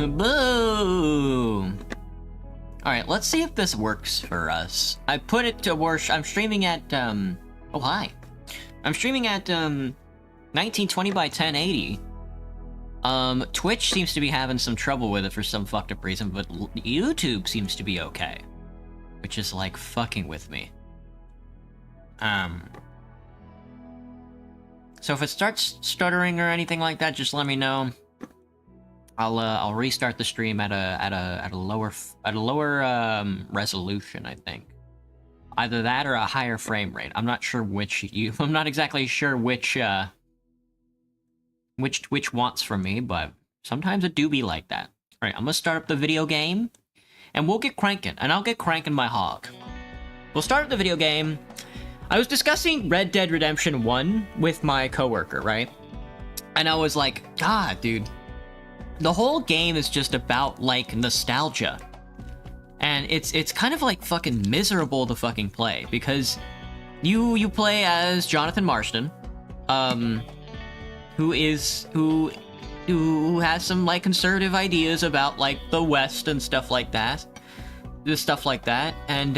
Boom! Alright, let's see if this works for us. I put it to work. I'm streaming at, oh, hi. I'm streaming at, 1920 by 1080. Twitch seems to be having some trouble with it for some fucked up reason, but YouTube seems to be okay. Which is, like, fucking with me. So if it starts stuttering or anything like that, just let me know. I'll restart the stream at a lower resolution, I think. Either that or a higher frame rate. I'm not sure which I'm not exactly sure which wants from me, but sometimes it do be like that. All right, I'm gonna start up the video game, and we'll get cranking, and I'll get cranking my hog. We'll start up the video game. I was discussing Red Dead Redemption 1 with my coworker, right? And I was like, God, dude. The whole game is just about, like, nostalgia. And it's kind of, like, fucking miserable to fucking play, because you play as Jonathan Marston, who has some, like, conservative ideas about, like, the West and stuff like that. And,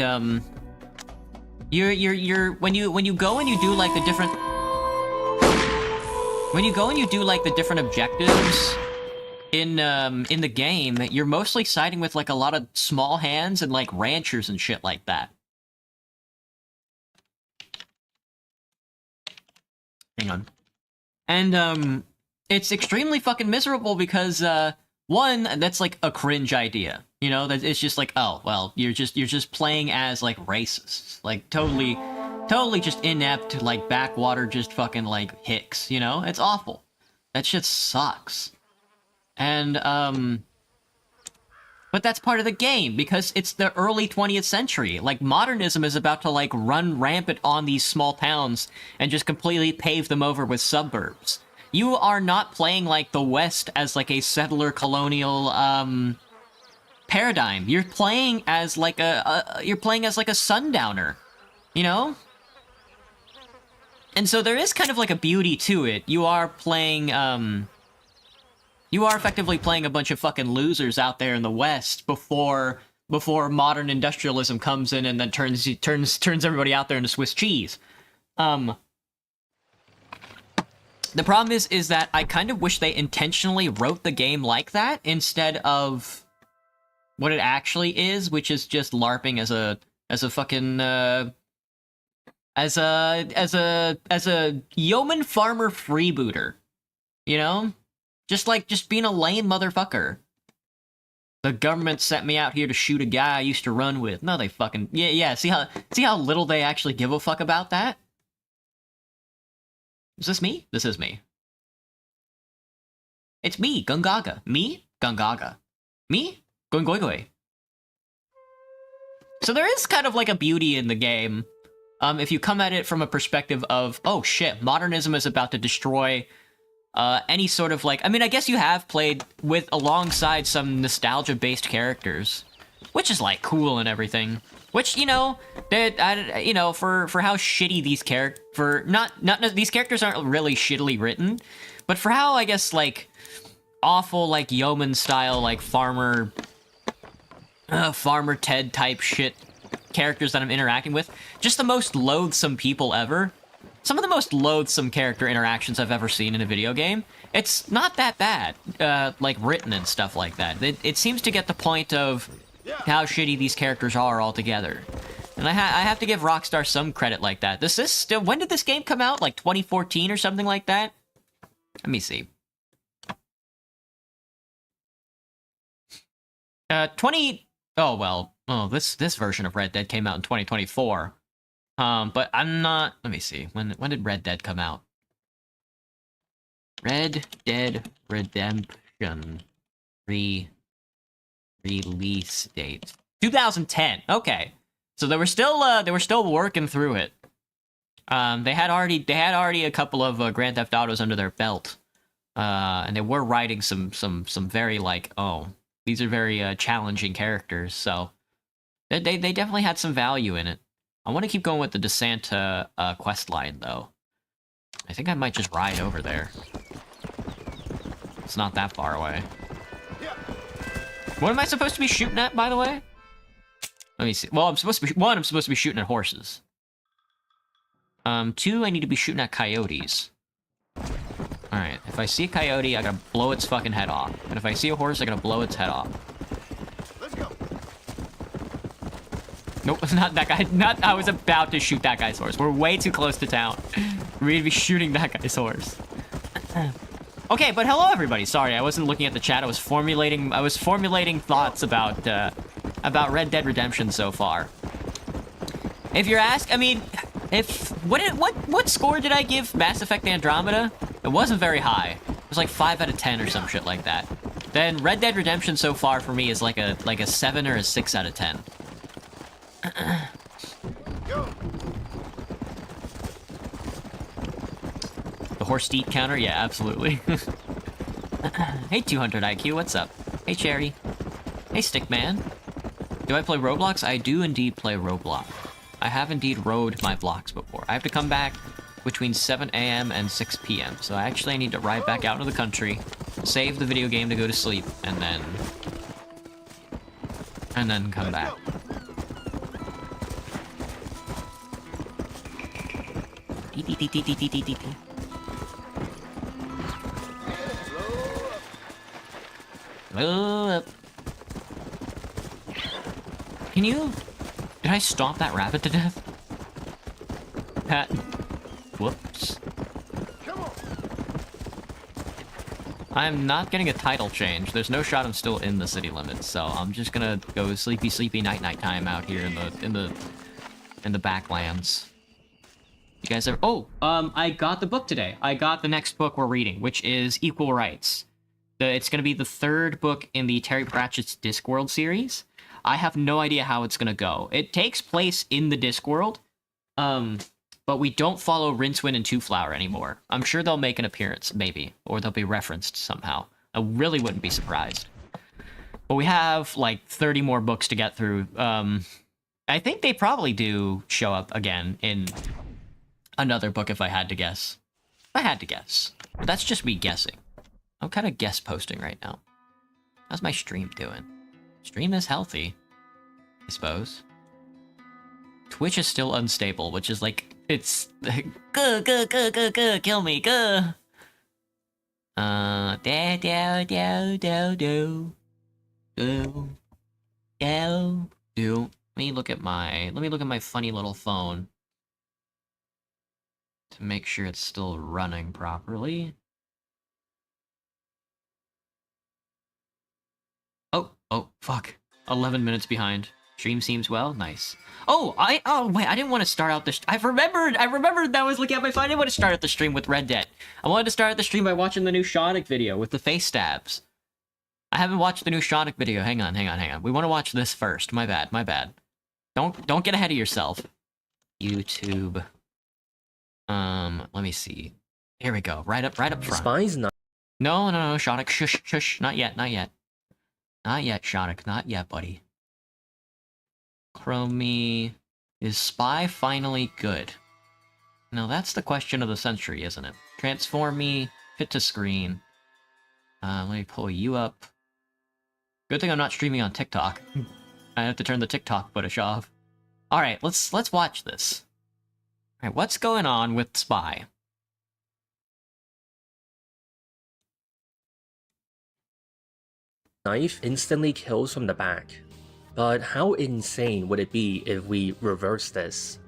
when you go and you do, like, the different... When you go and you do, like, the different objectives... in the game, you're mostly siding with, like, a lot of small hands and, like, ranchers and shit like that. Hang on. And, it's extremely fucking miserable because, one, that's, like, a cringe idea. You know, that it's just like, oh, well, you're just playing as, like, racists. Like, totally just inept, like, backwater, just fucking, like, hicks, you know? It's awful. That shit sucks. And, but that's part of the game, because it's the early 20th century. Like, modernism is about to, like, run rampant on these small towns and just completely pave them over with suburbs. You are not playing, like, the West as, like, a settler colonial, paradigm. You're playing as, like, a sundowner, you know? And so there is kind of, like, a beauty to it. You are playing, you are effectively playing a bunch of fucking losers out there in the West before modern industrialism comes in and then turns everybody out there into Swiss cheese. The problem is that I kind of wish they intentionally wrote the game like that instead of what it actually is, which is just LARPing as a fucking as a yeoman farmer freebooter, you know? Just being a lame motherfucker. The government sent me out here to shoot a guy I used to run with. No, they fucking... Yeah, see how little they actually give a fuck about that? Is this me? This is me. It's me, Gungaga. Me? Gungaga. Me? Gungoigoi. So there is kind of like a beauty in the game. If you come at it from a perspective of, oh shit, modernism is about to destroy... any sort of, like... I mean, I guess you have played alongside some nostalgia-based characters. Which is, like, cool and everything. Which, you know, you know, for how shitty these these characters aren't really shittily written, but for how, I guess, like, awful, like, yeoman-style, like, farmer Ted-type shit characters that I'm interacting with, just the most loathsome people ever. Some of the most loathsome character interactions I've ever seen in a video game. It's not that bad, like, written and stuff like that. It seems to get the point of how shitty these characters are altogether. And I have to give Rockstar some credit like that. This is still... When did this game come out? Like, 2014 or something like that? Let me see. Oh, well... Oh, this version of Red Dead came out in 2024. But I'm not... Let me see. When did Red Dead come out? Red Dead Redemption release date 2010. Okay, so they were still working through it. They had already a couple of Grand Theft Autos under their belt, and they were writing some very, like, oh, these are very challenging characters. So they definitely had some value in it. I want to keep going with the DeSanta quest line, though. I think I might just ride over there. It's not that far away. What am I supposed to be shooting at, by the way? Let me see. Well, I'm supposed to be shooting at horses. 2, I need to be shooting at coyotes. Alright, if I see a coyote, I gotta blow its fucking head off. And if I see a horse, I gotta blow its head off. Let's go. Nope, not that guy. I was about to shoot that guy's horse. We're way too close to town. We're gonna be shooting that guy's horse. Okay, but hello everybody. Sorry, I wasn't looking at the chat. I was formulating thoughts about Red Dead Redemption so far. If you're asking, I mean, what score did I give Mass Effect Andromeda? It wasn't very high. It was like 5 out of 10 or some shit like that. Then Red Dead Redemption so far for me is like a 7 or a 6 out of 10. The horse deed counter? Yeah, absolutely. Hey, 200 IQ, what's up? Hey, Cherry. Hey, Stickman. Do I play Roblox? I do indeed play Roblox. I have indeed rode my blocks before. I have to come back between 7 a.m. and 6 p.m. So I actually need to ride back out into the country, save the video game to go to sleep, and then come back. Can you... Did I stomp that rabbit to death? Pat. Whoops. I'm not getting a title change. There's no shot I'm still in the city limits, so I'm just gonna go sleepy night time out here in the backlands. You guys ever... Oh, I got the book today. I got the next book we're reading, which is Equal Rights. It's gonna be the 3rd book in the Terry Pratchett's Discworld series. I have no idea how it's gonna go. It takes place in the Discworld, but we don't follow Rincewind and Two Flower anymore. I'm sure they'll make an appearance, maybe, or they'll be referenced somehow. I really wouldn't be surprised. But we have, like, 30 more books to get through. I think they probably do show up again in another book if I had to guess. If I had to guess. But that's just me guessing. I'm kind of guess posting right now. How's my stream doing? Stream is healthy, I suppose. Twitch is still unstable, which is like, it's go, kill me, go. Let me look at my funny little phone to make sure it's still running properly. Oh, fuck. 11 minutes behind. Stream seems well. Nice. Oh, wait, I didn't want to start out this... I remembered that I was looking at my phone. I didn't want to start out the stream with Red Dead. I wanted to start out the stream by watching the new Sonic video with the face stabs. I haven't watched the new Sonic video. Hang on. We want to watch this first. My bad. Don't get ahead of yourself. YouTube. Let me see. Here we go. Right up front. Spy's not... No, Sonic. Shush. Not yet. Not yet, Sonic. Not yet, buddy. Chromie... Is Spy finally good? Now that's the question of the century, isn't it? Transform me, fit to screen. Let me pull you up. Good thing I'm not streaming on TikTok. I have to turn the TikTok footage off. Alright, let's watch this. Alright, what's going on with Spy? Knife instantly kills from the back. But how insane would it be if we reverse this?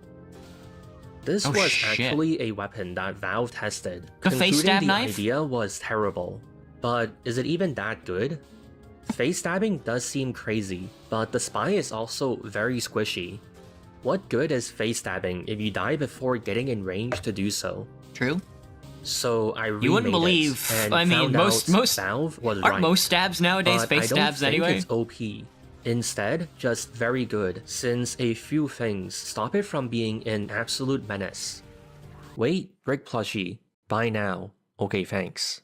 This was actually a weapon that Valve tested. The face stab knife? The idea was terrible. But is it even that good? Face stabbing does seem crazy, but the Spy is also very squishy. What good is face stabbing if you die before getting in range to do so? True. So I You wouldn't believe. I mean, most Valve was aren't right. most stabs nowadays face stabs anyway? It's OP. Instead, just very good, since a few things stop it from being an absolute menace. Wait, Brick Plushie. Buy now. Okay, thanks.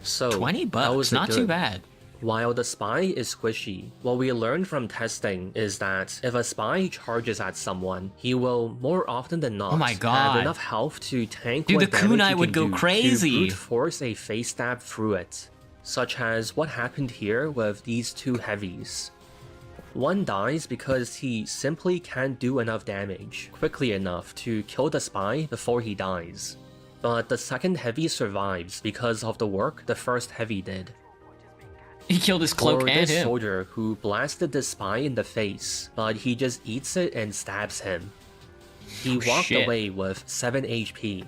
So, $20, not too bad. While the Spy is squishy, what we learned from testing is that if a Spy charges at someone, he will more often than not have enough health to tank what the damage kunai he would can go do crazy. to brute force a face stab through it. such as what happened here with these two heavies. One dies because he simply can't do enough damage quickly enough to kill the spy before he dies. But the second heavy survives because of the work the first heavy did. He killed his cloak or and this him. soldier who blasted the spy in the face, but he just eats it and stabs him. He walked shit. away with 7 HP.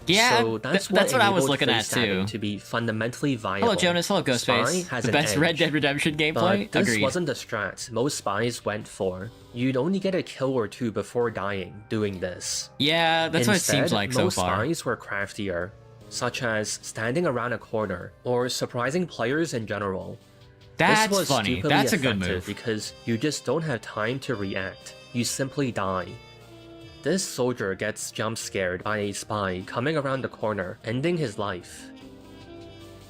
Yeah, So that's what I was enabled looking at face stabbing too. to be fundamentally viable. Hello, Jonas. Hello, Spy Ghostface. has The an best edge. Red Dead Redemption gameplay? But this Agreed. wasn't the strat most spies went for. You'd only get a kill or two before dying doing this. Yeah, that's what it seems like so most far. spies were craftier, such as standing around a corner, or surprising players in general. That's this was funny. stupidly That's a good effective move. because you just don't have time to react. You simply die. This soldier gets jump scared by a spy coming around the corner, ending his life.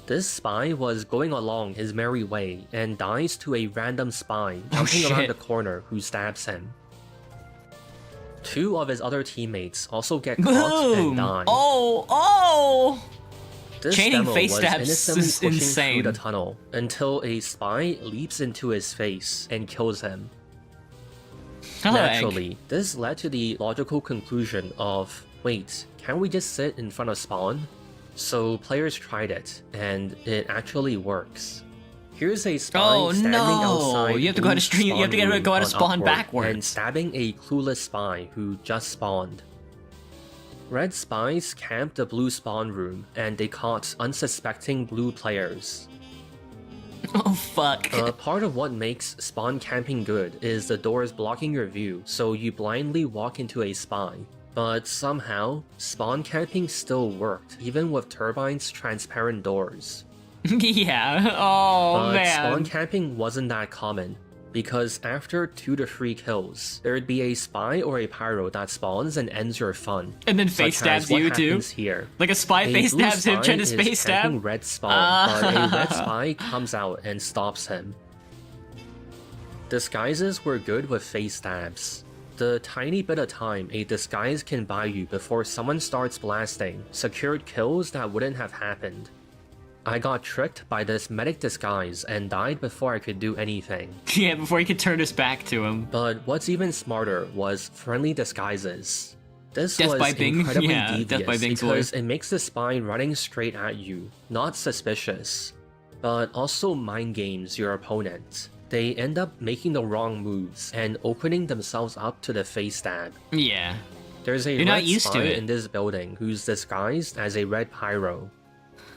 This spy was going along his merry way and dies to a random spy jumping around shit. the corner who stabs him. Two of his other teammates also get caught and Boom! die. Oh! This Chaining demo face was stabs innocently is pushing insane. through the tunnel until a spy leaps into his face and kills him. Hello, Egg. Naturally, this led to the logical conclusion of, wait, can't we just sit in front of spawn? So players tried it, and it actually works. Here's a spy Oh, standing no! outside You have to go out of blue stream- you have to spawn go out of room spawn on Upward backwards. and stabbing a clueless spy who just spawned. Red spies camped the blue spawn room, and they caught unsuspecting blue players. Oh, fuck. Part of what makes spawn camping good is the doors blocking your view, so you blindly walk into a spy. But somehow, spawn camping still worked, even with Turbine's transparent doors. Yeah. Oh, But man. spawn camping wasn't that common, because after 2 to 3 kills, there'd be a spy or a pyro that spawns and ends your fun. And then such face stabs as what you, too? happens here. Like a spy A face blue stabs him spy trying to is space camping stab? red spawn, but a red Ah. spy comes out and stops him. Disguises were good with face stabs. The tiny bit of time a disguise can buy you before someone starts blasting secured kills that wouldn't have happened. I got tricked by this medic disguise and died before I could do anything. Yeah, before he could turn his back to him. But what's even smarter was friendly disguises. This Death was by Bing? incredibly Yeah, Death devious by Bing's because voice. it makes the spy running straight at you not suspicious, but also mind games your opponent. They end up making the wrong moves and opening themselves up to the face stab. Yeah. There's a You're not red used to spy it. in this building who's disguised as a red pyro.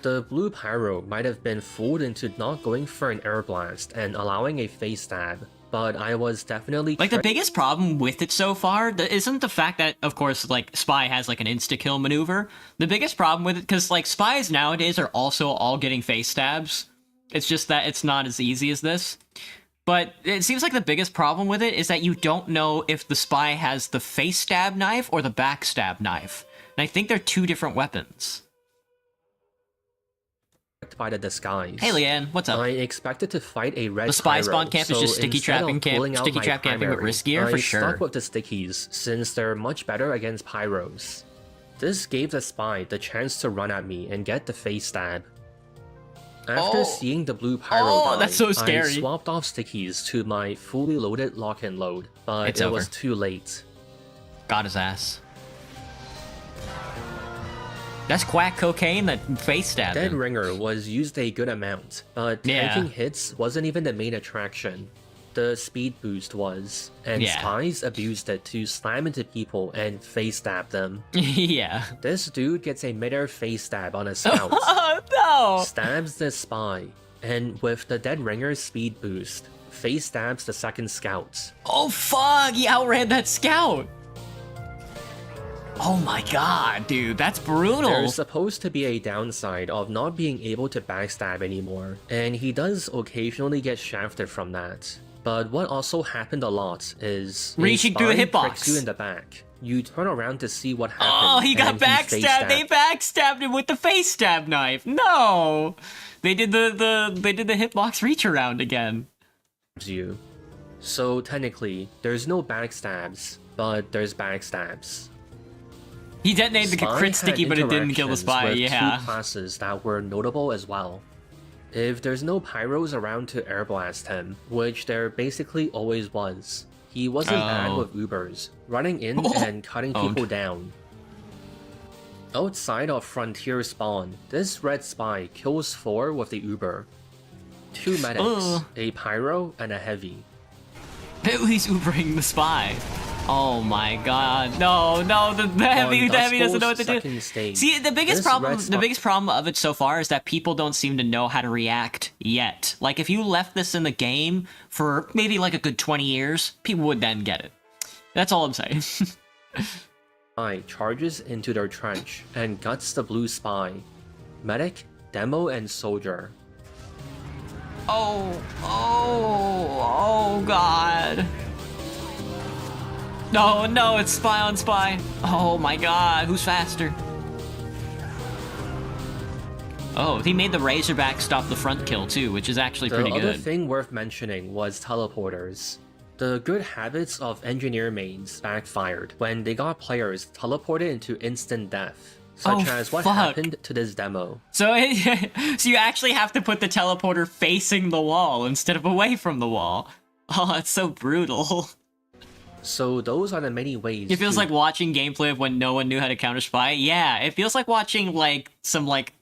The blue pyro might have been fooled into not going for an air blast and allowing a face stab, but I was definitely Like, the tricked. biggest problem with it so far isn't the fact that, of course, like, Spy has, like, an insta-kill maneuver. The biggest problem with it, because, like, Spies nowadays are also all getting face stabs. It's just that it's not as easy as this. But it seems like the biggest problem with it is that you don't know if the Spy has the face stab knife or the backstab knife. And I think they're two different weapons. by the disguise. Hey, Leanne, what's up? I expected to fight a red The spy pyro, spawn camp is so just sticky instead trapping of camp- pulling out sticky my trap camping with primary, riskier, for I sure. stuck with the stickies since they're much better against pyros. This gave the spy the chance to run at me and get the face stab. After Oh. seeing the blue pyro Oh, die, that's so I scary. swapped off stickies to my fully loaded lock and load, but It's it over. was too late. Got his ass. That's quack cocaine that face stabbed Dead him. Ringer was used a good amount, but Yeah. tanking hits wasn't even the main attraction. The speed boost was, and Yeah. spies abused it to slam into people and face stab them. Yeah. This dude gets a midair face stab on a scout, Oh, no! stabs the spy, and with the Dead Ringer's speed boost, face stabs the second scout. Oh, fuck! He outran that scout! Oh my god, dude, that's brutal! There's supposed to be a downside of not being able to backstab anymore, and he does occasionally get shafted from that. But what also happened a lot is a Reaching through the spy hitbox. pricks you in the back. You turn around to see what happened. Oh, he got and face backstabbed! They backstabbed him with the face stab knife! No! They did the hitbox reach around again. stabs you. So technically, there's no backstabs, but there's backstabs. He detonated the Spy crit had sticky, but it didn't kill the interactions spy, with yeah. two classes that were notable as well. If there's no pyros around to airblast him, which there basically always was, he wasn't bad with Ubers, running in and cutting people down. Outside of Frontier spawn, this red spy kills 4 with the Uber. 2 medics, a pyro, and a heavy. He's Ubering the spy. Oh my god. No, the heavy doesn't know what to do. See, the biggest problem of it so far is that people don't seem to know how to react yet. Like, if you left this in the game for maybe like a good 20 years, people would then get it. That's all I'm saying. Spy charges into their trench and guts the blue spy. Medic, demo, and soldier. Oh god. No, it's spy on spy. Oh my god, who's faster? Oh, he made the Razorback stop the front kill too, which is actually pretty good. The other thing worth mentioning was teleporters. The good habits of engineer mains backfired when they got players teleported into instant death, such as what happened to this demo. So you actually have to put the teleporter facing the wall instead of away from the wall. Oh, it's so brutal. So those are the many ways. It feels like watching gameplay of when no one knew how to counter spy. Yeah, it feels like watching like some like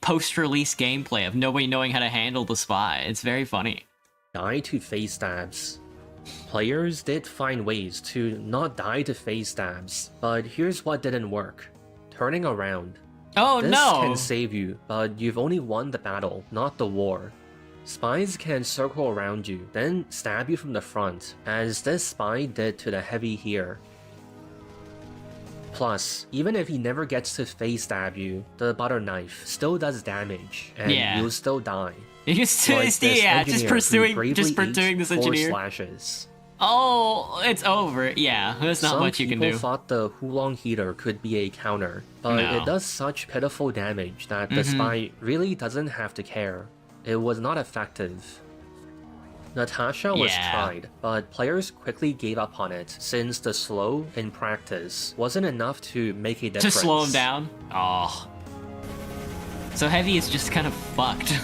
post-release gameplay of nobody knowing how to handle the spy. It's very funny. Die to face stabs. Players did find ways to not die to face stabs, but here's what didn't work. Turning around. Oh this no! This can save you, but you've only won the battle, not the war. Spies can circle around you, then stab you from the front, as this spy did to the heavy here. Plus, even if he never gets to face stab you, the butter knife still does damage, and you'll still die. You can still, like just pursuing this engineer. Slashes. Oh, it's over. Yeah, there's not much you can do. Some people thought the Hulong heater could be a counter, but it does such pitiful damage that the spy really doesn't have to care. It was not effective. Natasha was tried, but players quickly gave up on it since the slow in practice wasn't enough to make a difference. To slow him down? Oh. So Heavy is just kind of fucked.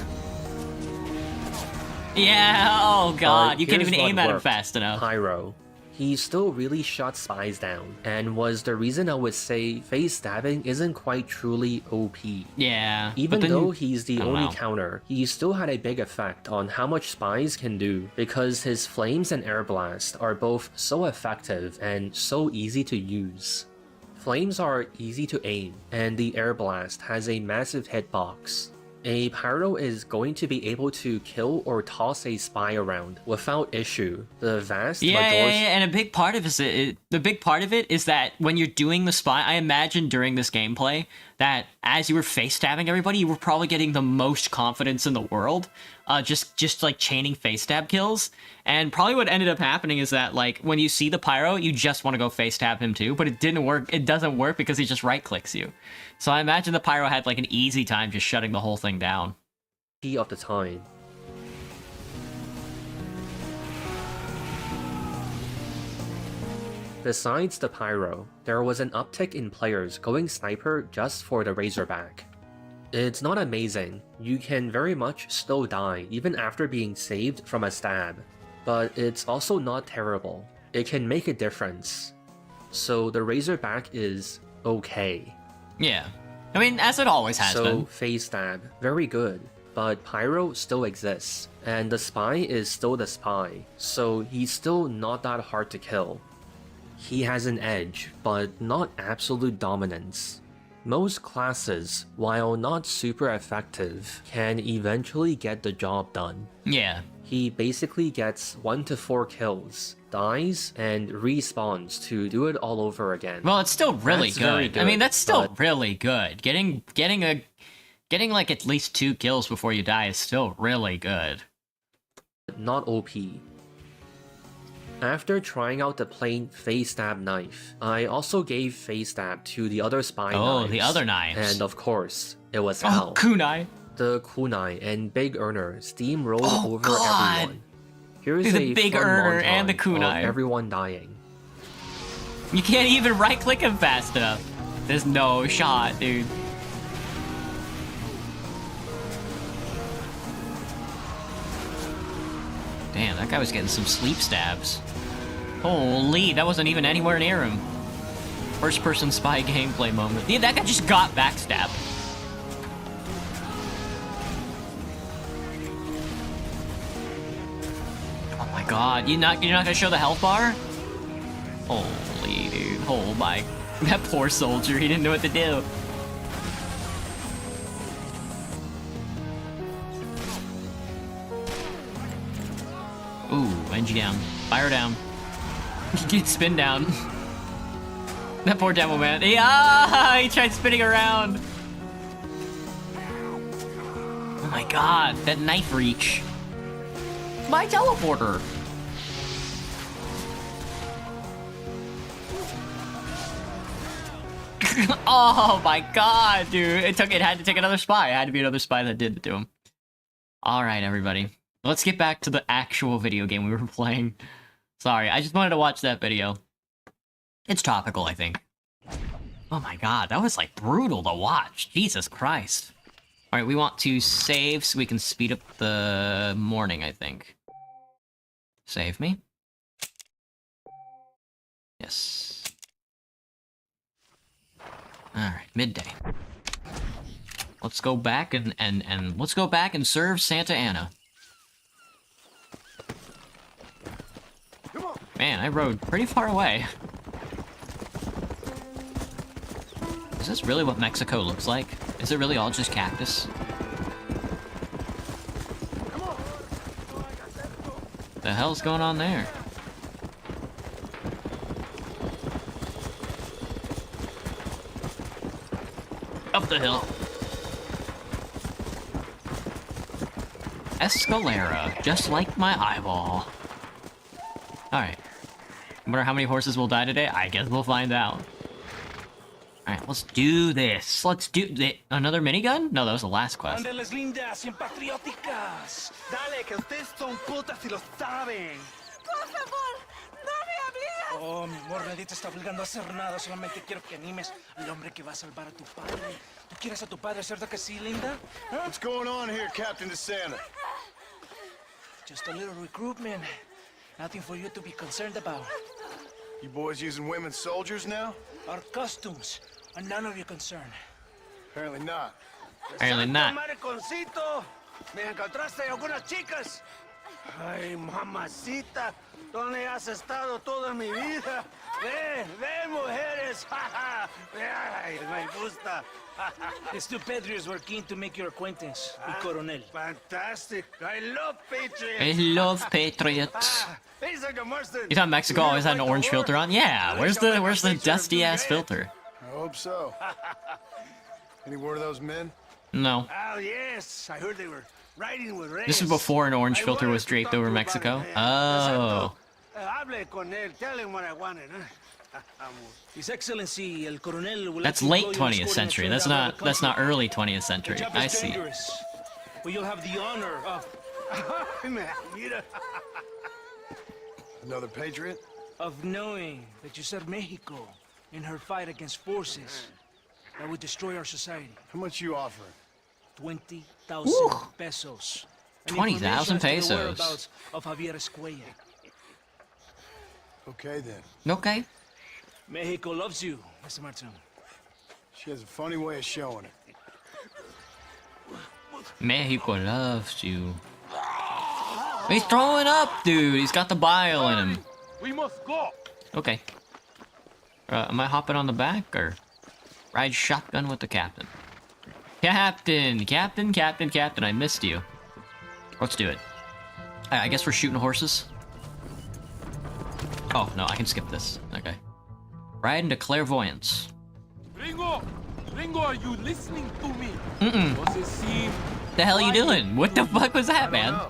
Yeah, oh god, you can't even aim at him fast enough. Pyro. He still really shot spies down, and was the reason I would say face stabbing isn't quite truly OP. Yeah. Even though he's the only counter, he still had a big effect on how much spies can do, because his flames and air blast are both so effective and so easy to use. Flames are easy to aim, and the air blast has a massive hitbox. A pyro is going to be able to kill or toss a spy around without issue. The vast majority... and a big part of it is that when you're doing the spy, I imagine during this gameplay that as you were face stabbing everybody, you were probably getting the most confidence in the world, just like chaining face stab kills. And probably what ended up happening is that like when you see the pyro, you just want to go face stab him too, but it didn't work. It doesn't work because he just right clicks you. So I imagine the pyro had like an easy time just shutting the whole thing down. Of the time. Besides the pyro, there was an uptick in players going sniper just for the Razorback. It's not amazing, you can very much still die even after being saved from a stab, but it's also not terrible. It can make a difference. So the Razorback is okay. Yeah. I mean, as it always has been. So, phase stab, very good. But Pyro still exists, and the spy is still the spy, so he's still not that hard to kill. He has an edge, but not absolute dominance. Most classes, while not super effective, can eventually get the job done. Yeah. He basically gets 1 to 4 kills, dies, and respawns to do it all over again. Well, it's still really good. I mean, that's still really good. Getting like at least 2 kills before you die is still really good. Not OP. After trying out the plain face stab knife, I also gave face stab to the other spy knives. Oh, the other knives. And of course, it was hell. Kunai. The kunai and big earner steamrolled over everyone. Here's the big earner and the kunai. Everyone dying. You can't even right click him fast enough. There's no shot, dude. Damn, that guy was getting some sleep stabs. Holy, that wasn't even anywhere near him. First-person spy gameplay moment. Yeah, that guy just got backstabbed. Oh my god, you're not gonna show the health bar? Holy dude, oh my, that poor soldier, he didn't know what to do. Ooh, NG down, fire down. Get spin down. That poor demo man. Yeah, he tried spinning around. Oh my god, that knife reach. My teleporter. Oh my god, dude. It had to take another spy. It had to be another spy that did it to him. Alright, everybody. Let's get back to the actual video game we were playing. Sorry, I just wanted to watch that video. It's topical, I think. Oh my god, that was like brutal to watch. Jesus Christ. Alright, we want to save so we can speed up the morning, I think. Save me. Yes. Alright, midday. Let's go back and let's go back and serve Santa Ana. Man, I rode pretty far away. Is this really what Mexico looks like? Is it really all just cactus? The hell's going on there? Up the hill. Escalera, just like my eyeball. Alright. Wonder how many horses will die today? I guess we'll find out. Alright, let's do this. Let's do this. Another minigun? No, that was the last quest. Ándeles lindas y patrióticas. Dale, que ustedes son putas y lo saben. Por favor, no me obligas. Oh, mi amor, nadie te está obligando a hacer nada. Solamente quiero que animes al hombre que va a salvar a tu padre. ¿Tú quieres a tu padre, cierto que sí, linda? Huh? What's going on here, Captain DeSanta? Just a little recruitment. Nothing for you to be concerned about. You boys using women soldiers now? Our costumes are none of your concern. Apparently not. Apparently not. Mariconcito, me encontraste algunas chicas. Ay, mamacita, ¿dónde has estado toda mi vida? Ve, mujeres. Ay, me gusta. These two Pedrios were keen to make your acquaintance, mi coronel. Fantastic. I love Patriots. I love Patriots. These are the most... You thought Mexico always had an orange filter on? Yeah, where's the dusty ass filter? I hope so. Any word of those men? No. Oh, yes. I heard they were riding with Reyes. This is before an orange filter was draped over Mexico. Oh. Hable con él. Tell him what I wanted, huh? His Excellency, el Coronel will That's let late you blow your 20th escort century. in a That's trail around not the country. early 20th The century. job I is see. dangerous, but you'll have the honor of... Mira. Another patriot? Of knowing that you served Mexico in her fight against forces that would destroy our society. How much you offering? 20,000 pesos. And 20,000 information as to the pesos. whereabouts of Javier Escuella. Okay then. Okay. Mexico loves you, Mr. Martin. She has a funny way of showing it. Mexico loves you. He's throwing up, dude. He's got the bile in him. We must go. Okay. Am I hopping on the back or ride shotgun with the captain? Captain, I missed you. Let's do it. I guess we're shooting horses. Oh, no, I can skip this. Okay. Ride into clairvoyance. Ringo, are you listening to me? Mm-mm. Does it seem The hell you doing? What the fuck was that, man? No.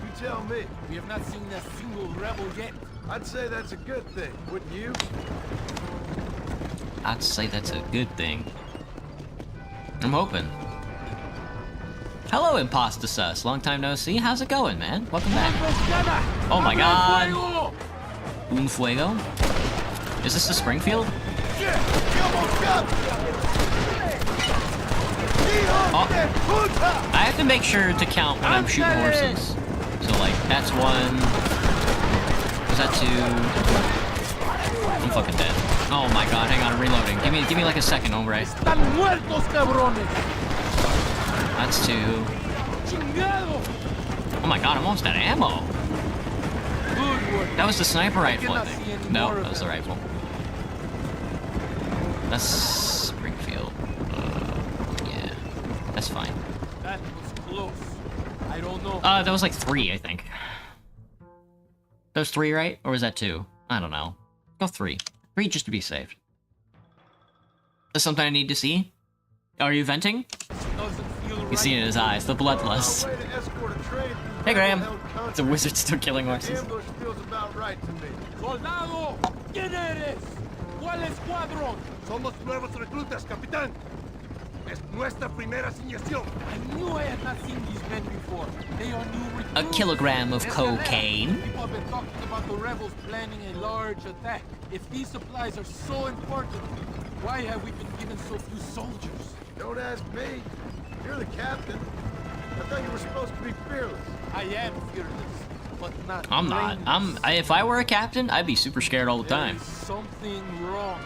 You tell me. we have not seen a single rebel yet? I'd say that's a good thing, wouldn't you? I'd say that's a good thing. I'm hoping. Hello, Imposter Sus. Long time no see. How's it going, man? Welcome back. Oh my god. Un Fuego? Is this the Springfield? Oh. I have to make sure to count when I'm shooting horses. So like that's one. Was that two? I'm fucking dead. Oh my god, hang on, I'm reloading. Give me like a second, hombre. Están muertos, cabrones. That's two. Chingado. Oh my god, I'm almost out of ammo. Good work. That was the sniper rifle, I cannot see think. any No, more of that was the them. rifle. That's Springfield. Yeah, that's fine. That was close. I don't know. That was like 3, I think. That was 3, right? Or was that 2? I don't know. Go 3. 3 just to be safe. Is something I need to see? Are you venting? Doesn't feel You right. see it in his eyes, the bloodlust. Way to escort a train through Hey, Graham. battle-held country. It's a wizard still killing horses. Ambush feels about right to me. Soldado, ¿quién eres? ¿Cuál escuadrón? Somos nuevos reclutas, capitán. Es nuestra primera asignación. I knew I had not seen these men before. They are new A recruits. kilogram of Yes, cocaine. People have been talking about the rebels planning a large attack. If these supplies are so important, why have we been given so few soldiers? Don't ask me. You're the captain. I thought you were supposed to be fearless. I am fearless, but not I'm not. brainless. If I were a captain, I'd be super scared all the There time. is something wrong.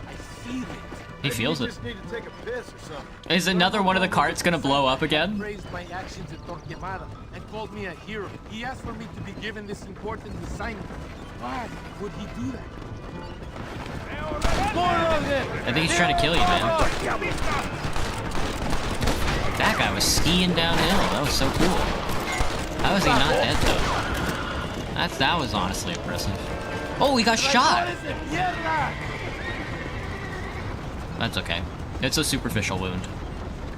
I feel it. He Maybe feels you it. just need to take a piss or something. Is another one of the carts gonna blow up again? Praised my actions at Torquemada and called me a hero. He asked for me to be given this important assignment. Why would he do that? More of them! I think he's trying to kill you, man. That guy was skiing downhill. That was so cool. How is he not dead though? That was honestly impressive. Oh, he got shot. That's okay. It's a superficial wound.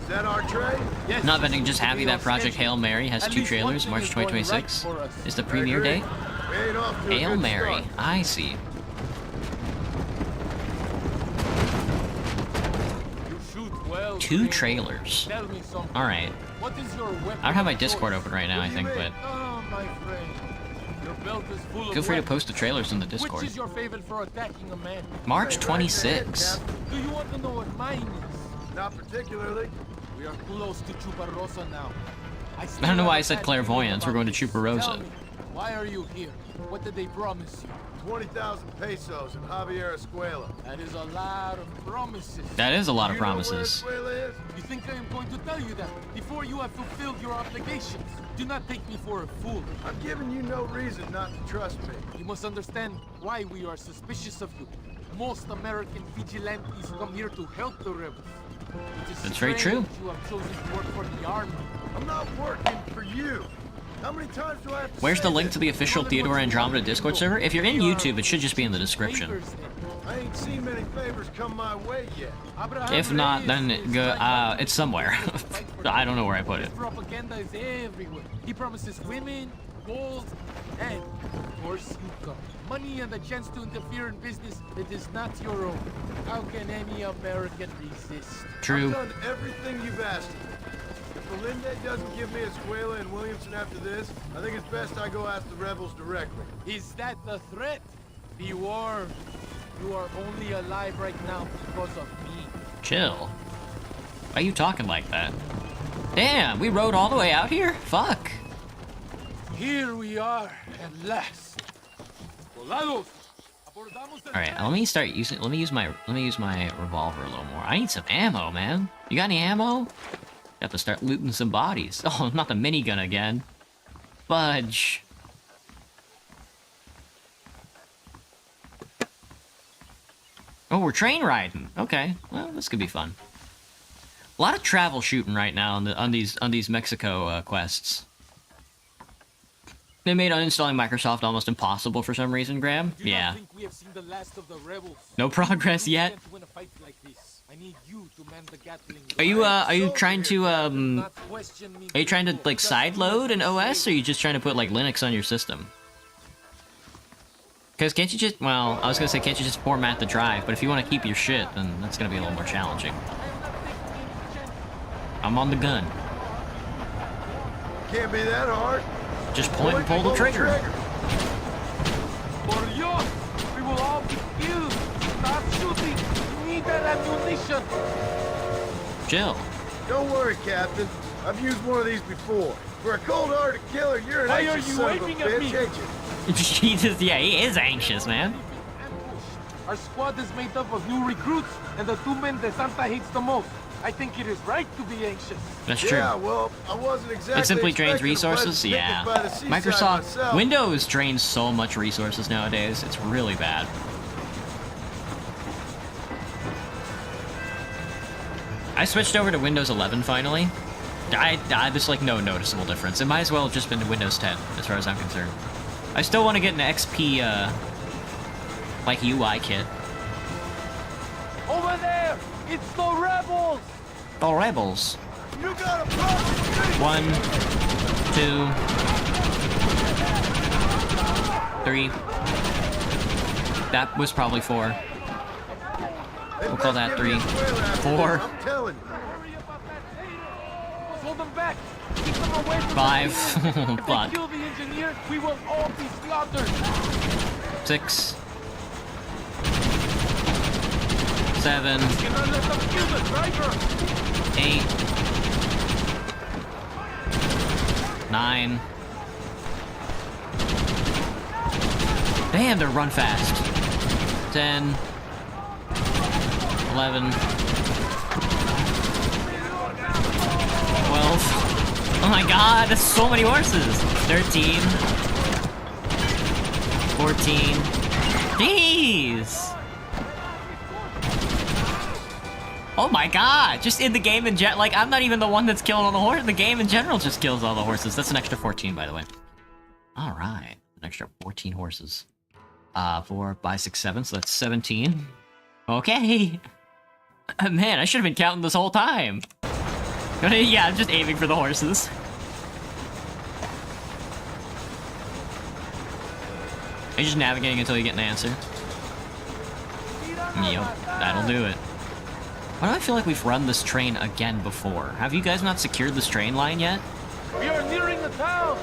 Is that our train? Yes, Not venting, just happy we that are Project scheduled. Hail Mary has At 2 least one trailers. thing March is going right 2026 for us. is the premiere agree. date. We ain't off to a Hail good Mary. start. I see. You shoot well. 2 Reimu. trailers. Tell me something. Alright. What is your weapon? I don't have my of Discord choice? open right now, I think, but Oh, my friend. Your belt is full feel of free to weapons. post the trailers in the Which Discord. is your favorite for attacking a man? March 26. Do you want to know what mine is? Not particularly. We are close to Chuparosa now. I don't know why I said clairvoyance. We're going to Chuparosa. Tell me, why are you here? What did they promise you? 20,000 pesos in Javier Escuela. That is a lot of promises. That is a lot of You know where promises. Escuela is? You think I am going to tell you that before you have fulfilled your obligations? Do not take me for a fool. I'm giving you no reason not to trust me. You must understand why we are suspicious of you. Most American vigilantes come here to help the rebels. It is That's very strange true. You have chosen to work for the army. I'm not working for you. How many times do I have to Where's say the link this? to the official Theodore Andromeda Discord server? If you're in YouTube, it should just be in the description. Favors then. I ain't seen many favors come my way yet. Abraham If not, Reyes then is go. like It's somewhere. I don't know where I put it. His propaganda is everywhere. He promises women, gold, and of course you come. Money and the chance to interfere in business that is not your own. How can any American resist? True. I've done everything you've asked of me. If Belinde doesn't give me Escuela and Williamson after this, I think it's best I go ask the rebels directly. Is that the threat? Be warned. You are only alive right now because of me. Chill. Why are you talking like that? Damn, we rode all the way out here? Fuck. Here we are at last. Soldados, abordamos el Alright, let me use my revolver a little more. I need some ammo, man. You got any ammo? Got to start looting some bodies. Oh, not the minigun again. Fudge. Oh, we're train riding. Okay, well, this could be fun. A lot of travel shooting right now on these Mexico quests. They made uninstalling Microsoft almost impossible for some reason, Graham. Do Yeah. not think we have seen the last of the rebels. No progress You yet. can't win a fight like this. I need you to man the Gatling. Are you trying to Do not question me. Are you trying to like side load an OS, or are you just trying to put like Linux on your system? Because can't you just, well, I was gonna say can't you just format the drive, but if you want to keep your shit, then that's gonna be a little more challenging. I'm on the gun. Can't be that hard. Just point and pull the trigger. Por Dios, we will all be killed. Stop shooting. We need that ammunition. Chill. Don't worry, Captain. I've used one of these before. For a cold-hearted killer, you're an Why are anxious you son of a waving at bitch, me? ain't you? Jesus, yeah, he is anxious, man. Our squad is made up of new recruits and the two men that Santa hates the most. I think it is right to be anxious. That's true. Yeah, well, I wasn't exactly It simply drains expecting a resources? pleasant Yeah. picnic by the seaside Microsoft myself. Windows drains so much resources nowadays. It's really bad. I switched over to Windows 11 finally. There's like no noticeable difference. It might as well have just been Windows 10 as far as I'm concerned. I still want to get an XP like UI kit. Over there! It's the rebels! The rebels. You got a problem! 1, 2, 3. That was probably 4. We'll call that 3. 4. I'm telling you. Hurry about that tater! Hold them back! Keep them away from 5. the engineer. If Fuck. they kill the engineer, we will all be slaughtered! 6. 7. Cannot let them kill the driver! 8. 9. Damn, they run fast. 10. 11. 12. Oh my god, that's so many horses. 13. 14. Jeez. Oh my god, just in the game in general, like, I'm not even the one that's killing all the horses. The game in general just kills all the horses. That's an extra 14, by the way. Alright, an extra 14 horses. 4, 5, 6, 7, so that's 17. Okay. Man, I should have been counting this whole time. Yeah, I'm just aiming for the horses. You're just navigating until you get an answer. Yep, that'll do it. Why do I feel like we've run this train again before? Have you guys not secured this train line yet? We are nearing the town!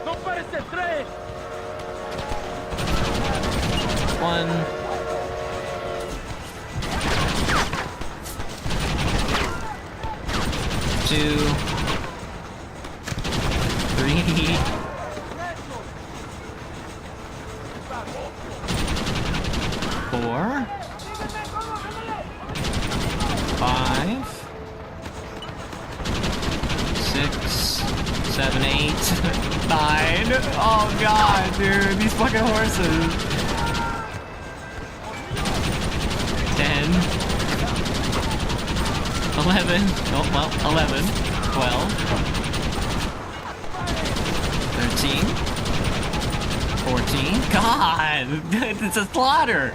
No pares el tren! 1. 2. 3. 4. 5. 6. 7, 8. 9. Oh god, dude, these fucking horses. 10. 11. Oh, well, 11. 12. 13. 14. God! It's a slaughter!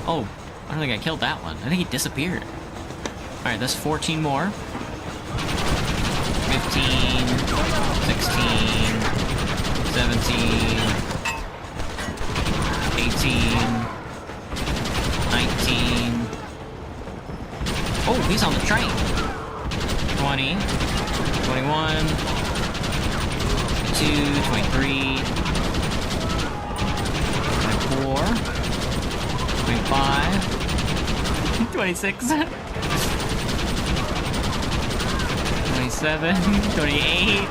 Oh, I don't think I killed that one. I think he disappeared. Alright, that's 14 more. 15. 16. 17. 18. 19. Oh, he's on the train. 20. 21. 22. 23. 24. 25. 26. 27. 28.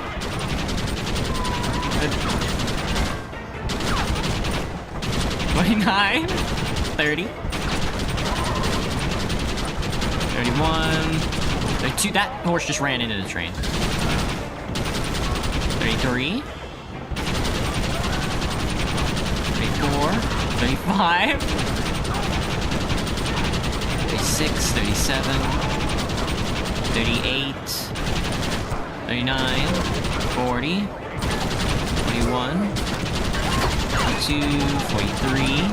29. 30. 31. 32. That horse just ran into the train. 33. 34. 35. 36. 37. 38. 39. 40. 41. 42. 43.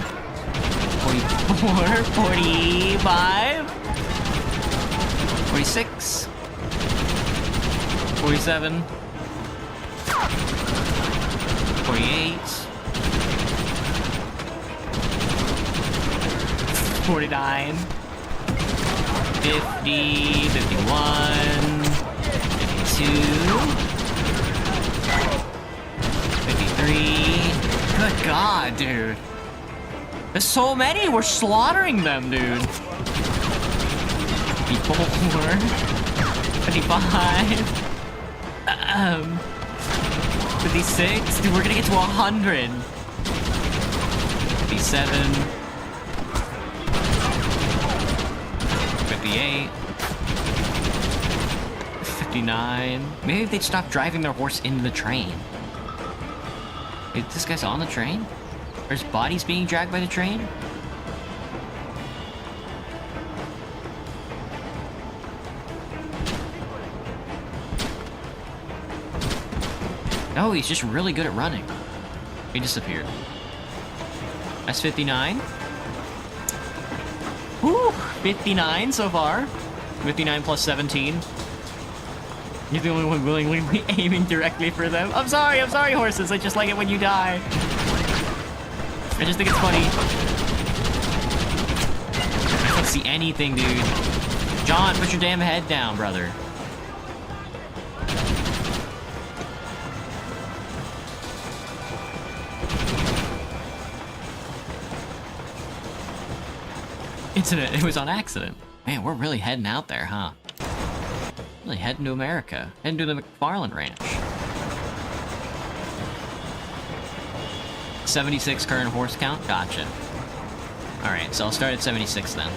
44. 45. 46. 47. 48. 49. 50. 51. 52. 53. Good god, dude. There's so many! We're slaughtering them, dude. 54. 55. 56? Dude, we're gonna get to 100. 57. 58. 59. Maybe if they'd stop driving their horse into the train. Wait, this guy's on the train? Or his body's being dragged by the train? No, he's just really good at running. He disappeared. That's 59. Whew, 59 so far. 59 plus 17. You're the only one willingly aiming directly for them. I'm sorry, horses. I just like it when you die. I just think it's funny. I can't see anything, dude. John, put your damn head down, brother. Incident. It was on accident. Man, we're really heading out there, huh? Really heading to America. Heading to the McFarland Ranch. 76 current horse count? Gotcha. Alright, so I'll start at 76 then.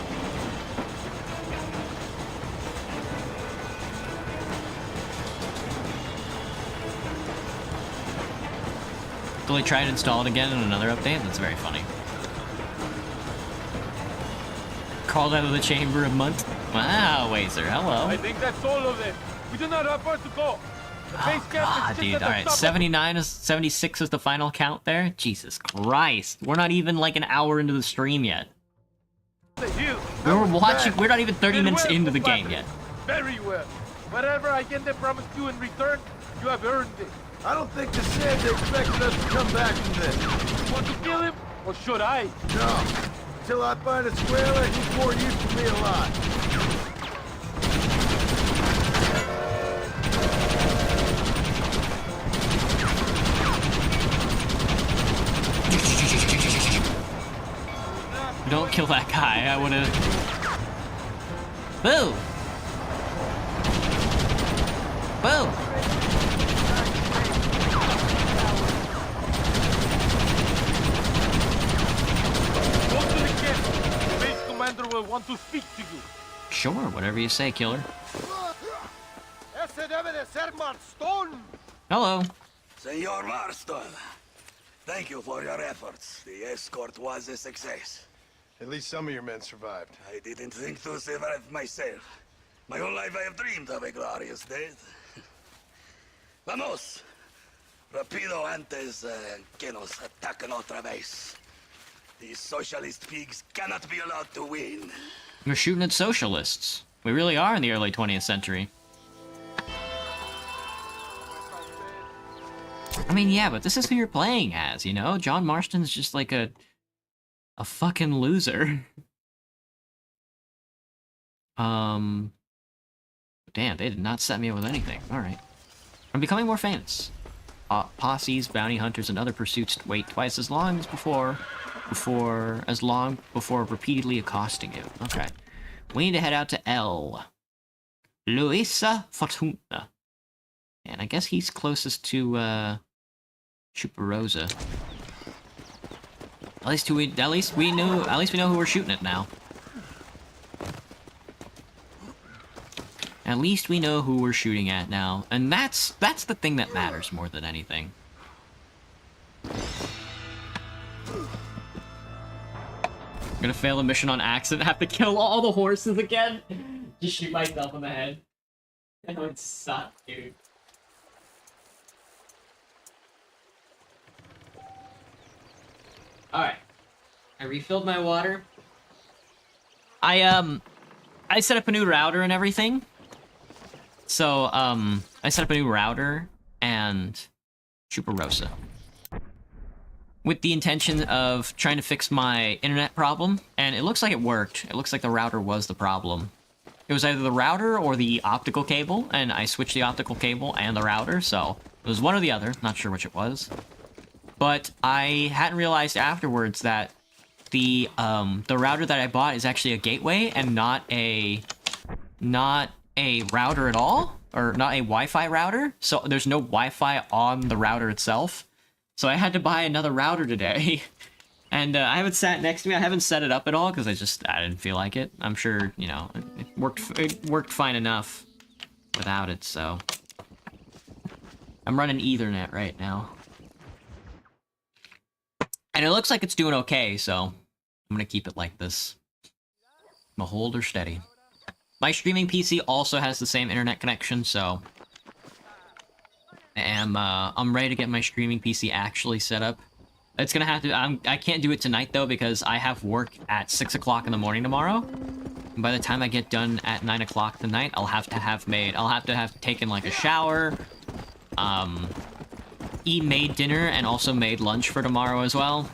Will I try and install it again in another update? That's very funny. Called out of the chamber a month. Wow, Wazer, hello. I think that's all of them. We do not have far to go. The base camp God, is just dude. at the Alright, top of- 79 is 76 is the final count there? Jesus Christ. We're not even like an hour into the stream yet. the hill. We're watching, we're not even 30 Did minutes well, into the Flattery. game yet. Very well. Whatever I can promise you in return, you have earned it. I don't think the Santa expected us to come back from this. You want to kill him, or should I? No. Until I find a squaler, he's more use to me alive. Don't kill that guy, I would've... Boo! Boo! Go to the camp. The base commander will want to speak to you. Sure, whatever you say, killer. Ese debe de ser Marston. Hello. Senor Marston, thank you for your efforts. The escort was a success. At least some of your men survived. I didn't think to survive myself. My whole life I have dreamed of a glorious death. Vamos. Rapido antes que nos ataquen otra vez. These socialist pigs cannot be allowed to win. We're shooting at socialists. We really are in the early 20th century. I mean, yeah, but this is who you're playing as, you know? John Marston's just like a fucking loser. Damn, they did not set me up with anything. Alright. I'm becoming more famous. Posses, bounty hunters, and other pursuits wait twice as long as before repeatedly accosting you. Okay. We need to head out to L. Luisa Fortuna. And I guess he's closest to, Chuparosa. At least we know who we're shooting at now. At least we know who we're shooting at now. And that's the thing that matters more than anything. I'm gonna fail a mission on accident, have to kill all the horses again. Just shoot myself in the head. That would suck, dude. Alright. I refilled my water. I set up a new router and everything. So, I set up a new router and Chuparosa. With the intention of trying to fix my internet problem, and it looks like it worked. It looks like the router was the problem. It was either the router or the optical cable, and I switched the optical cable and the router, so it was one or the other. Not sure which it was. But I hadn't realized afterwards that the router that I bought is actually a gateway and not a router at all. or not a Wi-Fi router, so there's no Wi-Fi on the router itself. So I had to buy another router today. And I haven't sat next to me. I haven't set it up at all because I didn't feel like it. I'm sure, you know, it worked fine enough without it, so. I'm running Ethernet right now. And it looks like it's doing okay, so I'm gonna keep it like this. I'm gonna hold her steady. My streaming PC also has the same internet connection, so I'm ready to get my streaming PC actually set up. It's gonna have to. I can't do it tonight though because I have work at 6 o'clock in the morning tomorrow. And by the time I get done at 9 o'clock tonight, I'll have to have taken like a shower, made dinner, and also made lunch for tomorrow as well.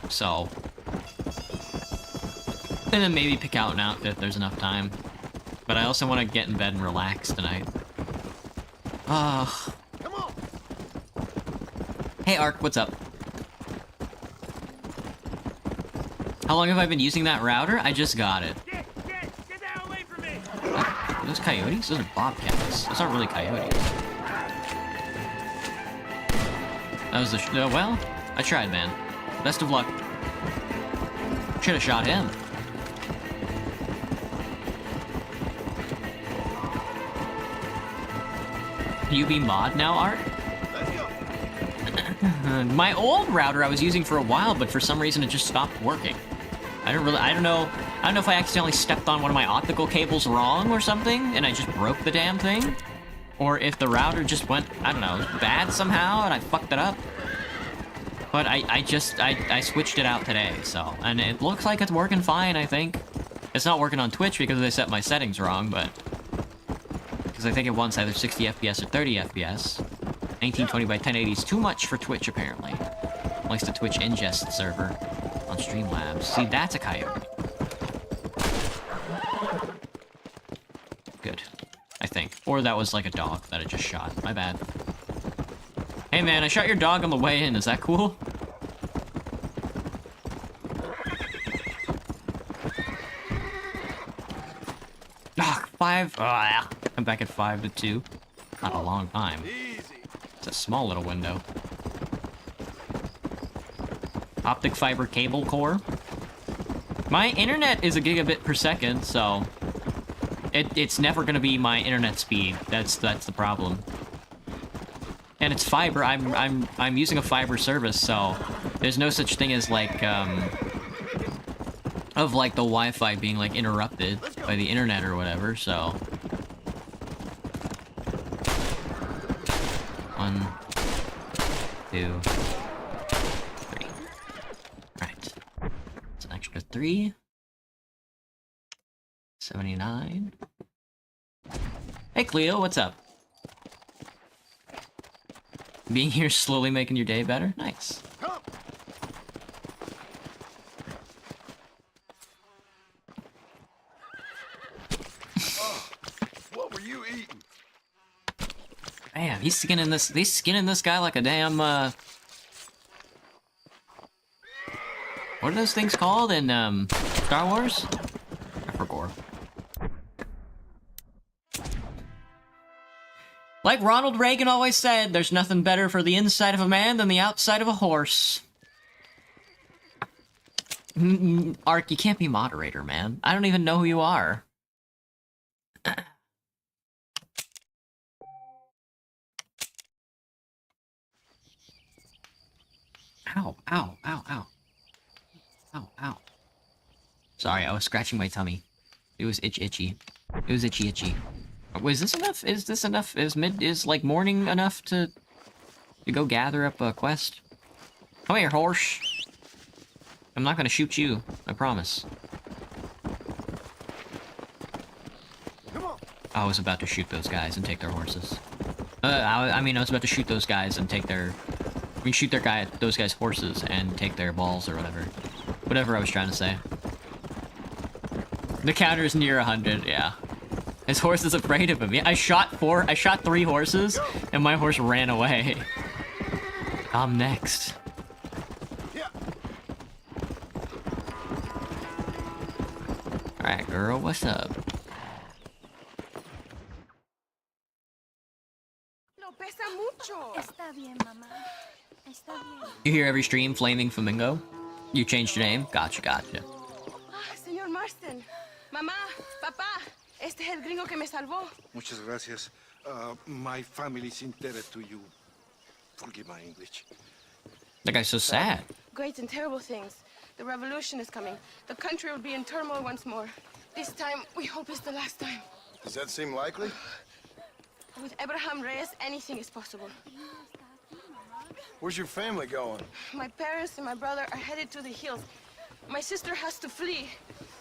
So, and then maybe pick out an outfit if there's enough time. But I also want to get in bed and relax tonight. Come on. Hey Ark, what's up? How long have I been using that router? I just got it. Get the hell away from me! Are those coyotes? Those are bobcats. Those aren't really coyotes. That was the well, I tried, man. Best of luck. Should have shot him. Can you be mod now, Art? Let's go. My old router I was using for a while, but for some reason it just stopped working. I don't know if I accidentally stepped on one of my optical cables wrong or something, and I just broke the damn thing. Or if the router just went, I don't know, bad somehow, and I fucked it up. But I switched it out today, so, and it looks like it's working fine, I think. It's not working on Twitch because they set my settings wrong, but, because I think it wants either 60 FPS or 30 FPS. 1920 by 1080 is too much for Twitch, apparently. At least the Twitch ingest server on Streamlabs. See, that's a coyote. Good. I think. Or that was like a dog that I just shot. My bad. Hey man, I shot your dog on the way in. Is that cool? Ah, 5. Ah, I'm back at 5 to 2. Not a long time. Easy. It's a small little window. Optic fiber cable core. My internet is a gigabit per second, so it's never gonna be my internet speed. That's the problem. And it's fiber. I'm using a fiber service, so there's no such thing as like of like the Wi-Fi being like interrupted by the internet or whatever. So 1, 2, 3. Right. It's an extra 3. 79. Hey Cleo, what's up? Being here slowly making your day better? Nice. Come. What were you eating? Man, he's skinning this guy like a damn, what are those things called in, Star Wars? I forgot. Like Ronald Reagan always said, there's nothing better for the inside of a man than the outside of a horse. Ark, you can't be moderator, man. I don't even know who you are. Ow, ow, ow, ow. Ow, ow. Sorry, I was scratching my tummy. It was itchy. It was itchy. Was this enough? Is this enough? Is like morning enough to go gather up a quest? Come here, horse. I'm not gonna shoot you. I promise. Come on. I was about to shoot those guys and take their horses. I mean, I was about to shoot those guys and take their... We can shoot those guys' horses and take their balls or whatever. Whatever I was trying to say. The counter is near 100, yeah. His horse is afraid of him. Yeah, I shot 3 horses, and my horse ran away. I'm next. Yeah. Alright, girl, what's up? You hear every stream, Flaming Flamingo? You changed your name? Gotcha, gotcha. Ah, señor Marston. Mamá, papá, este es el gringo que me salvó. Muchas gracias. My family's indebted to you. Forgive my English. That guy's so sad. Great and terrible things. The revolution is coming. The country will be in turmoil once more. This time, we hope it's the last time. Does that seem likely? With Abraham Reyes, anything is possible. Where's your family going? My parents and my brother are headed to the hills. My sister has to flee.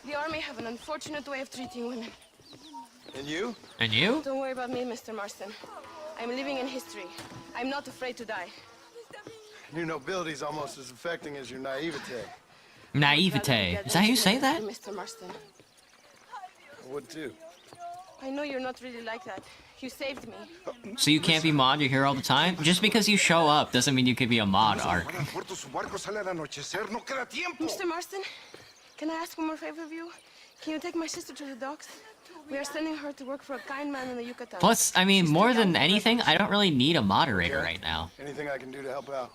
The army have an unfortunate way of treating women. And you? And you? Don't worry about me, Mr. Marston. I'm living in history. I'm not afraid to die. Your nobility's almost as affecting as your naivete. Naivete. Is that how you say that? Mr. Marston. I would too. I know you're not really like that. You saved me. So you can't be mod, you're here all the time? Just because you show up doesn't mean you could be a mod, Ark. Mr. Marston, can I ask one more favor of you? Can you take my sister to the docks? We are sending her to work for a kind man in the Yucatan. Plus, I mean, She's more too than young for anything, breakfast. I don't really need a moderator right now. Anything I can do to help out?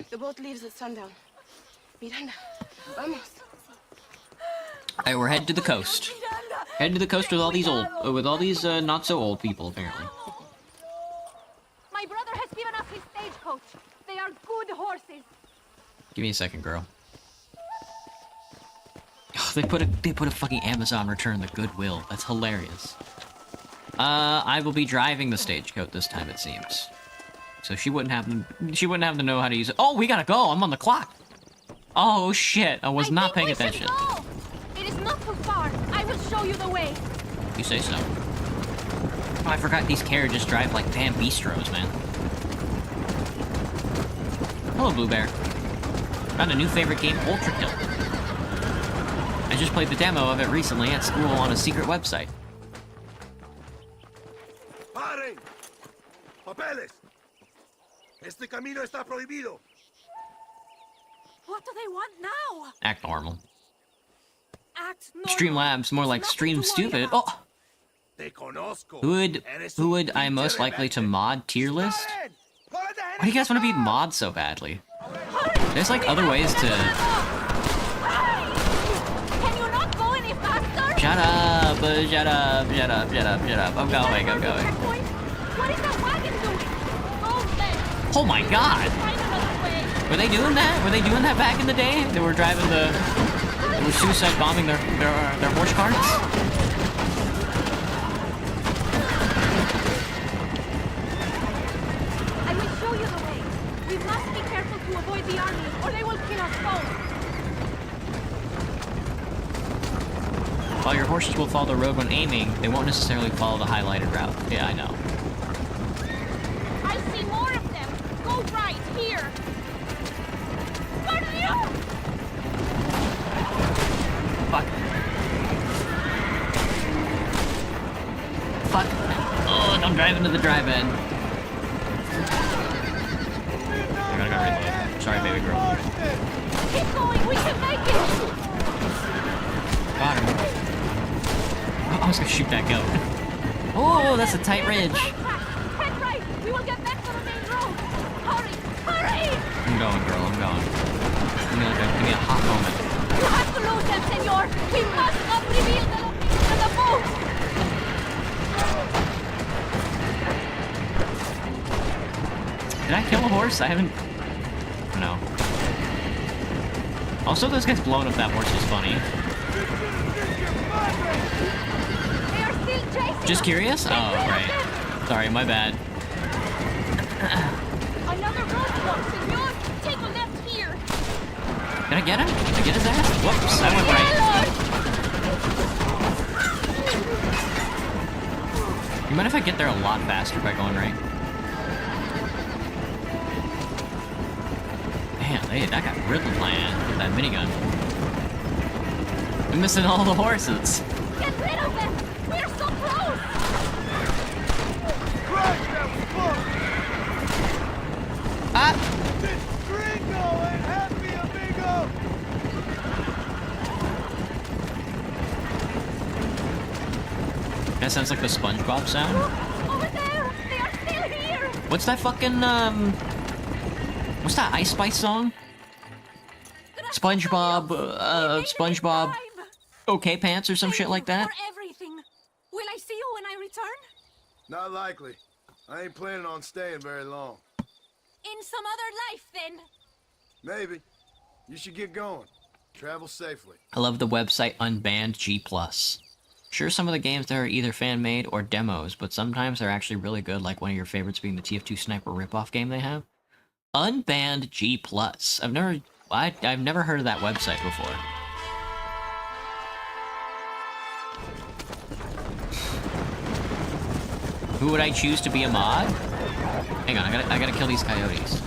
The boat leaves at sundown. Miranda, vamos. Alright, we're heading to the coast. Heading to the coast with all these not so old people, apparently. My brother has given us his stagecoach. They are good horses. Give me a second, girl. Oh, they put a fucking Amazon return the Goodwill. That's hilarious. I will be driving the stagecoach this time, it seems. So she wouldn't have to know how to use it. Oh, we gotta go. I'm on the clock. Oh shit! I was not paying attention. Go. It is not too far. I will show you the way. You say so. Oh, I forgot these carriages drive like damn bistros, man. Hello, Blue Bear. Found a new favorite game, Ultra Kill. I just played the demo of it recently at school on a secret website. ¡Paren! ¡Papeles! Este camino está prohibido. What do they want now? Act normal. Act normal. Streamlabs, more like Nothing Stream to worry Stupid. about. Oh! Te conozco. Who would I most likely to mod tier list? Why do you guys want to be mod so badly? There's like other ways to... Can you not go any faster? Shut up, shut up, shut up, shut up, shut up. I'm going, I'm going. What is that wagon doing? Oh, then. Oh my god! Find another way. Were they doing that? Were they doing that back in the day? They were driving the... They were suicide bombing their horse carts? I will show you the way. We must be careful to avoid the army, or they will kill us both. While your horses will follow the road when aiming, they won't necessarily follow the highlighted route. Yeah, I know. I see more of them. Go right, here. Fuck. Fuck. Oh, don't drive into the drive-in. I gotta go reload. Sorry, baby girl. Keep going, we can make it. Got him. Oh, I was gonna shoot that goat. Oh, that's a tight ridge. Head right. We will get back to the main road. Hurry, hurry. I'm going, girl. I'm going. Give me a hot moment. You have to lose them, senor. We must not reveal the location of the boat. Did I kill a horse? I haven't... No. Also, those guys blowing up that horse is funny. They are still chasing Just us. curious? Get Oh, rid of right. them. Sorry, my bad. Another roadblock, senor. Take a left here. Can I get him? Can I get his ass? Whoops, I went right. You mind if I get there a lot faster by going right? Man, that got riddled my ass with that minigun. I'm missing all the horses. Get rid of them. We're so close. Christ, that was close! Ah! This gringo ain't happy, amigo! That sounds like the SpongeBob sound. Over there. They are still here. What's that fucking, What's that Ice Spice song? SpongeBob, SpongeBob, okay pants or some shit like that? For everything. Will I see you when I return? Not likely. I ain't planning on staying very long. In some other life, then. Maybe. You should get going. Travel safely. I love the website Unbanned G+. Sure, some of the games there are either fan-made or demos, but sometimes they're actually really good, like one of your favorites being the TF2 Sniper ripoff game they have. Unbanned G+. I've never heard of that website before. Who would I choose to be a mod? Hang on, I gotta kill these coyotes.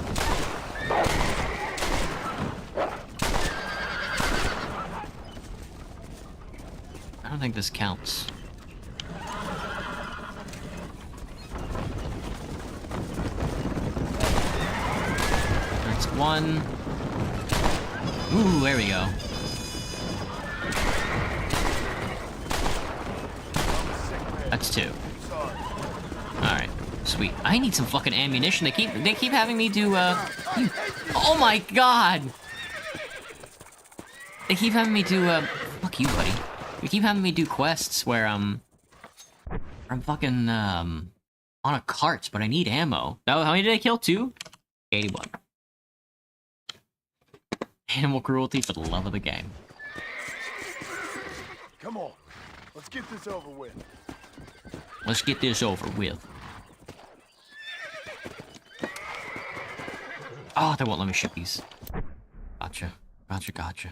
I don't think this counts. That's one. Ooh, there we go. That's two. Alright, sweet. I need some fucking ammunition. They keep having me do oh my god! They keep having me do fuck you, buddy. They keep having me do quests where I'm fucking on a cart, but I need ammo. How many did I kill? 2? 81. Animal cruelty for the love of the game. Come on. Let's get this over with. Let's get this over with. Oh, they won't let me ship these. Gotcha. Gotcha.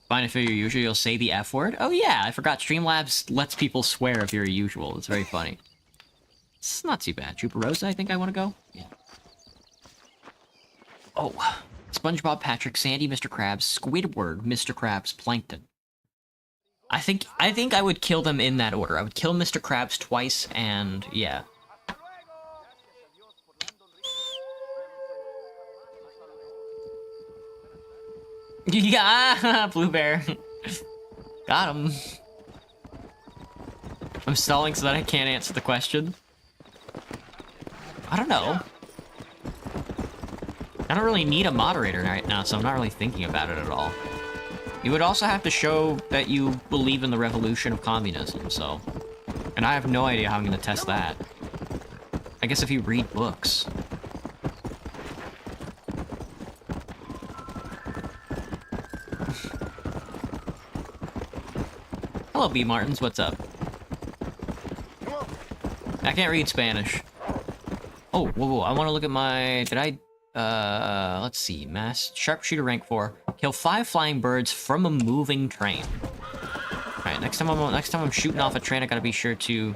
Fine, if you're usual, you'll say the F word? Oh yeah, I forgot Streamlabs lets people swear if you're a usual. It's very funny. It's not too bad. Trooper Rosa, I think I want to go? Yeah. Oh. SpongeBob, Patrick, Sandy, Mr. Krabs, Squidward, Mr. Krabs, Plankton. I think I would kill them in that order. I would kill Mr. Krabs twice, and yeah. Yeah, Blue Bear. Got him. I'm stalling so that I can't answer the question. I don't know. I don't really need a moderator right now, so I'm not really thinking about it at all. You would also have to show that you believe in the revolution of communism, so... And I have no idea how I'm gonna test that. I guess if you read books. Hello, B. Martins, what's up? I can't read Spanish. Oh, whoa, I want to look at my... Did I... let's see. Mass Sharpshooter rank 4. Kill 5 flying birds from a moving train. Alright, next time I'm shooting off a train, I gotta be sure to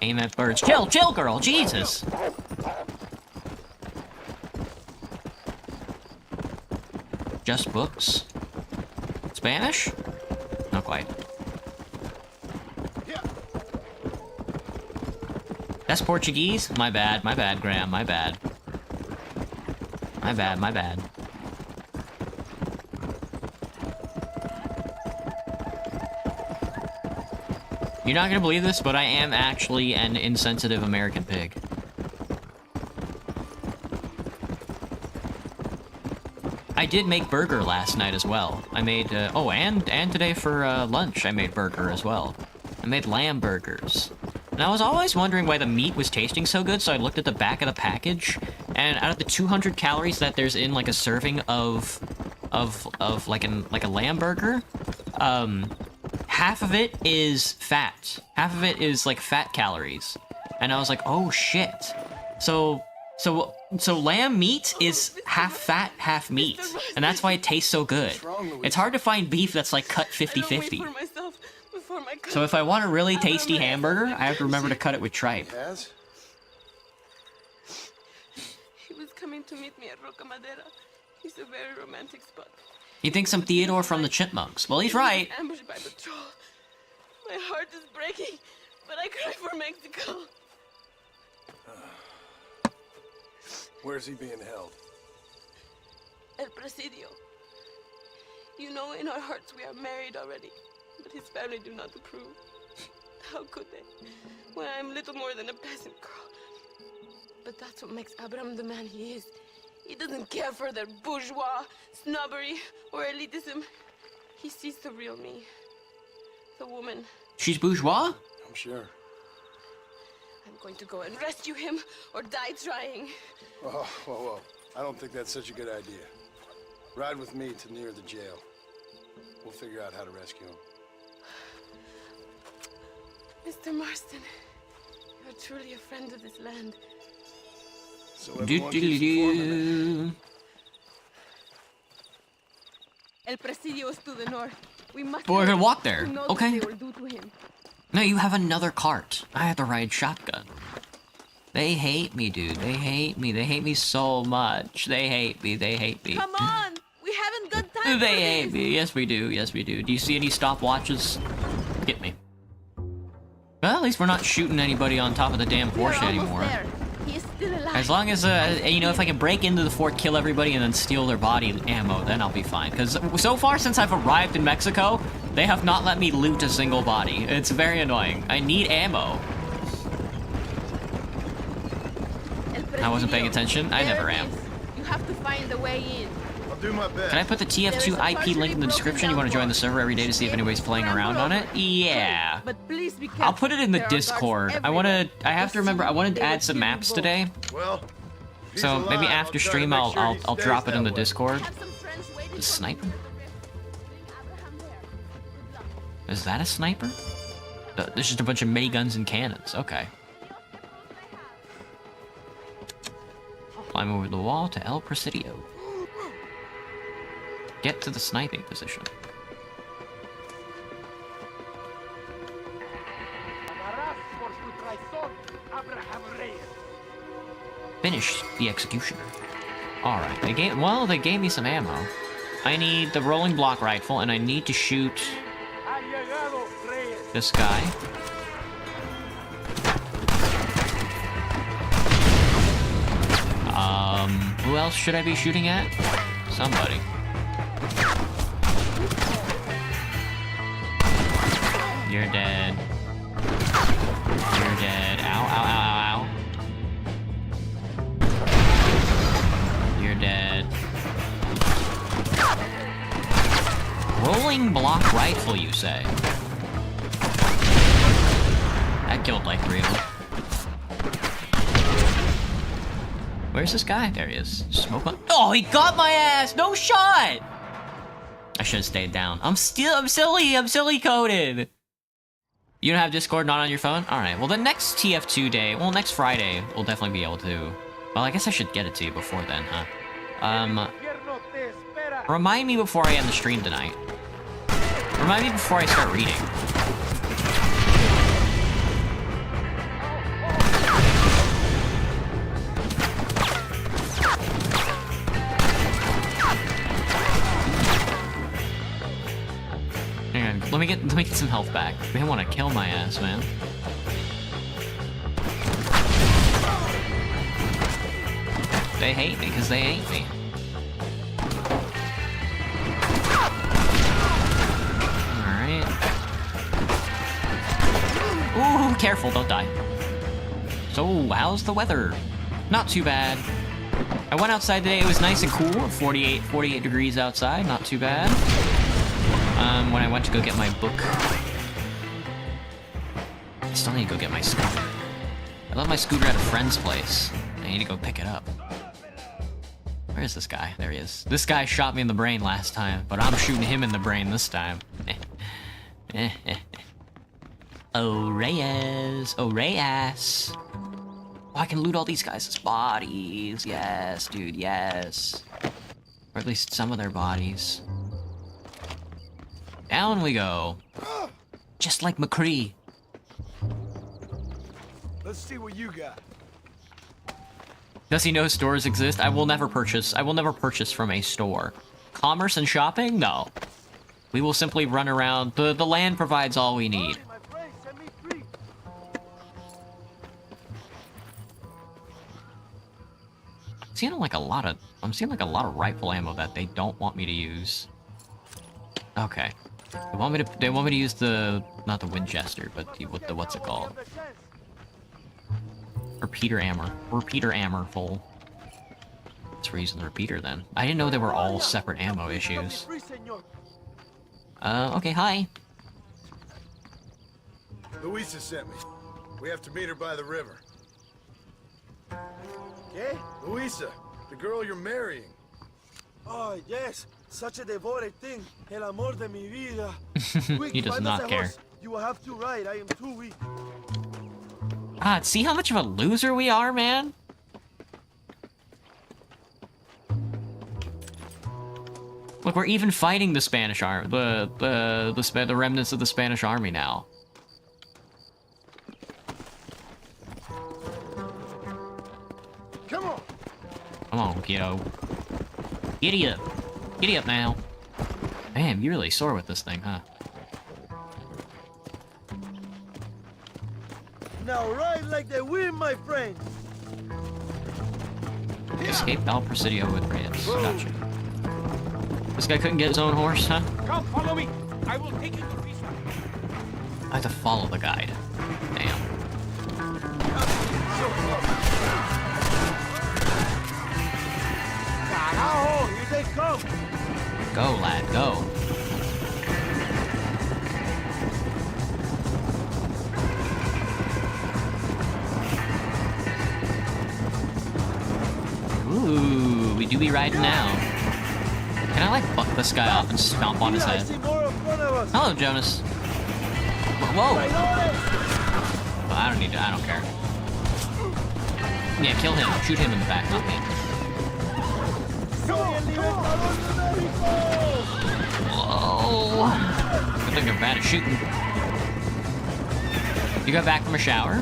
aim at birds. Chill, girl! Jesus! Just books? Spanish? Not quite. That's Portuguese? My bad, Graham, my bad. My bad. You're not gonna believe this, but I am actually an insensitive American pig. I did make burger last night as well. I made, oh, and today for, lunch I made burger as well. I made lamb burgers. And I was always wondering why the meat was tasting so good, so I looked at the back of the package, and out of the 200 calories that there's in, like, a serving of like a lamb burger, half of it is fat. Half of it is, like, fat calories. And I was like, oh, shit. So lamb meat is half fat, half meat. And that's why it tastes so good. It's hard to find beef that's, like, cut 50-50. So if I want a really tasty hamburger, I have to remember to cut it with tripe. He was coming to meet me at Roca Madera. He's a very romantic spot. He thinks I'm Theodore from the Chipmunks. Well, he's right. Ambushed by patrol. My heart is breaking, but I cry for Mexico. Where's he being held? El Presidio. You know, in our hearts we are married already, but his family do not approve. How could they? When I am little more than a peasant girl, But that's what makes Abraham the man he is. He doesn't care for their bourgeois, snobbery, or elitism. He sees the real me. The woman. She's bourgeois? I'm sure. I'm going to go and rescue him or die trying. Oh, whoa. I don't think that's such a good idea. Ride with me to near the jail. We'll figure out how to rescue him. Mr. Marston, you're truly a friend of this land. So everyone keeps informing me. El Presidio is to the north. We must. But we're gonna walk there. Who knows Okay. what they will do to him. No, you have another cart. I have to ride shotgun. They hate me, dude. They hate me. They hate me so much. They hate me. They hate me. Come on! We haven't got time for They hate this. me. Yes, we do. Yes, we do. Do you see any stopwatches? Get me. Well, at least we're not shooting anybody on top of the damn We're Porsche almost anymore. there. He is still alive. As long as, you know, if I can break into the fort, kill everybody, and then steal their body ammo, then I'll be fine. Because so far, since I've arrived in Mexico, they have not let me loot a single body. It's very annoying. I need ammo. I wasn't paying attention. I There never it am. is. You have to find the way in. I'll do my best. Can I put the TF2 IP link in the description? You want to join the server every day to see if anybody's playing around on it? Yeah. But please be careful. I'll put it in the There are guards Discord. I everywhere. have to remember, I wanted to They add will some kill you maps both. today. Well, if he's So alive, maybe I'll after try to stream, make I'll sure he I'll stays drop it in the that way. Discord. Have some friends waiting The for you. sniper? Bring Abraham there. Good luck. Is that a sniper? There's just a bunch of miniguns and cannons. Okay. Climb over the wall to El Presidio. Get to the sniping position. Amarás por su traición, Abraham Reyes. Finish the executioner. Alright, they gave me some ammo. I need the rolling block rifle, and I need to shoot Ha llegado Reyes. this guy. Who else should I be shooting at? Somebody. You're dead. You're dead. Ow, ow, ow, ow, ow. You're dead. Rolling block rifle, you say? That killed like 3 of them. Where's this guy? There he is. Smoke on. Oh, he got my ass! No shot! I should have stayed down. I'm silly coded. You don't have Discord, not on your phone? Alright, well the next TF2 day, well next Friday, we'll definitely be able to. Well, I guess I should get it to you before then, huh? Infierno te espera. Remind me before I end the stream tonight. Remind me before I start reading. Hang on, let me get some health back. They want to kill my ass, man. They hate me because they hate me. Alright. Ooh, careful, don't die. So, how's the weather? Not too bad. I went outside today, it was nice and cool. 48 degrees outside, not too bad. When I went to go get my book. I still need to go get my scooter. I left my scooter at a friend's place. I need to go pick it up. Where is this guy? There he is. This guy shot me in the brain last time, but I'm shooting him in the brain this time. Oh, Reyes. Oh, Reyes. Oh, I can loot all these guys' bodies. Yes, dude, yes. Or at least some of their bodies. Down we go. Just like McCree. Let's see what you got. Does he know stores exist? I will never purchase from a store. Commerce and shopping? No. We will simply run around. The land provides all we need. My friend, set me free. I'm seeing like a lot of rifle ammo that they don't want me to use. Okay. They want me to use the, not the Winchester, but the what's it called? Repeater ammo. Repeater ammo full. Let's reason the repeater then. I didn't know they were all separate ammo issues. Okay, hi. Luisa sent me. We have to meet her by the river. ¿Qué? Luisa, the girl you're marrying. Oh, yes. Such a devoted thing. El amor de mi vida. He does find us not a care. horse. You will have to ride. I am too weak. God, see how much of a loser we are, man? Look, we're even fighting the Spanish army, the remnants of the Spanish army now. Come on. Come on, kiddo. Giddy up. Giddy up now. Man, you're really sore with this thing, huh? Now ride like the wind, my friend. Escape El Presidio with ribs. Gotcha. This guy couldn't get his own horse, huh? Come, follow me. I will take you to Pisa. I have to follow the guide. Damn. Carajo, here they come. Go, lad, go. Ooh, we do be riding now. Can I, like, buck this guy off and stomp on his Yeah, I head? see more in front of us. Hello, Jonas. Whoa! Traidores. Well, I don't need to, I don't care. Yeah, kill him. Shoot him in the back, not me. Soy el libertador de México. Whoa! Good thing they're bad at shooting. You got back from a shower?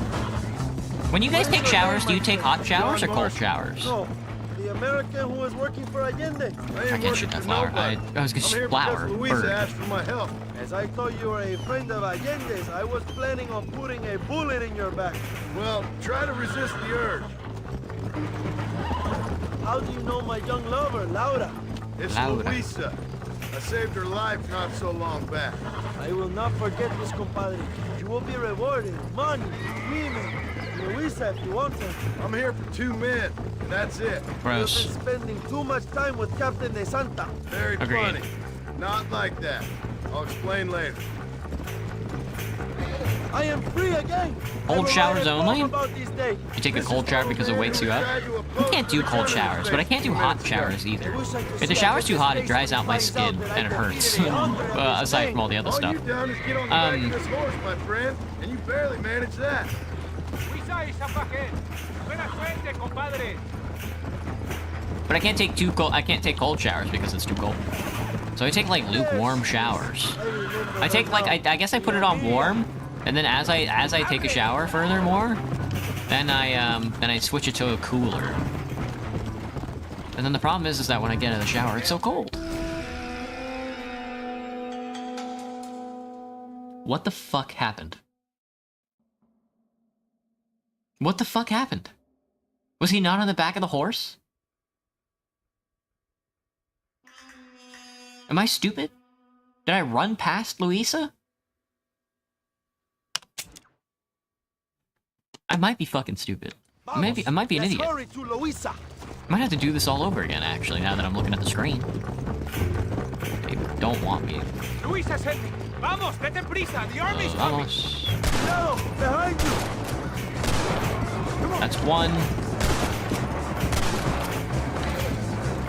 When you guys take showers, do you take hot showers or cold showers? No, the American who was working for Allende. I can't shoot that flower. I was gonna shoot flower. Luisa Bird. asked for my help. As I thought you were a friend of Allende's, I was planning on putting a bullet in your back. Well, try to resist the urge. How do you know my young lover, Laura? It's Laura. Luisa. I saved her life not so long back. I will not forget this, compadre. You will be rewarded. Money, women, Luisa if you want them. I'm here for 2 men, and that's it. Gross. You've been spending too much time with Captain De Santa. Very Agreed. funny. Not like that. I'll explain later. I am free again. Cold I will showers write a poem only? about this day. You take a cold shower because it wakes you up? I can't do cold showers, but I can't do hot showers either. If the shower's too hot, it dries out my skin and it hurts. Aside from all the other All stuff. you've done is get on the back of this horse, my friend, and you barely managed that. Pisa y Zapaquén. Buena suerte, compadre. But I can't take cold showers because it's too cold. So I take like lukewarm showers. I take like I guess I put it on warm, and then as I take a shower furthermore, then I switch it to a cooler. And then the problem is that when I get out of the shower, it's so cold. What the fuck happened? What the fuck happened? Was he not on the back of the horse? Am I stupid? Did I run past Luisa? I might be fucking stupid. Maybe I might be an Let's idiot. hurry to Luisa. I might have to do this all over again, actually, now that I'm looking at the screen. They don't want me. Luisa sent me. Vamos, date prisa. The army's coming. Vamos. Cuidado, behind you. That's one.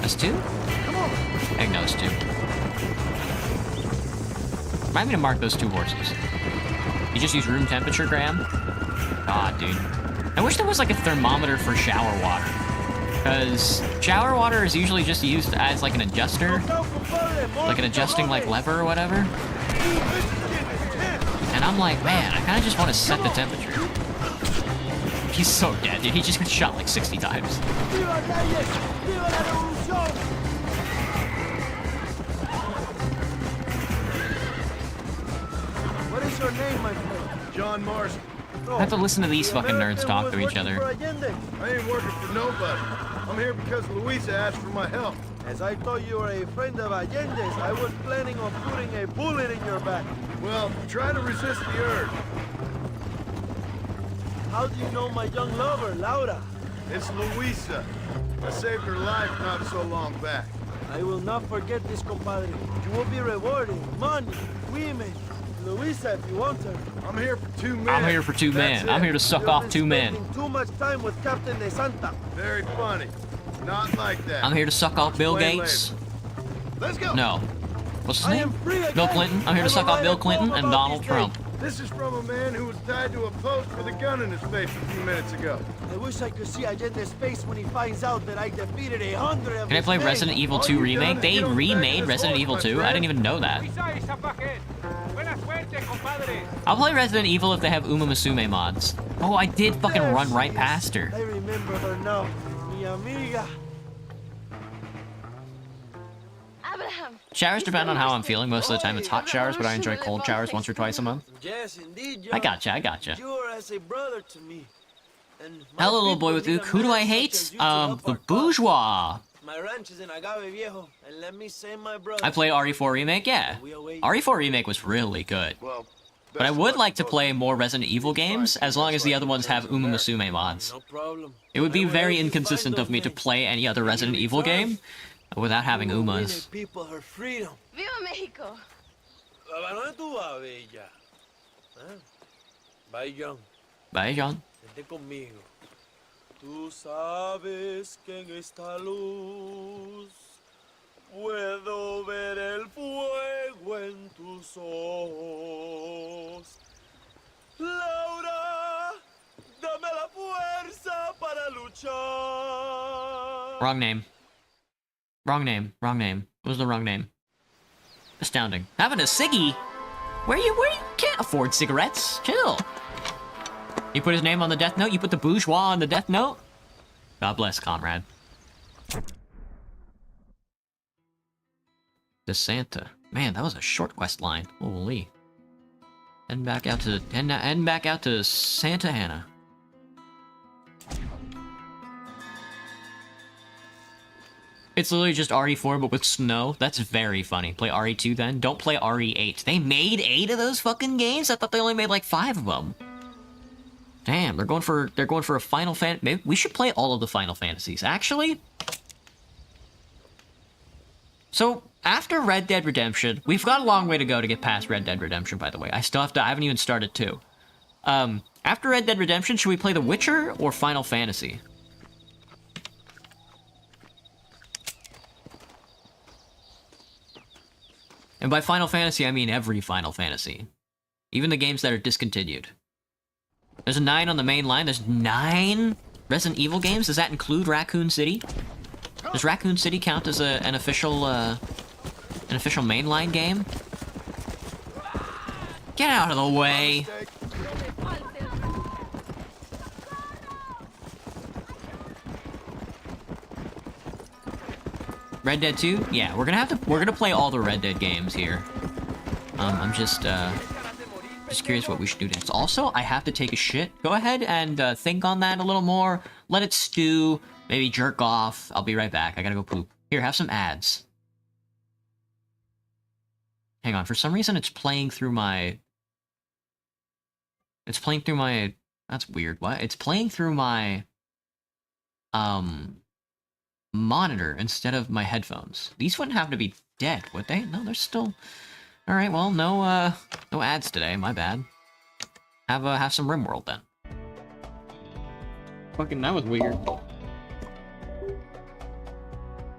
That's two? Come on. I think that was two. Remind me to mark those two horses. You just use room temperature, Graham? God, dude. I wish there was like a thermometer for shower water. Because shower water is usually just used as like an adjuster. Look out, compadre. More Like an adjusting like lever or whatever. And I'm like, man, I kind of just want to set the temperature. He's so dead, dude. He just got shot like 60 times. Viva Reyes! Viva la revolución! What is your name, my friend? John Marston. I have to listen to these The fucking nerds American talk who to was each working other. for Allende. I ain't working for nobody. I'm here because Luisa asked for my help. As I thought you were a friend of Allende's, I was planning on putting a bullet in your back. Well, try to resist the urge. How do you know my young lover, Laura? It's Luisa. I saved her life not so long back. I will not forget this, compadre. You will be rewarded. Money, women. Luisa, if you want her. I'm here for 2 men. I'm here for 2 men. That's I'm it. here to suck You've off been 2 men. spending too much time with Captain de Santa. Very funny. Not like that. I'm here to suck off Bill Explain Gates. later. Let's go. No. What's his I name? am free again. Bill Clinton. I'm here to I suck will off write Bill a poem Clinton and about Donald these Trump. days. This is from a man who was tied to a post with a gun in his face a few minutes ago. I wish I could see Allende's face when he finds out that I defeated 100 of Can I his play men. Resident Evil All 2 you've Remake? done is They get on the back remade of this Resident horse, Evil my 2? I friend. didn't even know that. I'll play Resident Evil if they have Uma Musume mods. Oh, I did fucking There run she right is. past her. I remember her now. Mi amiga. Abraham. Showers depend on how I'm feeling. Most of the time it's hot showers, but I enjoy cold showers once or twice a month. Yes, indeed. I gotcha. You are as a brother to me. And my Hello, little people boy with need ook. a Who do man I such hate? as you to help The our cause. bourgeois. My ranch is in Agave Viejo, and let me say, my brother. I play RE4 Remake, yeah. RE4 Remake was really good. Well, But I would like to play more Resident Evil games, as long as the other ones have Uma Musume mods. No problem. It would be I will very help you inconsistent find of me to those men. play any other Resident Evil game without having We will win Umas. the people her freedom. Viva Mexico. ¿A dónde tú vas, bella? ¿Eh? Bye, John. Bye, John. Vente conmigo. Tú sabes que en esta luz puedo ver el fuego en tus ojos. Laura, dame la fuerza para luchar. Wrong name. Wrong name. What was the wrong name? Astounding. Having a ciggy? Where you can't afford cigarettes. Chill. You put his name on the death note? You put the bourgeois on the death note? God bless, Conrad. The Santa. Man, that was a short quest line. Holy. Heading back out to Santa Ana. It's literally just RE4 but with snow. That's very funny. Play RE2 then. Don't play RE8. They made 8 of those fucking games? I thought they only made like 5 of them. Damn, they're going for a Final Fan. Maybe we should play all of the Final Fantasies. Actually, so after Red Dead Redemption, we've got a long way to go to get past Red Dead Redemption. By the way, I haven't even started 2. After Red Dead Redemption, should we play The Witcher or Final Fantasy? And by Final Fantasy, I mean every Final Fantasy. Even the games that are discontinued. There's a 9 on the main line. There's 9 Resident Evil games? Does that include Raccoon City? Does Raccoon City count as an official mainline game? Get out of the way! Red Dead 2? Yeah, we're gonna play all the Red Dead games here. I'm just curious what we should do next. Also, I have to take a shit. Go ahead and think on that a little more. Let it stew. Maybe jerk off. I'll be right back. I gotta go poop. Here, have some ads. Hang on. For some reason, it's playing through my... That's weird. What? It's playing through my... monitor instead of my headphones. These wouldn't have to be dead, would they? No, they're still... Alright, well, no ads today, my bad. Have some RimWorld then. Fucking, that was weird.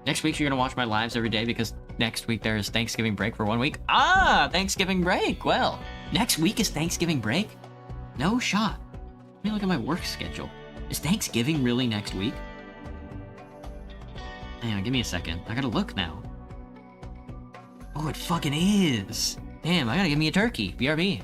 Next week you're gonna watch my lives every day because next week there is Thanksgiving break for 1 week. Ah, Thanksgiving break! Well, next week is Thanksgiving break? No shot. Let me look at my work schedule. Is Thanksgiving really next week? Hang on, give me a second. I gotta look now. Oh, it fucking is! Damn, I gotta give me a turkey. BRB.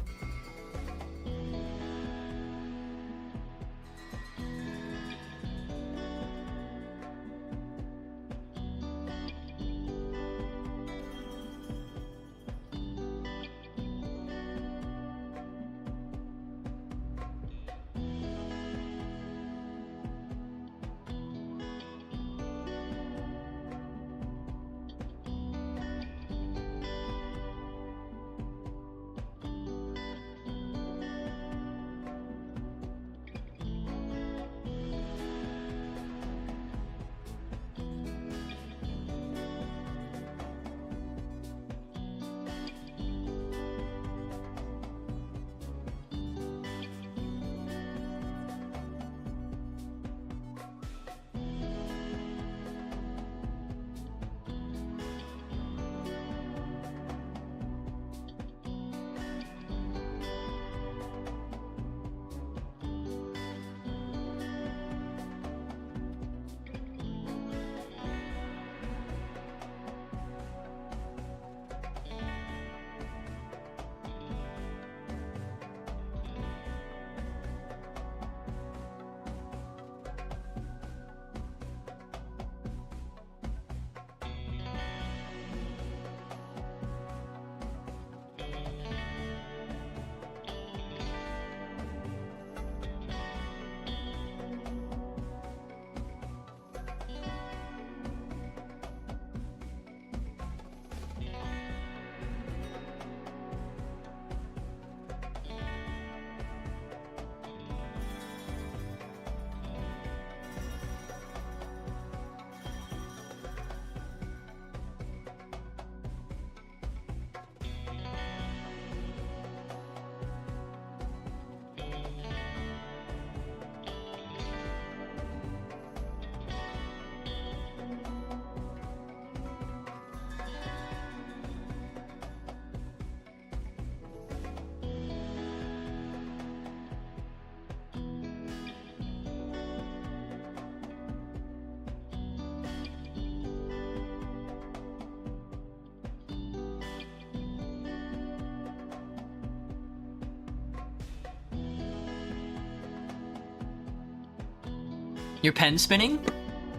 You're pen spinning?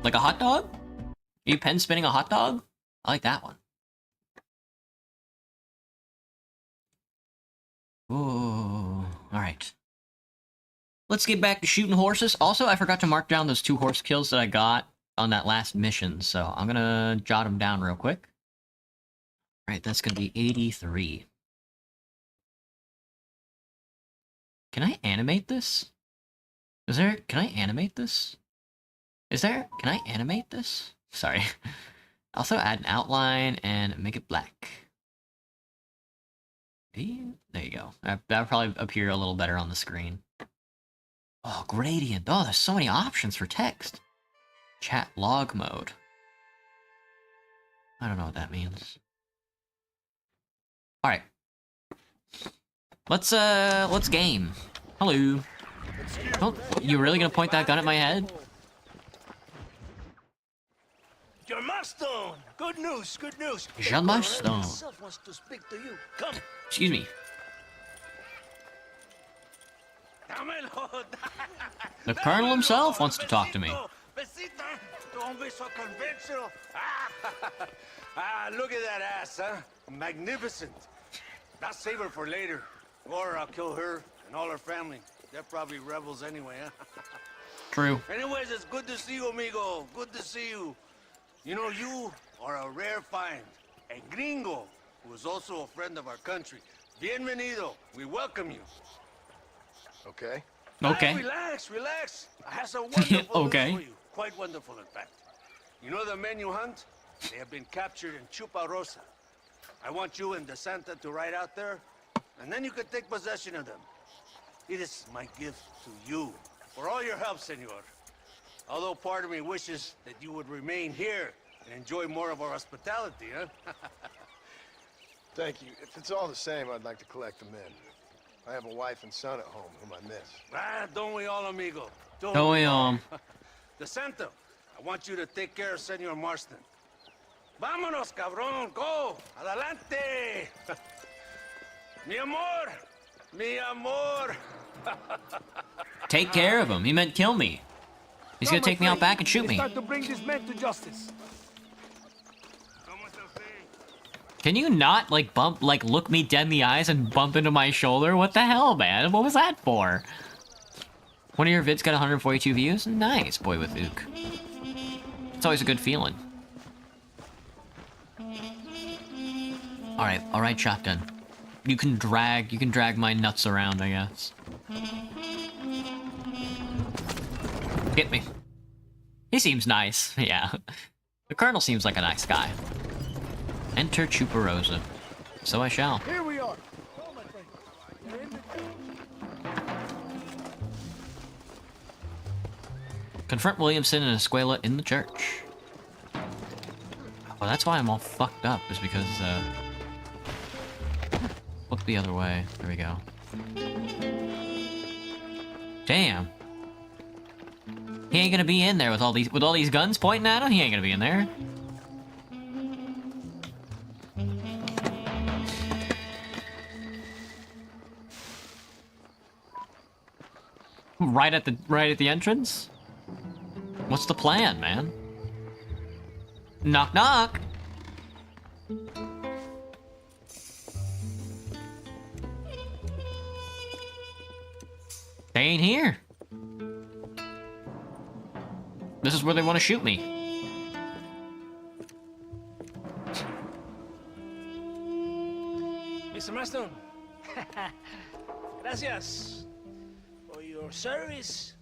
Like a hot dog? Are you pen spinning a hot dog? I like that one. Ooh, alright. Let's get back to shooting horses. Also, I forgot to mark down those 2 horse kills that I got on that last mission, so I'm gonna jot them down real quick. Alright, that's gonna be 83. Can I animate this? Can I animate this? Can I animate this? Sorry. Also add an outline and make it black. There you go. That'll probably appear a little better on the screen. Oh, gradient. Oh, there's so many options for text. Chat log mode. I don't know what that means. Alright. Let's game. Hello. Oh, you really gonna point that gun at my head? Your milestone! Good news, good news. Jean Milestone. Himself wants to speak to you. Come. Excuse me. Dámelo. The Colonel himself wants to talk to me. Besito. Don't be so conventional. Look at that ass, huh? Magnificent. I'll save her for later. Or I'll kill her and all her family. They're probably rebels anyway, huh? True. Anyways, it's good to see you, amigo. Good to see you. You know, you are a rare find. A gringo, who is also a friend of our country. Bienvenido. We welcome you. Okay. Okay. Relax, relax. I have some wonderful Okay. news for you. Quite wonderful, in fact. You know the men you hunt? They have been captured in Chuparosa. I want you and DeSanta to ride out there, and then you can take possession of them. It is my gift to you, for all your help, senor. Although part of me wishes that you would remain here and enjoy more of our hospitality, huh? Thank you. If it's all the same, I'd like to collect them in. I have a wife and son at home whom I miss. Don't we all, amigo? Don't we all? DeSanta, I want you to take care of Senor Marston. Vámonos, cabrón, go! Adelante! Mi amor! Mi amor! Take care of him. He meant kill me. He's gonna take me out back and shoot me. Start to bring this man to justice. Can you not, like, look me dead in the eyes and bump into my shoulder? What the hell, man? What was that for? One of your vids got 142 views? Nice, boy with Ook. It's always a good feeling. Alright, shotgun. You can drag my nuts around, I guess. Get me. He seems nice, yeah. The Colonel seems like a nice guy. Enter Chuparosa. So I shall. Here we are. Oh, my friend. You're in the... Confront Williamson and Escuela in the church. Well, that's why I'm all fucked up, is because, look the other way. There we go. Damn. He ain't gonna be in there with all these guns pointing at him. He ain't gonna be in there. Right at the entrance? What's the plan, man? Knock knock. They ain't here. This is where they want to shoot me. Mr. Marston, gracias for your service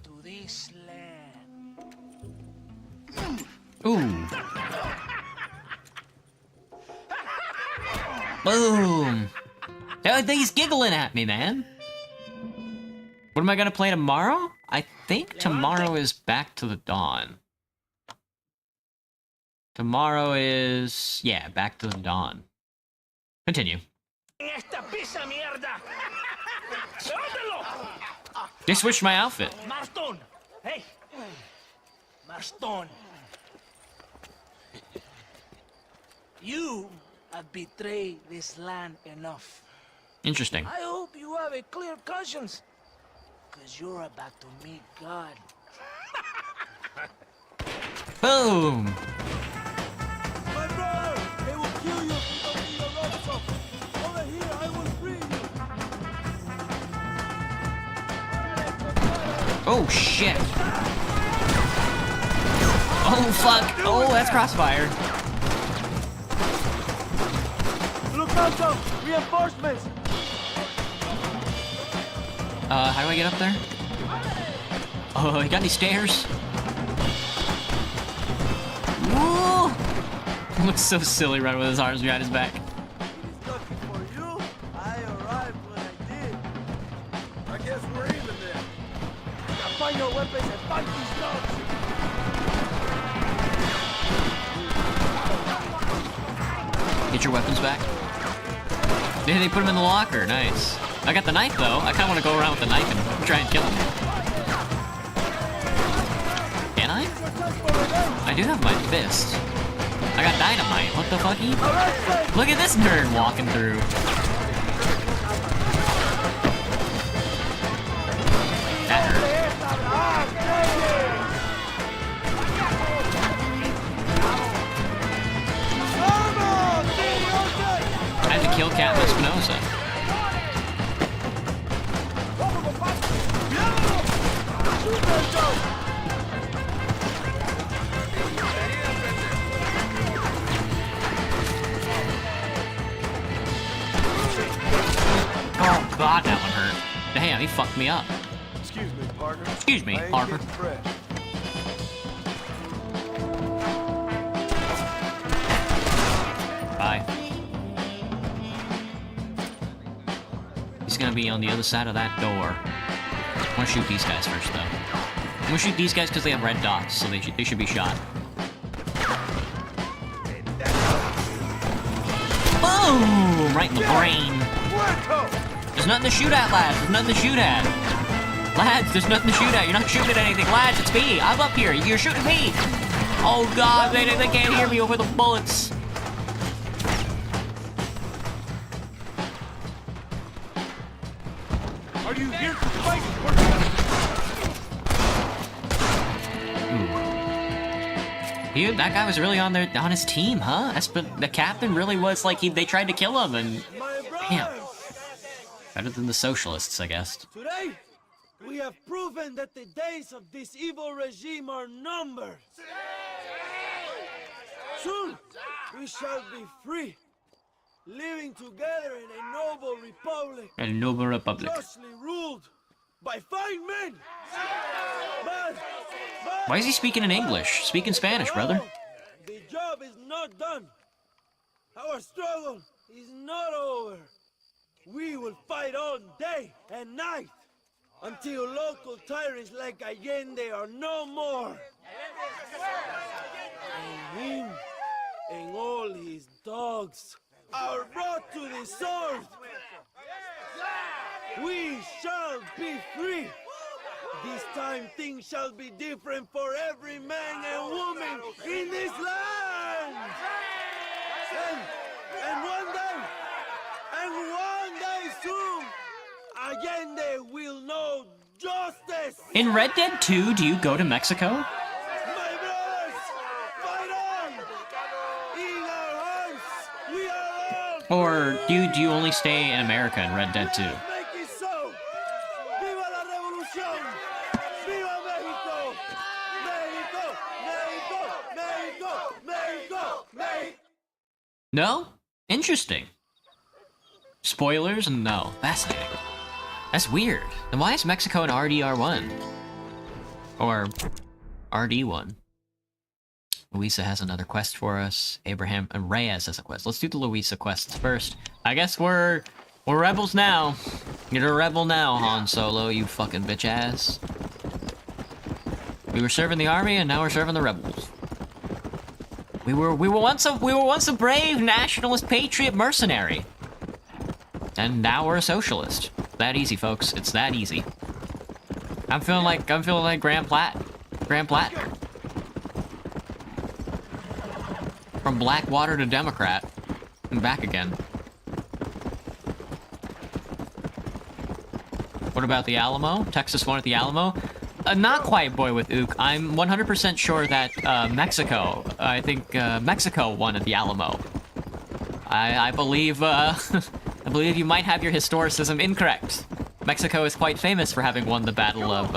to this land. Ooh. Boom. He's giggling at me, man. What am I gonna play tomorrow? I think tomorrow is Back to the Dawn. Tomorrow is... yeah, Back to the Dawn. Continue. They switched my outfit. Marston! Hey! Marston! You have betrayed this land enough. Interesting. I hope you have a clear conscience, because you're about to meet God. Boom! My brother! They will kill you if you don't eat a roast off. Over here, I will free you. Oh shit! Oh fuck! Oh, that's crossfire. Look out, though! Reinforcements! How do I get up there? Oh, you got any stairs? Woo! Looks so silly running with his arms behind his back. Lucky for you, I arrived when I did. I guess we're even then. Now find your weapons and fight these dogs! Get your weapons back. Yeah, they put them in the locker. Nice. I got the knife though. I kind of want to go around with the knife and try and kill him. Can I? I do have my fist. I got dynamite. What the fucky? Look at this nerd walking through. That hurt. I had to kill Captain Espinosa. Oh god, that one hurt. Damn, he fucked me up. Excuse me, partner. Excuse me, I ain't Harper. getting fresh. Bye. He's gonna be on the other side of that door. I wanna shoot these guys first, though. I'm gonna shoot these guys because they have red dots, so they should be shot. Boom! Right in the brain. There's nothing to shoot at, lads. There's nothing to shoot at. Lads, there's nothing to shoot at. You're not shooting at anything. Lads, it's me. I'm up here. You're shooting me. Oh god, they can't hear me over the bullets. Are you here to fight? Dude, that guy was really on his team, huh? The captain really was like they tried to kill him, and damn, better than the socialists, I guess. Today, we have proven that the days of this evil regime are numbered. Soon, we shall be free, living together in a noble republic. A noble republic. Justly ruled by fine men. But Why is he speaking in English? Speak in Spanish, brother. the job is not done. Our struggle is not over. We will fight all day and night until local tyrants like Allende are no more. And him and all his dogs are brought to the sword. We shall be free. This time things shall be different for every man and woman in this land. And one day soon, Allende will know justice. In Red Dead 2, do you go to Mexico? My brothers, fight on! In our hearts, we are all Or do you only stay in America in Red Dead 2? Make it so! Viva la revolución! Viva México! México! México! México! México! México! No? Interesting. Spoilers? No. Fascinating. That's weird. Then why is Mexico an RDR1? Or RD1? Luisa has another quest for us. Abraham and Reyes has a quest. Let's do the Luisa quests first. I guess we're rebels now. You're a rebel now, Han Solo, you fucking bitch ass. We were serving the army and now we're serving the rebels. We were once a brave nationalist patriot mercenary. And now we're a socialist. That easy, folks. It's that easy. I'm feeling like Grand Platte. From Blackwater to Democrat. And back again. What about the Alamo? Texas one at the Alamo? not quite boy with Ook. I'm 100% sure that Mexico, I think Mexico won at the Alamo. I believe, I believe you might have your historicism incorrect. Mexico is quite famous for having won the Battle of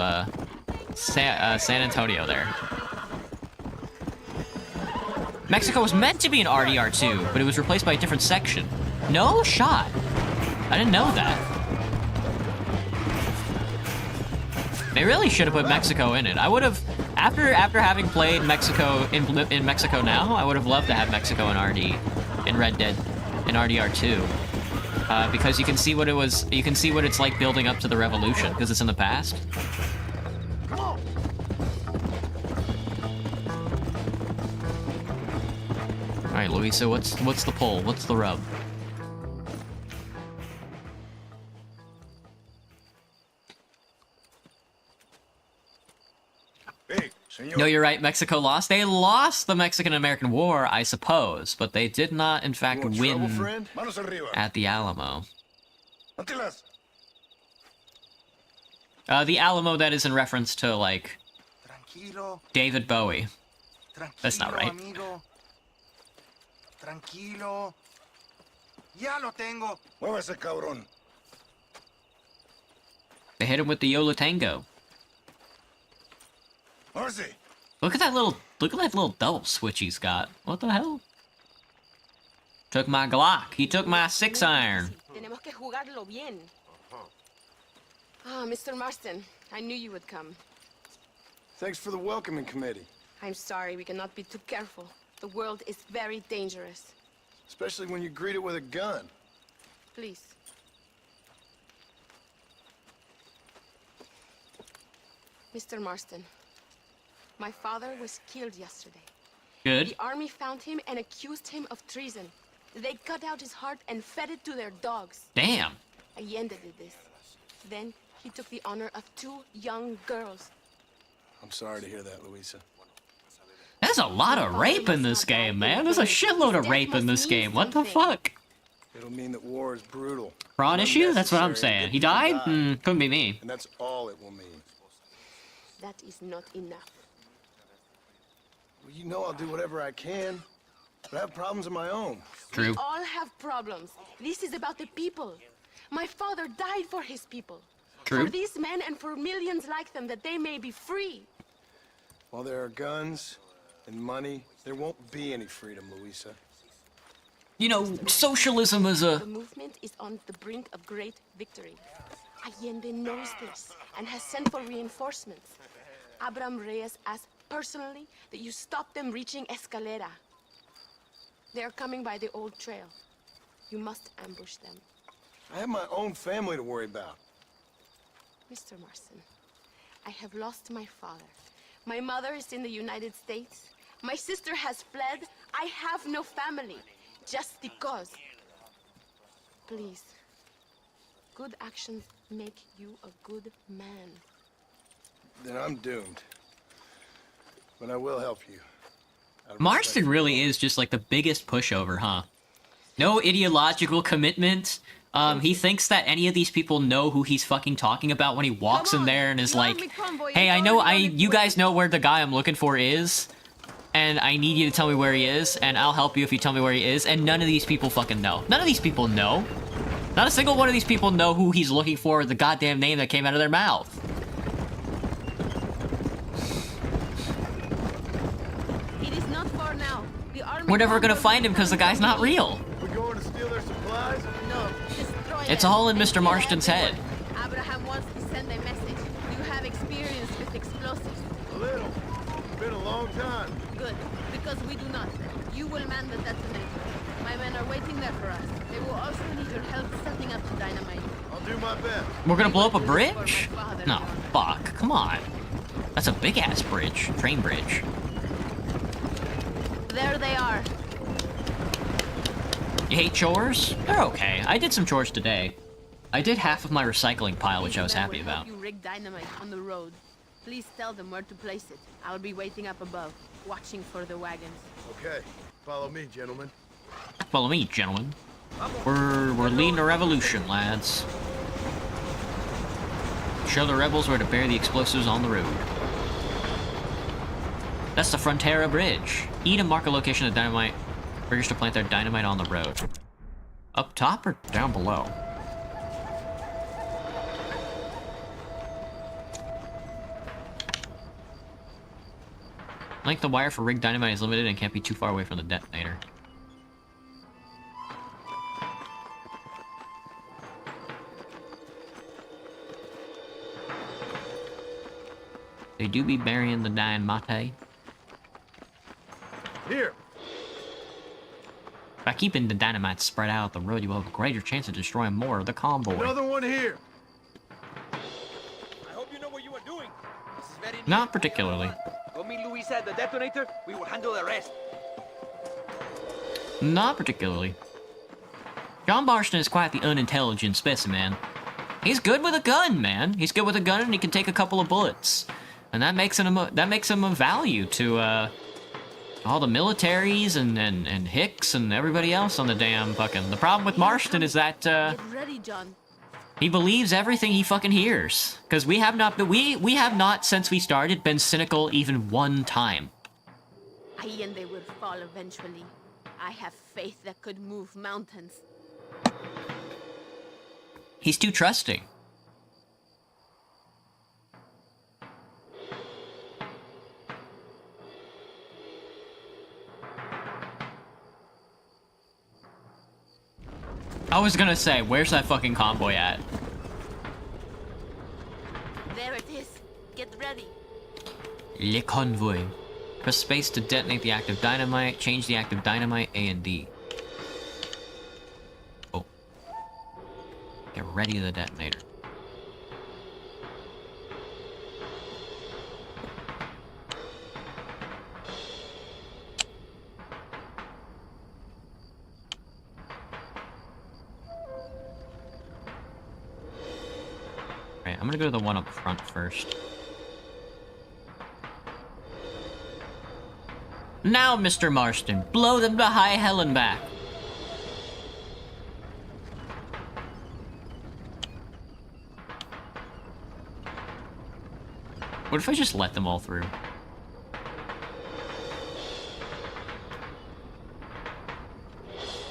San Antonio there. Mexico was meant to be an RDR2, but it was replaced by a different section. No shot. I didn't know that. They really should have put Mexico in it. I would have, after having played Mexico in Mexico now, I would have loved to have Mexico in RD, in Red Dead, in RDR2, because you can see what it was. You can see what it's like building up to the revolution because it's in the past. All right, Luisa, what's the pull? What's the rub? Hey, senor. No, you're right. Mexico lost. They lost the Mexican-American War, I suppose, but they did not, in fact, You want trouble, win friend? Manos arriba. at the Alamo. Antilas. The Alamo, that is in reference to, like, Tranquilo. David Bowie. That's not right. Amigo. Tranquilo. Ya lo tengo. Muévase, cabrón. They hit him with the Yola Tango. Marcy. Look at that little double switch he's got. What the hell? Took my Glock. He took my 6-iron. Tenemos que jugarlo bien. Ah, Mr. Marston, I knew you would come. Thanks for the welcoming committee. I'm sorry, we cannot be too careful. The world is very dangerous. Especially when you greet it with a gun. Please. Mr. Marston, my father was killed yesterday. Good. The army found him and accused him of treason. They cut out his heart and fed it to their dogs. Damn. Allende did this. Then he took the honor of 2 young girls. I'm sorry to hear that, Luisa. There's a lot of rape in this game, man. There's a shitload of rape in this game. What the fuck? It'll mean that war is brutal. Prawn issue? That's what I'm saying. He died? Couldn't be me. And that's all it will mean. That is not enough. Well, you know I'll do whatever I can. But I have problems of my own. True. We all have problems. This is about the people. My father died for his people. True. For these men and for millions like them, that they may be free. While there are guns and money, there won't be any freedom, Luisa. You know, socialism is a... The movement is on the brink of great victory. Allende knows this and has sent for reinforcements. Abraham Reyes asked personally that you stop them reaching Escalera. They are coming by the old trail. You must ambush them. I have my own family to worry about. Mr. Marston, I have lost my father. My mother is in the United States. My sister has fled. I have no family. Just because. Please. Good actions make you a good man. Then I'm doomed. But I will help you. Out of Marston respect. really is just like the biggest pushover, huh? No ideological commitment. He thinks that any of these people know who he's fucking talking about when he walks in there and is like, hey, you guys know where the guy I'm looking for is, and I need you to tell me where he is, and I'll help you if you tell me where he is, and none of these people fucking know. None of these people know. Not a single one of these people know who he's looking for or the goddamn name that came out of their mouth. It is not far now. The army We're never gonna find him because the guy's not real. We're going to steal their supplies? No, destroy It's them. all in They Mr. kill Marston's head. everyone. Abraham wants to send a message. You have experience with explosives. A little. It's been a long time. Good, because we do not. You will man the detonator. My men are waiting there for us. They will also need your help setting up the dynamite. I'll do my best. We're gonna blow up a bridge? No, fuck, come on. That's a big-ass bridge. Train bridge. There they are. You hate chores? They're okay. I did some chores today. I did half of my recycling pile, which I was These men happy will help about. You rig dynamite on the road. Please tell them where to place it. I'll be waiting up above, watching for the wagons. Okay. Follow me, gentlemen. Follow me, gentlemen. We're leading a revolution, lads. Show the rebels where to bury the explosives on the road. That's the Frontera Bridge. E to mark a location of dynamite. Riggers to plant their dynamite on the road. Up top or down below? Length of wire for rigged dynamite is limited and can't be too far away from the detonator. They do be burying the dynamite. Here. By keeping the dynamite spread out the road, you will have a greater chance of destroying more of the convoy. Another one here. I hope you know what you are doing. This is very Not particularly. Go meet Luisa at the detonator. We will handle the rest. Not particularly. John Marston is quite the unintelligent specimen. He's good with a gun, man. He's good with a gun and he can take a couple of bullets. And that makes him a value to all the militaries and Hicks and everybody else on the damn fucking. The problem with Marston is that Get ready, John. he believes everything he fucking hears. Because we have not since we started been cynical even one time. Allende will fall eventually. I have faith that could move mountains. He's too trusting. I was gonna say, where's that fucking convoy at? There it is. Get ready. Le convoy. Press space to detonate the active dynamite. Change the active dynamite, A and D. Oh. Get ready to the detonator. Alright, I'm gonna go to the one up front first. Now, Mr. Marston, blow them to high hell and back. What if I just let them all through?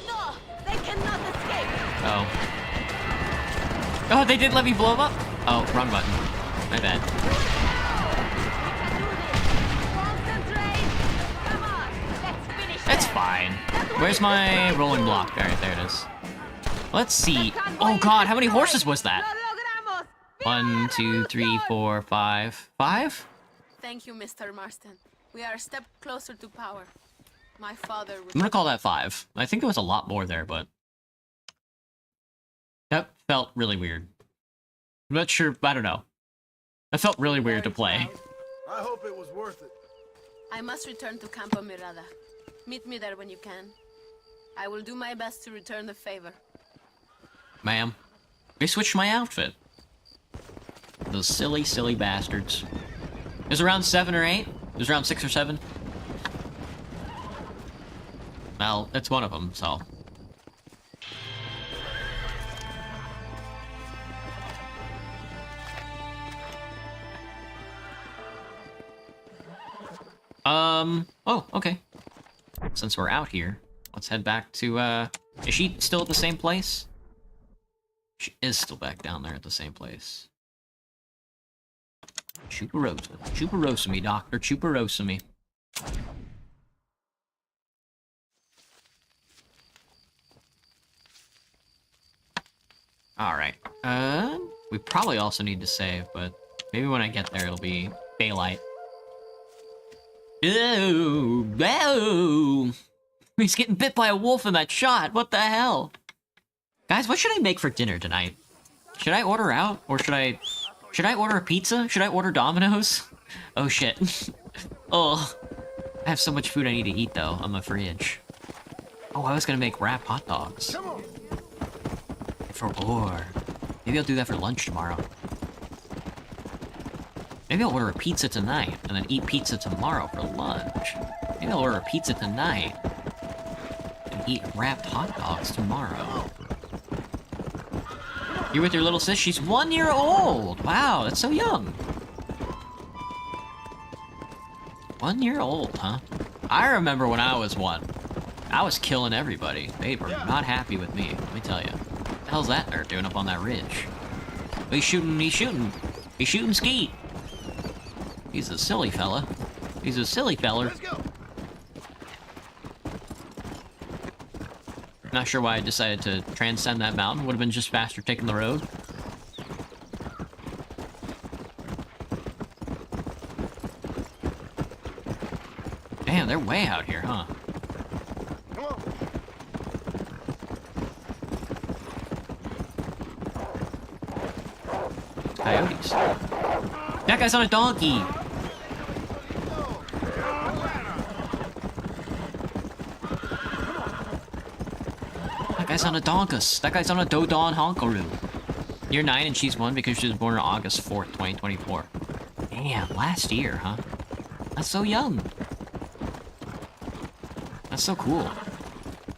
No! They cannot escape! Oh. Oh, they did let me blow them up? Oh, wrong button. My bad. That's fine. Where's my rolling block? Alright, there it is. Let's see. Oh god, how many horses was that? 1, 2, 3, 4, 5. 5? Thank you, Mr. Marston. We are a step closer to power. My father would... I'm gonna call that 5. I think there was a lot more there, but... that felt really weird. I'm not sure, I don't know. That felt really weird to play. I hope it was worth it. I must return to Campo Mirada. Meet me there when you can. I will do my best to return the favor. Ma'am, they switched my outfit. Those silly, silly bastards. It was around 7 or 8? It was around 6 or 7? Well, it's one of them, so... oh, okay. Since we're out here, let's head back to, is she still at the same place? She is still back down there at the same place. Chuparosa. Chuparosa me, doctor. Chuparosa me. Alright. We probably also need to save, but maybe when I get there it'll be daylight. Oh, oh! He's getting bit by a wolf in that shot. What the hell? Guys, what should I make for dinner tonight? Should I order out? Or should I order a pizza? Should I order Domino's? Oh shit. Oh. I have so much food I need to eat though on my fridge. Oh, I was gonna make wrap hot dogs. Or maybe I'll do that for lunch tomorrow. Maybe I'll order a pizza tonight and then eat pizza tomorrow for lunch. Maybe I'll order a pizza tonight and eat wrapped hot dogs tomorrow. You're with your little sis? She's 1 year old! Wow, that's so young. 1 year old, huh? I remember when I was 1. I was killing everybody. They were not happy with me, let me tell you. What the hell's that nerd doing up on that ridge? Oh, he's shooting, he's shooting. He's shooting Skeet. He's a silly fella. He's a silly feller. Let's go. Not sure why I decided to transcend that mountain. Would have been just faster taking the road. Damn, they're way out here, huh? Come on. Coyotes. That guy's on a donkey! That guy's on a donkus. That guy's on a Dodon Honkaroo. You're 9 and she's 1 because she was born on August 4th, 2024. Damn, last year, huh? That's so young. That's so cool.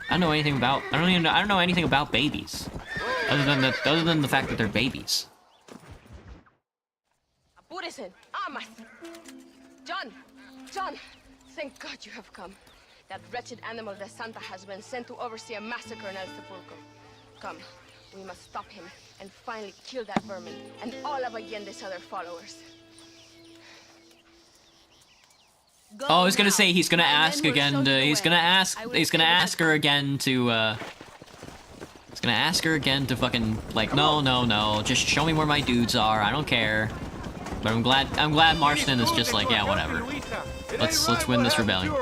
I don't know anything about. I don't know anything about babies, other than the fact that they're babies. Apúrese. Amas. John, thank God you have come. That wretched animal de Santa has been sent to oversee a massacre in El Sepulcro. Come, we must stop him and finally kill that vermin and all of Allende's other followers. Oh, I was gonna say he's gonna ask again. He's gonna ask her again to. He's gonna ask her again to fucking like no. Just show me where my dudes are. I don't care. But I'm glad Marston is just like, yeah, whatever. Let's win this rebellion.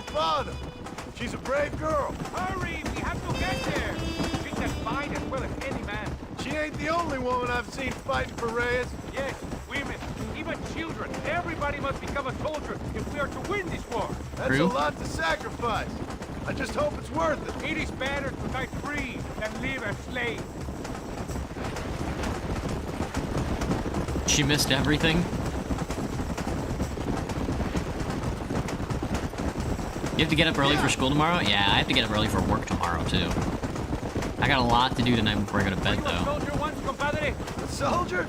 She's a brave girl. Hurry, we have to get there. She's as fine as well as any man. She ain't the only woman I've seen fighting for Reyes. Yes, women, even children. Everybody must become a soldier if we are to win this war. That's True. a lot to sacrifice. I just hope it's worth it. It is better to die free than live as slaves. She missed everything. You have to get up early for school tomorrow? Yeah, I have to get up early for work tomorrow, too. I got a lot to do tonight before I go to bed, Were you a though. soldier once, compadre? A soldier?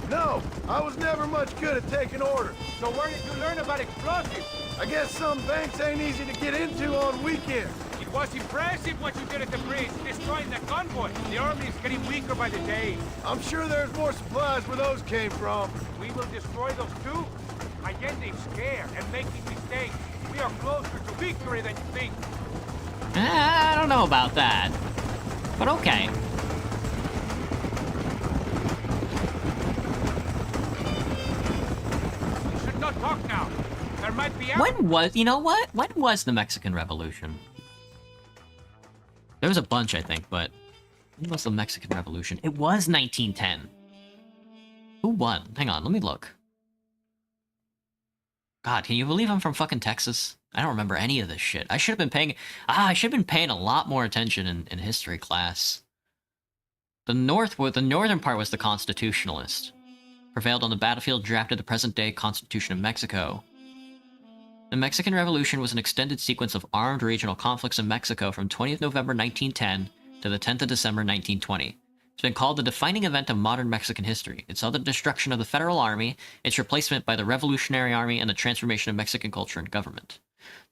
No, I was never much good at taking orders. So where did you learn about explosives? I guess some banks ain't easy to get into on weekends. It was impressive what you did at the bridge, destroying that convoy. The army is getting weaker by the day. I'm sure there's more supplies where those came from. We will destroy those too. Allende is scared and making mistakes. We are closer to victory than you think. I don't know about that. But okay. We should not talk now. There might be... When was, you know what? When was the Mexican Revolution? There was a bunch, I think, but when was the Mexican Revolution? It was 1910. Who won? Hang on, let me look. God, can you believe I'm from fucking Texas? I don't remember any of this shit. I should have been paying... I should have been paying a lot more attention in history class. The northern part was the Constitutionalist. Prevailed on the battlefield, drafted the present-day Constitution of Mexico. The Mexican Revolution was an extended sequence of armed regional conflicts in Mexico from 20th November 1910 to the 10th of December 1920. It's been called the defining event of modern Mexican history. It saw the destruction of the Federal Army, its replacement by the Revolutionary Army, and the transformation of Mexican culture and government.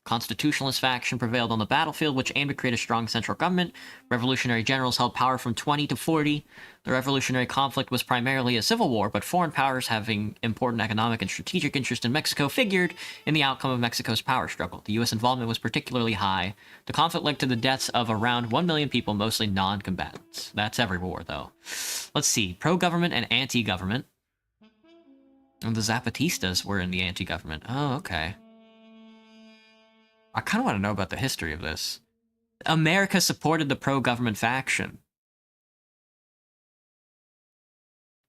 The Constitutionalist faction prevailed on the battlefield, which aimed to create a strong central government. Revolutionary generals held power from 20 to 40. The revolutionary conflict was primarily a civil war, but foreign powers having important economic and strategic interest in Mexico figured in the outcome of Mexico's power struggle. The U.S. involvement was particularly high. The conflict led to the deaths of around 1 million people, mostly non-combatants. That's every war, though. Let's see. Pro-government and anti-government. And the Zapatistas were in the anti-government. Oh, okay. I kind of want to know about the history of this. America supported the pro-government faction.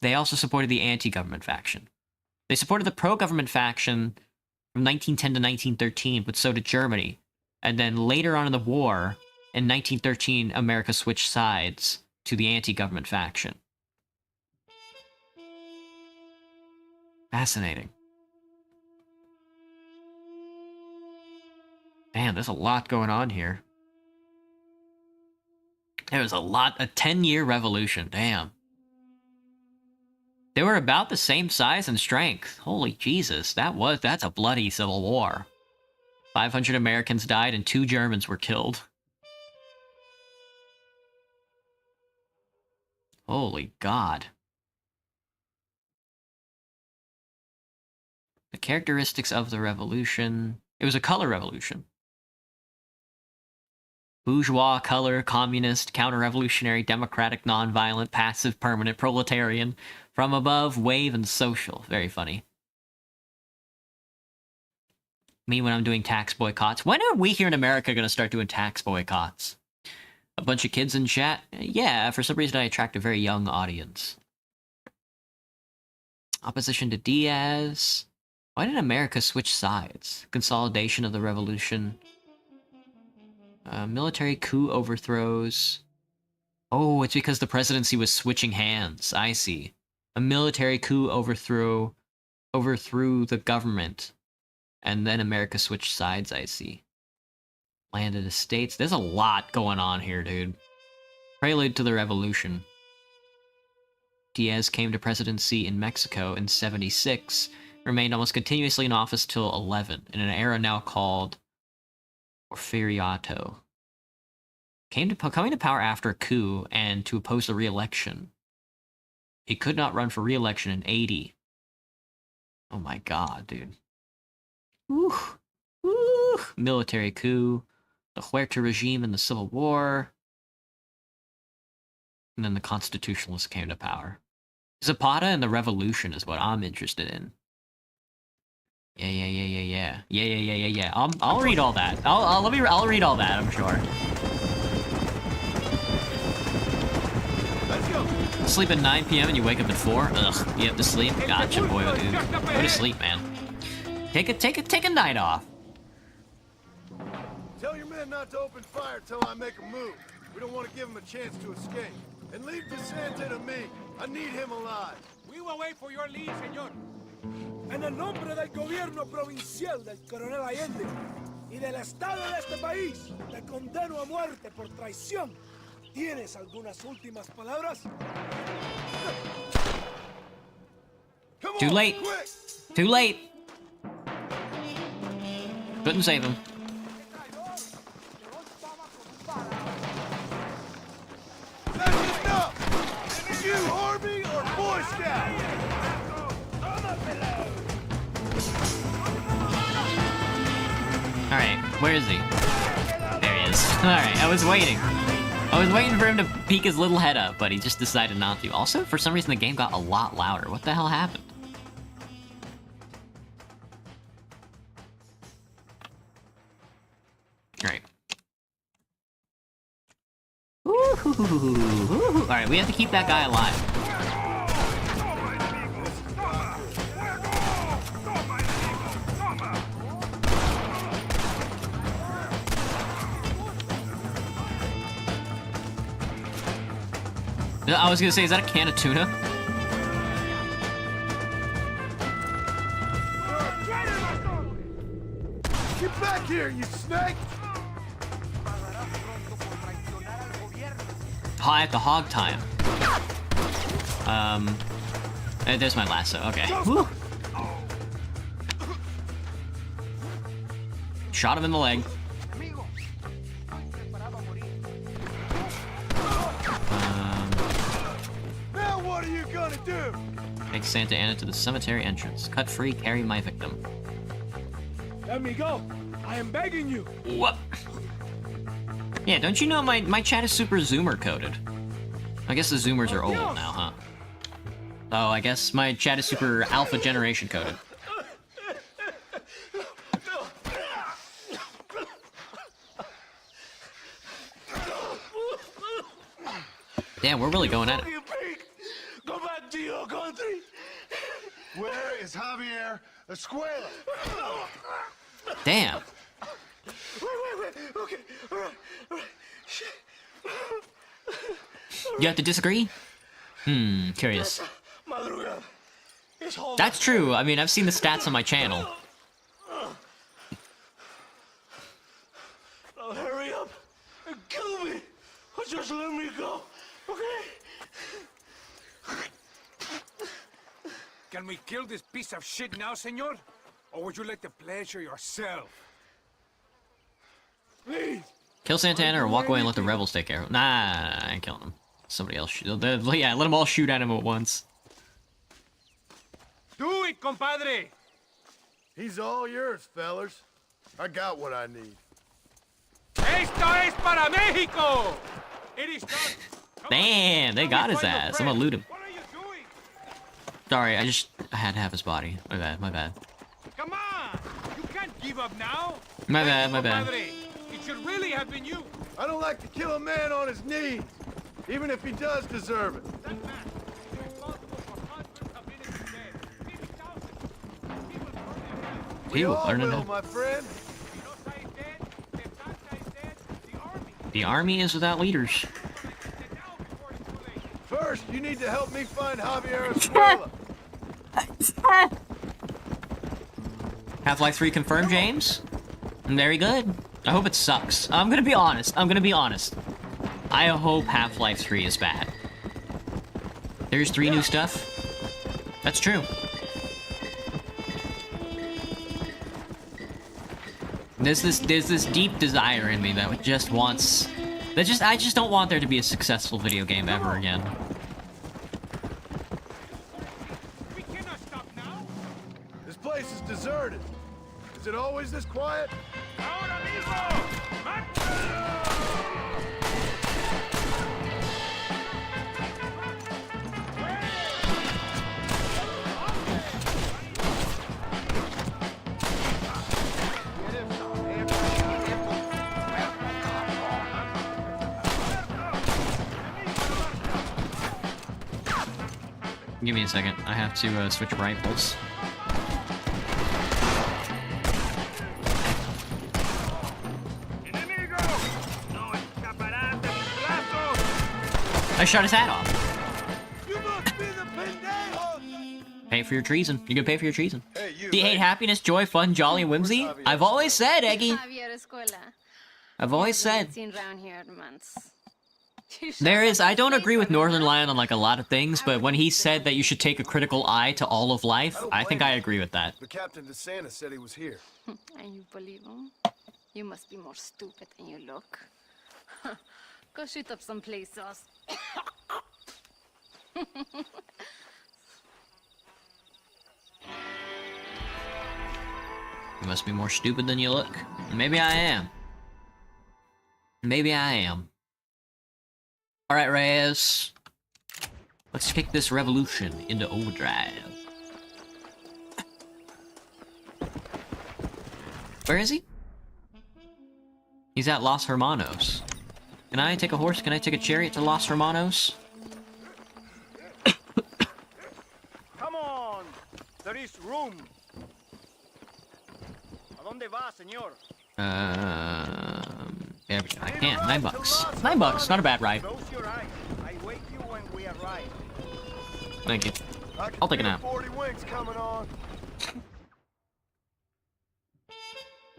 They also supported the anti-government faction. They supported the pro-government faction from 1910 to 1913, but so did Germany. And then later on in the war, in 1913, America switched sides to the anti-government faction. Fascinating. Man, there's a lot going on here. There's a 10-year revolution, damn. They were about the same size and strength. Holy Jesus, that's a bloody civil war. 500 Americans died and 2 Germans were killed. Holy God. The characteristics of the revolution. It was a color revolution. Bourgeois, color, communist, counter-revolutionary, democratic, non-violent, passive, permanent, proletarian, from above, wave, and social. Very funny. Me when I'm doing tax boycotts. When are we here in America going to start doing tax boycotts? A bunch of kids in chat? Yeah, for some reason I attract a very young audience. Opposition to Diaz. Why did America switch sides? Consolidation of the revolution. Military coup overthrows. Oh, it's because the presidency was switching hands. I see. A military coup overthrew the government. And then America switched sides, I see. Landed estates. There's a lot going on here, dude. Prelude to the revolution. Diaz came to presidency in Mexico in 76, remained almost continuously in office till 11, in an era now called Porfiriato. Coming to power after a coup and to oppose the re-election. He could not run for re-election in 80. Oh my god, dude. Woo. Woo. Military coup. The Huerta regime in the Civil War. And then the Constitutionalists came to power. Zapata and the Revolution is what I'm interested in. Yeah. I'll read all that. I'll read all that, I'm sure. Let's go. Sleep at 9 p.m. and you wake up at 4? Ugh, you have to sleep? Gotcha, boy. Go to sleep, man. Take a night off. Tell your men not to open fire till I make a move. We don't want to give him a chance to escape. And leave Vicente to me. I need him alive. We will wait for your lead, señor. En el nombre del gobierno provincial del coronel Allende y del estado de este país, te condeno a muerte por traición. ¿Tienes algunas últimas palabras? Too late. Too late. Couldn't save him. That's enough! Is you Army or Boy Scout? Alright, where is he? There he is. Alright, I was waiting. I was waiting for him to peek his little head up, but he just decided not to. Also, for some reason, the game got a lot louder. What the hell happened? Alright. Alright, we have to keep that guy alive. I was gonna say, is that a can of tuna? Get back here, you snake! At the hog time. There's my lasso. Okay. Woo. Shot him in the leg. Now what are you gonna do? Take Santa Ana to the cemetery entrance. Cut free, carry my victim. Let me go. I am begging you. What? Yeah, don't you know my chat is super Zoomer coded? I guess the Zoomers are old now, huh? Oh, I guess my chat is super Alpha Generation coded. Damn, we're really going at it. Go back to your country. Where is Javier Escuela? Damn. Wait. Okay, all right. Shit. You have to disagree? Curious. Madrugada. It's home. That's true. I mean, I've seen the stats on my channel. Now hurry up and kill me. Or just let me go, okay? Can we kill this piece of shit now, senor? Or would you like to pleasure yourself? Please! Kill Santana or walk away and let the rebels take care of him. Nah, I ain't killing him. Somebody else shoot. Yeah, let them all shoot at him at once. Do it, compadre! He's all yours, fellers. I got what I need. Esto es para Mexico! It is done. Come Damn, on, they let got me his find your ass. I'm gonna friend. loot him. What are you doing? Sorry, I had to have his body. My bad, my bad. Come on! You can't give up now! My Thank bad, you, my bad. compadre. It should really have been you. I don't like to kill a man on his knees, even if he does deserve it. That man is responsible for hundreds of innocent dead. Maybe thousands. People burn their heads. We Ew, all learning will, that. my friend. Pinoza is dead. Tepanta is dead. The army. The army is without leaders. Sit down before it's too late. First, you need to help me find Javier Escuela. Half-Life 3 confirmed, James? Very good. I hope it sucks. I'm gonna be honest. I hope Half-Life 3 is bad. There's 3 new stuff. That's true. There's this deep desire in me that just wants... I just don't want there to be a successful video game ever again. We cannot stop now. This place is deserted. Is it always this quiet? Ahora mismo. Give me a second. I have to switch rifles. I shot his hat off. You must be the pendejo! Pay for your treason. You can pay for your treason. Hey, you. Do you hate happiness, joy, fun, jolly, and whimsy? I've always said, Eggy. Javier Escuela. I've always said. Seen around here in months. I don't agree with Northern Lion on like a lot of things, but when he said that you should take a critical eye to all of life, I think I agree with that. But Captain DeSantis said he was here. And you believe him? You must be more stupid than you look. Go shoot up some places. You must be more stupid than you look. Maybe I am. Maybe I am. Alright, Reyes. Let's kick this revolution into overdrive. Where is he? He's at Los Hermanos. Can I take a horse? Can I take a chariot to Los Hermanos? Come on! There is room. ¿A dónde va, señor? There we go. I can. $9. $9. Not a bad ride. Close your eyes. I wake you when we arrive. Thank you. I can I'll take a feel nap. 40 wings coming on.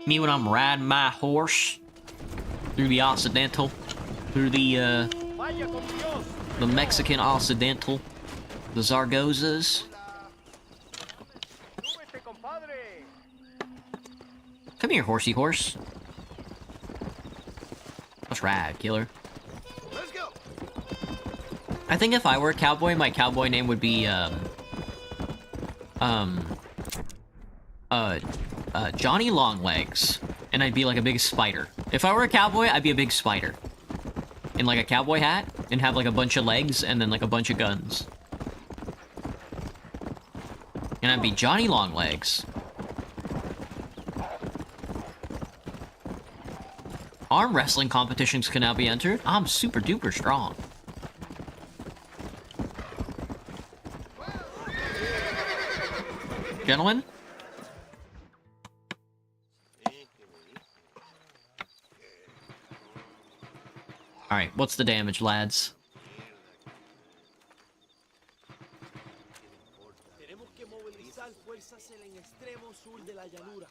Me when I'm riding my horse through the Occidental, through Vaya con Dios. the Mexican Occidental, the Zaragozas. Súbete, compadre. Come here, horsey horse. Let's ride, killer. Let's go. I think if I were a cowboy, my cowboy name would be, Johnny Longlegs. And I'd be like a big spider. If I were a cowboy, I'd be a big spider. In like a cowboy hat, and have like a bunch of legs, and then like a bunch of guns. And I'd be Johnny Longlegs. Arm wrestling competitions can now be entered. I'm super duper strong. Gentlemen? Alright, what's the damage, lads? Tenemos que movilizar fuerzas en el extremo sur de la llanura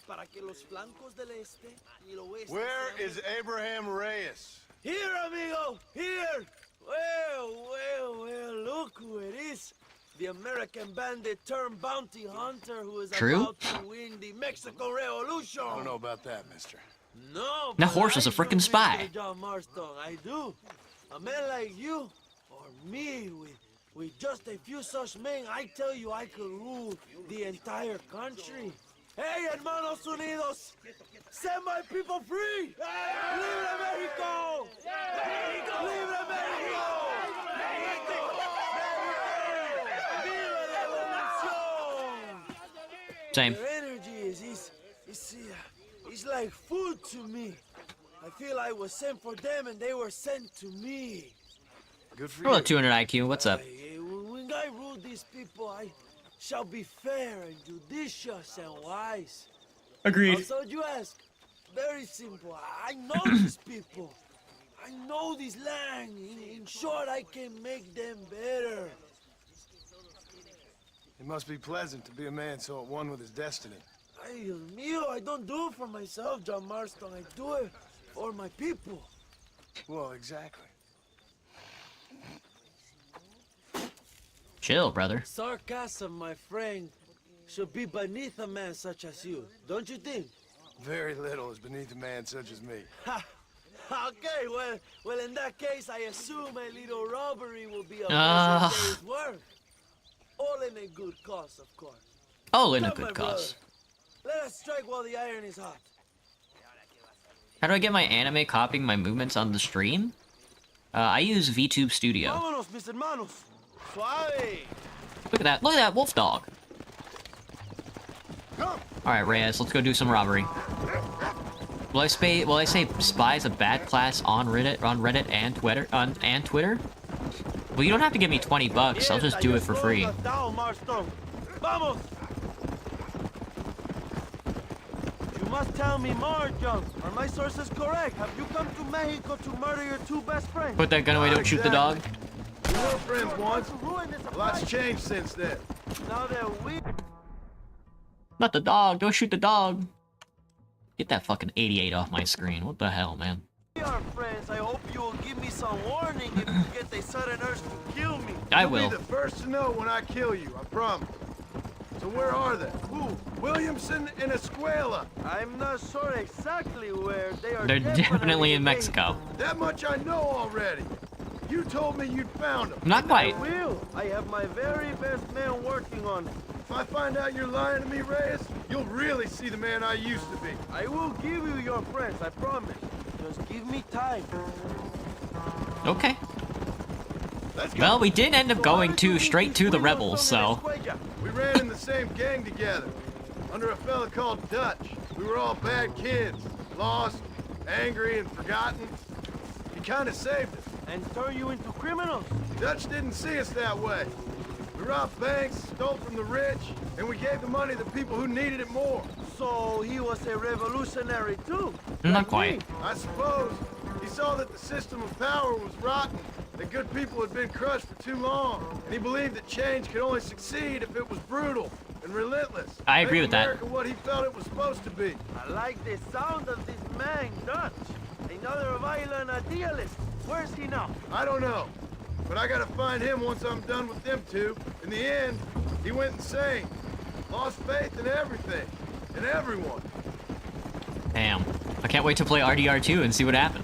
para que los flancos del este y el oeste. Where is Abraham Reyes? Here, amigo! Here! Well, look who it is. The American bandit turned bounty hunter who is True. about to win the Mexican Revolution. I don't know about that, mister. No, That but horse is I a frickin' do, spy. Mr. John Marston, I do. A man like you, or me, with just a few such men, I tell you I could rule the entire country. Hey, hermanos unidos, set my people free! Libre Mexico! Mexico! Libre Mexico! Mexico! Viva la revolución! Same. Their energy it's like food to me. I feel I was sent for them and they were sent to me. Good for Roll a you. 200 IQ. What's up? When I rule these people, I shall be fair and judicious and wise. Agreed. So you ask, very simple. I know these people. I know this land. In short, I can make them better. It must be pleasant to be a man so at one with his destiny. Ay, Dios mío, I don't do it for myself, John Marston. I do it for my people. Well, exactly. Chill, brother. Sarcasm, my friend, should be beneath a man such as you, don't you think? Very little is beneath a man such as me. Ha! Okay, well, in that case, I assume a little robbery will be a Ah. pleasant day's work. All in a good cause, of course. Oh, in a Come, my good cause. brother. Let us strike while the iron is hot. How do I get my anime copying my movements on the stream? I use VTube Studio. Vámonos, mis hermanos. Suave. Look at that wolf dog. Alright, Reyes, let's go do some robbery. Will I say spy is a bad class on Reddit and Twitter? Well, you don't have to give me 20 bucks, I'll just do it for free. Vamos. You must tell me more, John. Are my sources correct? Have you come to Mexico to murder your two best friends? Put that gun away, don't shoot the dog. We were friends once. A lot's changed since then. Now that we Not the dog, don't shoot the dog. Get that fucking 88 off my screen, what the hell, man. are friends, I hope you will give me some warning if you get a sudden urge to kill me. I You'll will. be the first to know when I kill you, I promise. So where are they? Who? Williamson and Escuela. I'm not sure exactly where they are. They're definitely in Mexico. That much I know already. You told me you'd found them. Not quite. I will. I have my very best men working on it. If I find out you're lying to me, Reyes, you'll really see the man I used to be. I will give you your friends, I promise. Just give me time. Okay. Let's go. Well, we did end up going straight to the rebels, so... We ran in the same gang together, under a fella called Dutch. We were all bad kids, lost, angry, and forgotten. He kind of saved us. And turn you into criminals. Dutch didn't see us that way. We robbed banks, stole from the rich, and we gave the money to people who needed it more. So he was a revolutionary too? Not quite. I suppose he saw that the system of power was rotten, that good people had been crushed for too long, and he believed that change could only succeed if it was brutal and relentless. I agree Make with that. America what he felt it was supposed to be. I like the sound of this man, Dutch. Another violent idealist. Where's he now? I don't know, but I gotta find him once I'm done with them two. In the end, he went insane. Lost faith in everything, and everyone. Damn. I can't wait to play RDR2 and see what happened.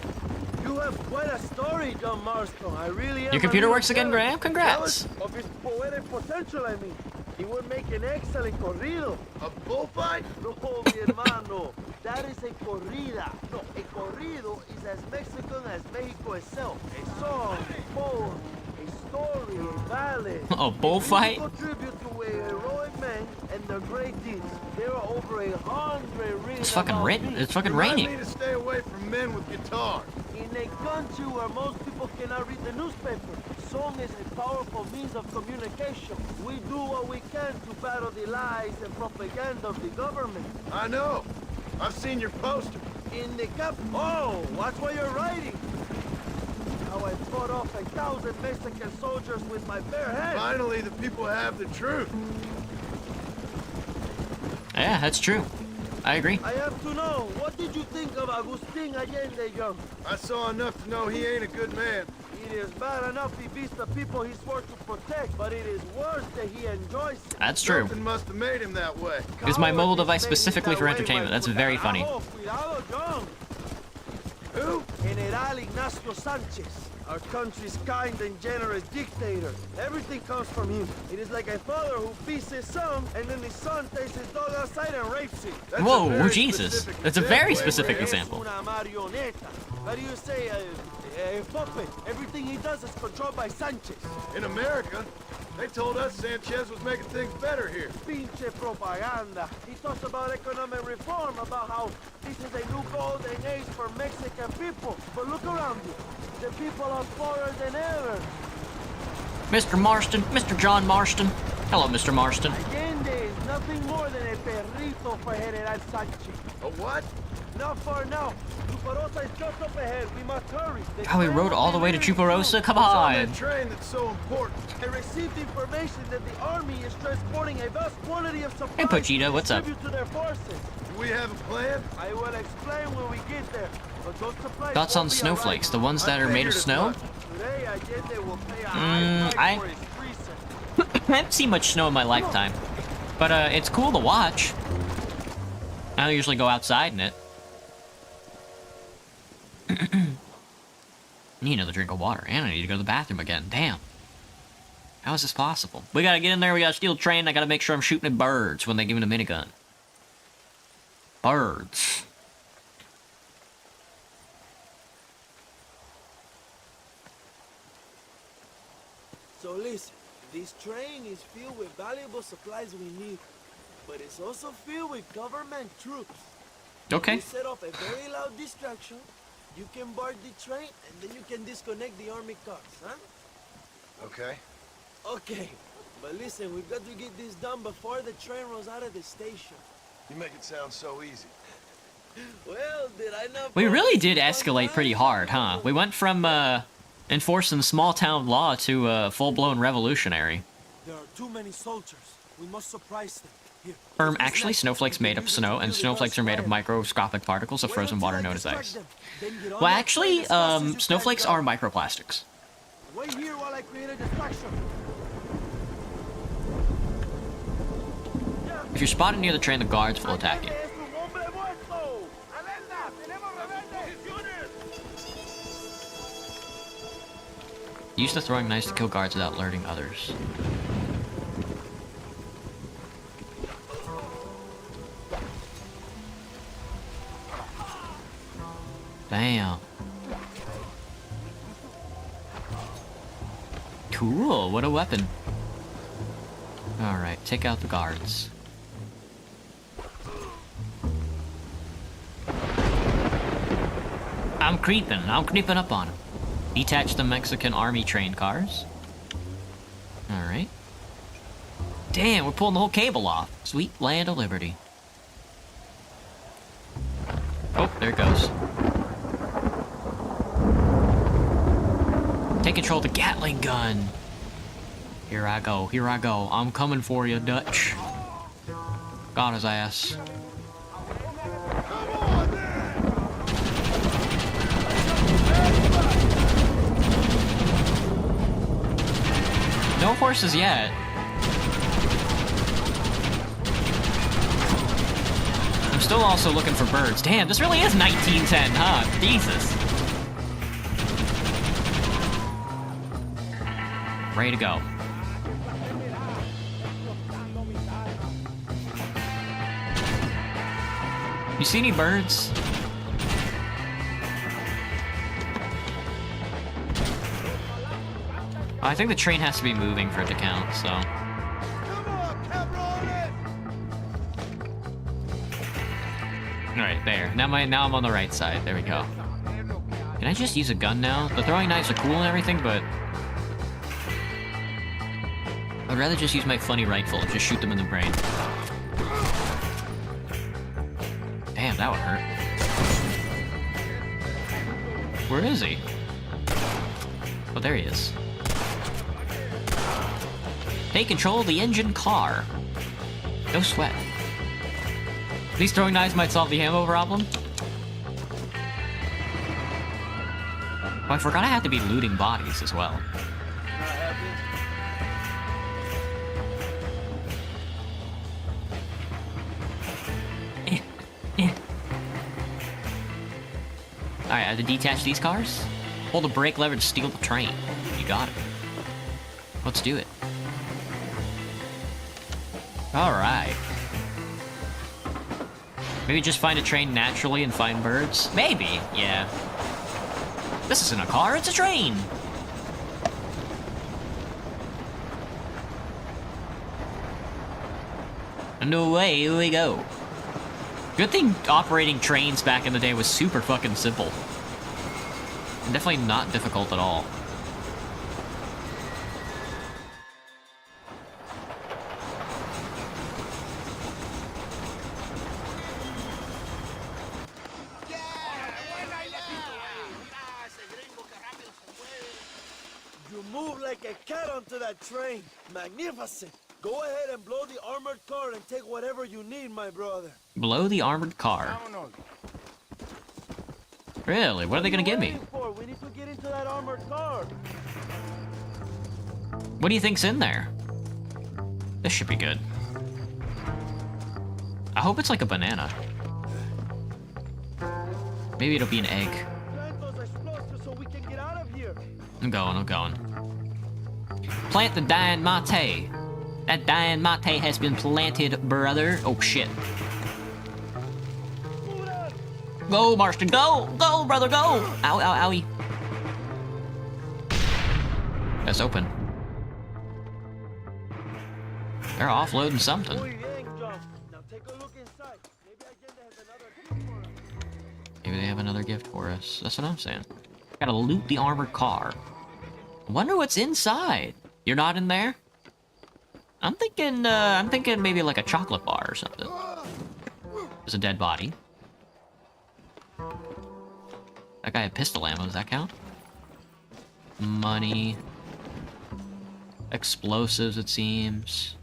You have quite a story, John Marston. I really am. Your computer a works again, jealous- Graham? Congrats. jealous of his poetic potential, I mean. He would make an excellent corrido. A bullfight? No, mi hermano. That is a corrida. No, a corrido is as Mexican as Mexico itself. A song, a poem, a story, a ballad. A bullfight? A tribute to a heroic man and their great deeds. There are over 100 written It's fucking about written. me. It's fucking Remind raining. me to stay away from men with guitars. In a country where most people cannot read the newspaper, song is a powerful means of communication. We do what we can to battle the lies and propaganda of the government. I know. I've seen your poster. In the cap... Oh, that's what you're writing. How I fought off 1,000 Mexican soldiers with my bare hands. Finally, the people have the truth. Yeah, that's true. I agree. I have to know, what did you think of Agustin Allende, Young? I saw enough to know he ain't a good man. He It is bad enough he beats the people he swore to protect, but it is worse that he enjoys it. That's true. Something must have made him that way. It's my mobile device Cowardice made him specifically that for way, entertainment. my That's very funny. Cuidado, John. Who? General Ignacio Sanchez, our country's kind and generous dictator. Everything comes from him. It is like a father who beats his son, and then his son takes his dog outside and rapes him. That's a Whoa, very Jesus. specific That's a very example, specific Abraham. example. Una marioneta. How do you say, a puppet? Everything he does is controlled by Sanchez. In America, they told us Sanchez was making things better here. Pinche propaganda. He talks about economic reform, about how this is a new golden age for Mexican people. But look around you. The people are poorer than ever. Mr. Marston, Mr. John Marston. Hello, Mr. Marston. Allende is nothing more than a perrito for General Sanchez. A what? Not far now. Chuparosa is just up ahead. We must hurry. The Oh, we train rode will all be the way to leaving Chuparosa? soon. Come It's on on. that train that's so important. I received information that the army is transporting a vast quantity of supplies Hey, Pochito, what's up? to distribute to their forces. Do we have a plan? I will explain when we get there. But those supplies Thoughts won't on be snowflakes, the arriving. ones that I are made figured of as snow? much. Today, Allende will pay a Mm, high I- price for his treason. I haven't seen much snow in my lifetime. But it's cool to watch. I don't usually go outside in it. I need another drink of water, and I need to go to the bathroom again. Damn. How is this possible? We gotta get in there, we gotta steal the train, I gotta make sure I'm shooting at birds when they give me the minigun. Birds. So listen, this train is filled with valuable supplies we need, but it's also filled with government troops. Okay. We set off a very loud distraction. You can board the train, and then you can disconnect the army cars, huh? Okay. Okay, but listen, we've got to get this done before the train rolls out of the station. You make it sound so easy. Well, did I not? We really promise did you fun escalate pretty times? hard, huh? We went from, enforcing small town law to, full-blown revolutionary. There are too many soldiers. We must surprise them. Here. Actually, snowflakes made of snow, and snowflakes are made of microscopic particles of Wait frozen until water I known as distract ice. them. Then get on Well, that actually, train as fast as you can, snowflakes go. are microplastics. Wait here while I create a distraction. If you're spotted near the train, the guards will attack you. Es un hombre muerto. Alerta, tenemos rebeldes. Use the throwing knives to kill guards without alerting others. Damn. Cool, what a weapon. Alright, take out the guards. I'm creeping up on him. Detach the Mexican army train cars. Alright. Damn, we're pulling the whole cable off. Sweet land of liberty. Oh, there it goes. Take control of the Gatling gun. Here I go, here I go. I'm coming for you, Dutch. Got his ass. No horses yet. I'm still also looking for birds. Damn, this really is 1910, huh? Jesus. Ready to go. You see any birds? I think the train has to be moving for it to count, so. Alright, there. Now I'm on the right side. There we go. Can I just use a gun now? The throwing knives are cool and everything, but I'd rather just use my funny rifle and just shoot them in the brain. Damn, that would hurt. Where is he? Oh, there he is. Take control of the engine car. No sweat. These throwing knives might solve the ammo problem. Oh, I forgot I had to be looting bodies as well. Alright, I have to detach these cars. Hold the brake lever to steal the train. You got it. Let's do it. Alright. Maybe just find a train naturally and find birds? Maybe, yeah. This isn't a car, it's a train! And away we go. Good thing operating trains back in the day was super fucking simple. And definitely not difficult at all. You move like a cat onto that train. Magnificent. Go ahead and blow the armored car and take whatever you need, my brother. Blow the armored car. Really? What are they gonna give me? We need to get into that armored car. What do you think's in there? This should be good. I hope it's like a banana. Maybe it'll be an egg. Plant those explosives so we can get out of here. I'm going. Plant the dying mate. That dying mate has been planted, brother. Oh, shit. Go, Marston, go! Go, brother, go! Ow, ow, owie. That's open. They're offloading something. Maybe they have another gift for us. That's what I'm saying. Gotta loot the armored car. I wonder what's inside. You're not in there? I'm thinking maybe like a chocolate bar or something. There's a dead body. That guy had pistol ammo, does that count? Money. Explosives, it seems.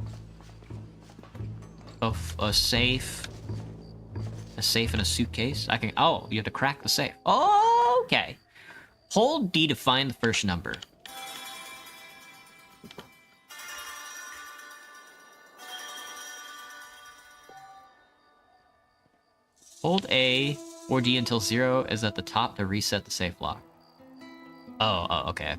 A safe. A safe and a suitcase. I can. Oh, you have to crack the safe. Oh, okay. Hold D to find the first number. Hold A or D until 0 is at the top to reset the safe lock. Oh, okay.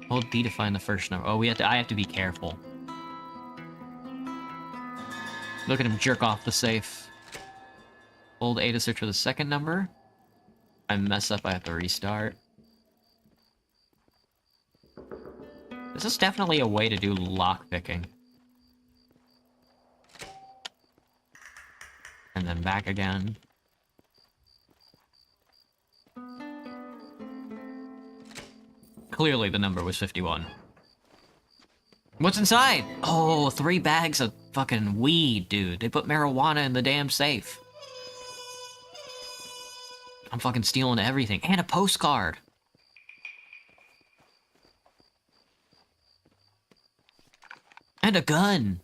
Hold D to find the first number. Oh, I have to be careful. Look at him jerk off the safe. Hold A to search for the second number. If I mess up, I have to restart. This is definitely a way to do lockpicking. And then back again. Clearly the number was 51. What's inside? Oh, 3 bags of fucking weed, dude. They put marijuana in the damn safe. I'm fucking stealing everything. And a postcard. And a gun.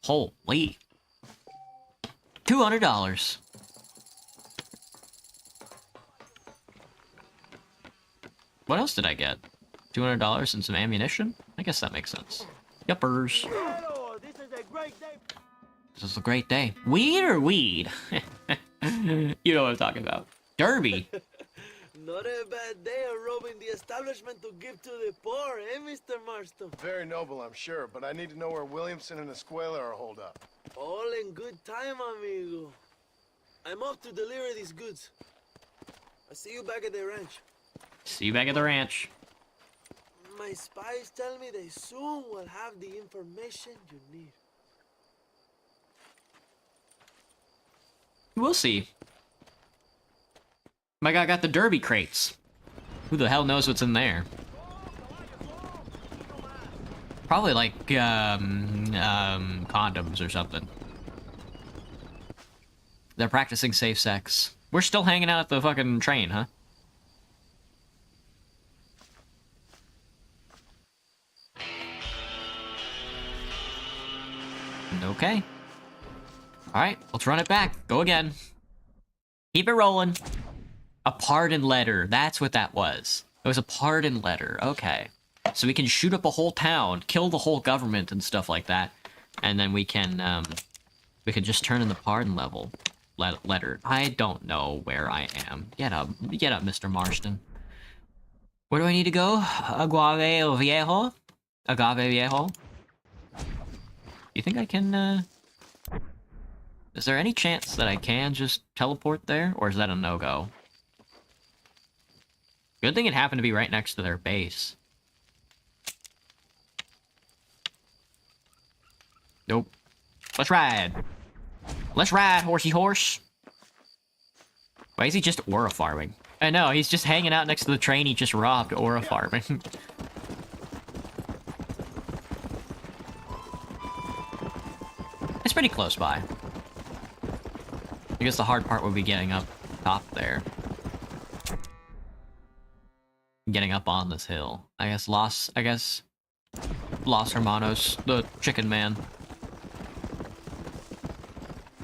Holy. $200. What else did I get? $200 and some ammunition? I guess that makes sense. Yuppers. This is a great day. Weed or weed? You know what I'm talking about. Derby. Not a bad day of robbing the establishment to give to the poor, eh, Mr. Marston? Very noble, I'm sure, but I need to know where Williamson and Escuela are holed up. All in good time, amigo. I'm off to deliver these goods. I'll see you back at the ranch. See you back at the ranch. My spies tell me they soon will have the information you need. We'll see. My guy got the Derby crates. Who the hell knows what's in there? Probably like, condoms or something. They're practicing safe sex. We're still hanging out at the fucking train, huh? Okay. Alright, let's run it back. Go again. Keep it rolling. A pardon letter. That's what that was. It was a pardon letter. Okay. So we can shoot up a whole town, kill the whole government and stuff like that. And then we can just turn in the pardon letter. I don't know where I am. Get up, Mr. Marston. Where do I need to go? Agave Viejo? Agave Viejo? You think I can, Is there any chance that I can just teleport there? Or is that a no-go? Good thing it happened to be right next to their base. Nope. Let's ride. Let's ride, horsey horse. Why is he just aura farming? I know, he's just hanging out next to the train he just robbed, aura farming. It's pretty close by. I guess the hard part would be getting up top there. Getting up on this hill. I guess Los Hermanos, the chicken man,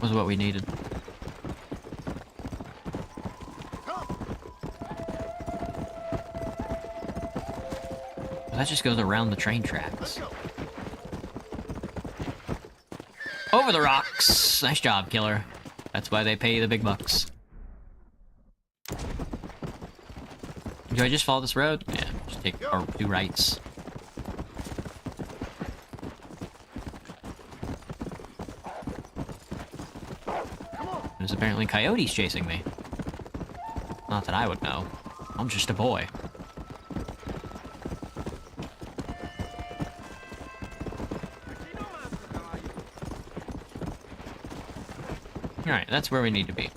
was what we needed. That just goes around the train tracks. Over the rocks! Nice job, killer. That's why they pay you the big bucks. Do I just follow this road? Yeah, just take or do rights. There's apparently coyotes chasing me. Not that I would know. I'm just a boy. Alright, that's where we need to be.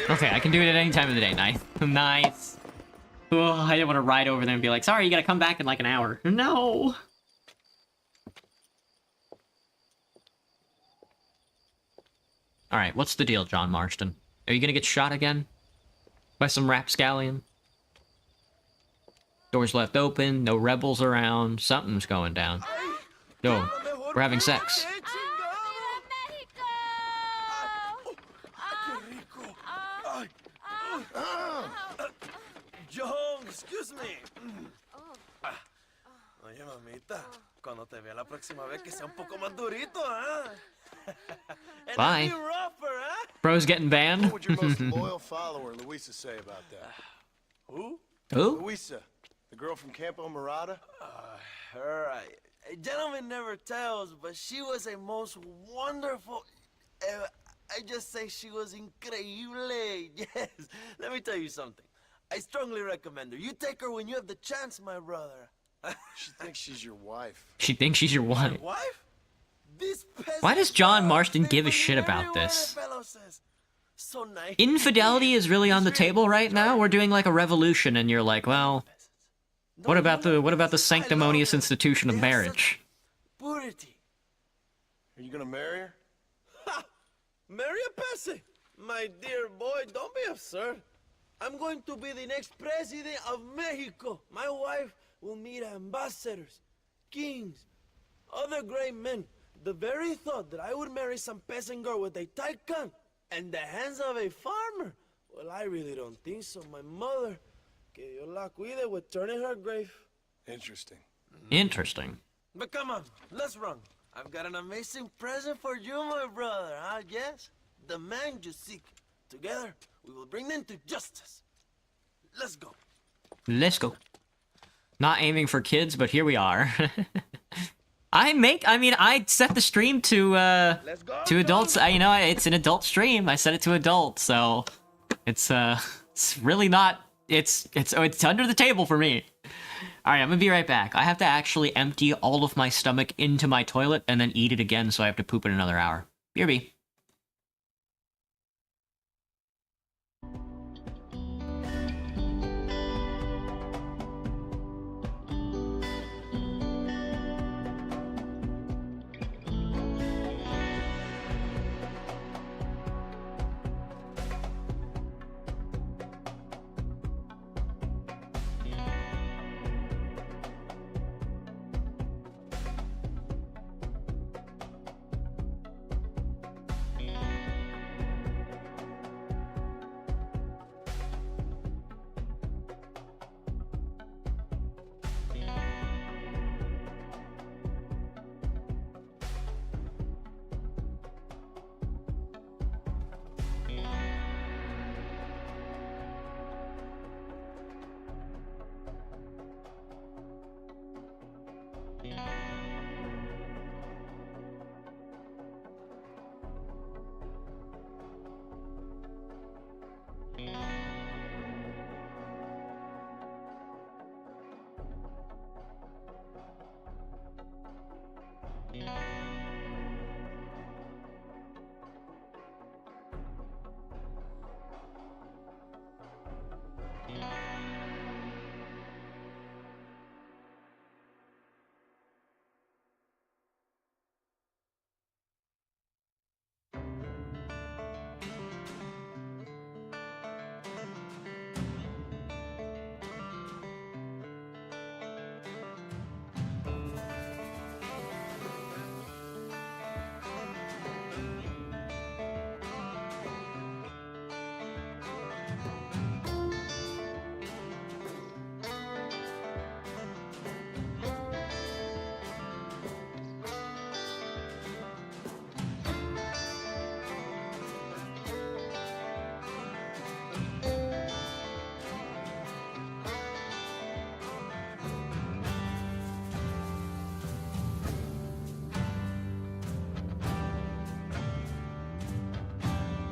Okay, I can do it at any time of the day. Nice. Nice. Oh, I didn't want to ride over there and be like, sorry, you gotta come back in like an hour. No! Alright, what's the deal, John Marston? Are you gonna get shot again? By some rapscallion? Doors left open, no rebels around, something's going down. Yo, we're having sex. John, excuse me. Oye, mamita, cuando te vea la próxima vez que sea un poco más durito, ¿ah? Bye. Bro's getting banned. What would your most loyal follower, Luisa, say about that? Who? Who? Luisa, the girl from Campo Mirada? Her. A gentleman never tells, but she was a most wonderful... I just say she was increíble. Yes. Let me tell you something. I strongly recommend her. You take her when you have the chance, my brother. She thinks she's your wife. She thinks she's your wife. Wife? Why does John Marston give a shit about this? So nice. Infidelity is really on the table right now? We're doing like a revolution and you're like, well, what about the sanctimonious institution of marriage? Purity. Are you gonna marry her? Ha! Marry a peasant? My dear boy, don't be absurd. I'm going to be the next president of Mexico. My wife will meet ambassadors, kings, other great men. The very thought that I would marry some peasant girl with a tight gun and the hands of a farmer, well, I really don't think so. My mother, que Dios la cuide, would turn in her grave. Interesting. Interesting. But come on, let's run. I've got an amazing present for you, my brother, huh? Yes? The man you seek. Together, we will bring them to justice. Let's go. Let's go. Not aiming for kids, but here we are. I set the stream to adults. You know, it's an adult stream. I set it to adult, so it's really not. It's under the table for me. All right, I'm gonna be right back. I have to actually empty all of my stomach into my toilet and then eat it again, so I have to poop in another hour. BRB.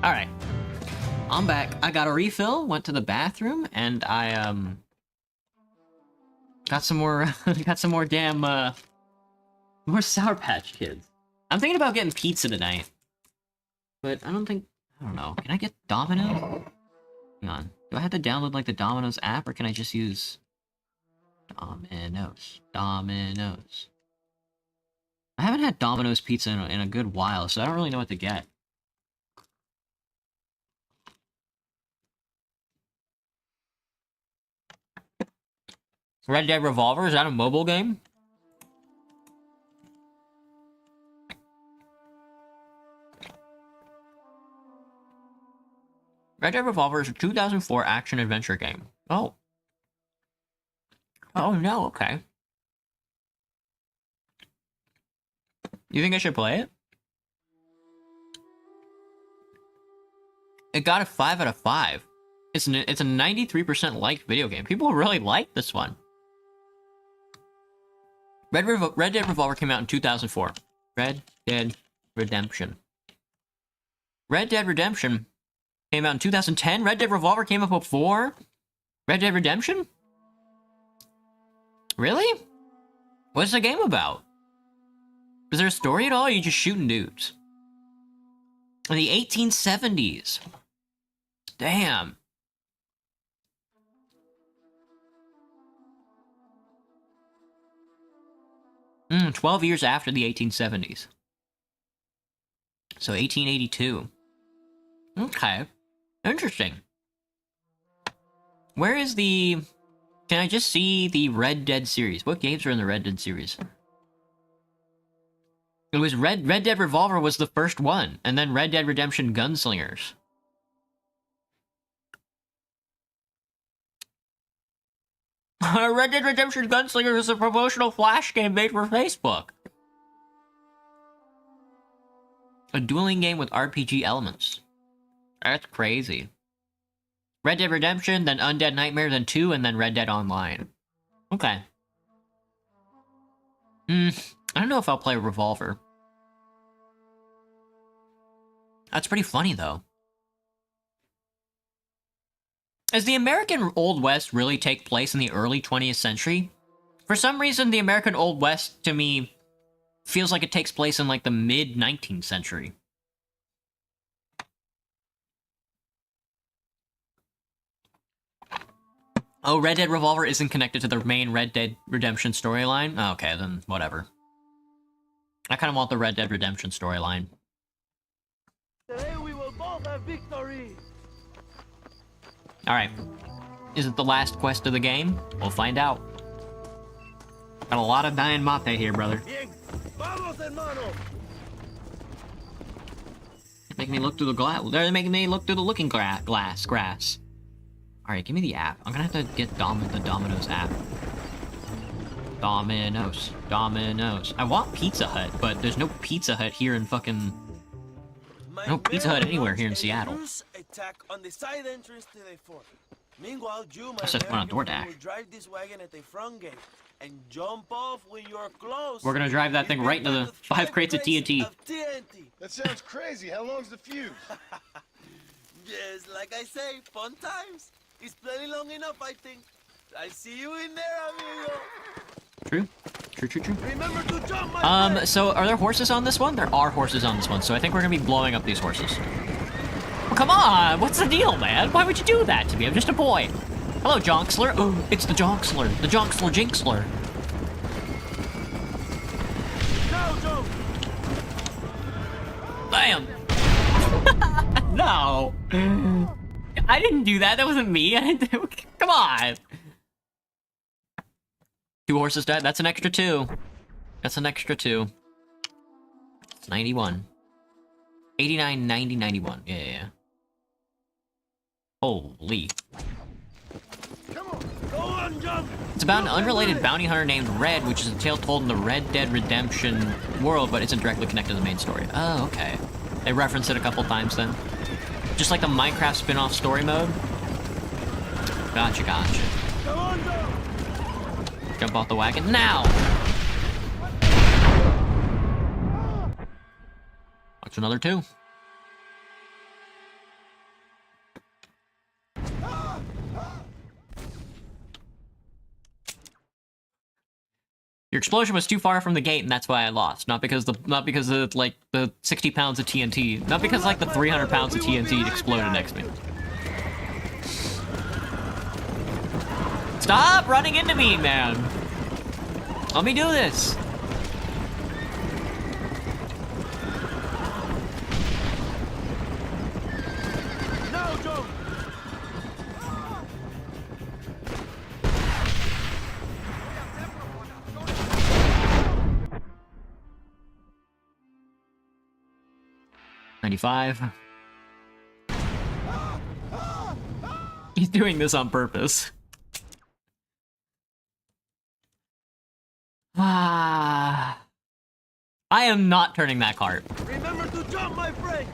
Alright. I'm back. I got a refill, went to the bathroom, and I, got some more, damn, more Sour Patch Kids. I'm thinking about getting pizza tonight. But I don't know. Can I get Domino's? Hang on. Do I have to download, like, the Domino's app, or can I just use... Domino's. I haven't had Domino's pizza in a good while, so I don't really know what to get. Red Dead Revolver, is that a mobile game? Red Dead Revolver is a 2004 action-adventure game. Oh. Oh, no, okay. You think I should play it? It got a 5 out of 5. It's a 93% liked video game. People really like this one. Red Dead Revolver came out in 2004. Red Dead Redemption. Red Dead Redemption came out in 2010. Red Dead Revolver came out before Red Dead Redemption? Really? What's the game about? Is there a story at all, or are you just shooting dudes? In the 1870s. Damn. Hmm, 12 years after the 1870s. So 1882. Okay. Interesting. Where is the... Can I just see the Red Dead series? What games are in the Red Dead series? It was Red Dead Revolver was the first one, and then Red Dead Redemption Gunslingers. Red Dead Redemption Gunslingers is a promotional flash game made for Facebook. A dueling game with RPG elements. That's crazy. Red Dead Redemption, then Undead Nightmare, then 2, and then Red Dead Online. Okay. I don't know if I'll play Revolver. That's pretty funny, though. Does the American Old West really take place in the early 20th century? For some reason, the American Old West, to me, feels like it takes place in, like, the mid-19th century. Oh, Red Dead Revolver isn't connected to the main Red Dead Redemption storyline? Oh, okay, then whatever. I kind of want the Red Dead Redemption storyline. Today we will both have victory. Alright. Is it the last quest of the game? We'll find out. Got a lot of dying mate here, brother. Bien. Vamos, hermano. Make me look through the glass. They're making me look through the looking grass. Alright, give me the app. I'm gonna have to get the Domino's app. Domino's. I want Pizza Hut, but there's no Pizza Hut here in fucking... No Pizza Hut anywhere here in Seattle. Attack on the side entrance to the fort. Meanwhile, you, That's just one on DoorDash. will drive this wagon at the front gate and jump off when you're close. We're gonna drive that thing right into the 5 crates of TNT. That sounds crazy. How long's the fuse? Yes, like I say, fun times. It's plenty long enough, I think. I see you in there, amigo. True. Remember to jump, my friend. So are there horses on this one? There are horses on this one, so I think we're gonna be blowing up these horses. Well, come on! What's the deal, man? Why would you do that to me? I'm just a boy. Hello, Jonksler. Oh, it's the Jonksler. The Jonksler Jinxler. Now, Bam! No! I didn't do that. That wasn't me. I didn't do... Come on! 2 horses died. That's an extra 2. That's an extra 2. It's 91. 89, 90, 91. Yeah. Holy. go on, jump. It's about an unrelated bounty hunter named Red, which is a tale told in the Red Dead Redemption world, but isn't directly connected to the main story. Oh, okay. They referenced it a couple times then. Just like the Minecraft spin-off story mode. Gotcha. Come on, jump. Jump off the wagon now! Watch another 2. Your explosion was too far from the gate, and that's why I lost. Not because of like the 60 pounds of TNT. Not because like the 300 pounds of TNT exploded next to me. Stop running into me, man. Let me do this. No, Joe. $95. He's doing this on purpose. Ah. I am not turning that cart. Remember to jump, my friend.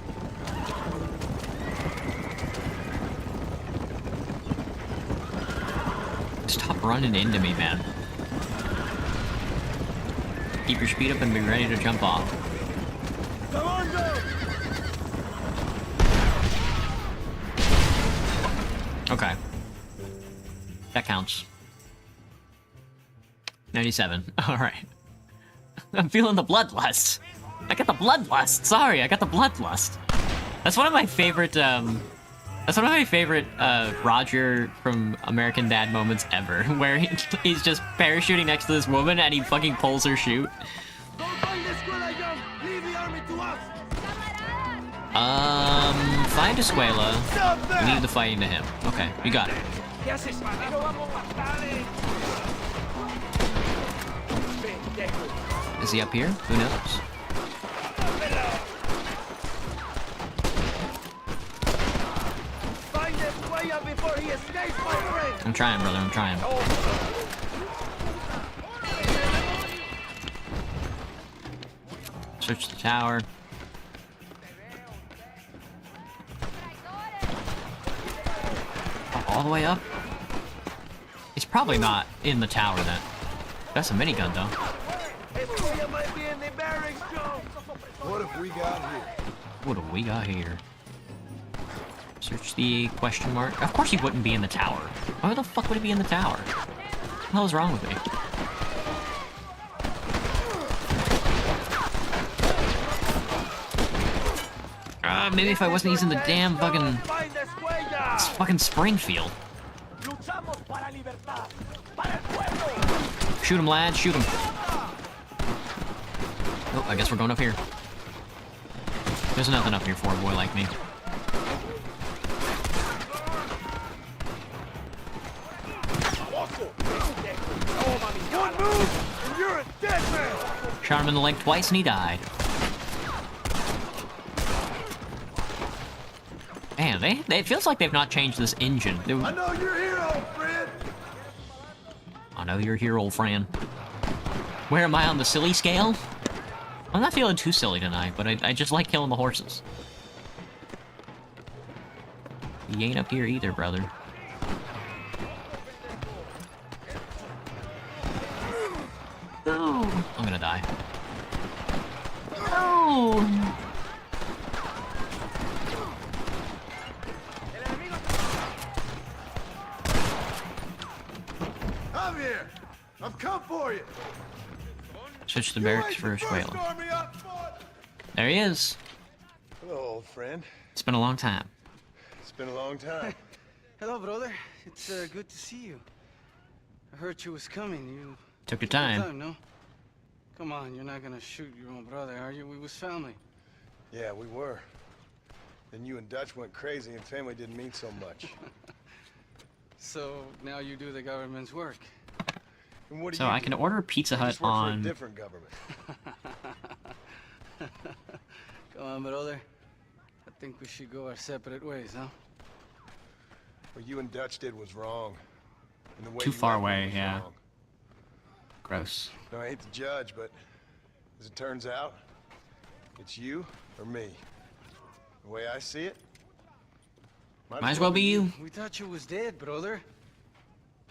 Stop running into me, man. Keep your speed up and be ready to jump off. Come on, Joe. Okay. That counts. 97. Alright. I'm feeling the bloodlust. I got the bloodlust. Sorry, I got the bloodlust. That's one of my favorite, Roger from American Dad moments ever, where he's just parachuting next to this woman and he fucking pulls her chute. Don't find the Escuela, John. Leave the army to us. Find Escuela. We need the fighting to him. Okay, you got it. ¿Qué haces? ¡No vamos a matarle! Is he up here? Who knows? Find Escuela before he escapes, my friend. I'm trying, brother, I'm trying. Search the tower. All the way up? He's probably not in the tower then. That's a minigun though. Escuela might be in the barracks, Joe. What have we got here? What do we got here? Search the question mark. Of course he wouldn't be in the tower. Why the fuck would he be in the tower? What the hell is wrong with me? Maybe if I wasn't using the damn fucking... Find Escuela. It's fucking Springfield. Shoot him, lad, shoot him. Oh, I guess we're going up here. There's nothing up here for a boy like me. One move, and you're a dead man. Shot him in the leg twice and he died. Man, it feels like they've not changed this engine. I know you're here, old friend. I know you're here, old friend. Where am I on the silly scale? I'm not feeling too silly tonight, but I just like killing the horses. You ain't up here either, brother. No! I'm gonna die. No! I'm here. I've come for you. Switch the barracks for Escuela. There he is. Hello, old friend. It's been a long time. It's been a long time. Hello, brother. It's good to see you. I heard you was coming. You Took your time. no? Come on, you're not gonna shoot your own brother, are you? We was family. Yeah, we were. Then you and Dutch went crazy and family didn't mean so much. So now you do the government's work. And what do So you I do? can order Pizza I Hut just work for a on... different government. Come on, brother. I think we should go our separate ways, huh? What you and Dutch did was wrong. And the way Too you far left me away, was yeah. wrong. Gross. No, I hate to judge, but as it turns out, it's you or me. The way I see it, Might as well be you. We thought you was dead, brother.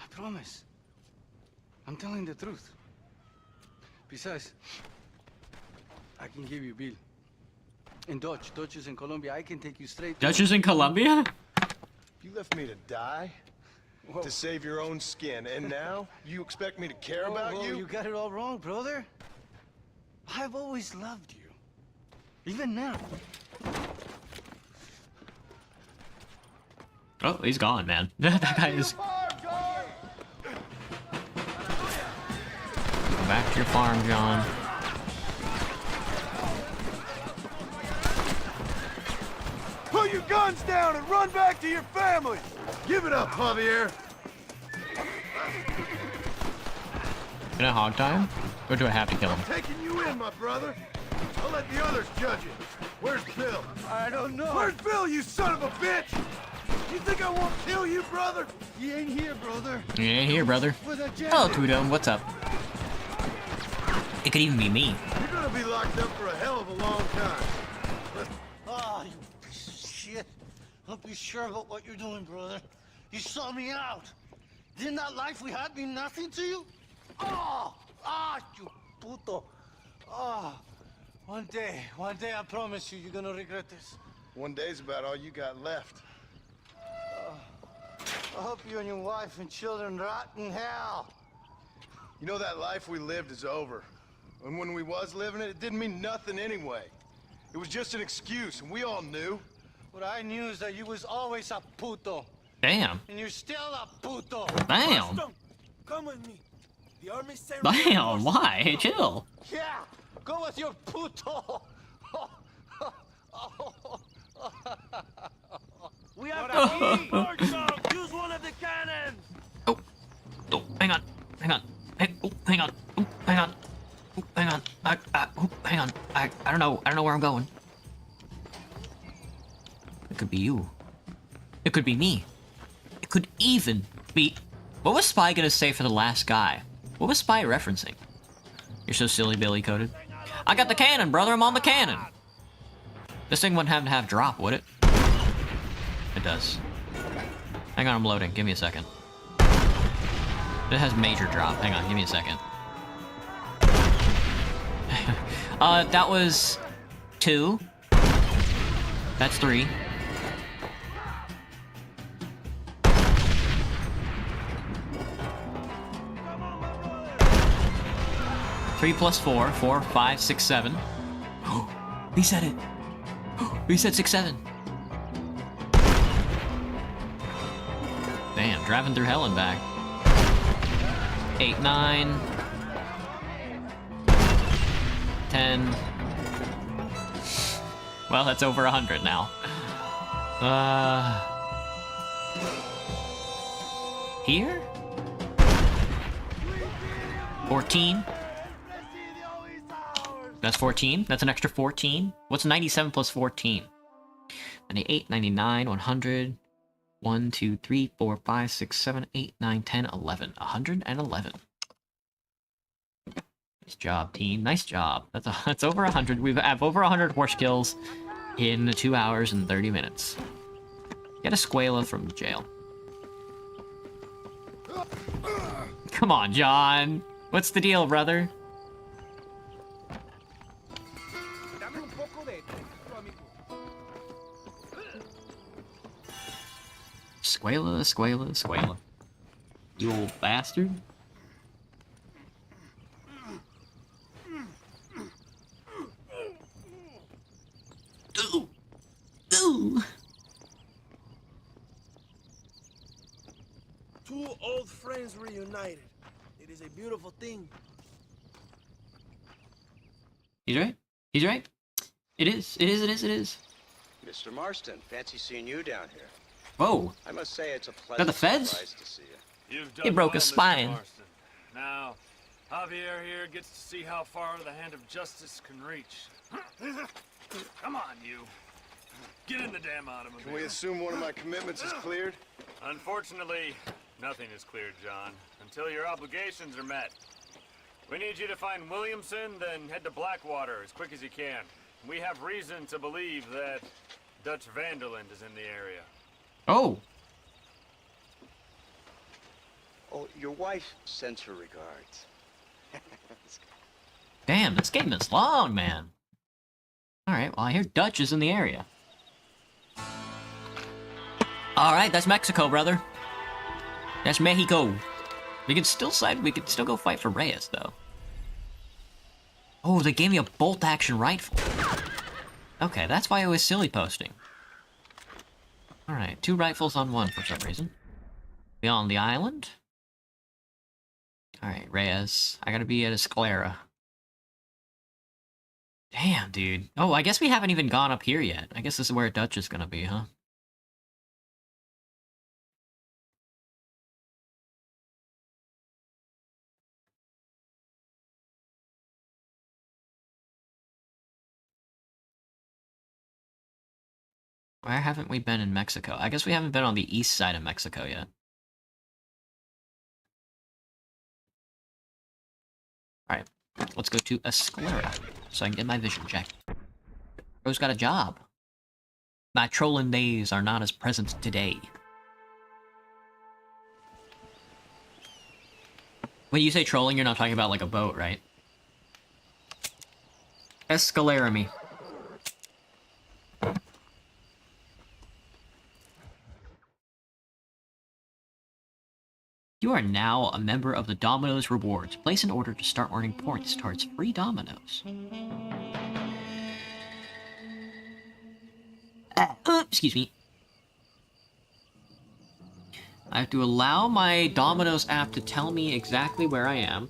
I promise. I'm telling the truth. Besides, I can give you a bill. In Dutch. Dutch is in Colombia. I can take you straight to... Dutch is in Colombia? If you left me to die, to save your own skin. And now, you expect me to care about Whoa, you? You got it all wrong, brother. I've always loved you. Even now. Oh, he's gone, man. That guy is... Go back to your farm, John. Put your guns down and run back to your family! Give it up, Javier! Can I hog time? Or do I have to kill him? Taking you in, my brother. I'll let the others judge it. Where's Bill? I don't know. Where's Bill, you son of a bitch? You think I won't kill you, brother? He ain't here, brother. You ain't here, brother. With a Hello, Tweedum. What's up? It could even be me. You're gonna be locked up for a hell of a long time. Oh, you piece of shit. Don't be sure about what you're doing, brother. You saw me out. Didn't that life we had mean nothing to you? Oh, you puto. Oh, one day, I promise you, you're gonna regret this. One day's about all you got left. I hope you and your wife and children rot in hell. You know, that life we lived is over. And when we was living it, it didn't mean nothing anyway. It was just an excuse, and we all knew. What I knew is that you was always a puto. Damn. And you're still a puto. Damn. Boston, come with me. The army sent Damn, why? Hey, chill. Yeah, go with your puto. We have to eat! Use one of the cannons! Oh, hang on. Hang on. Hey, oh, hang on. Oh, hang on. Oh, hang on. Hang on. I don't know. I don't know where I'm going. It could be you. It could be me. It could even be... What was Spy gonna say for the last guy? What was Spy referencing? You're so silly, Billy coded. I got the cannon, brother. I'm on the cannon. This thing wouldn't have to have drop, would it? It does. Hang on, I'm loading. Give me a second. It has major drop. Hang on, give me a second. That was 2. That's 3. Three plus 4, 4, 5, 6, 7. He said it. He said 6, 7. Damn, driving through hell and back. 8, 9. 10. Well, that's over 100 now. Here? 14. That's 14. That's an extra 14. What's 97 plus 14? 98, 99, 100. 1, 2, 3, 4, 5, 6, 7, 8, 9, 10, 11. 111. Nice job, team. Nice job. That's over 100. We have over 100 horse kills in 2 hours and 30 minutes. Get a Squala from jail. Come on, John. What's the deal, brother? Squala, Squala, Squala. You old bastard. Ooh. Ooh. Two old friends reunited. It is a beautiful thing. He's right. He's right. It is. It is. It is. It is. Mr. Marston, fancy seeing you down here. Whoa. I must say it's a Got pleasant the feds? surprise to see you. You've He done broke well, a spine. Mr. Marston. Now, Javier here gets to see how far the hand of justice can reach. Come on, you. Get in the damn automobile. Can we assume one of my commitments is cleared? Unfortunately, nothing is cleared, John, until your obligations are met. We need you to find Williamson, then head to Blackwater as quick as you can. We have reason to believe that Dutch Vanderland is in the area. Oh. Oh, your wife sends her regards. Damn, this game is long, man. Alright, well, I hear Dutch is in the area. Alright, that's Mexico, brother. That's Mexico. We could still go fight for Reyes, though. Oh, they gave me a bolt-action rifle. Okay, that's why it was silly posting. Alright, 2 rifles on 1 for some reason. Beyond the island? Alright, Reyes. I gotta be at Escalera. Damn, dude. Oh, I guess we haven't even gone up here yet. I guess this is where Dutch is gonna be, huh? Where haven't we been in Mexico? I guess we haven't been on the east side of Mexico yet. Alright, let's go to Escalera, so I can get my vision check. Bro's got a job. My trolling days are not as present today. When you say trolling, you're not talking about like a boat, right? Escalera me. You are now a member of the Domino's Rewards. Place an order to start earning points towards free Domino's. Excuse me. I have to allow my Domino's app to tell me exactly where I am.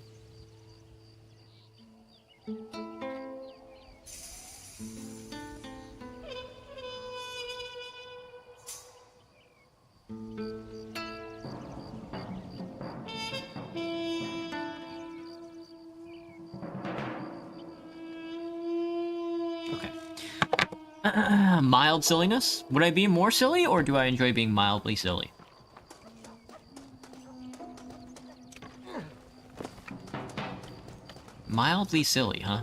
Mild silliness? Would I be more silly, or do I enjoy being mildly silly? Mildly silly, huh?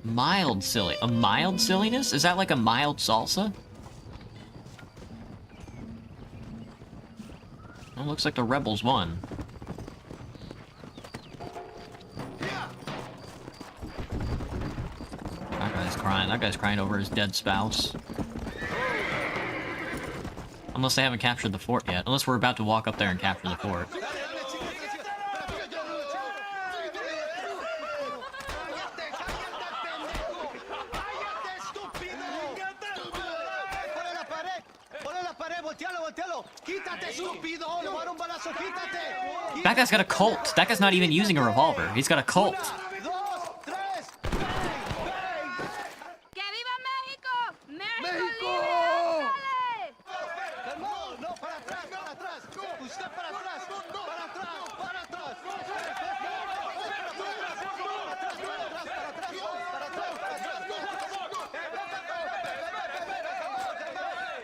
Mild silly. A mild silliness? Is that like a mild salsa? Well, looks like the rebels won. That guy's crying over his dead spouse. Unless they haven't captured the fort yet. Unless we're about to walk up there and capture the fort. That guy's got a Colt. That guy's not even using a revolver. He's got a Colt.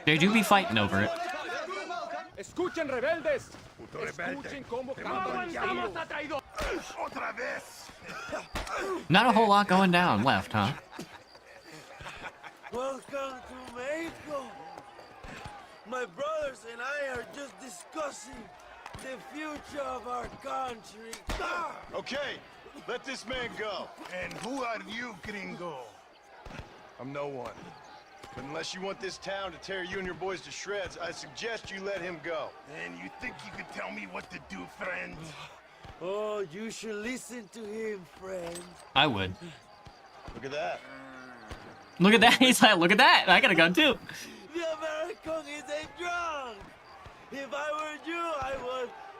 They do be fighting over it. Escuchen, rebeldes. Escuchen cómo cantan. Not a whole lot going down left, huh? Welcome to Mexico. My brothers and I are just discussing the future of our country. Okay, let this man go. And who are you, gringo? I'm no one. But unless you want this town to tear you and your boys to shreds, I suggest you let him go. And you think you could tell me what to do, friend? Oh, you should listen to him, friend. I would. Look at that. Look at that. He's like, look at that. I got a gun too. The American is a drunk. If I were you,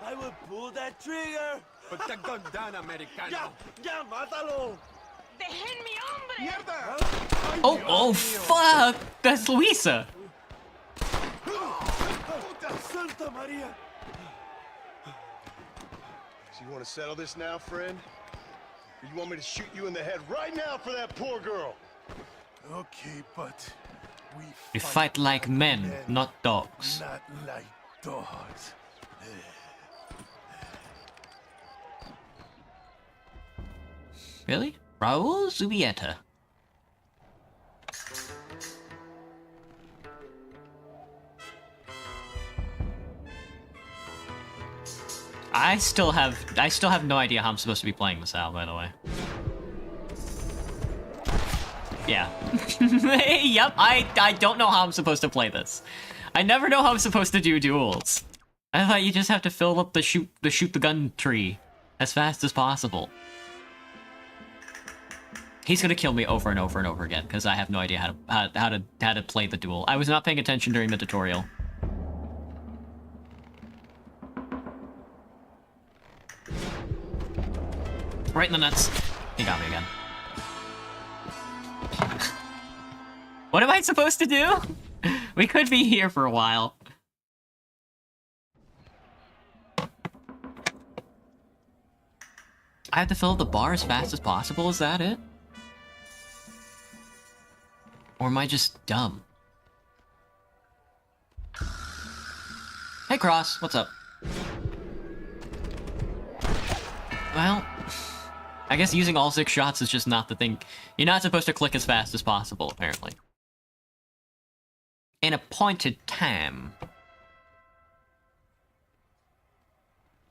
I would pull that trigger. Put the gun down, Americano. Ya, mátalo. ¡Dejen mi hombre! Oh, fuck! That's Luisa! Santa Maria! So you want to settle this now, friend? Or you want me to shoot you in the head right now for that poor girl? Okay, but we fight like men, not dogs. Not like dogs. Really? Raul Zubieta. I still have no idea how I'm supposed to be playing this out, by the way. Yeah. Yep, I don't know how I'm supposed to play this. I never know how I'm supposed to do duels. I thought you just have to fill up the shoot the gun tree as fast as possible. He's gonna kill me over and over and over again because I have no idea how to play the duel. I was not paying attention during the tutorial. Right in the nuts. He got me again. What am I supposed to do? We could be here for a while. I have to fill up the bar as fast as possible, is that it? Or am I just dumb? Hey Cross, what's up? Well, I guess using all 6 shots is just not the thing. You're not supposed to click as fast as possible, apparently. In appointed time.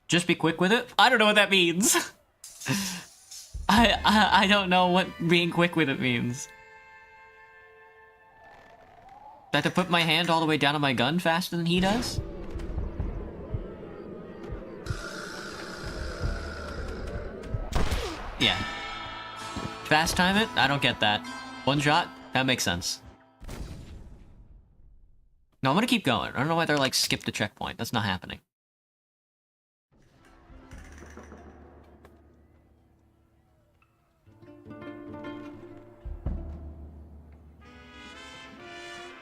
Just be quick with it? I don't know what that means. I don't know what being quick with it means. Do I have to put my hand all the way down on my gun faster than he does? Yeah. Fast time it? I don't get that. 1 shot? That makes sense. No, I'm gonna keep going. I don't know why they're like, skip the checkpoint. That's not happening.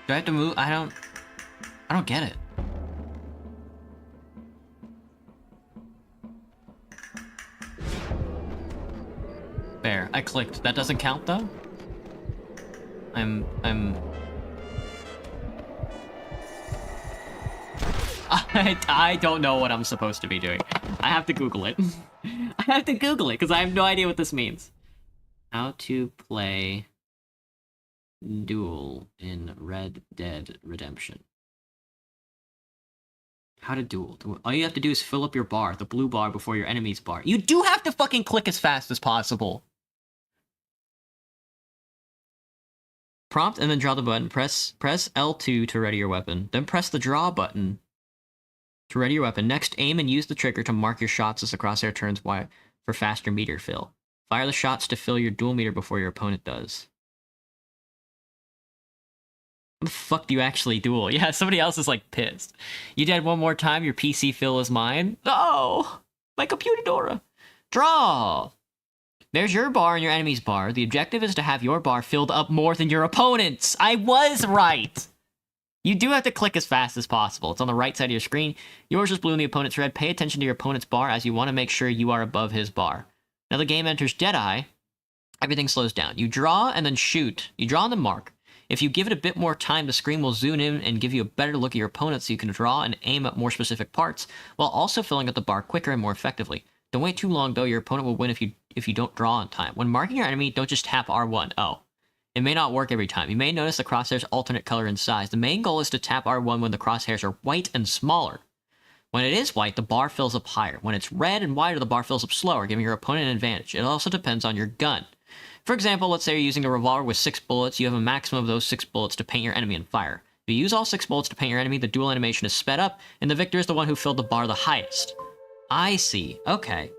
Do I have to move? I don't get it. There, I clicked. That doesn't count though? I don't know what I'm supposed to be doing. I have to Google it. I have to Google it because I have no idea what this means. How to play duel in Red Dead Redemption. How to duel. All you have to do is fill up your bar, the blue bar before your enemy's bar. You do have to fucking click as fast as possible. Prompt and then draw the button. Press L2 to ready your weapon. Then press the draw button to ready your weapon. Next, aim and use the trigger to mark your shots as the crosshair turns wide for faster meter fill. Fire the shots to fill your duel meter before your opponent does. What the fuck do you actually duel? Yeah, somebody else is like pissed. You dead one more time, your PC fill is mine. No! My computer Dora. Draw! There's your bar and your enemy's bar. The objective is to have your bar filled up more than your opponent's. I was right! You do have to click as fast as possible. It's on the right side of your screen. Yours is blue and the opponent's red. Pay attention to your opponent's bar as you want to make sure you are above his bar. Now the game enters Deadeye. Everything slows down. You draw and then shoot. You draw and then mark. If you give it a bit more time, the screen will zoom in and give you a better look at your opponent so you can draw and aim at more specific parts, while also filling up the bar quicker and more effectively. Don't wait too long, though. Your opponent will win if you don't draw on time. When marking your enemy, don't just tap R1. Oh. It may not work every time. You may notice the crosshairs alternate color and size. The main goal is to tap R1 when the crosshairs are white and smaller. When it is white, the bar fills up higher. When it's red and wider, the bar fills up slower, giving your opponent an advantage. It also depends on your gun. For example, let's say you're using a revolver with 6 bullets. You have a maximum of those 6 bullets to paint your enemy and fire. If you use all 6 bullets to paint your enemy, the duel animation is sped up, and the victor is the one who filled the bar the highest. I see. Okay.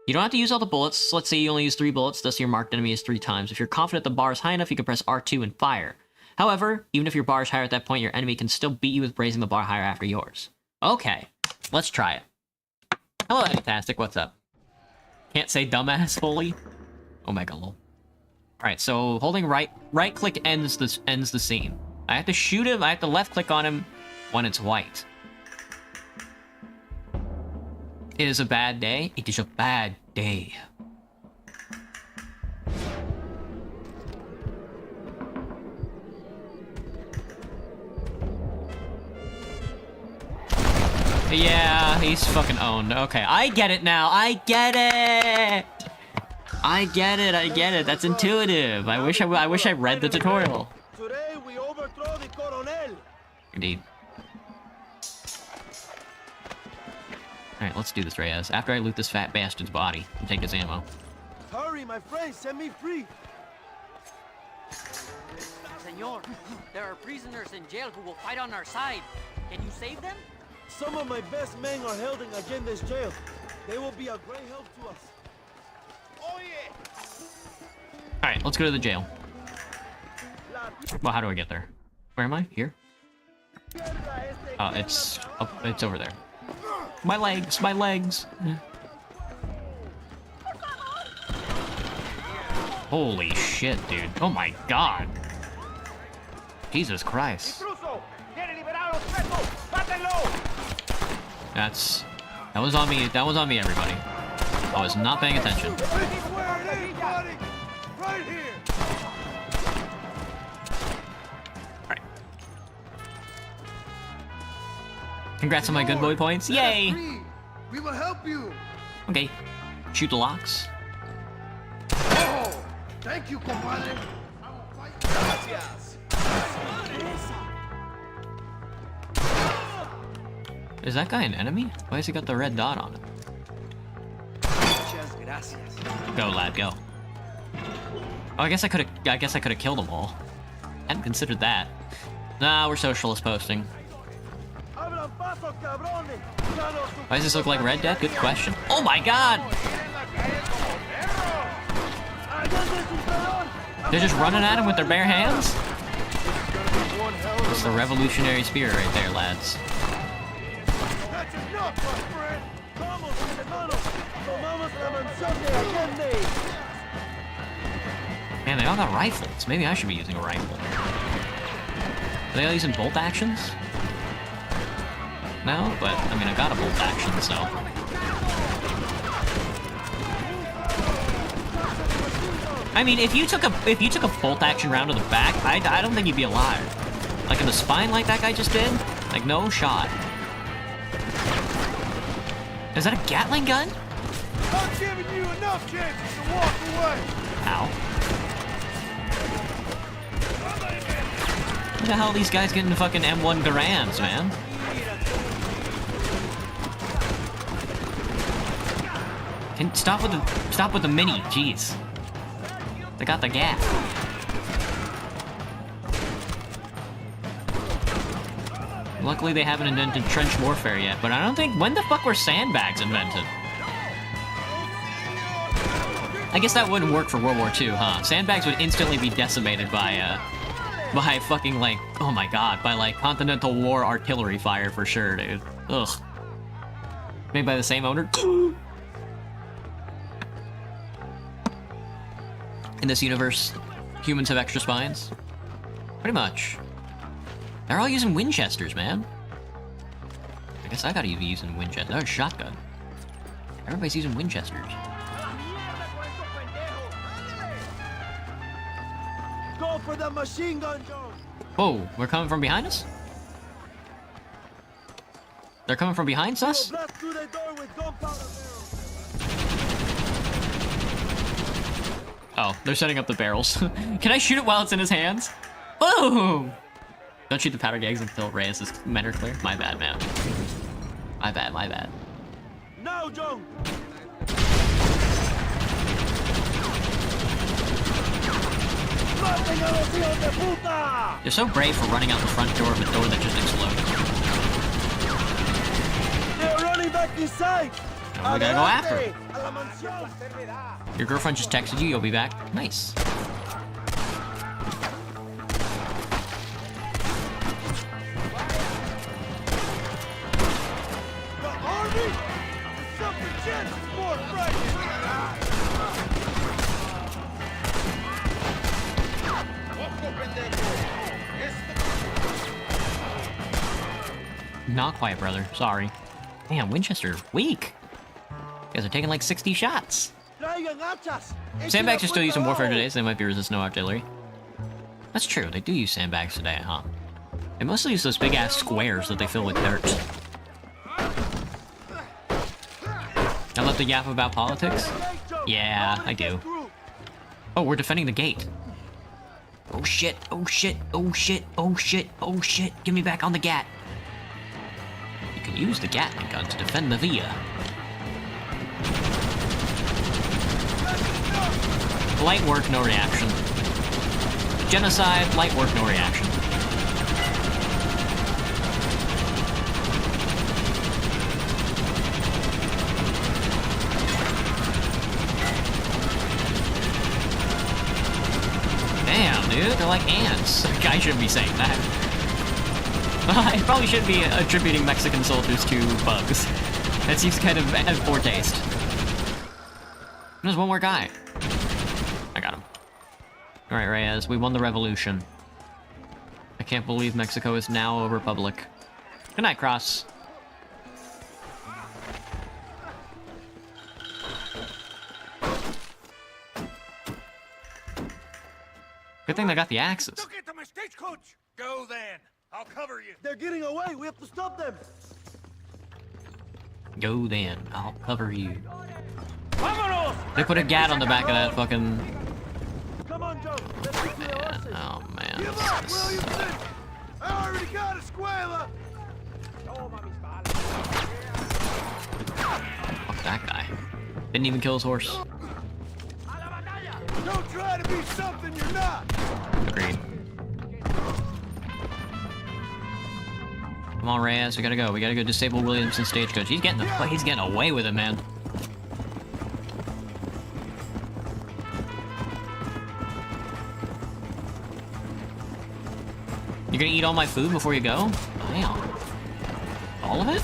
You don't have to use all the bullets. Let's say you only use 3 bullets, thus your marked enemy is 3 times. If you're confident the bar is high enough, you can press R2 and fire. However, even if your bar is higher at that point, your enemy can still beat you with raising the bar higher after yours. Okay. Let's try it. Hello, Fantastic. What's up? Can't say dumbass fully? Omega lol. Alright, so holding right click ends the scene. I have to shoot him, I have to left click on him when it's white. It is a bad day. It is a bad day. Yeah, he's fucking owned. Okay, I get it now. I get it. I get it. That's intuitive. I wish I read the tutorial. Today we overthrow the Coronel. Indeed. Alright, let's do this, Reyes. After I loot this fat bastard's body and take his ammo. Hurry, my friend, set me free. Senor. There are prisoners in jail who will fight on our side. Can you save them? Some of my best men are held in Allende's jail. They will be a great help to us. Oh yeah! Alright, let's go to the jail. Well, how do I get there? Where am I? Here? It's over there. My legs, my legs! Holy shit, dude. Oh my god. Jesus Christ. That was on me. That was on me, everybody. I was not paying attention. Alright. Congrats on my good boy points. Yay! We will help you. Okay. Shoot the locks. Oh, thank you, compadre. Is that guy an enemy? Why has he got the red dot on it? Go, lad, go. Oh, I guess I could have killed them all. Hadn't considered that. Nah, we're socialist posting. Why does this look like Red Dead? Good question. Oh my god! They're just running at him with their bare hands? It's the revolutionary spirit right there, lads. Man, they all got rifles. Maybe I should be using a rifle. Are they all using bolt actions? No, but I mean I got a bolt action, so. I mean, if you took a bolt action round to the back, I don't think you'd be alive. Like in the spine, like that guy just did. Like no shot. Is that a Gatling gun? I'm giving you enough chances to walk away. Ow. Where the hell are these guys getting the fucking M1 Garands, man? Stop with the mini, jeez. They got the gap. Luckily they haven't invented trench warfare yet, but I don't think... When the fuck were sandbags invented? I guess that wouldn't work for World War II, huh? Sandbags would instantly be decimated by fucking, like... Oh my god, by, like, Continental War artillery fire for sure, dude. Ugh. Made by the same owner? In this universe, humans have extra spines? Pretty much. They're all using Winchesters, man. I guess I gotta be using Winchester. Oh, shotgun. Everybody's using Winchesters. Go for the machine gun, Joe. Whoa, we're coming from behind us? They're coming from behind us? Blast through the door with gunpowder barrels. Oh, they're setting up the barrels. Can I shoot it while it's in his hands? Boom! Don't shoot the powder kegs until Reyes' men are clear. My bad, man. My bad, my bad. Now, John! You're so brave for running out the front door of a door that just exploded. They're running back inside! Oh, we gotta go after him. Your girlfriend just texted you, you'll be back. Nice. Not quite, brother. Sorry. Damn, Winchester, weak. You guys are taking like 60 shots. Sandbags are still using warfare today, so they might be resist no artillery. That's true, they do use sandbags today, huh? They mostly use those big-ass squares that they fill with dirt. I love to yap about politics? Yeah, I do. Oh, we're defending the gate. Oh shit, oh shit, oh shit, oh shit, oh shit. Get me back on the gat. You can use the Gatling gun to defend the villa. Light work, no reaction. genocide, light work, no reaction. Damn, dude, they're like ants. I shouldn't be saying that. I probably shouldn't be attributing Mexican soldiers to bugs. That seems kind of has poor taste. There's one more guy. I got him. Alright, Reyes, we won the revolution. I can't believe Mexico is now a republic. Good night, Cross. Good thing they got the axes. Don't get to my stagecoach! Go then. I'll cover you. They're getting away. We have to stop them. Go then, I'll cover you. Vámonos! They put a gat on the back of that fucking... Come on, Joe. Let's get to the horses. Oh man. Give up, Williamson. I already got a Escuela. Fuck that guy. Didn't even kill his horse. Don't try to be something you're not. Agreed. Come on, Reyes, we gotta go. We gotta go disable Williamson's stagecoach. He's getting away with it, man. You're gonna eat all my food before you go? Damn. All of it?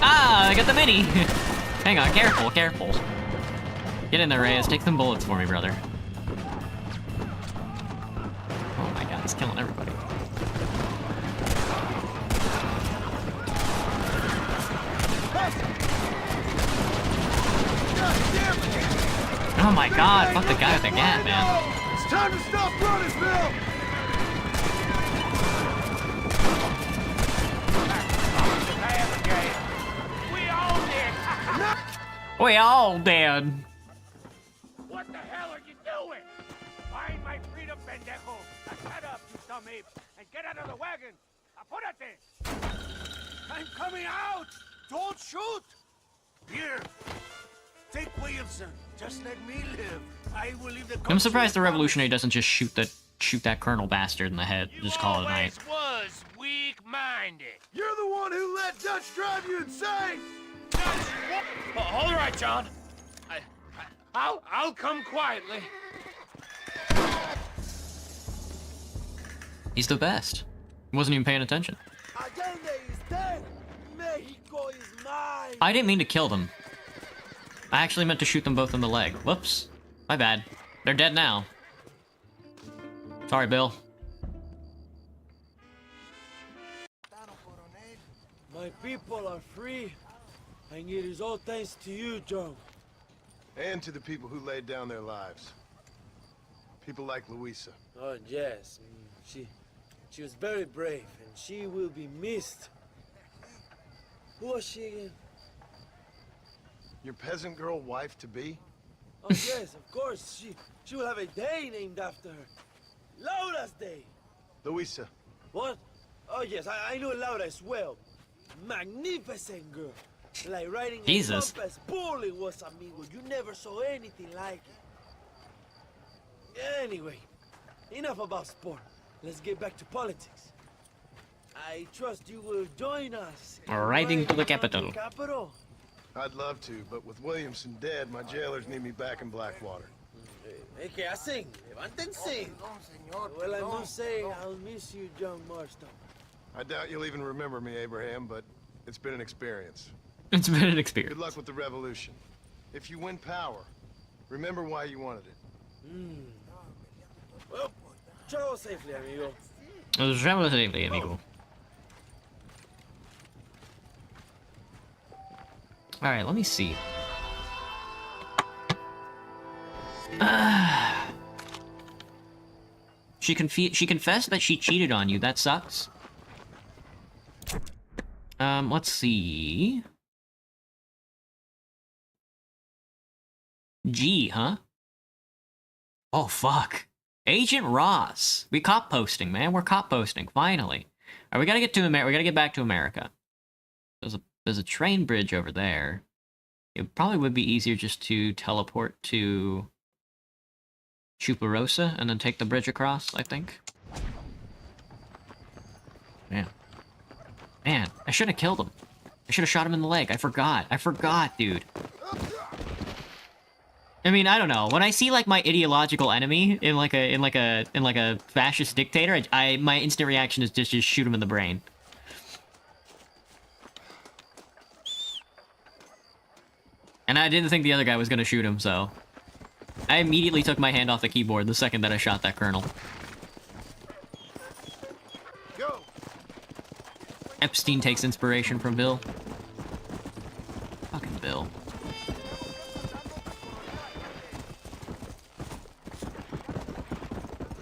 Ah, I got the mini! Hang on, careful, careful. Get in there, Reyes. Take some bullets for me, brother. Oh my god, he's killing everybody. Oh my god, fuck the guy with the gat, man. It's time to stop running, Bill. We all dead. What the hell are you doing? Find my freedom, pendejo. Now shut up, you dumb ape, and get out of the wagon. Apúrate. I'm coming out! Don't shoot! Here, take Williamson. Just let me live. I will leave the I'm surprised the revolutionary doesn't just shoot that colonel bastard in the head. Just call it a night. Was weak-minded. You're the one who let Dutch drive you insane. All right, John. I'll come quietly. He's the best. Wasn't even paying attention. Allende is dead. Mexico is mine. I didn't mean to kill them. I actually meant to shoot them both in the leg. Whoops. My bad. They're dead now. Sorry, Bill. My people are free, and it is all thanks to you, Joe. And to the people who laid down their lives. People like Luisa. Oh, yes. She was very brave, and she will be missed. Who was she again? Your peasant girl wife-to-be? Oh, yes, of course. She will have a day named after her. Laura's Day. Luisa. What? Oh, yes, I know Laura as well. Magnificent girl. Like riding Jesus. a compass bowling was, amigo. You never saw anything like it. Anyway, enough about sport. Let's get back to politics. I trust you will join us. Riding to the capital. I'd love to, but with Williamson dead, my jailers need me back in Blackwater. ¿Qué hacen? Levántense. Well, I must say, I'll miss you, John Marston. I doubt you'll even remember me, Abraham, but it's been an experience. It's been an experience. Good luck with the revolution. If you win power, remember why you wanted it. Well, travel safely, amigo. Travel safely, amigo. Alright, let me see. She confessed that she cheated on you. That sucks. Let's see. G, huh? Oh, fuck. Agent Ross. We cop posting, man. We're cop posting, finally. Alright, we gotta get to America. We gotta get back to America. There's a train bridge over there. It probably would be easier just to teleport to Chuparosa, and then take the bridge across, I think. Man. Man, I should have killed him. I should have shot him in the leg. I forgot. I forgot, dude. I mean, I don't know. When I see like my ideological enemy in like a fascist dictator, my instant reaction is just shoot him in the brain. And I didn't think the other guy was gonna shoot him, so I immediately took my hand off the keyboard the second that I shot that colonel. Go. Epstein takes inspiration from Bill. Fucking Bill.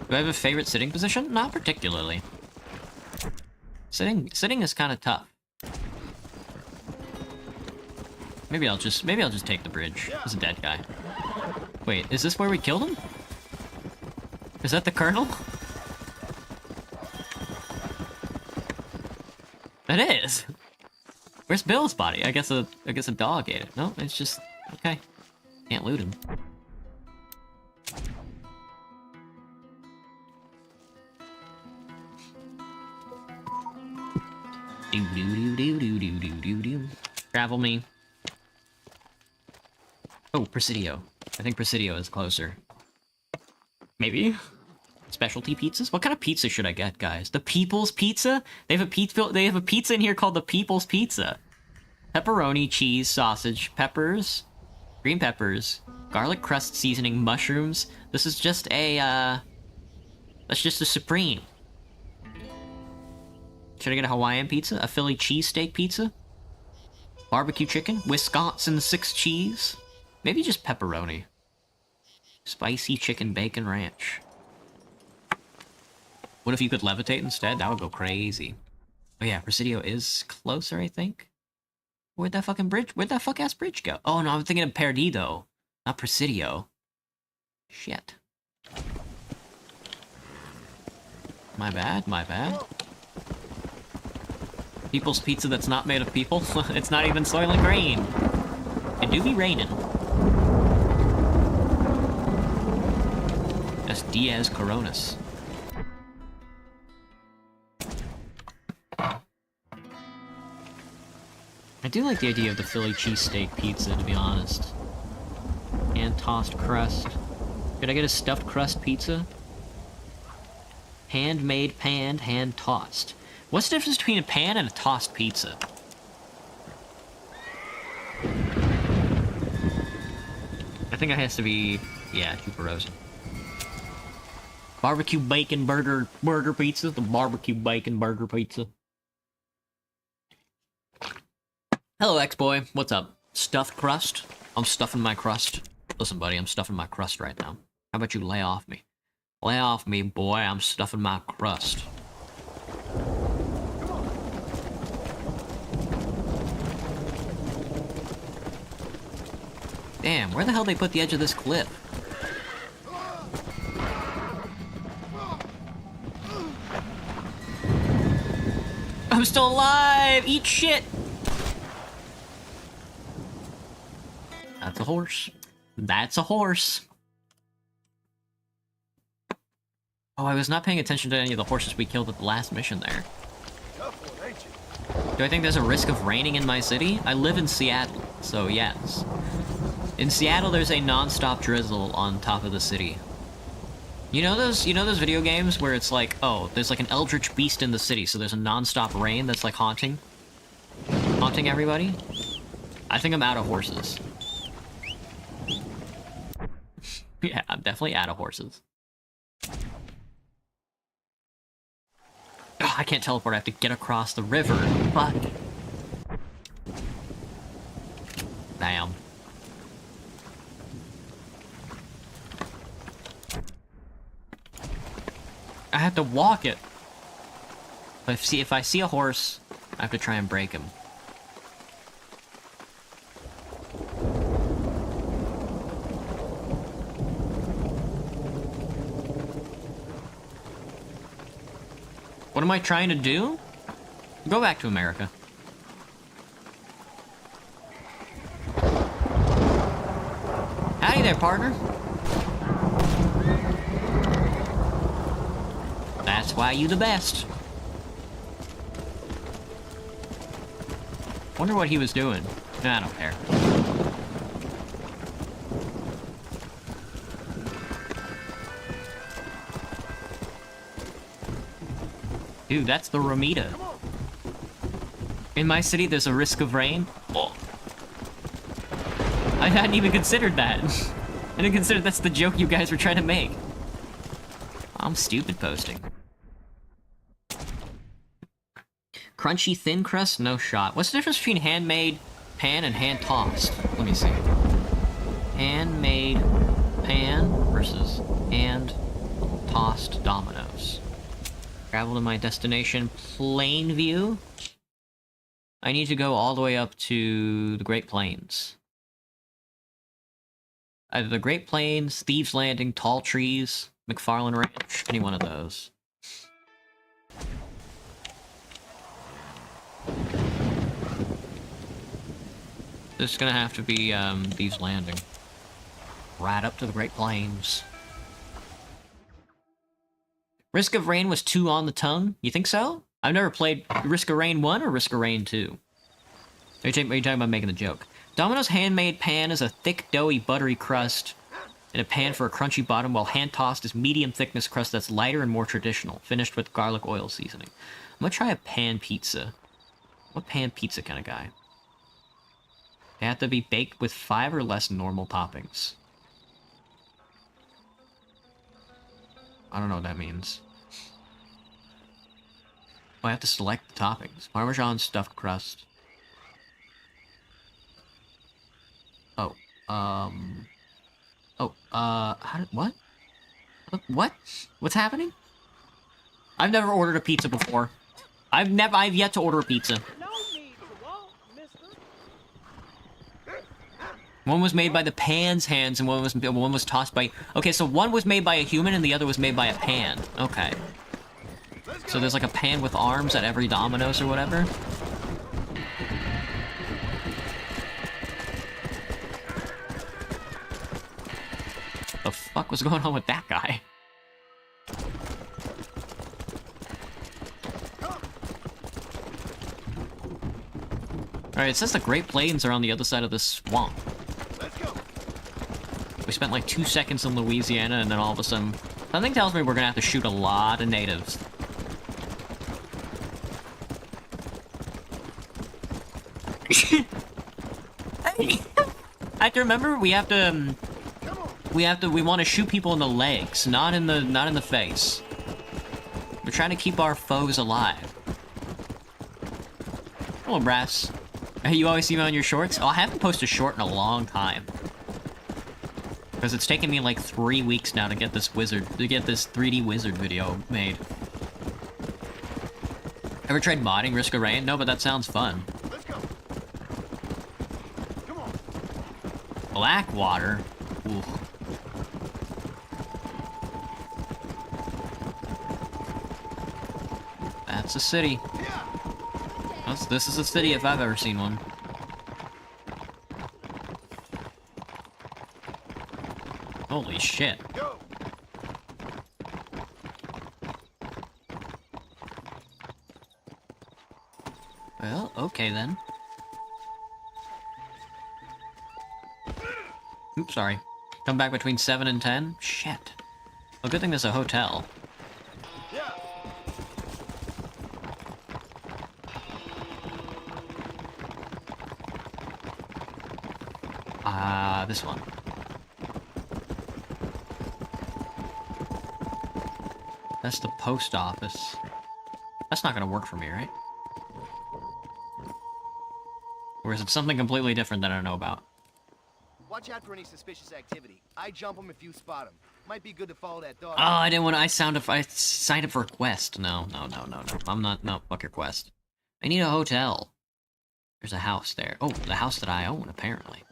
Do I have a favorite sitting position? Not particularly. Sitting is kind of tough. Maybe I'll just take the bridge. There's a dead guy. Wait, is this where we killed him? Is that the colonel? That is. Where's Bill's body? I guess a dog ate it. No, it's just okay. Can't loot him. Do do do do do do do do. Travel me. Oh, Presidio. I think Presidio is closer. Maybe? Specialty pizzas? What kind of pizza should I get, guys? The People's Pizza? They have a pizza in here called the People's Pizza. Pepperoni, cheese, sausage, peppers, green peppers, garlic crust seasoning, mushrooms. This is just a, that's just a Supreme. Should I get a Hawaiian pizza? A Philly cheesesteak pizza? Barbecue chicken? Wisconsin 6 cheese? Maybe just pepperoni. Spicy chicken bacon ranch. What if you could levitate instead? That would go crazy. Oh yeah, Presidio is closer, I think. Where'd that fuck-ass bridge go? Oh no, I'm thinking of Perdido, not Presidio. Shit. My bad, my bad. People's pizza that's not made of people? It's not even Soylent Green. It do be raining. That's Diaz Coronas. I do like the idea of the Philly cheesesteak pizza, to be honest. And tossed crust. Could I get a stuffed crust pizza? Handmade, panned, hand-tossed. What's the difference between a pan and a tossed pizza? I think it has to be, yeah, Chuparosa. Barbecue bacon burger pizza. The barbecue bacon burger pizza. Hello, X-Boy. What's up? Stuffed crust? I'm stuffing my crust. Listen, buddy, I'm stuffing my crust right now. How about you lay off me? Lay off me, boy. I'm stuffing my crust. Damn, where the hell did they put the edge of this cliff? I'm still alive! Eat shit! That's a horse. That's a horse. Oh, I was not paying attention to any of the horses we killed at the last mission there. Do I think there's a risk of raining in my city? I live in Seattle, so yes. In Seattle, there's a non-stop drizzle on top of the city. You know those video games where it's like, oh, there's like an eldritch beast in the city, so there's a non-stop rain that's like haunting everybody? I think I'm out of horses. Yeah, I'm definitely out of horses. Oh, I can't teleport, I have to get across the river. Fuck. Damn. I have to walk it. But if I see a horse, I have to try and break him. What am I trying to do? Go back to America. Howdy there, partner. That's why you the best. Wonder what he was doing. Nah, I don't care. Dude, that's the Ramita. In my city, there's a risk of rain. Oh. I hadn't even considered that. I didn't consider that's the joke you guys were trying to make. I'm stupid posting. Crunchy thin crust? No shot. What's the difference between handmade pan and hand tossed? Let me see. Handmade pan versus hand tossed dominoes. Travel to my destination, Plainview. I need to go all the way up to the Great Plains. Either the Great Plains, Thieves Landing, Tall Trees, McFarlane Ranch, any one of those. This is gonna have to be, Thieves Landing. Right up to the Great Plains. Risk of Rain was 2 on the tongue? You think so? I've never played Risk of Rain 1 or Risk of Rain 2. Are you talking about making the joke? Domino's handmade pan is a thick, doughy, buttery crust in a pan for a crunchy bottom, while hand-tossed is medium thickness crust that's lighter and more traditional, finished with garlic oil seasoning. I'm gonna try a pan pizza. I'm a pan pizza kind of guy. They have to be baked with 5 or less normal toppings. I don't know what that means. Oh, I have to select the toppings. Parmesan stuffed crust. Oh, what? What? What's happening? I've never ordered a pizza before. I've yet to order a pizza. One was made by the pan's hands, and one was tossed by... Okay, so one was made by a human, and the other was made by a pan. Okay. So there's like a pan with arms at every Domino's or whatever? The fuck was going on with that guy? Alright, it says the Great Plains are on the other side of this swamp. We spent like 2 seconds in Louisiana, and then all of a sudden... Something tells me we're gonna have to shoot a lot of natives. I have to remember, we want to shoot people in the legs, not in the face. We're trying to keep our foes alive. Hello, Brass. You always see me on your shorts? Oh, I haven't posted a short in a long time. Because it's taken me like 3 weeks now to get this 3D wizard video made. Ever tried modding Risk of Rain? No, but that sounds fun. Let's go. Come on. Blackwater? Ooh. That's a city. This is a city if I've ever seen one. Holy shit. Go. Well, okay then. Oops, sorry. Come back between 7 and 10? Shit. Well, good thing there's a hotel. Yeah. This one. That's the post office. That's not gonna work for me, right? Or is it something completely different that I don't know about? Watch out for any suspicious activity. I jump them if you spot them. Might be good to follow that dog. Oh, I didn't want to. I signed up for a quest. No. I'm not. No, fuck your quest. I need a hotel. There's a house there. Oh, the house that I own, apparently.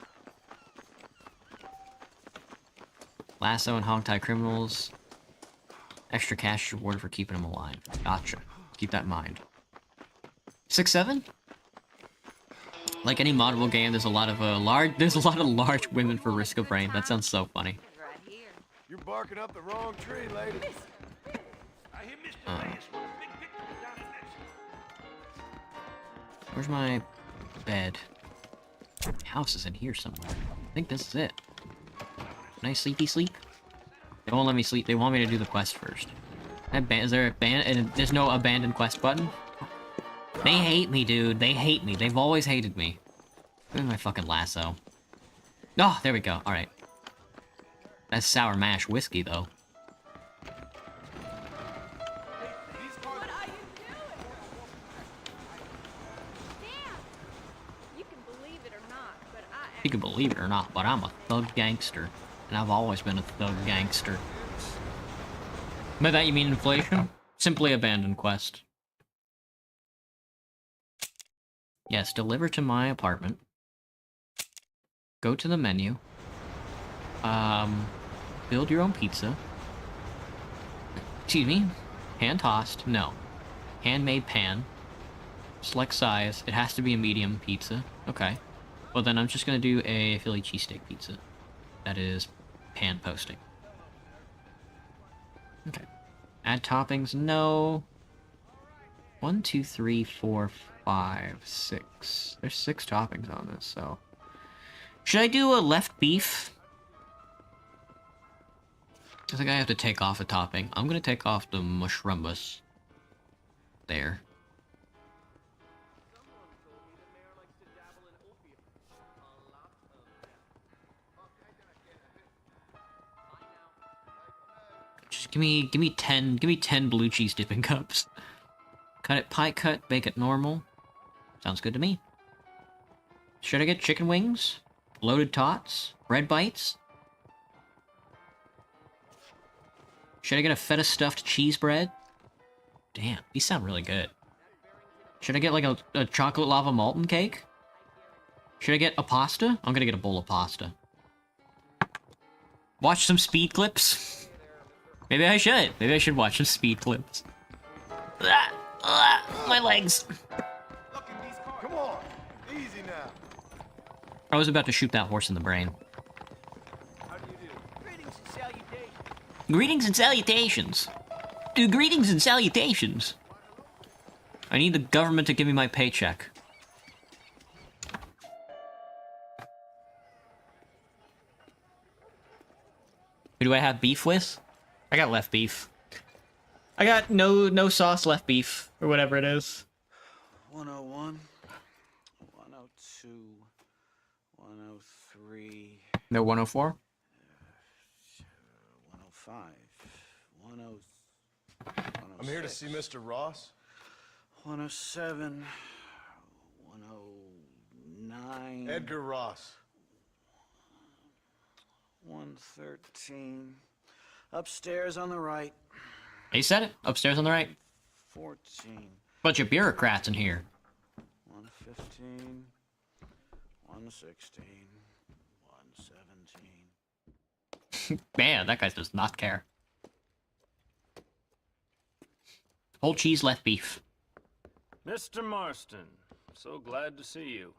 Lasso and hogtie criminals. Extra cash rewarded for keeping them alive. Gotcha. Keep that in mind. 6-7? Like any moddable game, there's a lot of large women for Risk of Rain. That sounds so funny. You're barking up the wrong tree, lady. I hear Mr. Where's my bed? House is in here somewhere. I think this is it. Nice sleepy sleep. They won't let me sleep. They want me to do the quest first. Is there a and there's no abandoned quest button? They hate me, dude. They hate me. They've always hated me. Where's my fucking lasso? Oh, there we go. Alright. That's sour mash whiskey, though. You can believe it or not, but I'm a thug gangster. And I've always been a thug gangster. By that you mean inflation? Simply abandoned quest. Yes, deliver to my apartment. Go to the menu. Build your own pizza. Excuse me. Hand tossed. No. Handmade pan. Select size. It has to be a medium pizza. Okay. Well then I'm just gonna do a Philly cheesesteak pizza. That is pan posting. Okay. Add toppings, no. 1, 2, 3, 4, 5, 6. There's 6 toppings on this, so. Should I do a left beef? I think I have to take off a topping. I'm gonna take off the mushroombus. There. Just give me 10 blue cheese dipping cups. Cut it pie cut, bake it normal. Sounds good to me. Should I get chicken wings? Loaded tots? Bread bites? Should I get a feta stuffed cheese bread? Damn, these sound really good. Should I get like a chocolate lava molten cake? Should I get a pasta? I'm gonna get a bowl of pasta. Watch some speed clips? Maybe I should. Maybe I should watch some speed clips. My legs. Come on, easy now. I was about to shoot that horse in the brain. Greetings and salutations. Greetings and salutations. I need the government to give me my paycheck. Who do I have beef with? I got left beef. I got no sauce left beef, or whatever it is. 101, 102, 103. No 104? 105, I'm here to see Mr. Ross. 107, 109. Edgar Ross. 113. Upstairs on the right. He said it. Upstairs on the right. 14. Bunch of bureaucrats in here. 115. 116. 117. Man, that guy does not care. Whole cheese left beef. Mr. Marston, so glad to see you.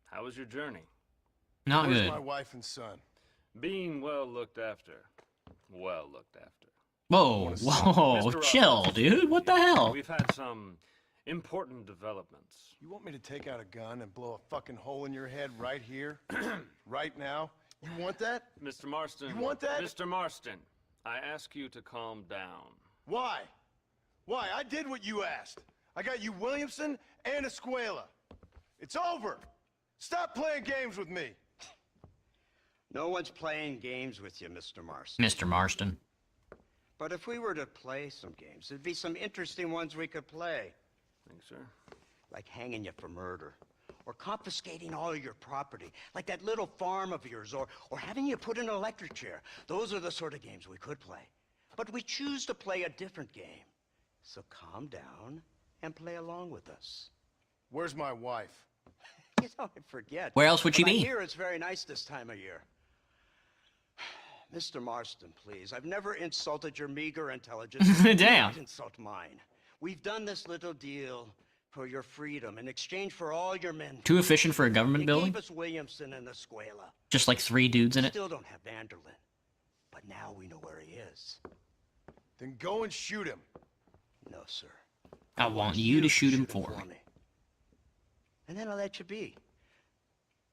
How was your journey? Not Where's good. my wife and son? Being well looked after. Well looked after. Whoa, whoa, chill, dude. What the hell? We've had some important developments. You want me to take out a gun and blow a fucking hole in your head right here? Right now? You want that? Mr. Marston. You want that? Mr. Marston, I ask you to calm down. Why? Why? I did what you asked. I got you Williamson and Escuela. It's over. Stop playing games with me. No one's playing games with you, Mr. Marston. Mr. Marston. But if we were to play some games, there'd be some interesting ones we could play. Think so? Like hanging you for murder. Or confiscating all your property. Like that little farm of yours. Or having you put in an electric chair. Those are the sort of games we could play. But we choose to play a different game. So calm down and play along with us. Where's my wife? You know, I forget. Where else would she But be? I hear it's very nice this time of year. Mr. Marston, please. I've never insulted your meager intelligence. Damn. Don't insult mine. We've done this little deal for your freedom in exchange for all your men. Too efficient for a government You building? gave us Williamson and Escuela. Just like 3 dudes in it? Still don't have Vanderlyn. But now we know where he is. Then go and shoot him. No, sir. I want you to shoot him for me. And then I'll let you be.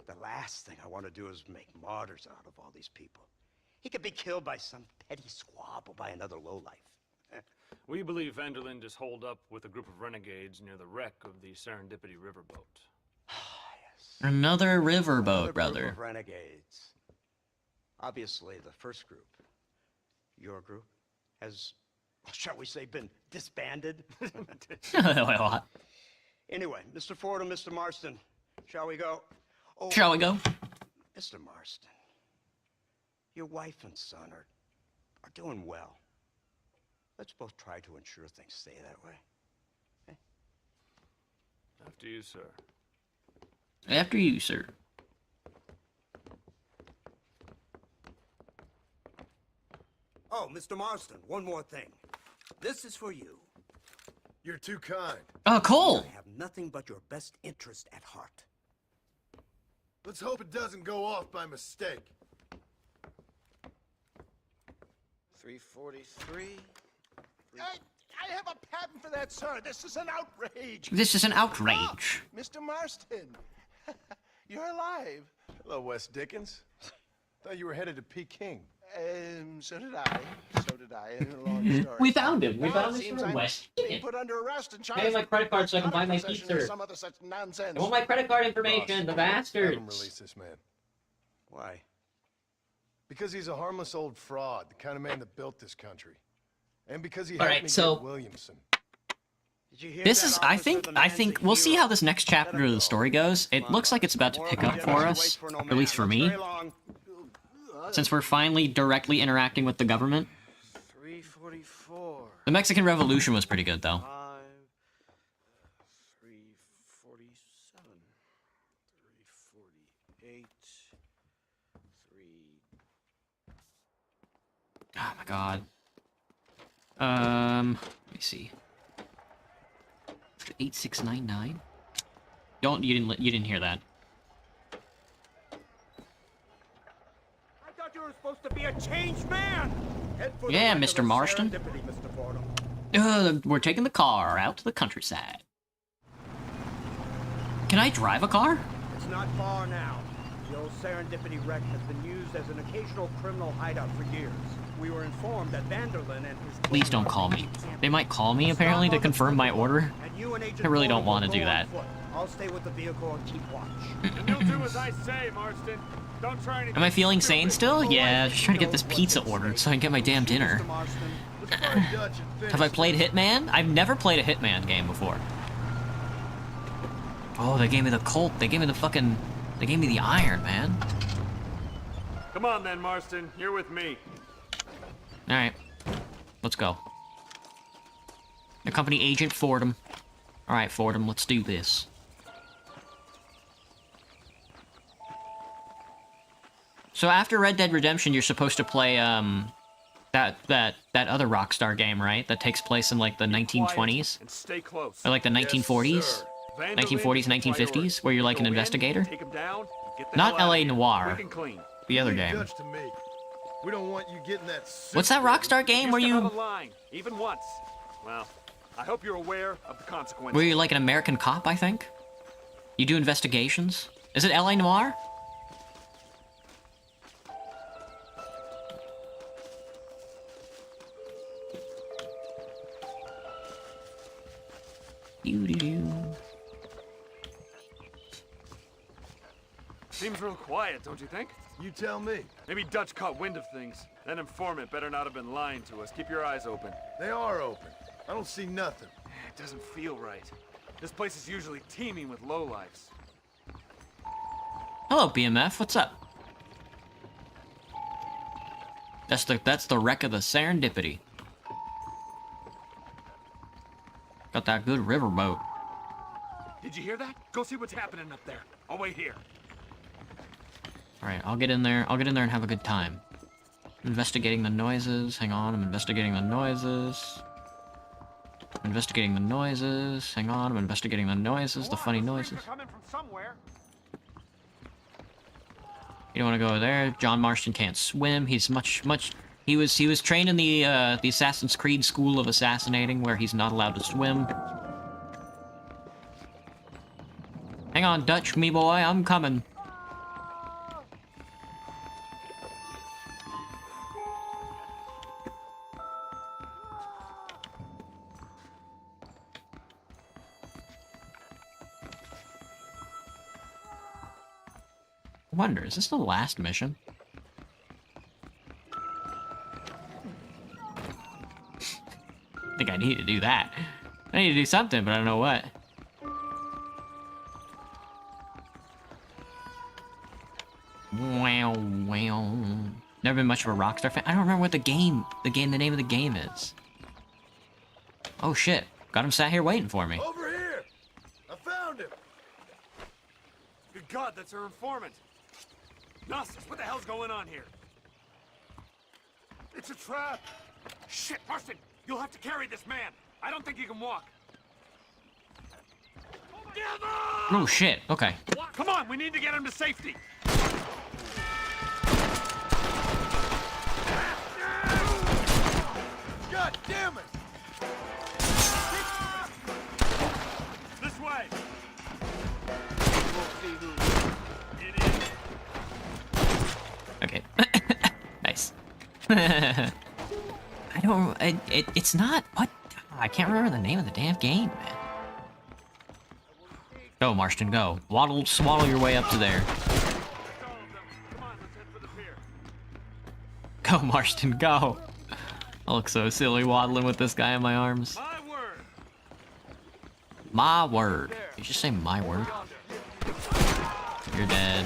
The last thing I want to do is make martyrs out of all these people. He could be killed by some petty squabble by another lowlife. We believe Vanderlyn is holed up with a group of renegades near the wreck of the Serendipity riverboat. Another riverboat, Group brother. of renegades. Obviously, the first group, your group, has, shall we say, been disbanded. Anyway, Mr. Fordham, Mr. Marston, shall we go? Oh, Shall we go? Mr. Marston, your wife and son are doing well. Let's both try to ensure things stay that way. Okay? After you, sir. After you, sir. Oh, Mr. Marston, one more thing. This is for you. You're too kind. Oh, cool. I have nothing but your best interest at heart. Let's hope it doesn't go off by mistake. 343. I have a patent for that, sir. This is an outrage. This is an outrage. Ah, Mr. Marston, you're alive. Hello, Wes Dickens. Thought you were headed to Peking. So did I. So did I. In a long story. We found him. We Now found it Mr. seems I'm West. being put under arrest and charged Pay my with credit card so I can buy my possession or pizza. some other such nonsense. I want my credit card information, the Have him bastards. release this man. Why? Because he's a harmless old fraud, the kind of man that built this country. And because he All helped right, me so- get Williamson. Did you hear This that, is, officer? I think, we'll see how this next chapter of the story goes. It looks like it's about to pick up for us, or at least for me, since we're finally directly interacting with the government. 344. The Mexican Revolution was pretty good, though. 347. 348. 3. Oh my god. Let me see. 8699. You didn't hear that. I thought you were supposed to be a changed man. Head for Yeah, the wreck Mr. of the Marston. Serendipity, Mr. Fordham. We're taking the car out to the countryside. Can I drive a car? It's not far now. The old Serendipity wreck has been used as an occasional criminal hideout for years. We were informed that Vanderlyn and his team Please don't call me. They might call me, apparently, to confirm my order. and you and Agent I really don't Fordham will want to do go on that. foot. I'll stay with the vehicle and keep watch. And you'll do as I say, Marston. Don't try anything. Am I feeling sane stupid. still? Yeah, just trying to get this pizza ordered so I can get my damn dinner. Mr. Marston, Let's find Dutch and finish Have I played Hitman? I've never played a Hitman game before. Oh, they gave me the Colt. They gave me the fucking... They gave me the iron, man. Come on then, Marston. You're with me. Alright. Let's go. Accompany Agent Fordham. Alright, Fordham, let's do this. So after Red Dead Redemption, you're supposed to play, that other Rockstar game, right? That takes place in, like, the 1920s? And stay close. Or, like, the 1940s? 1940s, 1950s? Where you're, like, an investigator? Take him down. Get the Not hell out L.A. of here, Noire. quick and clean. The other Leave game. Dutch to me. We don't want you getting that. What's that Rockstar game where Step out you... of line, even once. Well, I hope you're aware of the consequences. Where you're, like, an American cop, I think? You do investigations? Is it L.A. Noire? Doo-doo-doo. Seems real quiet, don't you think? You tell me. Maybe Dutch caught wind of things. That informant better not have been lying to us. Keep your eyes open. They are open. I don't see nothing. It doesn't feel right. This place is usually teeming with lowlifes. Hello, BMF. What's up? That's the wreck of the Serendipity. Got that good riverboat. Did you hear that? Go see what's happening up there. I'll wait here. All right, I'll get in there. I'll get in there and have a good time. Investigating the noises. Hang on, I'm investigating the noises. Investigating the noises. Hang on, I'm investigating the noises, the funny noises. Coming from somewhere. You don't want to go there. John Marston can't swim. He's much He was trained in the Assassin's Creed school of assassinating, where he's not allowed to swim. Hang on, Dutch, me boy, I'm coming. I wonder, is this the last mission? I think I need to do that. I need to do something, but I don't know what. Wow, wow. Never been much of a Rockstar fan. I don't remember what the name of the game is. Oh shit. Got him sat here waiting for me. Over here! I found him! Good God, that's our informant. Gnosis, what the hell's going on here? It's a trap! Shit, Marston! You'll have to carry this man! I don't think he can walk! Oh shit, okay. Come on, we need to get him to safety! God damn it! This way! Okay. Nice. I don't... It's not... What? I can't remember the name of the damn game, man. Go, Marston, go. Waddle, swallow your way up to there. Go, Marston, go. I look so silly waddling with this guy in my arms. My word. Did you just say my word? You're dead.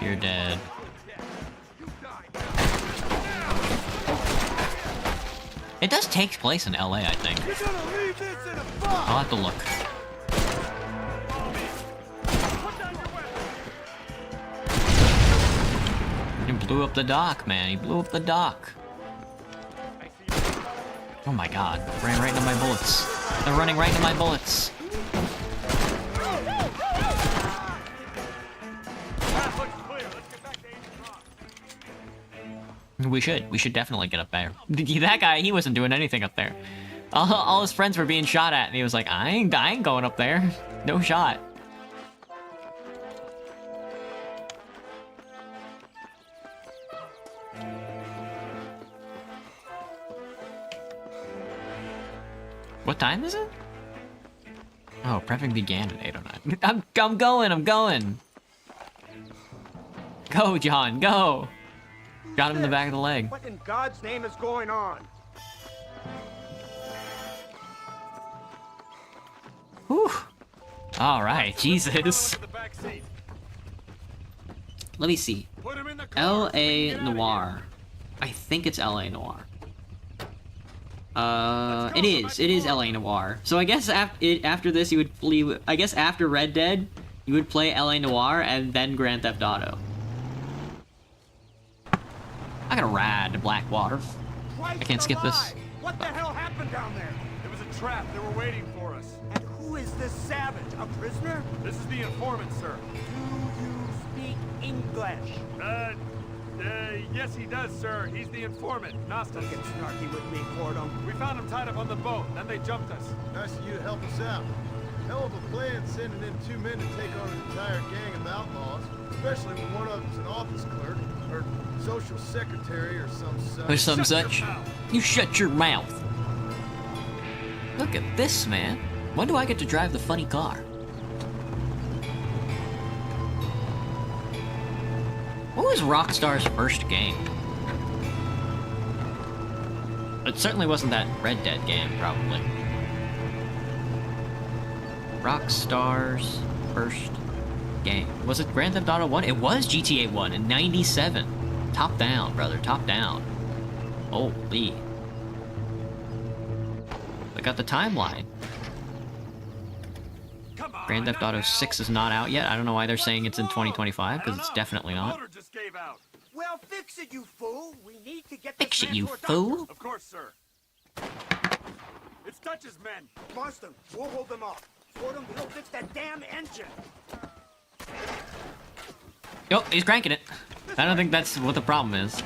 You're dead. It does take place in LA, I think. I'll have to look. He blew up the dock, man. He blew up the dock. Oh my god. Ran right into my bullets. They're running right into my bullets. We should definitely get up there. That guy, he wasn't doing anything up there. All his friends were being shot at, and he was like, I ain't going up there. No shot. What time is it? Oh, prepping began at 8:09. I'm going. Go, John, go. Got him in the back of the leg. What in God's name is going on? Whew. All right, Jesus. Let me see. L.A. Noire. I think it's L.A. Noire. It is L.A. Noire. So I guess after this, you would flee. I guess after Red Dead, you would play L.A. Noire and then Grand Theft Auto. I got a ride to Blackwater. I can't skip this. What the hell happened down there? It was a trap. They were waiting for us. And who is this savage? A prisoner? This is the informant, sir. Do you speak English? Yes, he does, sir. He's the informant, Gnostis. Don't get snarky with me, Fordham. We found him tied up on the boat, then they jumped us. Nice of you to help us out. Hell of a plan sending in 2 men to take on an entire gang of outlaws, especially when one of them's an office clerk, or social secretary, or some such. Or some such. You shut your mouth. Look at this, man. When do I get to drive the funny car? What was Rockstar's first game? It certainly wasn't that Red Dead game, probably. Rockstar's first game. Was it Grand Theft Auto 1? It was GTA 1 in '97. Top down, brother, top down. Holy. I got the timeline. Grand Theft Auto 6 is not out yet. I don't know why they're saying it's in 2025, because it's definitely not. Well, fix it, you fool. We need to get Fix it, you fool. Of course, sir. It's Dutch's men. Marston, we'll hold them off. Fordham, he'll fix that damn engine. Oh, he's cranking it. I don't think that's what the problem is.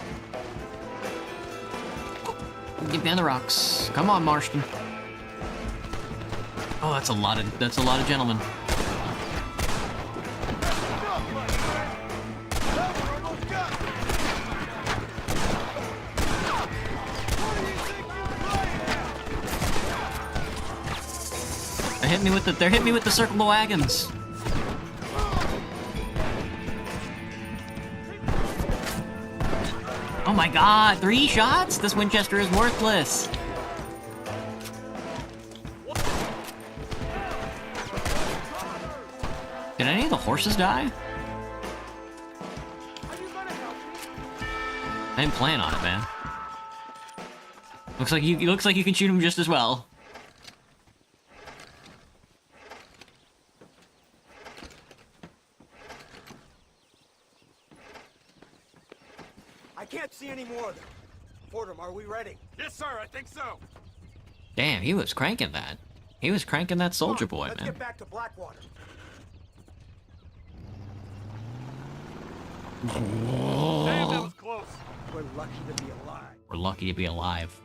Get behind the rocks. Come on, Marston. Oh, that's a lot of gentlemen. They're hitting me with the circle of wagons. Oh my god, 3 shots? This Winchester is worthless. Did any of the horses die? I didn't plan on it, man. Looks like you can shoot him just as well. I can't see any more of them. Fordham, are we ready? Yes, sir, I think so. Damn, he was cranking that. He was cranking that soldier boy, Let's man. get back to Blackwater. Damn, that was close. We're lucky to be alive. We're lucky to be alive.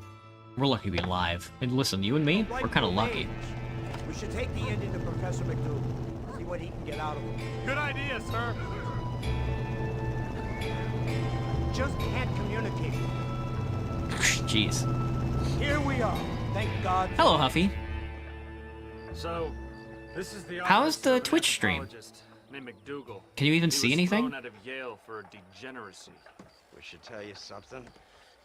We're lucky to be alive. And listen, you and me, we're kind of lucky. We should take the Indian to Professor McDougal. See what he can get out of him. Good idea, sir. Just can't communicate. Jeez. Here we are. Thank God. Hello, Huffy. So, this is the How is office the of an Twitch stream? anthropologist named McDougal. Can you even He see was anything? thrown out of Yale for degeneracy. We should tell you something.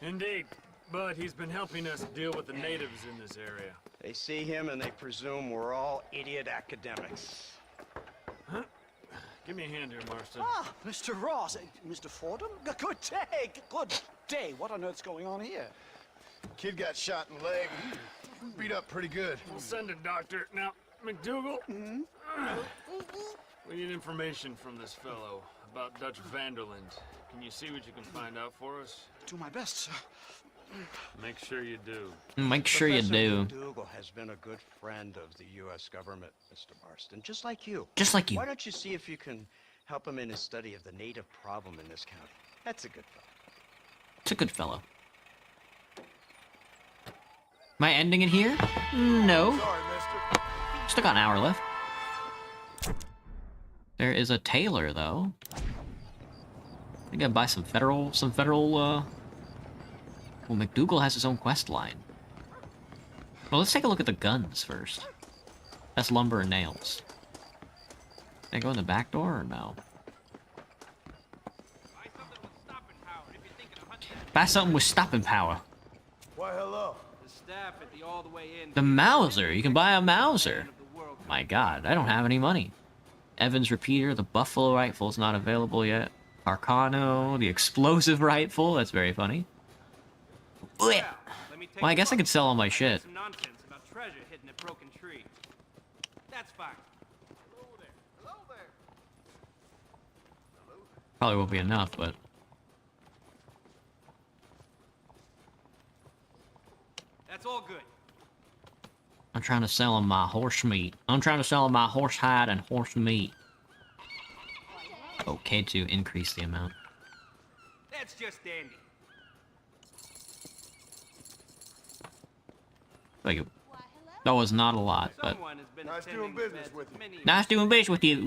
Indeed, but he's been helping us deal with the natives in this area. They see him and they presume we're all idiot academics. Huh? Give me a hand here, Marston. Ah, Mr. Ross, Mr. Fordham. Good day, good day. What on earth's going on here? Kid got shot in the leg. Beat up pretty good. We'll send a doctor. Now, McDougal, we need information from this fellow about Dutch Vanderland. Can you see what you can find out for us? Do my best, sir. Make sure you do. Make sure you do. Professor McDougal has been a good friend of the U.S. government, Mr. Marston, just like you. Just like you. Why don't you see if you can help him in his study of the native problem in this county? That's a good fellow. It's a good fellow. Am I ending it here? No. Sorry, mister. Still got an hour left. There is a tailor, though. I gotta buy some federal, well, McDougal has his own quest line. Well, let's take a look at the guns first. That's lumber and nails. Can I go in the back door or no? Buy something with stopping power. Why, hello. The staff at the all the way in. The Mauser. You can buy a Mauser. My god, I don't have any money. Evans repeater, the Buffalo rifle is not available yet. Arcano, the explosive rifle. That's very funny. Well, I guess I could sell all my shit. Some nonsense about treasure hidden in a broken tree. That's fine. Probably won't be enough, but... That's all good. I'm trying to sell him my horse meat. I'm trying to sell him my horse hide and horse meat. Okay, to increase the amount. That's just dandy. Thank you. That was not a lot, but... Someone has been Nice doing business with you. Nice doing business with you.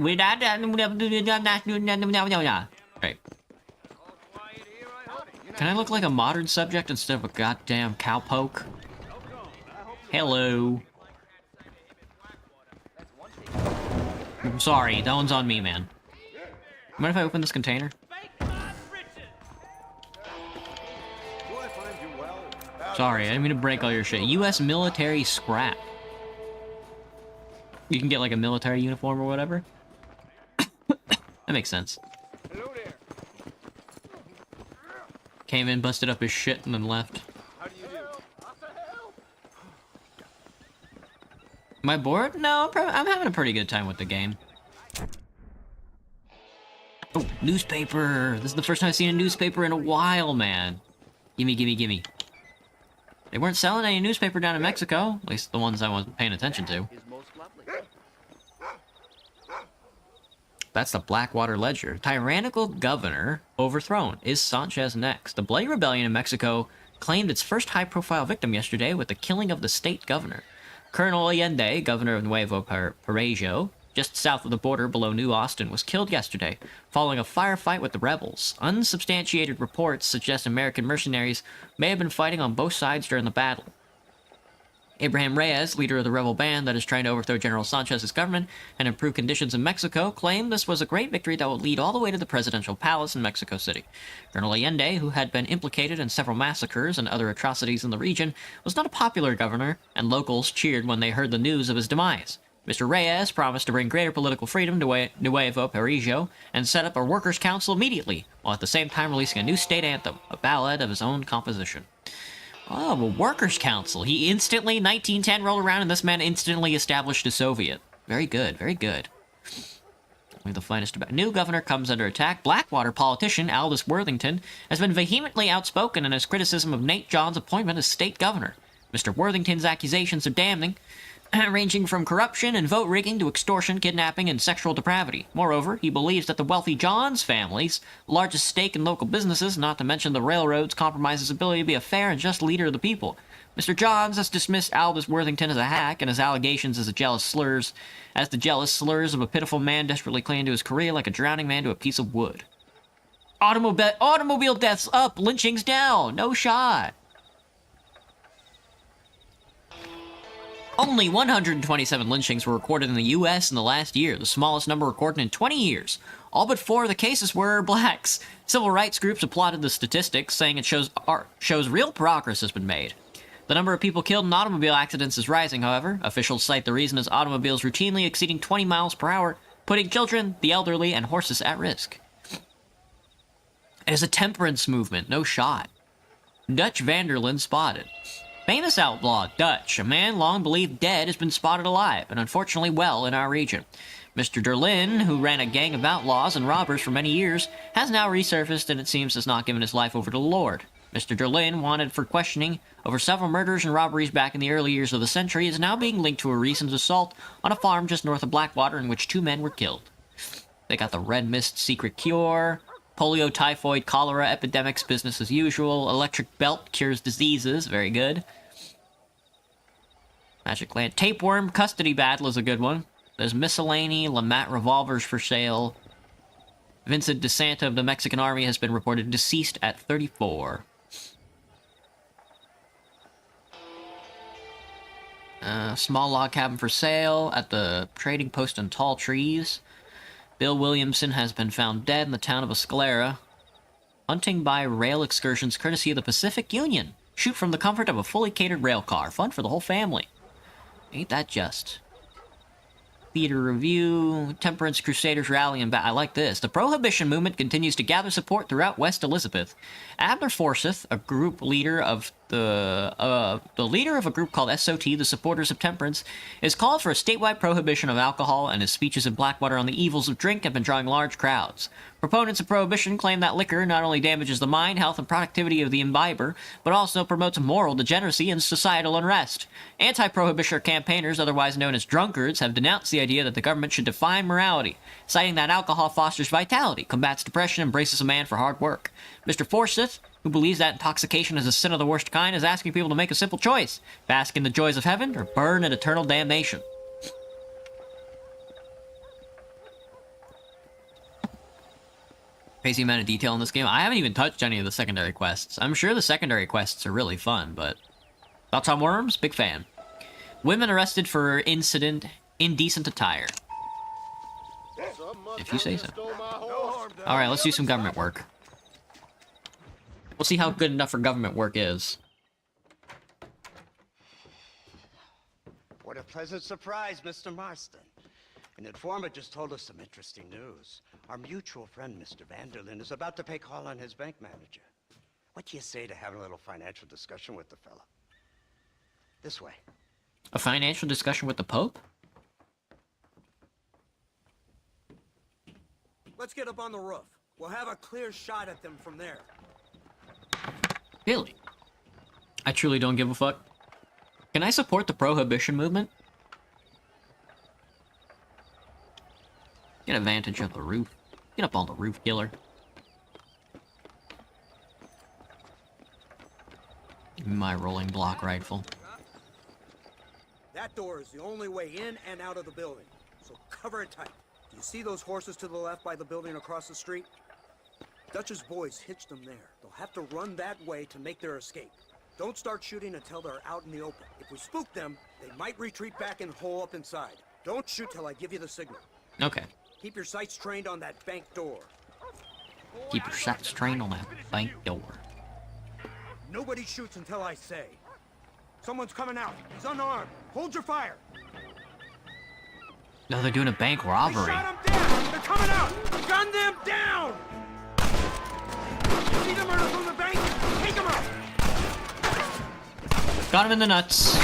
Right. Can I look like a modern subject instead of a goddamn cowpoke? Hello. I'm sorry, that one's on me, man. Mind if I open this container? Sorry, I didn't mean to break all your shit. U.S. military scrap. You can get like a military uniform or whatever. That makes sense. Came in, busted up his shit, and then left. Am I bored? No, I'm having a pretty good time with the game. Oh, newspaper! This is the first time I've seen a newspaper in a while, man. Gimme, gimme, gimme. They weren't selling any newspaper down in Mexico. At least the ones I wasn't paying attention to. That's the Blackwater Ledger. Tyrannical governor overthrown. Is Sanchez next? The bloody rebellion in Mexico claimed its first high-profile victim yesterday with the killing of the state governor. Colonel Allende, governor of Nuevo Paraíso, just south of the border below New Austin, was killed yesterday following a firefight with the rebels. Unsubstantiated reports suggest American mercenaries may have been fighting on both sides during the battle. Abraham Reyes, leader of the rebel band that is trying to overthrow General Sanchez's government and improve conditions in Mexico, claimed this was a great victory that would lead all the way to the presidential palace in Mexico City. Colonel Allende, who had been implicated in several massacres and other atrocities in the region, was not a popular governor, and locals cheered when they heard the news of his demise. Mr. Reyes promised to bring greater political freedom to Nuevo Paraíso and set up a workers' council immediately, while at the same time releasing a new state anthem, a ballad of his own composition. Oh, a workers' council. He instantly, 1910 rolled around, and this man instantly established a Soviet. Very good, very good. Only the finest about. New governor comes under attack. Blackwater politician Aldous Worthington has been vehemently outspoken in his criticism of Nate John's appointment as state governor. Mr. Worthington's accusations are damning, ranging from corruption and vote rigging to extortion, kidnapping, and sexual depravity. Moreover, he believes that the wealthy Johns family's largest stake in local businesses, not to mention the railroads, compromise his ability to be a fair and just leader of the people. Mr. Johns has dismissed Aldous Worthington as a hack and his allegations as the jealous slurs of a pitiful man desperately clinging to his career like a drowning man to a piece of wood. Automobile deaths up, lynchings down, no shot. Only 127 lynchings were recorded in the U.S. in the last year, the smallest number recorded in 20 years. All but 4 of the cases were blacks. Civil rights groups applauded the statistics, saying it shows real progress has been made. The number of people killed in automobile accidents is rising, however. Officials cite the reason as automobiles routinely exceeding 20 miles per hour, putting children, the elderly, and horses at risk. It is a temperance movement, no shot. Dutch Vanderlyn spotted. Famous outlaw, Dutch, a man long believed dead, has been spotted alive, and unfortunately well in our region. Mr. Derlin, who ran a gang of outlaws and robbers for many years, has now resurfaced and it seems has not given his life over to the Lord. Mr. Derlin, wanted for questioning over several murders and robberies back in the early years of the century, is now being linked to a recent assault on a farm just north of Blackwater in which 2 men were killed. They got the Red Mist secret cure, polio, typhoid, cholera epidemics, business as usual, electric belt cures diseases, very good. Magic Land. Tapeworm custody battle is a good one. There's miscellany, Lamat revolvers for sale. Vincent DeSanta of the Mexican Army has been reported deceased at 34. Small log cabin for sale at the trading post in Tall Trees. Bill Williamson has been found dead in the town of Escalera. Hunting by rail excursions courtesy of the Pacific Union. Shoot from the comfort of a fully catered rail car. Fun for the whole family. Ain't that just? Theater review, Temperance Crusaders rally, and I like this. The Prohibition movement continues to gather support throughout West Elizabeth. Abner Forsyth, a group leader of the leader of a group called SOT, the Supporters of Temperance, is called for a statewide prohibition of alcohol, and his speeches in Blackwater on the evils of drink have been drawing large crowds. Proponents of prohibition claim that liquor not only damages the mind, health, and productivity of the imbiber, but also promotes moral degeneracy and societal unrest. Anti-prohibition campaigners, otherwise known as drunkards, have denounced the idea that the government should define morality, citing that alcohol fosters vitality, combats depression, and braces a man for hard work. Mr. Forsyth, who believes that intoxication is a sin of the worst kind, is asking people to make a simple choice: bask in the joys of heaven or burn in eternal damnation. Crazy amount of detail in this game. I haven't even touched any of the secondary quests. I'm sure the secondary quests are really fun, but... Thoughts on Worms? Big fan. Women arrested for indecent attire. If you say so. Alright, let's do some government work. We'll see how good enough for government work is. What a pleasant surprise, Mr. Marston. An informant just told us some interesting news. Our mutual friend, Mr. Vanderlyn, is about to pay call on his bank manager. What do you say to having a little financial discussion with the fella? This way. A financial discussion with the Pope? Let's get up on the roof. We'll have a clear shot at them from there. Really? I truly don't give a fuck. Can I support the prohibition movement? Get advantage of the roof. Get up on the roof, killer. My rolling block rifle. That door is the only way in and out of the building, so cover it tight. Do you see those horses to the left by the building across the street? Dutch's boys hitched them there. They'll have to run that way to make their escape. Don't start shooting until they're out in the open. If we spook them, they might retreat back and hole up inside. Don't shoot till I give you the signal. Okay. Keep your sights trained on that bank door. Keep your sights trained on that bank door. Nobody shoots until I say. Someone's coming out. He's unarmed. Hold your fire. No, they're doing a bank robbery. Shot them down. They're coming out. Gun them down. You see the murder from the bank? Take them out. Got him in the nuts.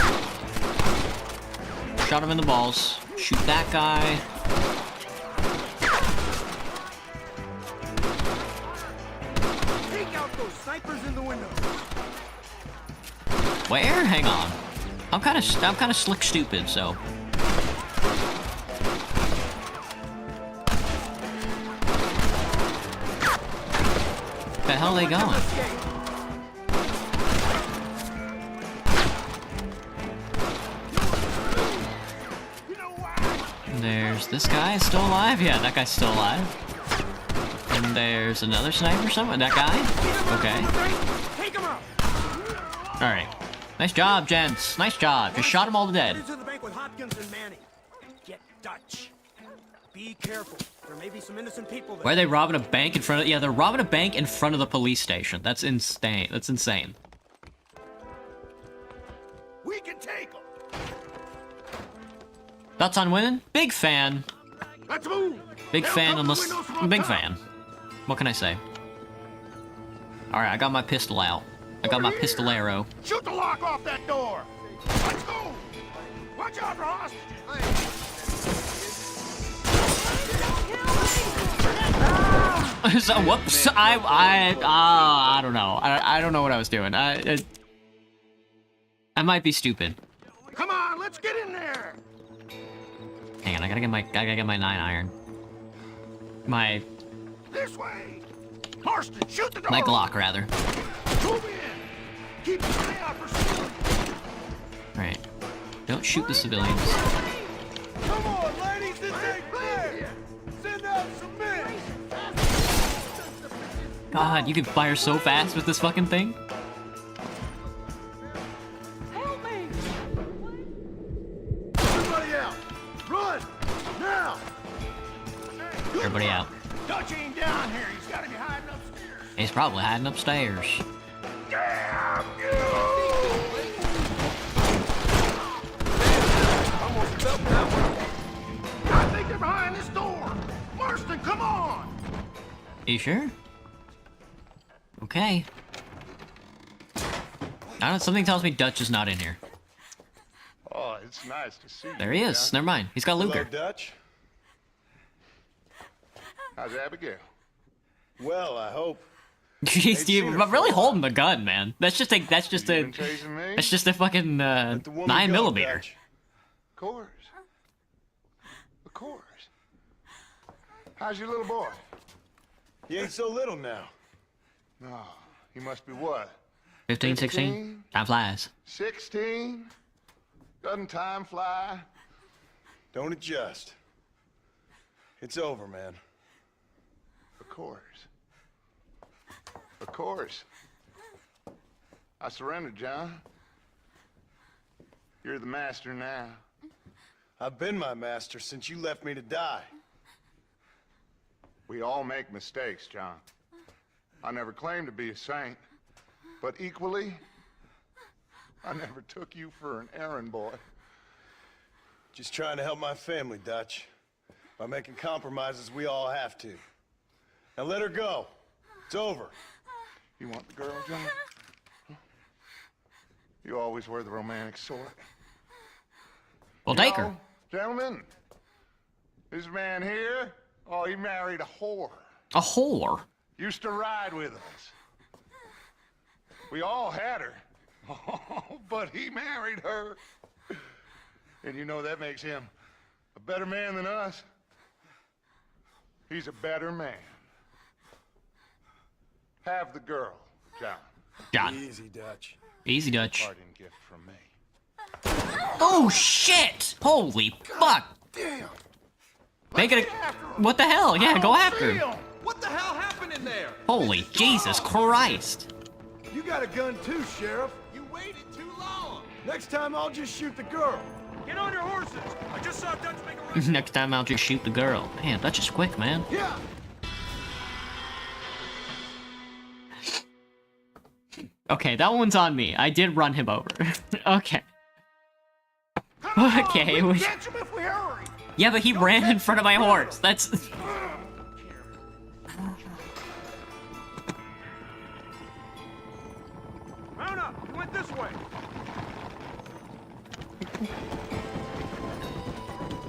Shot him in the balls. Shoot that guy. Take out those snipers in the window. Where? Hang on. I'm kind of slick stupid, so. The hell are they going? There's this guy still alive? Yeah, that guy's still alive. And there's another sniper somewhere. That guy? Okay. Alright. Nice job, gents. Nice job. Just shot them all to dead. Into the bank with Hopkins and Manning. Get Dutch. Be careful. There may be some innocent people there. Why are they robbing a bank in front of... Yeah, they're robbing a bank in front of the police station. That's insane. That's insane. We can take them. Thoughts on winning? Big fan. Let's move. Big fan unless... Big fan. What can I say? Alright, I got my pistol out. I got my pistolero. Shoot the lock off that door. Let's go. Watch out for hostages. So, whoops. I don't know. I don't know what I was doing. I might be stupid. Come on, let's get in there. Hang on, I gotta get my 9-iron. My This way. Marston, shoot the door. my Glock rather. Move in. Keep an eye out for civilians. Alright. Don't shoot the civilians. Come on, ladies, this ain't fair. Send out some men. God, you can fire so fast with this fucking thing. Everybody out. Run now. Everybody out. Dutch ain't down here. He's got to be hiding upstairs. He's probably hiding upstairs. Damn you! Almost felt that one. I think they're behind this door. Marston, come on. You sure? Okay. I don't know, something tells me Dutch is not in here. Oh, it's nice to see you. There he is. John. Never mind. He's got Luger. Hello, Dutch. How's Abigail? Well, I hope. Jeez, you really holding the gun, man. That's just a Been chasing me? that's just a fucking Let the woman 9mm. go, Dutch. Of course. Of course. How's your little boy? He ain't so little now. No, he must be what? 15, 16? Time flies. 16? Doesn't time fly? Don't adjust. It's over, man. Of course. Of course. I surrendered, John. You're the master now. I've been my master since you left me to die. We all make mistakes, John. I never claimed to be a saint, but equally, I never took you for an errand boy. Just trying to help my family, Dutch. By making compromises we all have to. Now let her go. It's over. You want the girl, John? Huh? You always were the romantic sort. Well, take her. Gentlemen, this man here, oh, he married a whore. A whore? Used to ride with us. We all had her. Oh, but he married her. And you know that makes him a better man than us. He's a better man. Have the girl, John. Shot. Easy, Dutch. Easy, Dutch. Parting gift from me. Oh shit! Holy fuck! Damn. Make it a... What the hell? Yeah, go after him. What the hell happened in there? Holy Jesus Christ. You got a gun too, Sheriff. You waited too long. Next time I'll just shoot the girl. Get on your horses. I just saw Dutch make a right. Next time I'll just shoot the girl. Man, Dutch is quick, man. Yeah. Okay, that one's on me. I did run him over. Okay. Okay. We can catch him if we hurry. Yeah, but he ran in front of my horse. That's... Mount up. You went this way.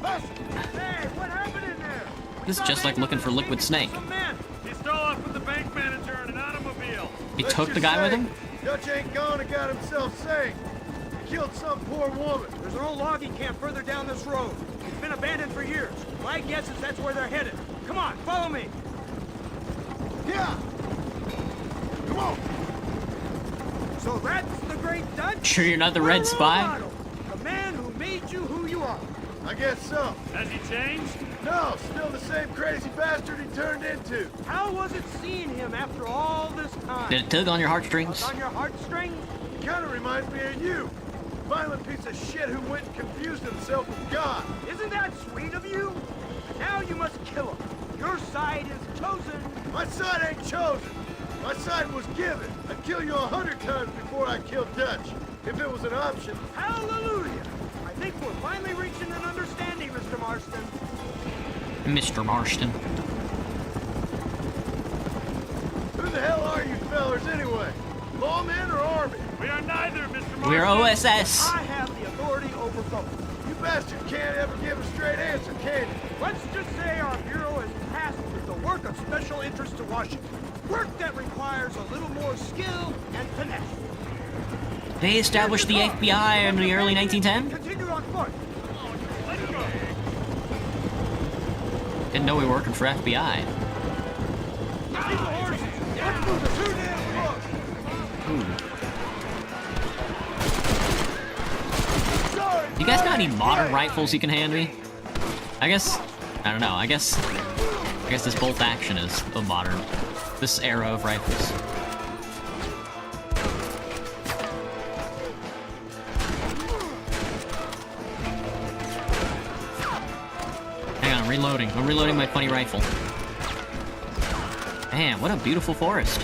Hey, what happened in there? This is just like looking for Liquid Snake. He stole off with the bank manager in an automobile. He took the guy with him? Dutch ain't gone and got himself saved. He killed some poor woman. There's an old logging camp further down this road. It's been abandoned for years. My guess is that's where they're headed. Come on, follow me. Yeah. Come on. So that's the great Dutch? Sure you're not the red spy? The man who made you who you are. I guess so. Has he changed? No, still the same crazy bastard he turned into. How was it seeing him after all this time? Did it tug on your heartstrings? On your heartstrings? He kind of reminds me of you. Violent piece of shit who went and confused himself with God. Isn't that sweet of you? Now you must kill him. Your side is chosen. My side ain't chosen. My side was given. I'd kill you 100 times before I killed Dutch, if it was an option. Hallelujah! I think we're finally reaching an understanding, Mr. Marston. Mr. Marston. Who the hell are you fellers anyway? Lawmen or army? We are neither, Mr. Marston. We're OSS. I have the authority over both. You bastard can't ever give a straight answer, can you? Let's just say our bureau is tasked with the work of special interest to Washington. Work that requires a little more skill and finesse. They established the FBI in the early 1910s? Continue on foot. Let's go. Didn't know we were working for FBI. Keep the horses. Let's move the too damn close. You guys got any modern rifles you can hand me? I guess... I don't know. I guess this bolt action is a modern... This era of rifles. Hang on, I'm reloading. I'm reloading my funny rifle. Man, what a beautiful forest.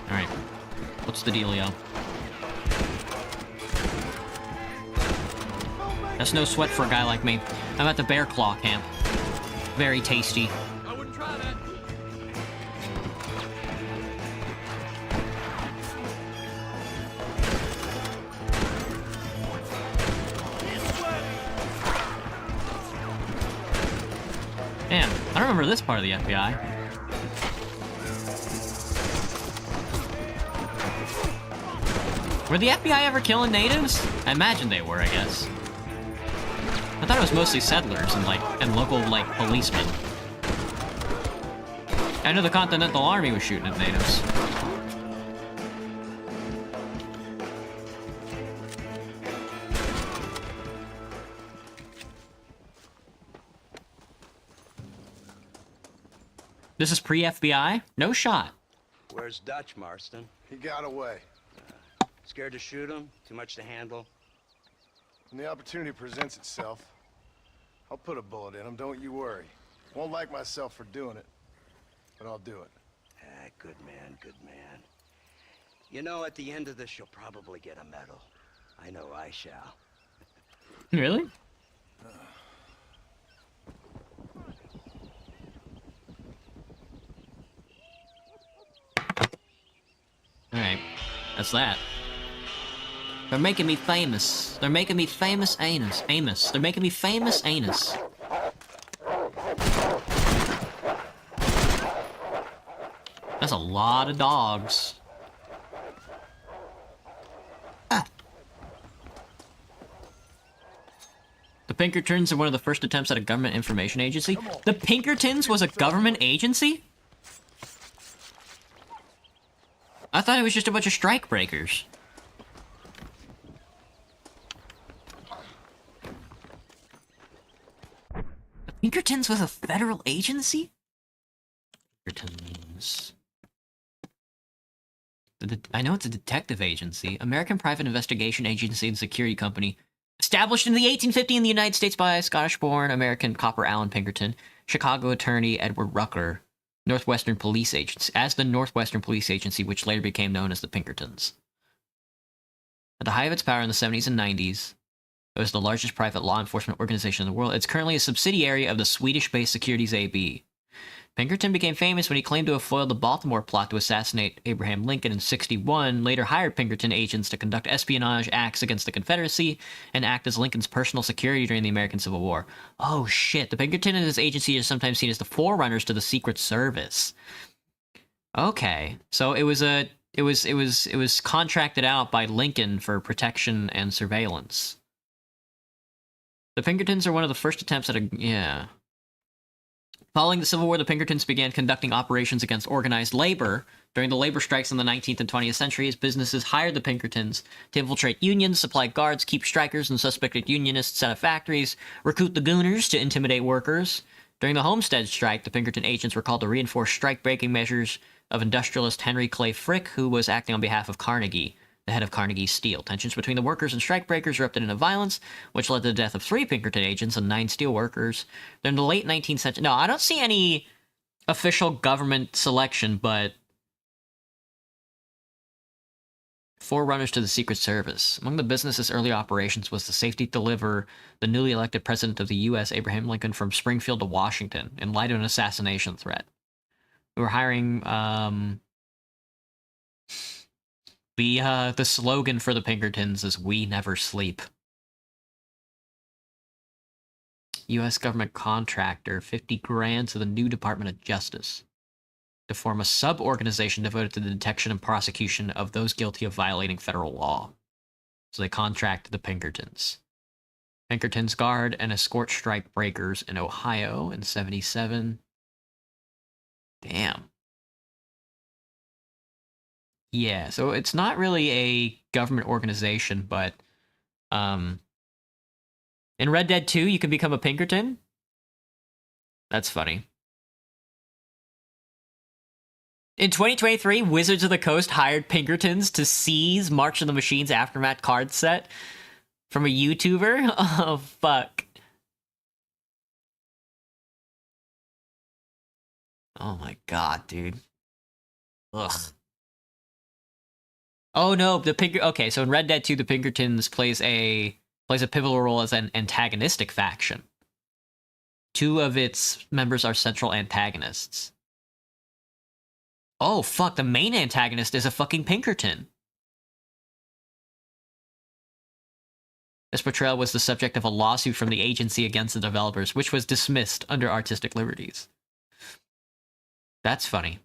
Alright. What's the dealio? That's no sweat for a guy like me. I'm at the Bear Claw camp. Very tasty. I wouldn't try that. Damn, I don't remember this part of the FBI. Were the FBI ever killing natives? I imagine they were, I guess. I thought it was mostly settlers and local policemen. I know the Continental Army was shooting at natives. This is pre-FBI? No shot. Where's Dutch, Marston? He got away. Scared to shoot him? Too much to handle? When the opportunity presents itself, I'll put a bullet in him, don't you worry. Won't like myself for doing it, but I'll do it. Ah, good man, good man. You know, at the end of this, you'll probably get a medal. I know I shall. Really? Alright, that's that. They're making me famous. They're making me famous anus. Amos. They're making me famous anus. That's a lot of dogs. Ah. The Pinkertons are one of the first attempts at a government information agency. The Pinkertons was a government agency? I thought it was just a bunch of strike breakers. The Pinkertons was a federal agency? Pinkertons. I know it's a detective agency. American Private Investigation Agency and Security Company. Established in the 1850 in the United States by Scottish-born American copper Allen Pinkerton, Chicago attorney Edward Rucker, Northwestern Police Agency, as the Northwestern Police Agency, which later became known as the Pinkertons. At the height of its power in the 70s and 90s, it was the largest private law enforcement organization in the world. It's currently a subsidiary of the Swedish-based Securities AB. Pinkerton became famous when he claimed to have foiled the Baltimore plot to assassinate Abraham Lincoln in '61, later hired Pinkerton agents to conduct espionage acts against the Confederacy and act as Lincoln's personal security during the American Civil War. Oh shit, the Pinkerton and his agency is sometimes seen as the forerunners to the Secret Service. Okay, so it was contracted out by Lincoln for protection and surveillance. The Pinkertons are one of the first attempts at yeah. Following the Civil War, the Pinkertons began conducting operations against organized labor. During the labor strikes in the 19th and 20th centuries, businesses hired the Pinkertons to infiltrate unions, supply guards, keep strikers and suspected unionists out of factories, recruit the Gooners to intimidate workers. During the Homestead strike, the Pinkerton agents were called to reinforce strike-breaking measures of industrialist Henry Clay Frick, who was acting on behalf of Carnegie, the head of Carnegie Steel. Tensions between the workers and strikebreakers erupted into violence, which led to the death of 3 Pinkerton agents and 9 steel workers. Then in the late 19th century... No, I don't see any official government selection, but... forerunners to the Secret Service. Among the business's early operations was the safety to deliver the newly elected president of the U.S., Abraham Lincoln, from Springfield to Washington in light of an assassination threat. We were hiring... The slogan for the Pinkertons is "We never sleep." U.S. government contractor, 50 grand to the new Department of Justice to form a sub-organization devoted to the detection and prosecution of those guilty of violating federal law. So they contracted the Pinkertons. Pinkertons guard and escort strike breakers in Ohio in 77. Damn. Yeah, so it's not really a government organization, but in Red Dead 2, you can become a Pinkerton. That's funny. In 2023, Wizards of the Coast hired Pinkertons to seize March of the Machines Aftermath card set from a YouTuber. Oh, fuck. Oh my god, dude. Ugh. Oh no, okay, so in Red Dead 2, the Pinkertons plays a pivotal role as an antagonistic faction. 2 of its members are central antagonists. Oh fuck, the main antagonist is a fucking Pinkerton. This portrayal was the subject of a lawsuit from the agency against the developers, which was dismissed under artistic liberties. That's funny.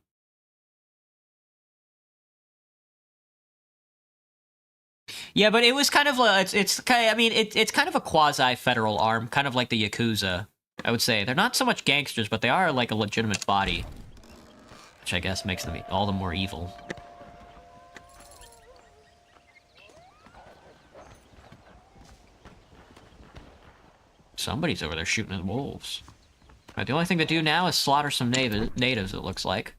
Yeah, but it was kind of it's kind of a quasi-federal arm, kind of like the Yakuza. I would say they're not so much gangsters, but they are like a legitimate body, which I guess makes them all the more evil. Somebody's over there shooting at wolves. Right, the only thing to do now is slaughter some natives, it looks like.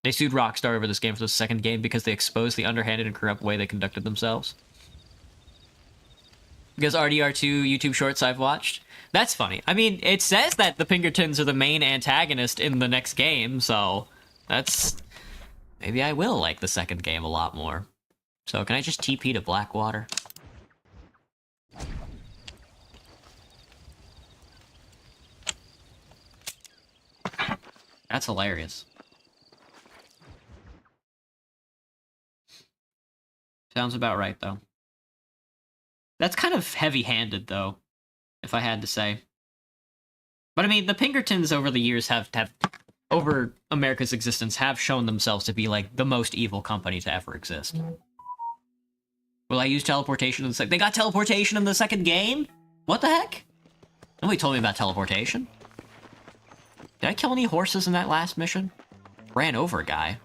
They sued Rockstar over this game for the second game because they exposed the underhanded and corrupt way they conducted themselves. Because RDR2 YouTube shorts I've watched. That's funny. I mean, it says that the Pinkertons are the main antagonist in the next game, so that's... maybe I will like the second game a lot more. So can I just TP to Blackwater? That's hilarious. Sounds about right, though. That's kind of heavy-handed, though, if I had to say. But I mean, the Pinkertons over the years have over America's existence, have shown themselves to be, like, the most evil company to ever exist. Will I use teleportation in the second? They got teleportation in the second game? What the heck? Nobody told me about teleportation. Did I kill any horses in that last mission? Ran over a guy.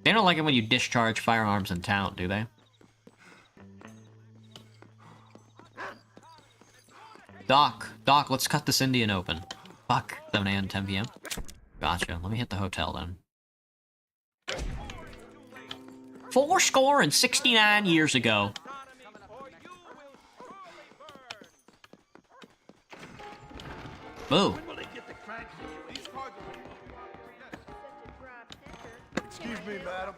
They don't like it when you discharge firearms in town, do they? Doc, let's cut this Indian open. Fuck, 7 a.m. 10 p.m. Gotcha, let me hit the hotel then. 69 years ago. Boo. Excuse me, madam.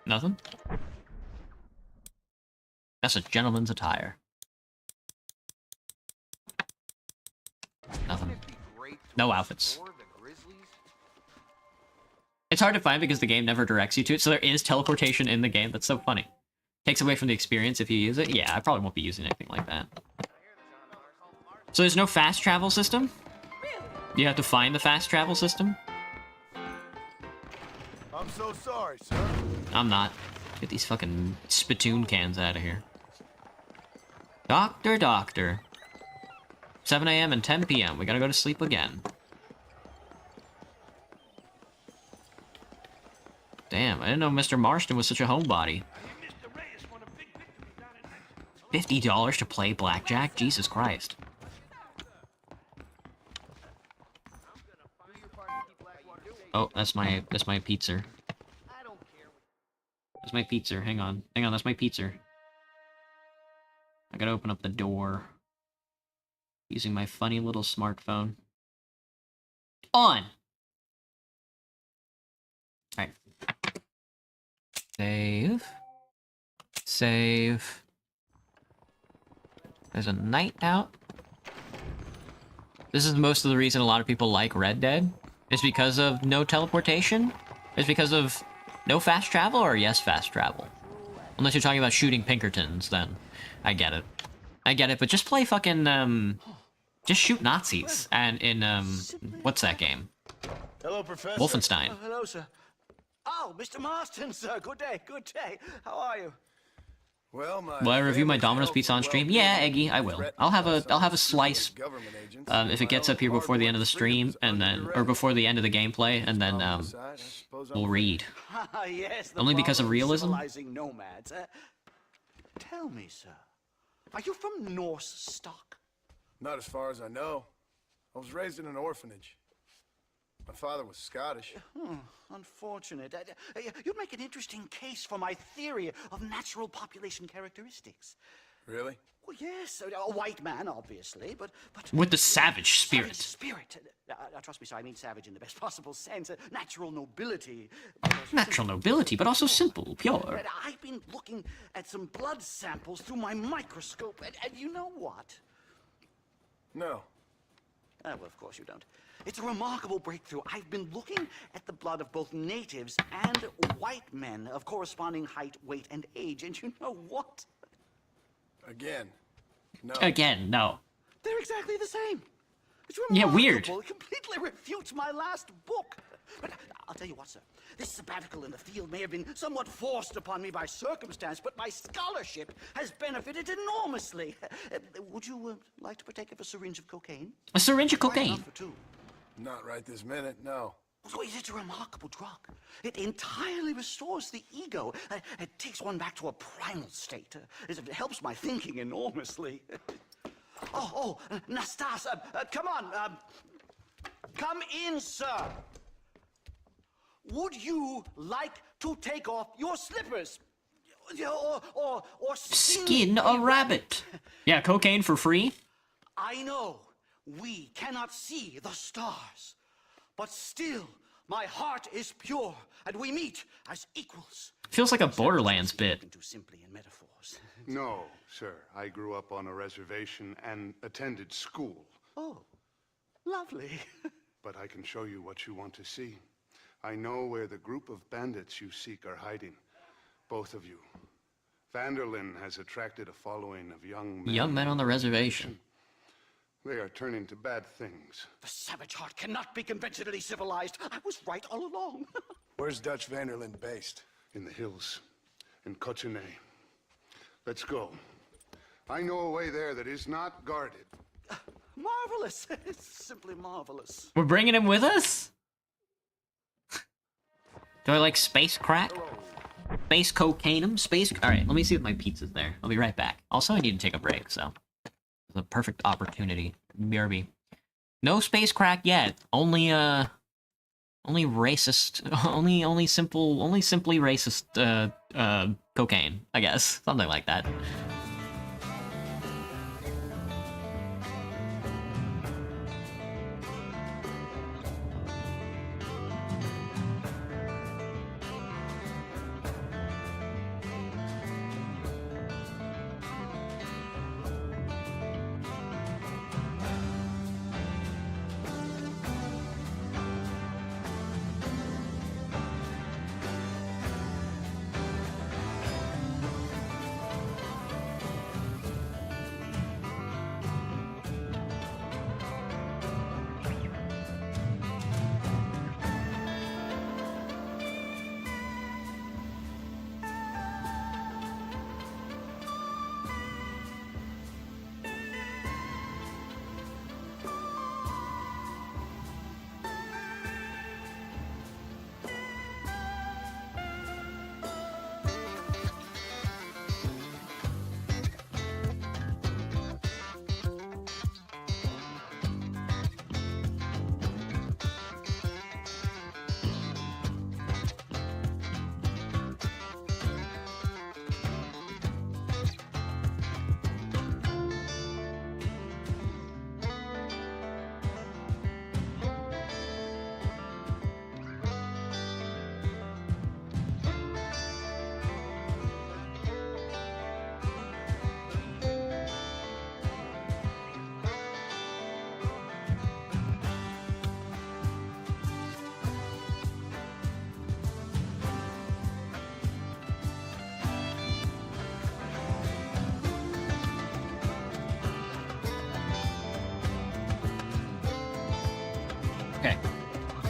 Nothing? That's a gentleman's attire. Nothing. No outfits. It's hard to find because the game never directs you to it, so there is teleportation in the game. That's so funny. Takes away from the experience if you use it. Yeah, I probably won't be using anything like that. So there's no fast travel system? You have to find the fast travel system? I'm so sorry, sir. I'm not. Get these fucking spittoon cans out of here. Doctor. 7 a.m. and 10 p.m. We gotta go to sleep again. Damn, I didn't know Mr. Marston was such a homebody. $50 to play blackjack? Jesus Christ. Oh, that's my pizza. That's my pizza. Hang on, that's my pizza. I gotta open up the door. Using my funny little smartphone. On! Alright. Save. There's a night out. This is most of the reason a lot of people like Red Dead. It's because of no teleportation? It's because of no fast travel, or yes, fast travel? Unless you're talking about shooting Pinkertons, then I get it. But just play fucking, just shoot Nazis. And in, what's that game? Hello, Professor. Wolfenstein. Hello, sir. Oh, Mr. Marston, sir. Good day. How are you? Well, Will I review my Domino's pizza on stream? Yeah, Eggy, I will. I'll have a slice if it gets up here before the end of the stream, and then before the end of the gameplay, and then we'll read. Yes, Only because of realism. Civilizing nomads. Tell me, sir, are you from Norse stock? Not as far as I know. I was raised in an orphanage. My father was Scottish. Unfortunate. You'd make an interesting case for my theory of natural population characteristics. Really? Well, yes, a white man, obviously, but with the savage spirit. Trust me, sir, I mean savage in the best possible sense. Natural nobility. Natural nobility, but also simple, pure. I've been looking at some blood samples through my microscope, and you know what? No. Well, of course you don't. It's a remarkable breakthrough. I've been looking at the blood of both natives and white men of corresponding height, weight, and age, and you know what? Again, no. They're exactly the same. It's yeah, remarkable. weird. It completely refutes my last book. But I'll tell you what, sir. This sabbatical in the field may have been somewhat forced upon me by circumstance, but my scholarship has benefited enormously. Would you like to partake of a syringe of cocaine? A syringe of cocaine? For two. Not right this minute, no. So it's a remarkable drug. It entirely restores the ego. It takes one back to a primal state. It helps my thinking enormously. Nastas, come on. Come in, sir. Would you like to take off your slippers? Or skin a rabbit. Yeah, cocaine for free? I know we cannot see the stars, but still my heart is pure, and we meet as equals. Feels like a Borderlands bit. Too simply in metaphors. No, sir. I grew up on a reservation and attended school. Oh, lovely. But I can show you what you want to see. I know where the group of bandits you seek are hiding. Both of you. Vanderlyn has attracted a following of young men on the reservation. They are turning to bad things. The savage heart cannot be conventionally civilized. I was right all along. Where's Dutch Vanderlyn based? In the hills. In Cotonou. Let's go. I know a way there that is not guarded. Marvelous. It's simply marvelous. We're bringing him with us? Do I like space crack? Space cocaine? Space... Alright, let me see if my pizza's there. I'll be right back. Also, I need to take a break, so... It's a perfect opportunity. BRB. No space crack yet. Only racist... Only simply racist, cocaine, I guess. Something like that.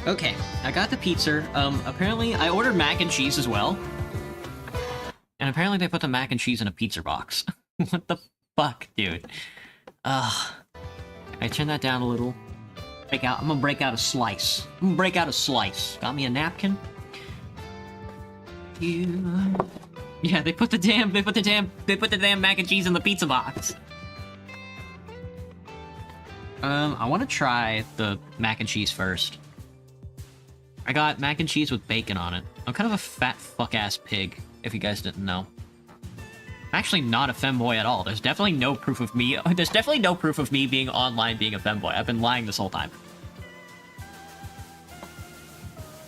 Okay, I got the pizza. Apparently I ordered mac and cheese as well. And apparently they put the mac and cheese in a pizza box. What the fuck, dude? I turn that down a little. I'm gonna break out a slice. Got me a napkin. Yeah, they put the damn mac and cheese in the pizza box. I want to try the mac and cheese first. I got mac and cheese with bacon on it. I'm kind of a fat fuck-ass pig, if you guys didn't know. I'm actually not a femboy at all. There's definitely no proof of me. There's definitely no proof of me being online being a femboy. I've been lying this whole time.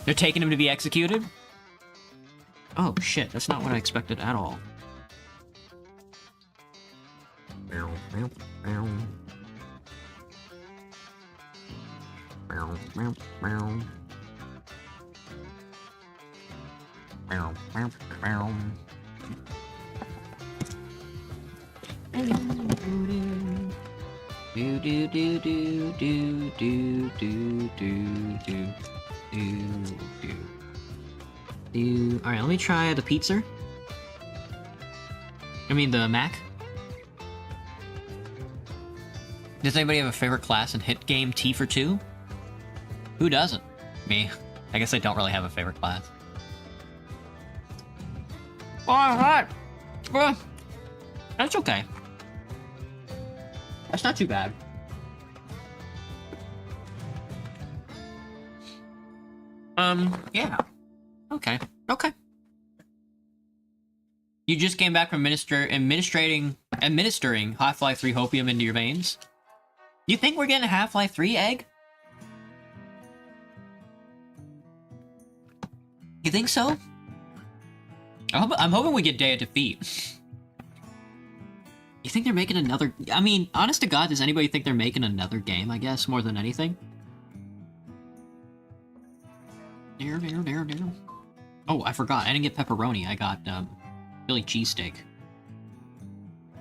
They're taking him to be executed? Oh shit, that's not what I expected at all. Alright, let me try the pizza. I mean the Mac. Does anybody have a favorite class in hit game T for 2? Who doesn't? Me. I guess I don't really have a favorite class. Alright. Well, that's okay. That's not too bad. Yeah. Okay. Okay. You just came back from administering Half-Life 3 hopium into your veins? You think we're getting a Half-Life 3 egg? You think so? I'm hoping we get Day of Defeat. You think they're making another... I mean, honest to God, does anybody think they're making another game, I guess, more than anything? Oh, I forgot. I didn't get pepperoni. I got, Philly cheesesteak.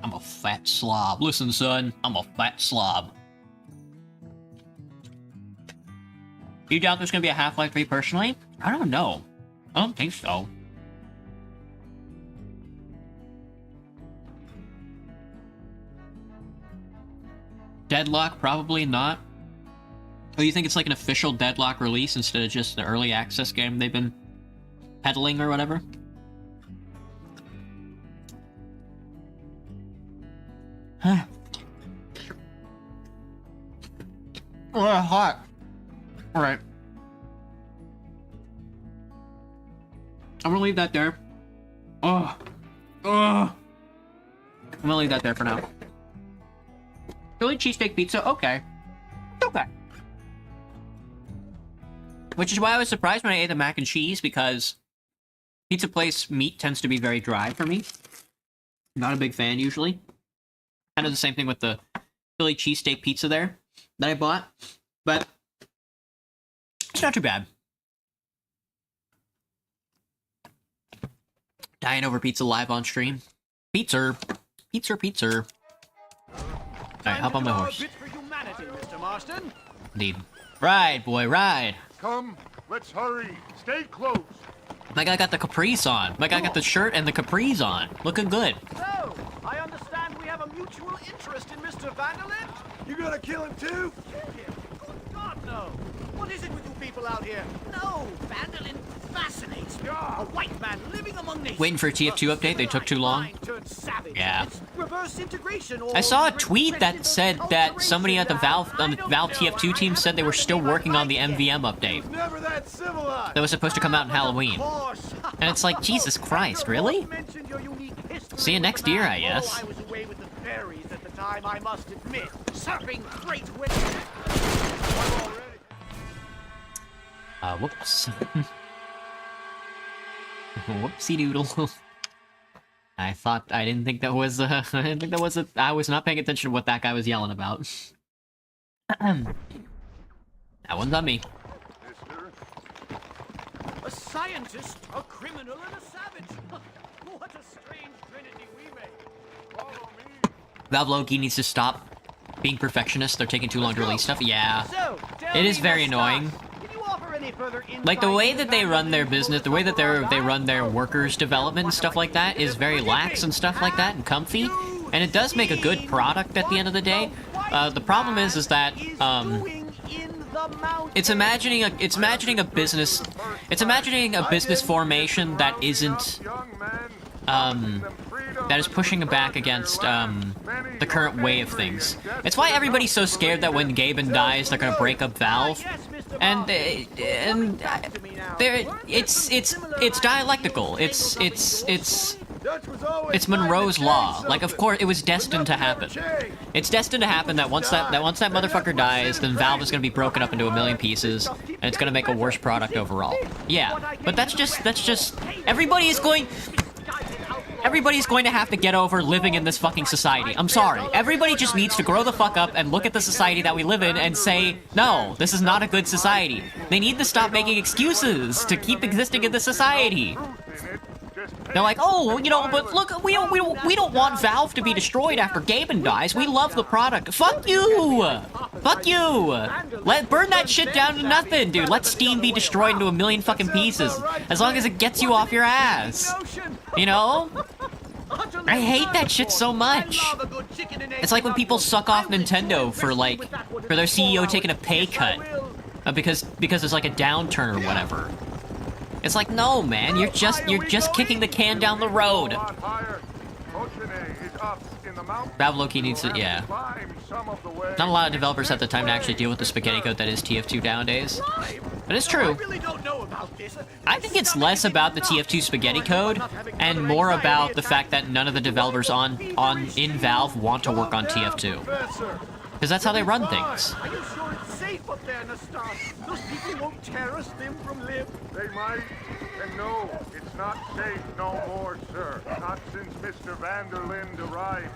I'm a fat slob. Listen, son. I'm a fat slob. You doubt there's gonna be a Half-Life 3 personally? I don't know. I don't think so. Deadlock? Probably not. Oh, you think it's like an official Deadlock release instead of just the early access game they've been peddling or whatever. Huh. Oh, hot. Alright. I'm gonna leave that there. Oh. Oh. I'm gonna leave that there for now. Philly cheesesteak pizza, okay. Okay. Which is why I was surprised when I ate the mac and cheese, because pizza place meat tends to be very dry for me. Not a big fan usually. Kind of the same thing with the Philly cheesesteak pizza there that I bought, but it's not too bad. Dying over pizza live on stream. Pizza. Pizza, pizza. Alright, hop on my horse. For humanity, Mr. Marston. Indeed. Ride, boy, ride. Come, let's hurry. Stay close. My guy got the capris on. My guy got the shirt and the capris on. Looking good. So, I understand we have a mutual interest in Mr. Vanderlyn? You gonna kill him too? Kill him? Good God, no. What is it with you people out here? No, Vanderlyn fascinates me. A white man living among nations. Waiting for a TF2 update, they took too long. Yeah. It's reverse integration I saw a tweet that said that somebody at the Valve TF2 team said they were still working on the MVM update. Never that civilized. That was supposed to come out in Halloween. And it's like, Jesus Christ, really? See you next year, I guess. I was away with the fairies at the time, I must admit. Surfing great winds. Whoops. Whoopsie doodle. I didn't think that was, I was not paying attention to what that guy was yelling about. That one's on me. A scientist, a criminal, and a savage. What a strange trinity we make. Follow me. Valve Loki needs to stop being perfectionist. They're taking too long to release stuff. Yeah. It is very annoying. Like, the way that they run their business, the way that they run their workers' development and stuff like that is very lax and stuff like that and comfy. And it does make a good product at the end of the day. The problem is that, it's imagining a business formation that isn't, that is pushing back against, the current way of things. It's why everybody's so scared that when Gaben dies, they're gonna break up Valve. And it's dialectical. It's Monroe's Law. Like, of course, it was destined to happen. It's destined to happen that once that motherfucker dies, then Valve is gonna be broken up into a million pieces, and it's gonna make a worse product overall. Yeah, but that's just everybody's going to have to get over living in this fucking society. I'm sorry. Everybody just needs to grow the fuck up and look at the society that we live in and say, no, this is not a good society. They need to stop making excuses to keep existing in the society. They're like, oh, you know, but look, we don't want Valve to be destroyed after Gaben dies. We love the product. Fuck you! Fuck you! Burn that shit down to nothing, dude. Let Steam be destroyed into a million fucking pieces. As long as it gets you off your ass. You know? I hate that shit so much. It's like when people suck off Nintendo for their CEO taking a pay cut. Because there's like a downturn or whatever. It's like, no, man, you're just kicking the can down the road. Valve Loki needs to, yeah. Not a lot of developers have the time to actually deal with the spaghetti code that is TF2 nowadays. But it's true. I think it's less about the TF2 spaghetti code and more about the fact that none of the developers in Valve want to work on TF2. Because that's how they run things. Are you sure it's safe up there, Nastas? Those people won't tear us limb from limb. They might. And no, it's not safe no more, sir. Not since Mr. Vanderlyn arrived.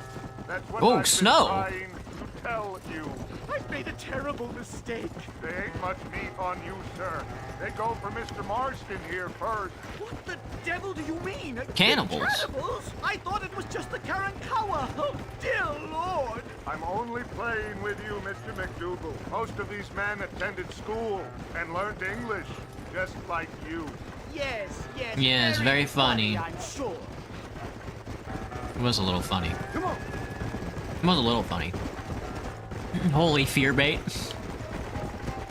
That's what I've been trying to tell you. I've made a terrible mistake. There ain't much meat on you, sir. They go for Mr. Marston here first. What the devil do you mean? Cannibals? Cannibals? I thought it was just the Karankawa. Oh, dear Lord. I'm only playing with you, Mr. McDougal. Most of these men attended school and learned English, just like you. Yes. Yeah, it's very funny. I'm sure. It was a little funny. Come on. It was a little funny. Holy fear bait.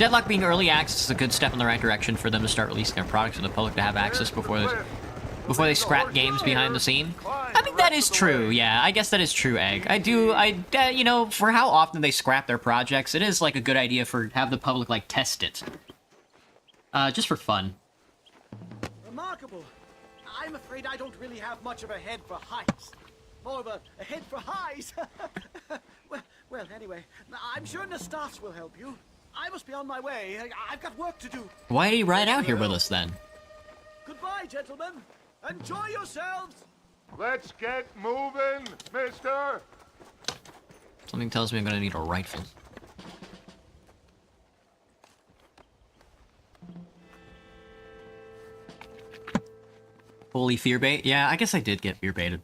Deadlock being early access is a good step in the right direction for them to start releasing their products for the public to have access before they scrap games behind the scene. I think that is true, yeah. I guess that is true, Egg. You know, for how often they scrap their projects, it is, like, a good idea for have the public, like, test it. Just for fun. Remarkable. I'm afraid I don't really have much of a head for heights. More of a head for highs. well, anyway, I'm sure Nastas will help you. I must be on my way. I've got work to do. Why did he ride out here with us, then? Goodbye, gentlemen. Enjoy yourselves. Let's get moving, mister. Something tells me I'm gonna need a rifle. Holy fear bait? Yeah, I guess I did get fear baited.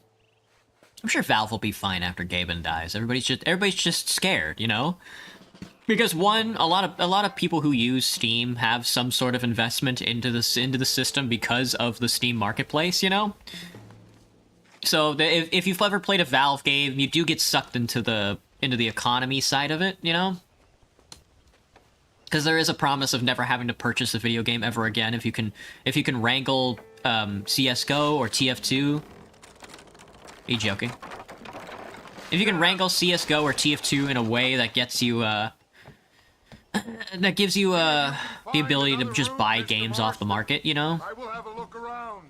I'm sure Valve will be fine after Gaben dies. Everybody's just scared, you know? Because one, a lot of people who use Steam have some sort of investment into the system because of the Steam marketplace, you know? So if you've ever played a Valve game, you do get sucked into the economy side of it, you know? Because there is a promise of never having to purchase a video game ever again if you can wrangle CS:GO or TF2. Are you joking? If you can wrangle CS:GO or TF2 in a way that gets you that gives you the ability to just buy games off the market, you know? I will have a look around.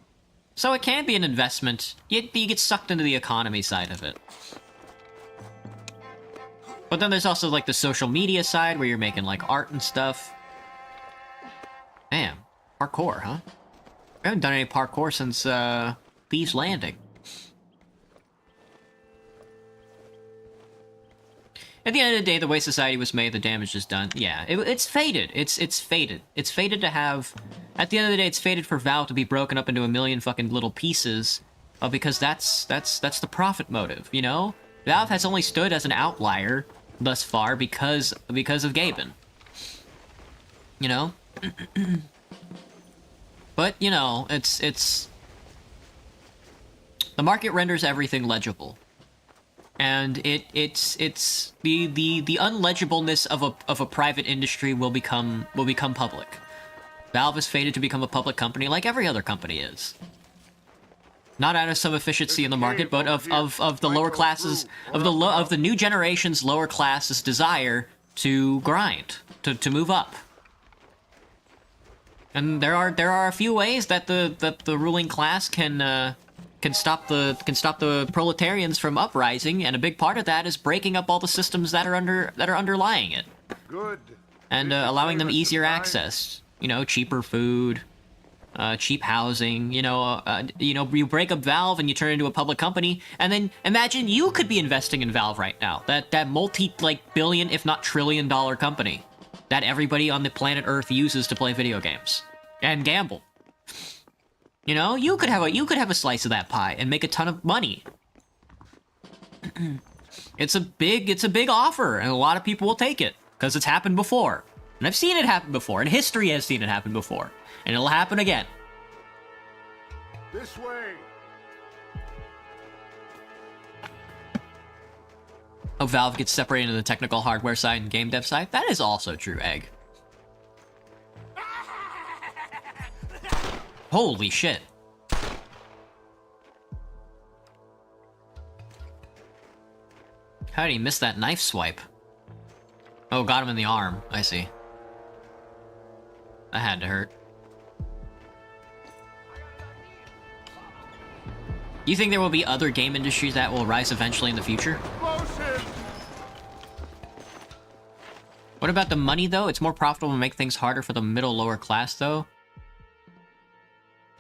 So it can be an investment. You get sucked into the economy side of it. But then there's also, like, the social media side where you're making, like, art and stuff. Damn. Parkour, huh? I haven't done any parkour since, Thieves Landing. At the end of the day, the way society was made, the damage is done. Yeah, it's fated. It's fated. It's fated to have... At the end of the day, it's fated for Valve to be broken up into a million fucking little pieces. Because that's the profit motive, you know? Valve has only stood as an outlier thus far because of Gaben. You know? But, you know, it's... The market renders everything legible. And it's the unlegibleness of a private industry will become public. Valve is fated to become a public company like every other company is. Not out of some efficiency in the market, but of the lower classes, of the new generation's lower classes' desire to grind, to move up. And there are a few ways that the ruling class can stop the proletarians from uprising, and a big part of that is breaking up all the systems that are underlying it. Good. And allowing them easier access. You know, cheaper food, cheap housing. You know, you break up Valve and you turn it into a public company, and then imagine you could be investing in Valve right now. That multi-billion, if not trillion-dollar company that everybody on the planet Earth uses to play video games and gamble. You know, you could have a slice of that pie and make a ton of money. It's a big offer, and a lot of people will take it because it's happened before. And I've seen it happen before, and history has seen it happen before, and it'll happen again. This way. Oh, Valve gets separated into the technical hardware side and game dev side. That is also true, Egg. Holy shit. How did he miss that knife swipe? Oh, got him in the arm. I see. That had to hurt. You think there will be other game industries that will rise eventually in the future? What about the money, though? It's more profitable to make things harder for the middle lower class, though.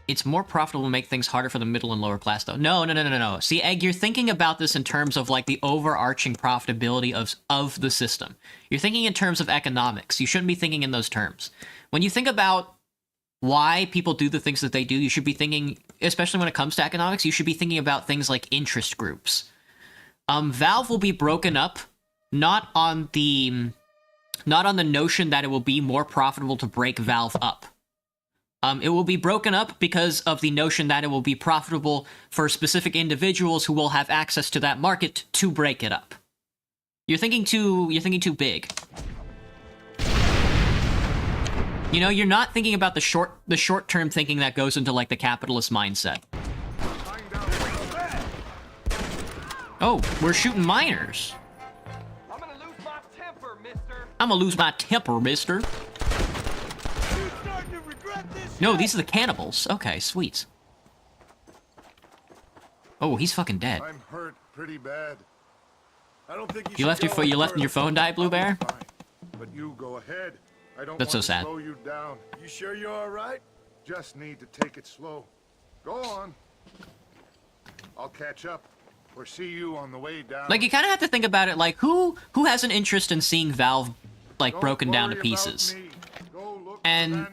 It's more profitable to make things harder for the middle and lower class, though. No. See, Egg, you're thinking about this in terms of, like, the overarching profitability of the system. You're thinking in terms of economics. You shouldn't be thinking in those terms. When you think about why people do the things that they do, you should be thinking, especially when it comes to economics, you should be thinking about things like interest groups. Valve will be broken up, not on the notion that it will be more profitable to break Valve up. It will be broken up because of the notion that it will be profitable for specific individuals who will have access to that market to break it up. You're thinking too big. You know, you're not thinking about the short-term thinking that goes into like the capitalist mindset. Oh, we're shooting miners. I'm gonna lose my temper, mister. I'm gonna lose my temper, mister. No, these are the cannibals. Okay, sweet. Oh, he's fucking dead. I'm hurt pretty bad. I don't think You left your letting your phone die, Blue Bear? But you go ahead. I don't That's want so sad. to slow you down. You sure you're all right? Just need to take it slow. Go on. I'll catch up or see you on the way down. Like, you kind of have to think about it like, who has an interest in seeing Valve, like, broken down to pieces? And,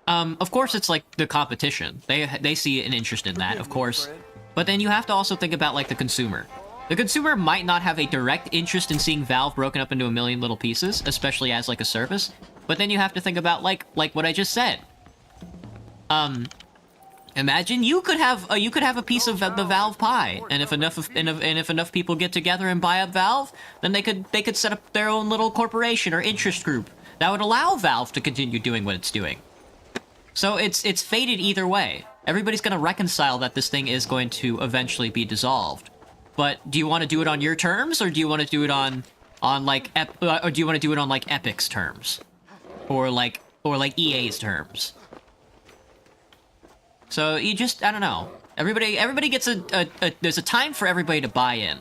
of course it's, like, the competition. They see an interest in that, of course. But then you have to also think about, like, the consumer. The consumer might not have a direct interest in seeing Valve broken up into a million little pieces, especially as, like, a service. But then you have to think about, like what I just said. Imagine you could have a piece of the Valve pie, and if enough people get together and buy up Valve, then they could set up their own little corporation or interest group that would allow Valve to continue doing what it's doing. So it's fated either way. Everybody's gonna reconcile that this thing is going to eventually be dissolved. But do you want to do it on your terms, or do you want to do it on like Epic's terms, or like EA's terms? So you just, I don't know. Everybody gets there's a time for everybody to buy in.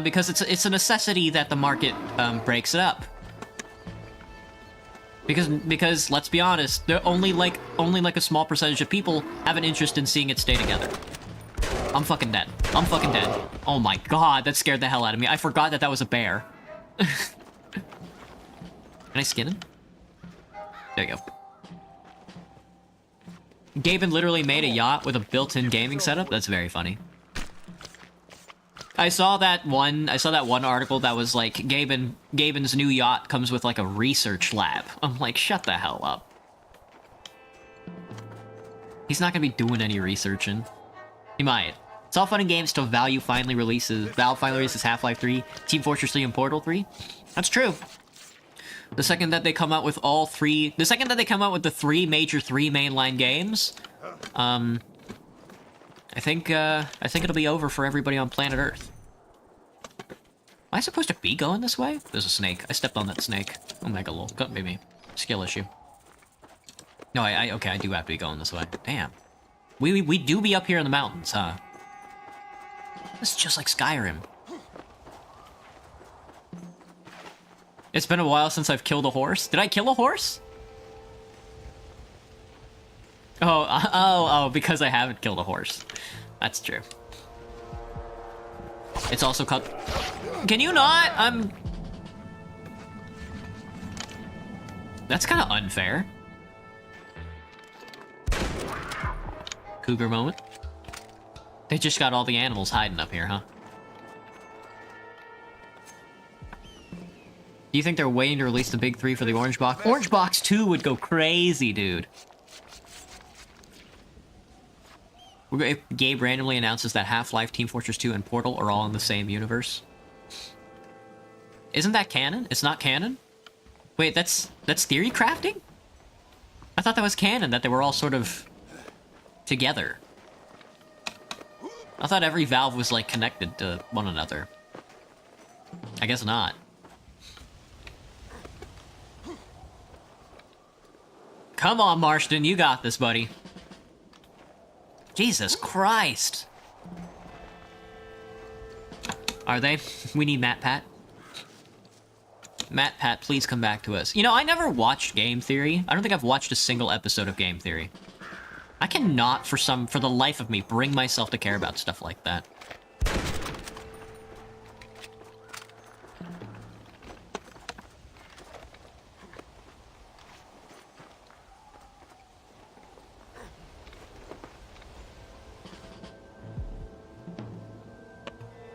Because it's a necessity that the market breaks it up. Because let's be honest, only like a small percentage of people have an interest in seeing it stay together. I'm fucking dead. I'm fucking dead. Oh my god, that scared the hell out of me. I forgot that was a bear. Can I skin him? There you go. Gaben literally made a yacht with a built-in gaming setup. That's very funny. I saw that one article that was like Gaben's new yacht comes with like a research lab. I'm like, shut the hell up. He's not gonna be doing any researching. He might. It's all fun and games till Valve finally releases Half-Life 3, Team Fortress 3, and Portal 3. That's true. The second that they come out with the three major mainline games, I think it'll be over for everybody on planet Earth. Am I supposed to be going this way? There's a snake. I stepped on that snake. Oh my god, got maybe skill issue. No, okay, I do have to be going this way. Damn. We do be up here in the mountains, huh? This is just like Skyrim. It's been a while since I've killed a horse. Did I kill a horse? Oh, because I haven't killed a horse. That's true. It's also called... Can you not? That's kind of unfair. Cougar moment. They just got all the animals hiding up here, huh? Do you think they're waiting to release the big 3 for the Orange Box? Orange Box 2 would go crazy, dude. If Gabe randomly announces that Half-Life, Team Fortress 2, and Portal are all in the same universe. Isn't that canon? It's not canon? Wait, that's theory crafting? I thought that was canon, that they were all sort of together. I thought every Valve was, like, connected to one another. I guess not. Come on, Marston, you got this, buddy. Jesus Christ. Are they? We need Matt Pat. Matt Pat, please come back to us. You know, I never watched Game Theory. I don't think I've watched a single episode of Game Theory. I cannot, for the life of me, bring myself to care about stuff like that.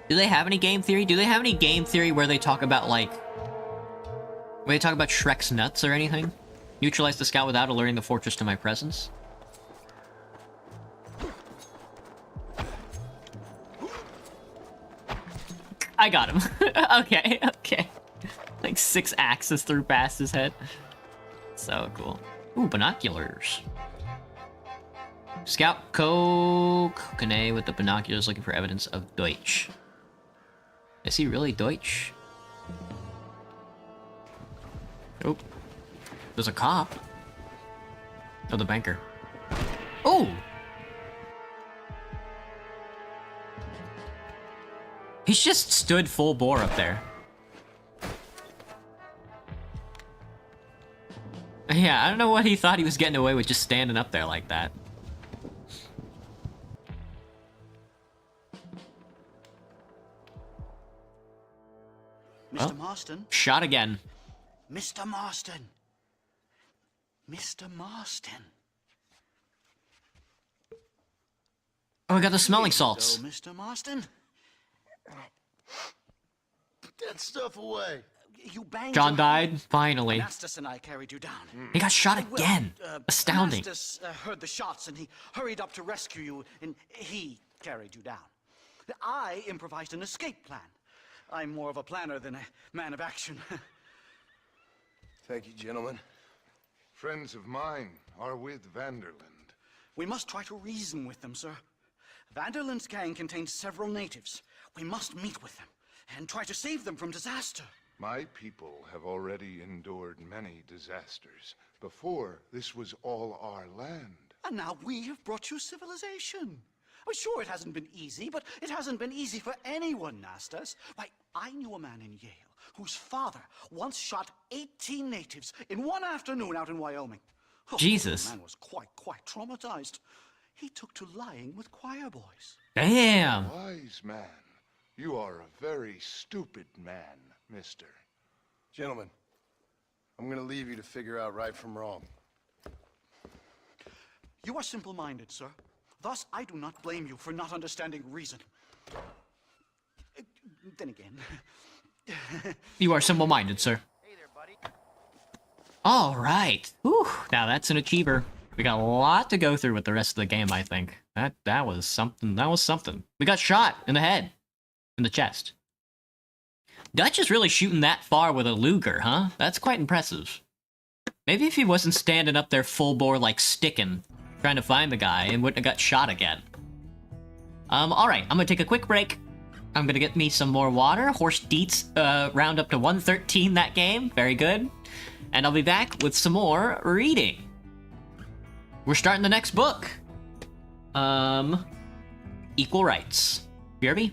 Do they have any game theory? Do they have any game theory where they talk about, like... Where they talk about Shrek's nuts or anything? Neutralize the scout without alerting the fortress to my presence? I got him. Okay. Like 6 axes through past his head. So cool. Ooh, binoculars. Scout Kane with the binoculars looking for evidence of Deutsch. Is he really Deutsch? Oh. There's a cop. Oh, the banker. Oh! He's just stood full bore up there. Yeah, I don't know what he thought he was getting away with just standing up there like that. Mr. Oh, Marston? shot again. Mr. Marston! Mr. Marston! Oh, I got the smelling Here you salts. go, Mr. Marston. Put that stuff away. You banged John your died, head. finally. Anastas and I carried you down. He got shot again. Astounding. Anastas heard the shots and he hurried up to rescue you, and he carried you down. I improvised an escape plan. I'm more of a planner than a man of action. Thank you, gentlemen. Friends of mine are with Vanderland. We must try to reason with them, sir. Vanderland's gang contains several natives. We must meet with them and try to save them from disaster. My people have already endured many disasters. Before, this was all our land. And now we have brought you civilization. I'm sure it hasn't been easy, but it hasn't been easy for anyone, Nastas. Why, I knew a man in Yale whose father once shot 18 natives in one afternoon out in Wyoming. Oh, Jesus. The man was quite traumatized. He took to lying with choir boys. Damn. Wise man. You are a very stupid man, mister. Gentlemen, I'm gonna leave you to figure out right from wrong. You are simple-minded, sir. Thus, I do not blame you for not understanding reason. Then again... You are simple-minded, sir. All right. Whew. Now that's an achiever. We got a lot to go through with the rest of the game, I think. That was something. That was something. We got shot in the head. In the chest. Dutch is really shooting that far with a Luger, huh? That's quite impressive. Maybe if he wasn't standing up there full bore like sticking, trying to find the guy, and wouldn't have got shot again. Alright, I'm gonna take a quick break. I'm gonna get me some more water. Horse Deets round up to 113 that game. Very good. And I'll be back with some more reading. We're starting the next book. Equal Rights. BRB.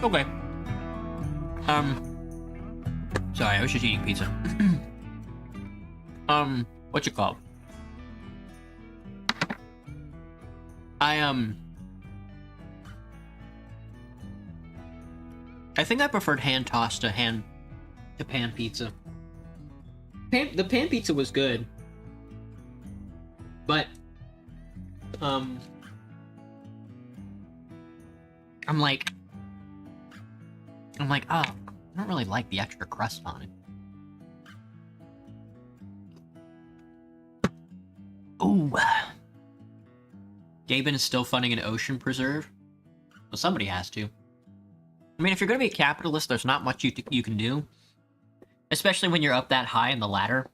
Okay. Sorry, I was just eating pizza. What's it called? I think I preferred hand tossed to pan pizza. The pan pizza was good. But I'm like, oh, I don't really like the extra crust on it. Ooh. Gaben is still funding an ocean preserve? Well, somebody has to. I mean, if you're going to be a capitalist, there's not much you can do. Especially when you're up that high in the ladder.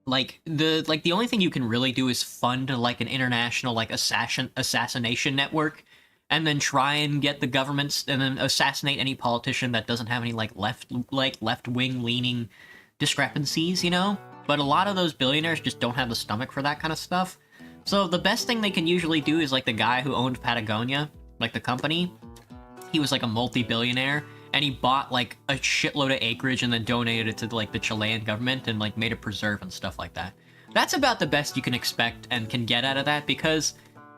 Like, the only thing you can really do is fund, like, an international, like, assassination network, and then try and get the governments, and then assassinate any politician that doesn't have any, like, left-wing leaning discrepancies, you know? But a lot of those billionaires just don't have the stomach for that kind of stuff. So the best thing they can usually do is, like, the guy who owned Patagonia, like, the company, he was, like, a multi-billionaire, and he bought, like, a shitload of acreage and then donated it to, like, the Chilean government and, like, made a preserve and stuff like that. That's about the best you can expect and can get out of that because,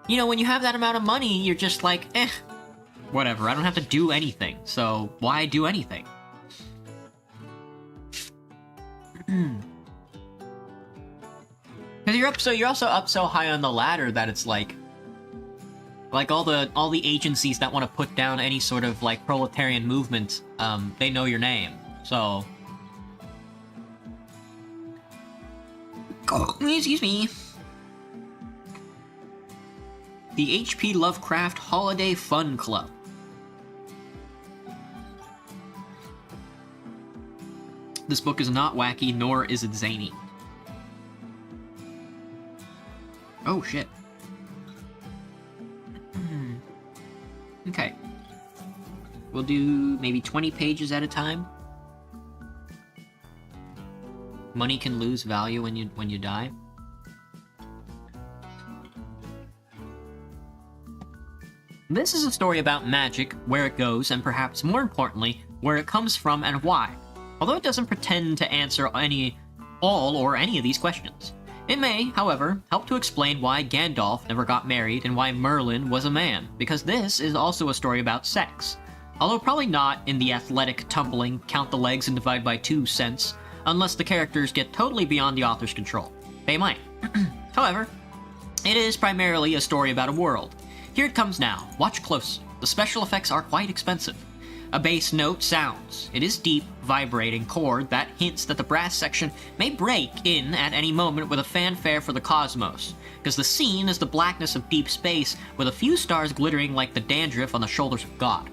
you know, when you have that amount of money, you're just like, whatever, I don't have to do anything, so why do anything? Because you're also up so high on the ladder that it's like all the agencies that want to put down any sort of like proletarian movement, they know your name. So, excuse me. The H.P. Lovecraft Holiday Fun Club. This book is not wacky, nor is it zany. Oh, shit. Okay. We'll do maybe 20 pages at a time. Money can lose value when you die. This is a story about magic, where it goes, and perhaps more importantly, where it comes from and why. Although it doesn't pretend to answer all or any of these questions. It may, however, help to explain why Gandalf never got married and why Merlin was a man, because this is also a story about sex. Although probably not in the athletic, tumbling, count the legs and divide by 2 sense, unless the characters get totally beyond the author's control. They might. However, it is primarily a story about a world. Here it comes now. Watch close. The special effects are quite expensive. A bass note sounds. It is deep, vibrating chord that hints that the brass section may break in at any moment with a fanfare for the cosmos, because the scene is the blackness of deep space with a few stars glittering like the dandruff on the shoulders of God.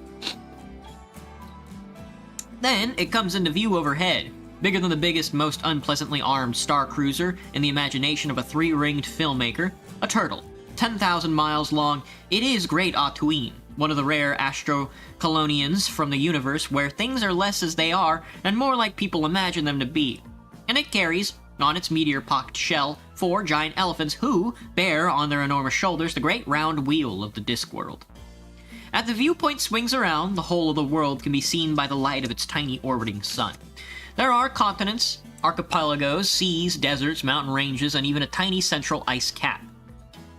Then it comes into view overhead, bigger than the biggest, most unpleasantly armed star cruiser in the imagination of a 3-ringed filmmaker, a turtle, 10,000 miles long. It is Great Atuin, one of the rare astro-colonians from the universe where things are less as they are and more like people imagine them to be. And it carries, on its meteor-pocked shell, 4 giant elephants who bear on their enormous shoulders the great round wheel of the Discworld. As the viewpoint swings around, the whole of the world can be seen by the light of its tiny orbiting sun. There are continents, archipelagos, seas, deserts, mountain ranges, and even a tiny central ice cap.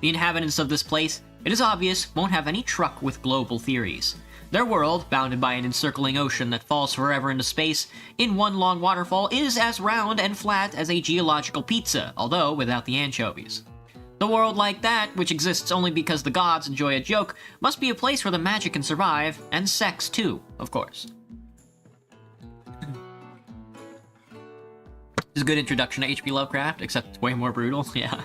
The inhabitants of this place, it is obvious, won't have any truck with global theories. Their world, bounded by an encircling ocean that falls forever into space in one long waterfall, is as round and flat as a geological pizza, although without the anchovies. The world like that, which exists only because the gods enjoy a joke, must be a place where the magic can survive, and sex too, of course. This is a good introduction to H.P. Lovecraft, except it's way more brutal, yeah.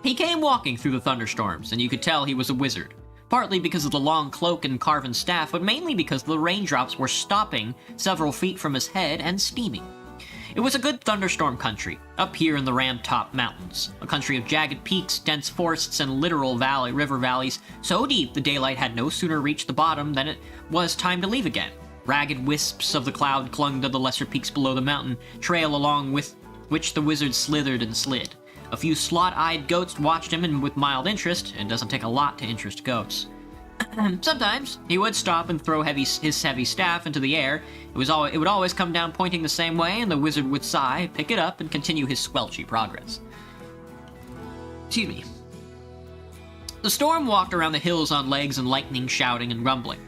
He came walking through the thunderstorms, and you could tell he was a wizard. Partly because of the long cloak and carven staff, but mainly because the raindrops were stopping several feet from his head and steaming. It was a good thunderstorm country, up here in the Ram-Top Mountains, a country of jagged peaks, dense forests, and literal river valleys, so deep the daylight had no sooner reached the bottom than it was time to leave again. Ragged wisps of the cloud clung to the lesser peaks below the mountain trail along with which the wizard slithered and slid. A few slot-eyed goats watched him and with mild interest. It doesn't take a lot to interest goats. Sometimes he would stop and throw his heavy staff into the air. It would always come down pointing the same way, and the wizard would sigh, pick it up, and continue his squelchy progress. Excuse me. The storm walked around the hills on legs and lightning shouting and rumbling.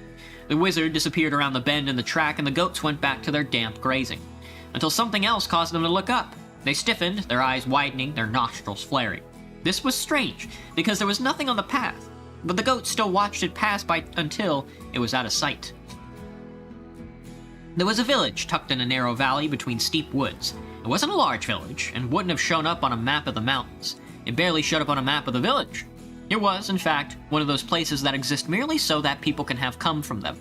The wizard disappeared around the bend in the track, and the goats went back to their damp grazing. Until something else caused them to look up. They stiffened, their eyes widening, their nostrils flaring. This was strange, because there was nothing on the path, but the goats still watched it pass by until it was out of sight. There was a village tucked in a narrow valley between steep woods. It wasn't a large village, and wouldn't have shown up on a map of the mountains. It barely showed up on a map of the village. It was, in fact, one of those places that exist merely so that people can have come from them.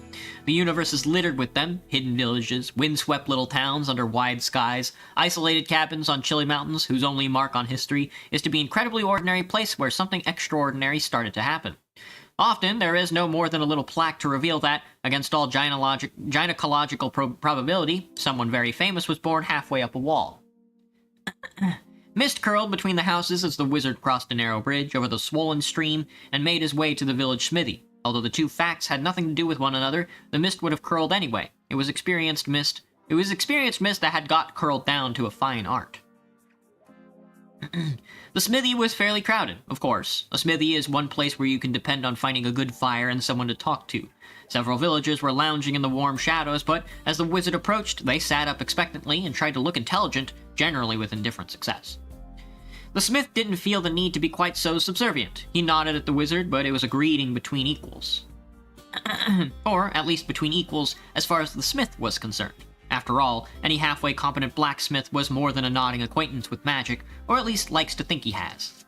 The universe is littered with them, hidden villages, windswept little towns under wide skies, isolated cabins on chilly mountains whose only mark on history is to be an incredibly ordinary place where something extraordinary started to happen. Often, there is no more than a little plaque to reveal that, against all gynecological probability, someone very famous was born halfway up a wall. Mist curled between the houses as the wizard crossed a narrow bridge over the swollen stream and made his way to the village smithy. Although the two facts had nothing to do with one another, the mist would have curled anyway. It was experienced mist that had got curled down to a fine art. The smithy was fairly crowded, of course. A smithy is one place where you can depend on finding a good fire and someone to talk to. Several villagers were lounging in the warm shadows, but as the wizard approached, they sat up expectantly and tried to look intelligent, generally with indifferent success. The smith didn't feel the need to be quite so subservient. He nodded at the wizard, but it was a greeting between equals. Or, at least between equals, as far as the smith was concerned. After all, any halfway competent blacksmith was more than a nodding acquaintance with magic, or at least likes to think he has.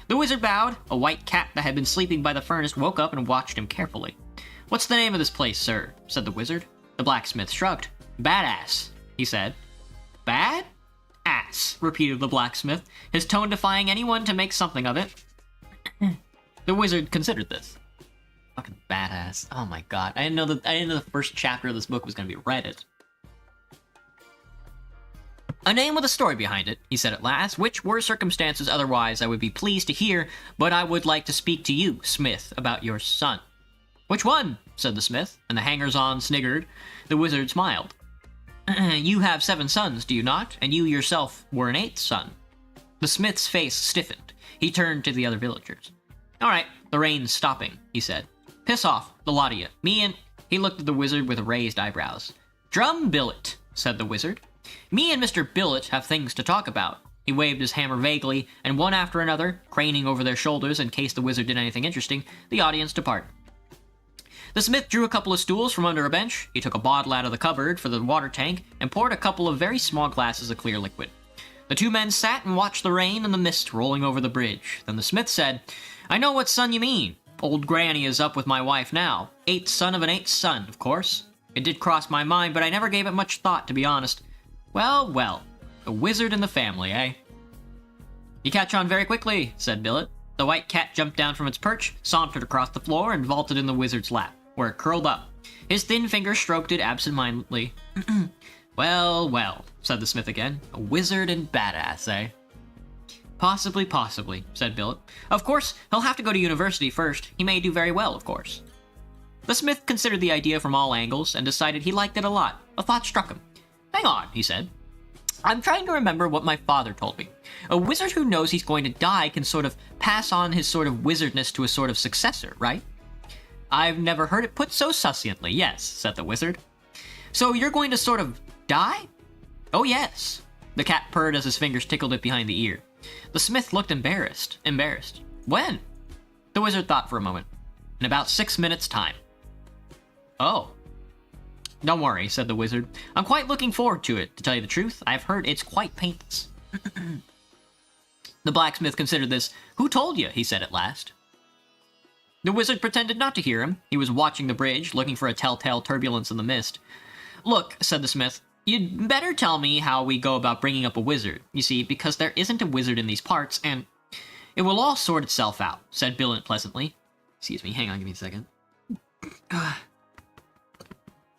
The wizard bowed. A white cat that had been sleeping by the furnace woke up and watched him carefully. "What's the name of this place, sir?" said the wizard. The blacksmith shrugged. "Badass," he said. "Bad? Ass," repeated the blacksmith, his tone defying anyone to make something of it. The wizard considered this. Fucking badass. Oh my god. I didn't know the first chapter of this book was gonna be Reddit. "A name with a story behind it," he said at last, "which, were circumstances otherwise, I would be pleased to hear, but I would like to speak to you, Smith, about your son." "Which one?" said the smith, and the hangers-on sniggered. The wizard smiled. "You have 7 sons, do you not? And you yourself were an 8th son." The smith's face stiffened. He turned to the other villagers. "All right, the rain's stopping," he said. "Piss off, the lot of you. Me and..." He looked at the wizard with raised eyebrows. "Drum Billet," said the wizard. "Me and Mr. Billet have things to talk about." He waved his hammer vaguely, and one after another, craning over their shoulders in case the wizard did anything interesting, the audience departed. The smith drew a couple of stools from under a bench. He took a bottle out of the cupboard for the water tank and poured a couple of very small glasses of clear liquid. The two men sat and watched the rain and the mist rolling over the bridge. Then the smith said, "I know what son you mean. Old Granny is up with my wife now. 8th son of an 8th son, of course. It did cross my mind, but I never gave it much thought, to be honest. Well, well, a wizard in the family, eh?" "You catch on very quickly," said Billet. The white cat jumped down from its perch, sauntered across the floor, and vaulted in the wizard's lap, where it curled up. His thin finger stroked it absent-mindedly. "Well, well," said the smith again. "A wizard and badass, eh?" Possibly, said Billet. "Of course, he'll have to go to university first. He may do very well, of course." The smith considered the idea from all angles, and decided he liked it a lot. A thought struck him. "Hang on," he said. "I'm trying to remember what my father told me. A wizard who knows he's going to die can sort of pass on his sort of wizardness to a sort of successor, right?" "I've never heard it put so succinctly, yes," said the wizard. "So you're going to sort of die?" "Oh, yes." The cat purred as his fingers tickled it behind the ear. The smith looked embarrassed. "When?" The wizard thought for a moment. "In about 6 minutes' time." "Oh." "Don't worry," said the wizard. "I'm quite looking forward to it, to tell you the truth. I've heard it's quite painless." The blacksmith considered this. "Who told you?" he said at last. The wizard pretended not to hear him. He was watching the bridge, looking for a telltale turbulence in the mist. "Look," said the smith, "you'd better tell me how we go about bringing up a wizard. You see, because there isn't a wizard in these parts, and..." "It will all sort itself out," said Billet pleasantly. Excuse me, hang on, give me a second.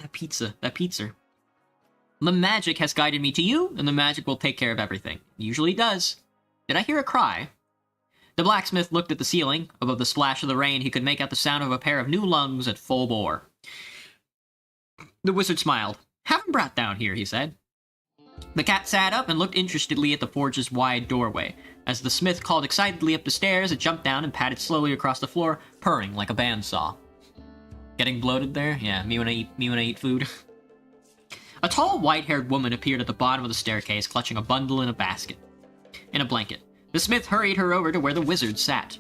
That pizza. "The magic has guided me to you, and the magic will take care of everything. It usually does. Did I hear a cry?" The blacksmith looked at the ceiling. Above the splash of the rain, he could make out the sound of a pair of new lungs at full bore. The wizard smiled. "Have him brought down here," he said. The cat sat up and looked interestedly at the forge's wide doorway. As the smith called excitedly up the stairs, it jumped down and padded slowly across the floor, purring like a bandsaw. Getting bloated there? Yeah, me when I eat food. A tall, white-haired woman appeared at the bottom of the staircase, clutching a bundle in a blanket. The smith hurried her over to where the wizard sat.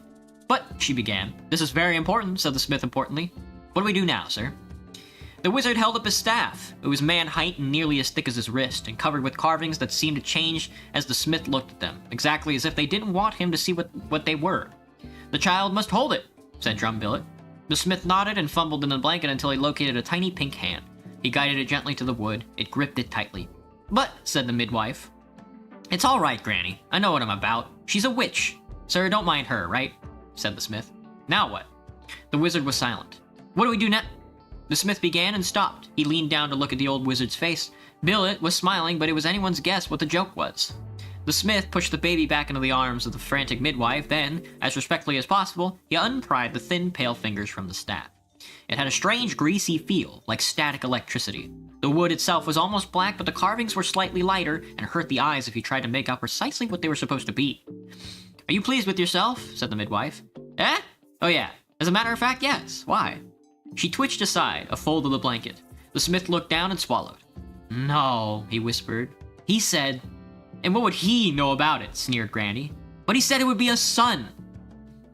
"But," she began. "This is very important," said the smith importantly. "What do we do now, sir?" The wizard held up his staff. It was man height and nearly as thick as his wrist, and covered with carvings that seemed to change as the smith looked at them, exactly as if they didn't want him to see what they were. "The child must hold it," said Drumbillet. The smith nodded and fumbled in the blanket until he located a tiny pink hand. He guided it gently to the wood. It gripped it tightly. "But," said the midwife. "It's all right, Granny. I know what I'm about. She's a witch. Sir, don't mind her, right?" said the smith. "Now what?" The wizard was silent. "What do we do now?" The smith began and stopped. He leaned down to look at the old wizard's face. Billet was smiling, but it was anyone's guess what the joke was. The smith pushed the baby back into the arms of the frantic midwife, then, as respectfully as possible, he unpried the thin, pale fingers from the staff. It had a strange, greasy feel, like static electricity. The wood itself was almost black, but the carvings were slightly lighter and hurt the eyes if you tried to make out precisely what they were supposed to be. "Are you pleased with yourself?" said the midwife. "Eh? Oh yeah. As a matter of fact, yes. Why?" She twitched aside a fold of the blanket. The smith looked down and swallowed. "No," he whispered. "He said..." "And what would he know about it?" sneered Granny. "But he said it would be a son."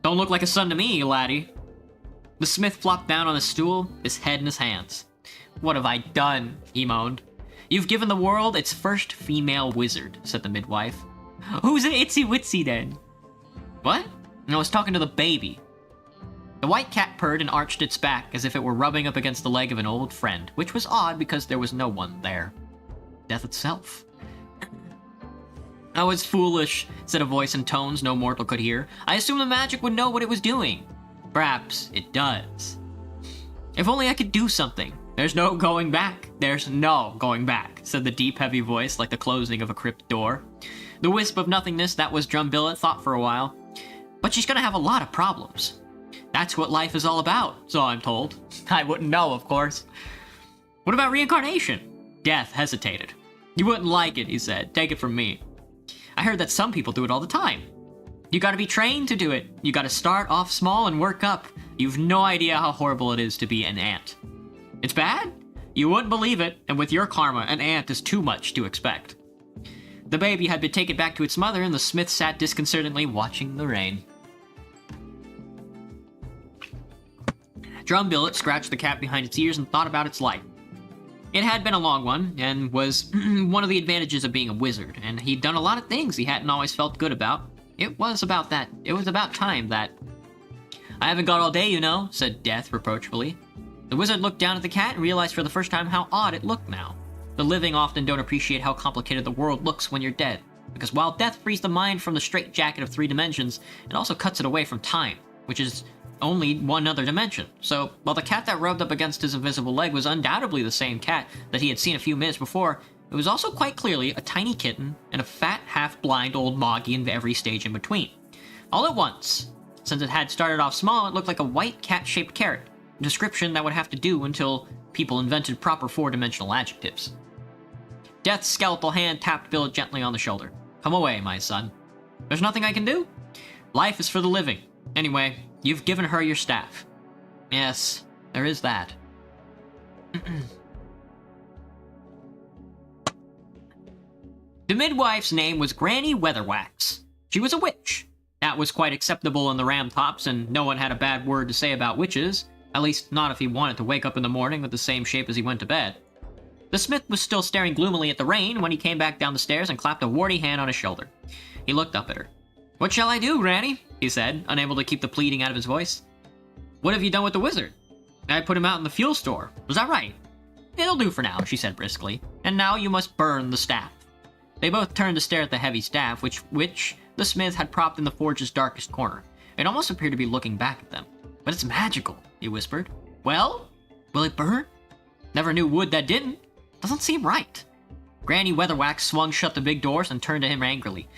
"Don't look like a son to me, laddie." The smith flopped down on a stool, his head in his hands. "What have I done?" he moaned. "You've given the world its first female wizard," said the midwife. "Who's an itsy witsy then?" "What?" I was talking to the baby. The white cat purred and arched its back as if it were rubbing up against the leg of an old friend, which was odd because there was no one there. Death itself. "Oh, it's foolish," said a voice in tones no mortal could hear. "I assumed the magic would know what it was doing. Perhaps it does. If only I could do something. There's no going back. There's no going back," said the deep, heavy voice like the closing of a crypt door. The wisp of nothingness that was Drumbillet thought for a while. "But she's gonna have a lot of problems. That's what life is all about, so I'm told. I wouldn't know, of course." "What about reincarnation?" Death hesitated. "You wouldn't like it," he said. "Take it from me. I heard that some people do it all the time. You gotta be trained to do it. You gotta start off small and work up. You've no idea how horrible it is to be an ant." "It's bad? You wouldn't believe it, and with your karma, an ant is too much to expect." The baby had been taken back to its mother, and the smith sat disconcertingly watching the rain. Drumbillet scratched the cat behind its ears and thought about its life. It had been a long one, and was one of the advantages of being a wizard, and he'd done a lot of things he hadn't always felt good about. It was about time that... "I haven't got all day, you know," said Death reproachfully. The wizard looked down at the cat and realized for the first time how odd it looked now. The living often don't appreciate how complicated the world looks when you're dead, because while death frees the mind from the straitjacket of 3 dimensions, it also cuts it away from time, which is only one other dimension. So, while the cat that rubbed up against his invisible leg was undoubtedly the same cat that he had seen a few minutes before, it was also quite clearly a tiny kitten and a fat, half-blind old moggy in every stage in between. All at once. Since it had started off small, it looked like a white cat-shaped carrot, a description that would have to do until people invented proper 4-dimensional adjectives. Death's skeletal hand tapped Bill gently on the shoulder. "Come away, my son. There's nothing I can do. Life is for the living. Anyway, you've given her your staff." "Yes, there is that." The midwife's name was Granny Weatherwax. She was a witch. That was quite acceptable in the Ramtops, and no one had a bad word to say about witches, at least not if he wanted to wake up in the morning with the same shape as he went to bed. The smith was still staring gloomily at the rain when he came back down the stairs and clapped a warty hand on his shoulder. He looked up at her. "What shall I do, Granny?" he said, unable to keep the pleading out of his voice. "What have you done with the wizard?" "I put him out in the fuel store. Was that right?" "It'll do for now," she said briskly. "And now you must burn the staff." They both turned to stare at the heavy staff, which the smith had propped in the forge's darkest corner. It almost appeared to be looking back at them. "But it's magical," he whispered. "Well? Will it burn? Never knew wood that didn't. Doesn't seem right." Granny Weatherwax swung shut the big doors and turned to him angrily.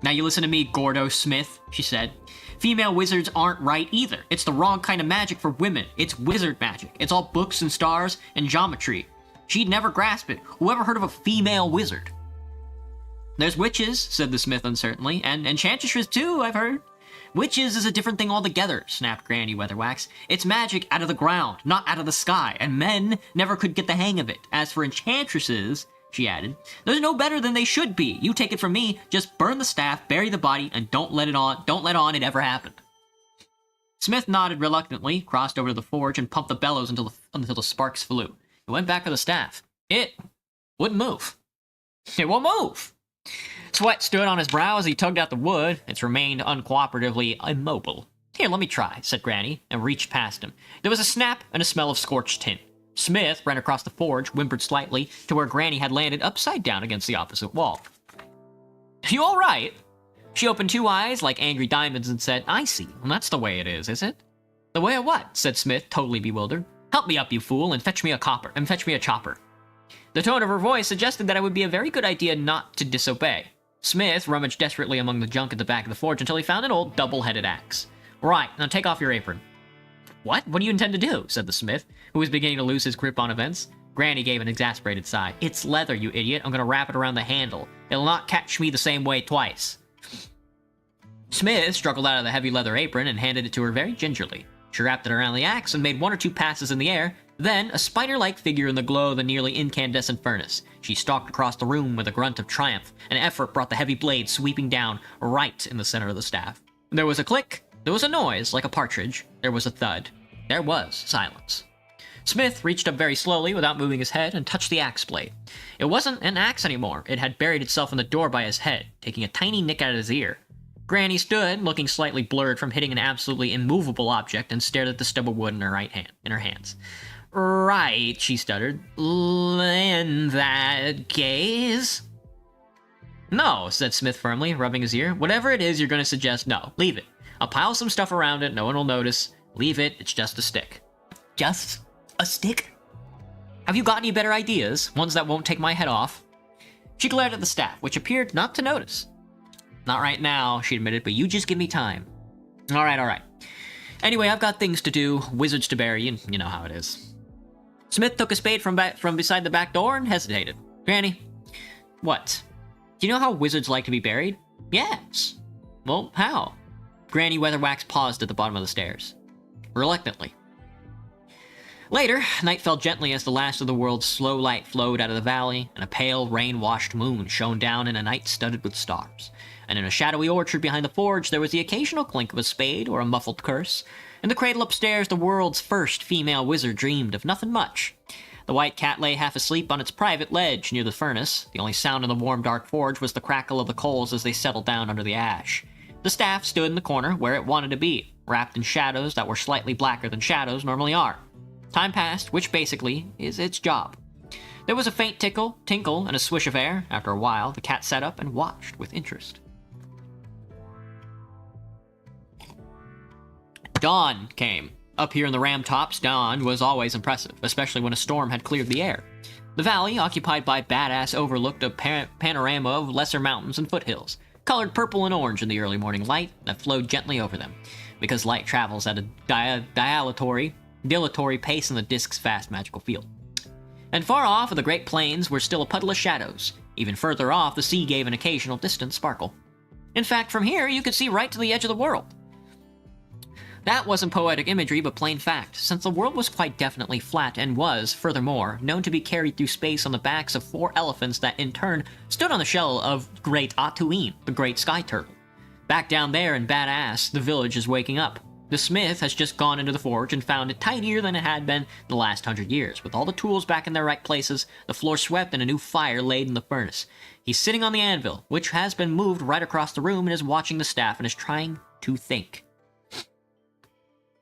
"Now you listen to me, Gordo Smith," she said. "Female wizards aren't right either. It's the wrong kind of magic for women. It's wizard magic. It's all books and stars and geometry. She'd never grasp it. Whoever heard of a female wizard?" "There's witches," said the smith uncertainly, "and enchantresses too, I've heard." "Witches is a different thing altogether," snapped Granny Weatherwax. "It's magic out of the ground, not out of the sky, and men never could get the hang of it. As for enchantresses," she added, "there's no better than they should be. You take it from me, just burn the staff, bury the body, and don't let on it ever happened." Smith nodded reluctantly, crossed over to the forge, and pumped the bellows until the sparks flew. He went back to the staff. It wouldn't move. It won't move. Sweat stood on his brow as he tugged at the wood. It's remained uncooperatively immobile. Here, let me try, said Granny, and reached past him. There was a snap and a smell of scorched tin. Smith ran across the forge, whimpered slightly, to where Granny had landed upside down against the opposite wall. You all right? She opened two eyes like angry diamonds and said, I see. Well, that's the way it is it? The way of what? Said Smith, totally bewildered. Help me up, you fool, and fetch me a chopper. The tone of her voice suggested that it would be a very good idea not to disobey. Smith rummaged desperately among the junk at the back of the forge until he found an old double-headed axe. Right, now take off your apron. What? What do you intend to do? Said the smith, who was beginning to lose his grip on events. Granny gave an exasperated sigh. It's leather, you idiot. I'm gonna wrap it around the handle. It'll not catch me the same way twice. Smith struggled out of the heavy leather apron and handed it to her very gingerly. She wrapped it around the axe and made one or two passes in the air. Then, a spider-like figure in the glow of the nearly incandescent furnace. She stalked across the room with a grunt of triumph. An effort brought the heavy blade sweeping down right in the center of the staff. There was a click. There was a noise, like a partridge. There was a thud. There was silence. Smith reached up very slowly without moving his head and touched the axe blade. It wasn't an axe anymore. It had buried itself in the door by his head, taking a tiny nick out of his ear. Granny stood, looking slightly blurred from hitting an absolutely immovable object, and stared at the stub of wood in her hands. Right, she stuttered. In that case... No, said Smith firmly, rubbing his ear. Whatever it is you're going to suggest, no. Leave it. I'll pile some stuff around it, no one will notice. Leave it, it's just a stick. Just a stick? Have you got any better ideas? Ones that won't take my head off? She glared at the staff, which appeared not to notice. Not right now, she admitted, but you just give me time. Alright. Anyway, I've got things to do, wizards to bury, and you know how it is. Smith took a spade from beside the back door and hesitated. Granny, what? Do you know how wizards like to be buried? Yes. Well, how? Granny Weatherwax paused at the bottom of the stairs. Reluctantly. Later, night fell gently as the last of the world's slow light flowed out of the valley, and a pale, rain-washed moon shone down in a night studded with stars. And in a shadowy orchard behind the forge, there was the occasional clink of a spade or a muffled curse. In the cradle upstairs, the world's first female wizard dreamed of nothing much. The white cat lay half asleep on its private ledge near the furnace. The only sound in the warm, dark forge was the crackle of the coals as they settled down under the ash. The staff stood in the corner where it wanted to be, wrapped in shadows that were slightly blacker than shadows normally are. Time passed, which basically is its job. There was a faint tinkle, and a swish of air. After a while, the cat sat up and watched with interest. Dawn came. Up here in the ram tops, dawn was always impressive, especially when a storm had cleared the air. The valley, occupied by badass, overlooked a panorama of lesser mountains and foothills, colored purple and orange in the early morning light that flowed gently over them, because light travels at a dilatory pace in the disk's vast magical field. And far off of the Great Plains were still a puddle of shadows. Even further off, the sea gave an occasional distant sparkle. In fact, from here, you could see right to the edge of the world. That wasn't poetic imagery, but plain fact, since the world was quite definitely flat and was, furthermore, known to be carried through space on the backs of 4 elephants that in turn stood on the shell of Great Atuin, the great sky turtle. Back down there in Badass, the village is waking up. The smith has just gone into the forge and found it tidier than it had been the last 100 years, with all the tools back in their right places, the floor swept, and a new fire laid in the furnace. He's sitting on the anvil, which has been moved right across the room, and is watching the staff and is trying to think.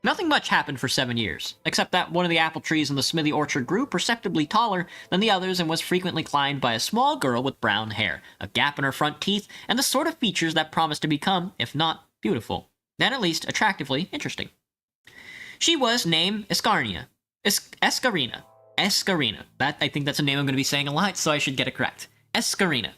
Nothing much happened for 7 years, except that one of the apple trees in the smithy orchard grew perceptibly taller than the others and was frequently climbed by a small girl with brown hair, a gap in her front teeth, and the sort of features that promised to become, if not beautiful, then at least attractively interesting. She was named Escarina. Escarina. That, I think that's a name I'm going to be saying a lot, so I should get it correct. Escarina.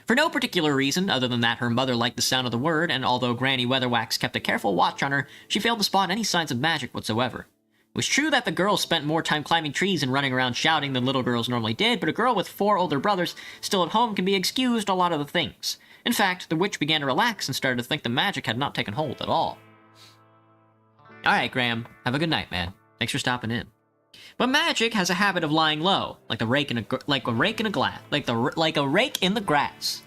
For no particular reason other than that her mother liked the sound of the word, and although Granny Weatherwax kept a careful watch on her, she failed to spot any signs of magic whatsoever. It was true that the girl spent more time climbing trees and running around shouting than little girls normally did, but a girl with 4 older brothers still at home can be excused a lot of the things. In fact, the witch began to relax and started to think the magic had not taken hold at all. Alright, Graham. Have a good night, man. Thanks for stopping in. But magic has a habit of lying low, like a rake in the grass.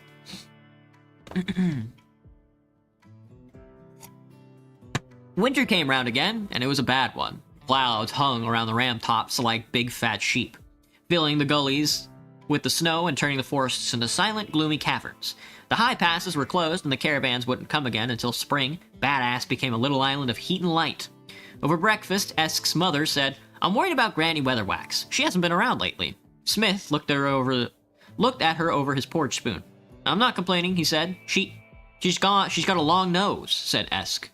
Winter came round again, and it was a bad one. clouds hung around the ram tops like big fat sheep, filling the gullies with the snow and turning the forests into silent, gloomy caverns. The high passes were closed and the caravans wouldn't come again until spring. Badass became a little island of heat and light. Over breakfast, Esk's mother said, "I'm worried about Granny Weatherwax. She hasn't been around lately." Smith looked at her over his porridge spoon. "I'm not complaining," he said. She's got a long nose," said Esk.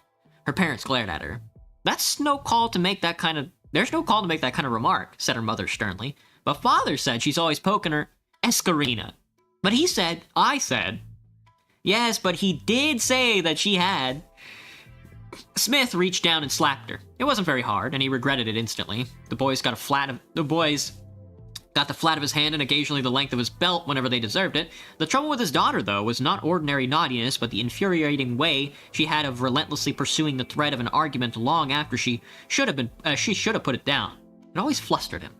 Her parents glared at her. There's no call to make that kind of remark," said her mother sternly. "But Father said she's always poking her Escarina." "But I said. Yes, but he did say that she had." Smith reached down and slapped her. It wasn't very hard, and he regretted it instantly. The boys got the flat of his hand and occasionally the length of his belt whenever they deserved it. The trouble with his daughter, though, was not ordinary naughtiness, but the infuriating way she had of relentlessly pursuing the thread of an argument long after she should have put it down. It always flustered him.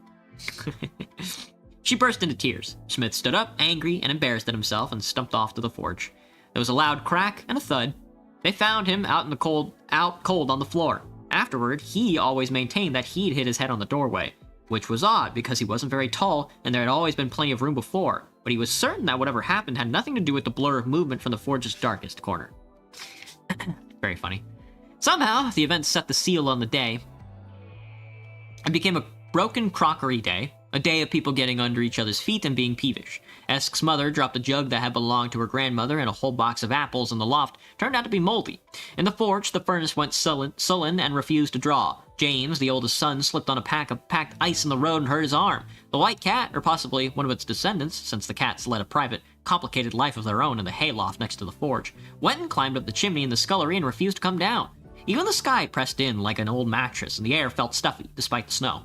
She burst into tears. Smith stood up, angry and embarrassed at himself, and stumped off to the forge. There was a loud crack and a thud. They found him out cold on the floor. Afterward, he always maintained that he'd hit his head on the doorway, which was odd because he wasn't very tall and there had always been plenty of room before, but he was certain that whatever happened had nothing to do with the blur of movement from the forge's darkest corner. Very funny. Somehow, the event set the seal on the day. It became a broken crockery day, a day of people getting under each other's feet and being peevish. Esk's mother dropped a jug that had belonged to her grandmother, and a whole box of apples in the loft turned out to be moldy. In the forge, the furnace went sullen and refused to draw. James, the oldest son, slipped on a pack of packed ice in the road and hurt his arm. The white cat, or possibly one of its descendants, since the cats led a private, complicated life of their own in the hayloft next to the forge, went and climbed up the chimney in the scullery and refused to come down. Even the sky pressed in like an old mattress, and the air felt stuffy, despite the snow.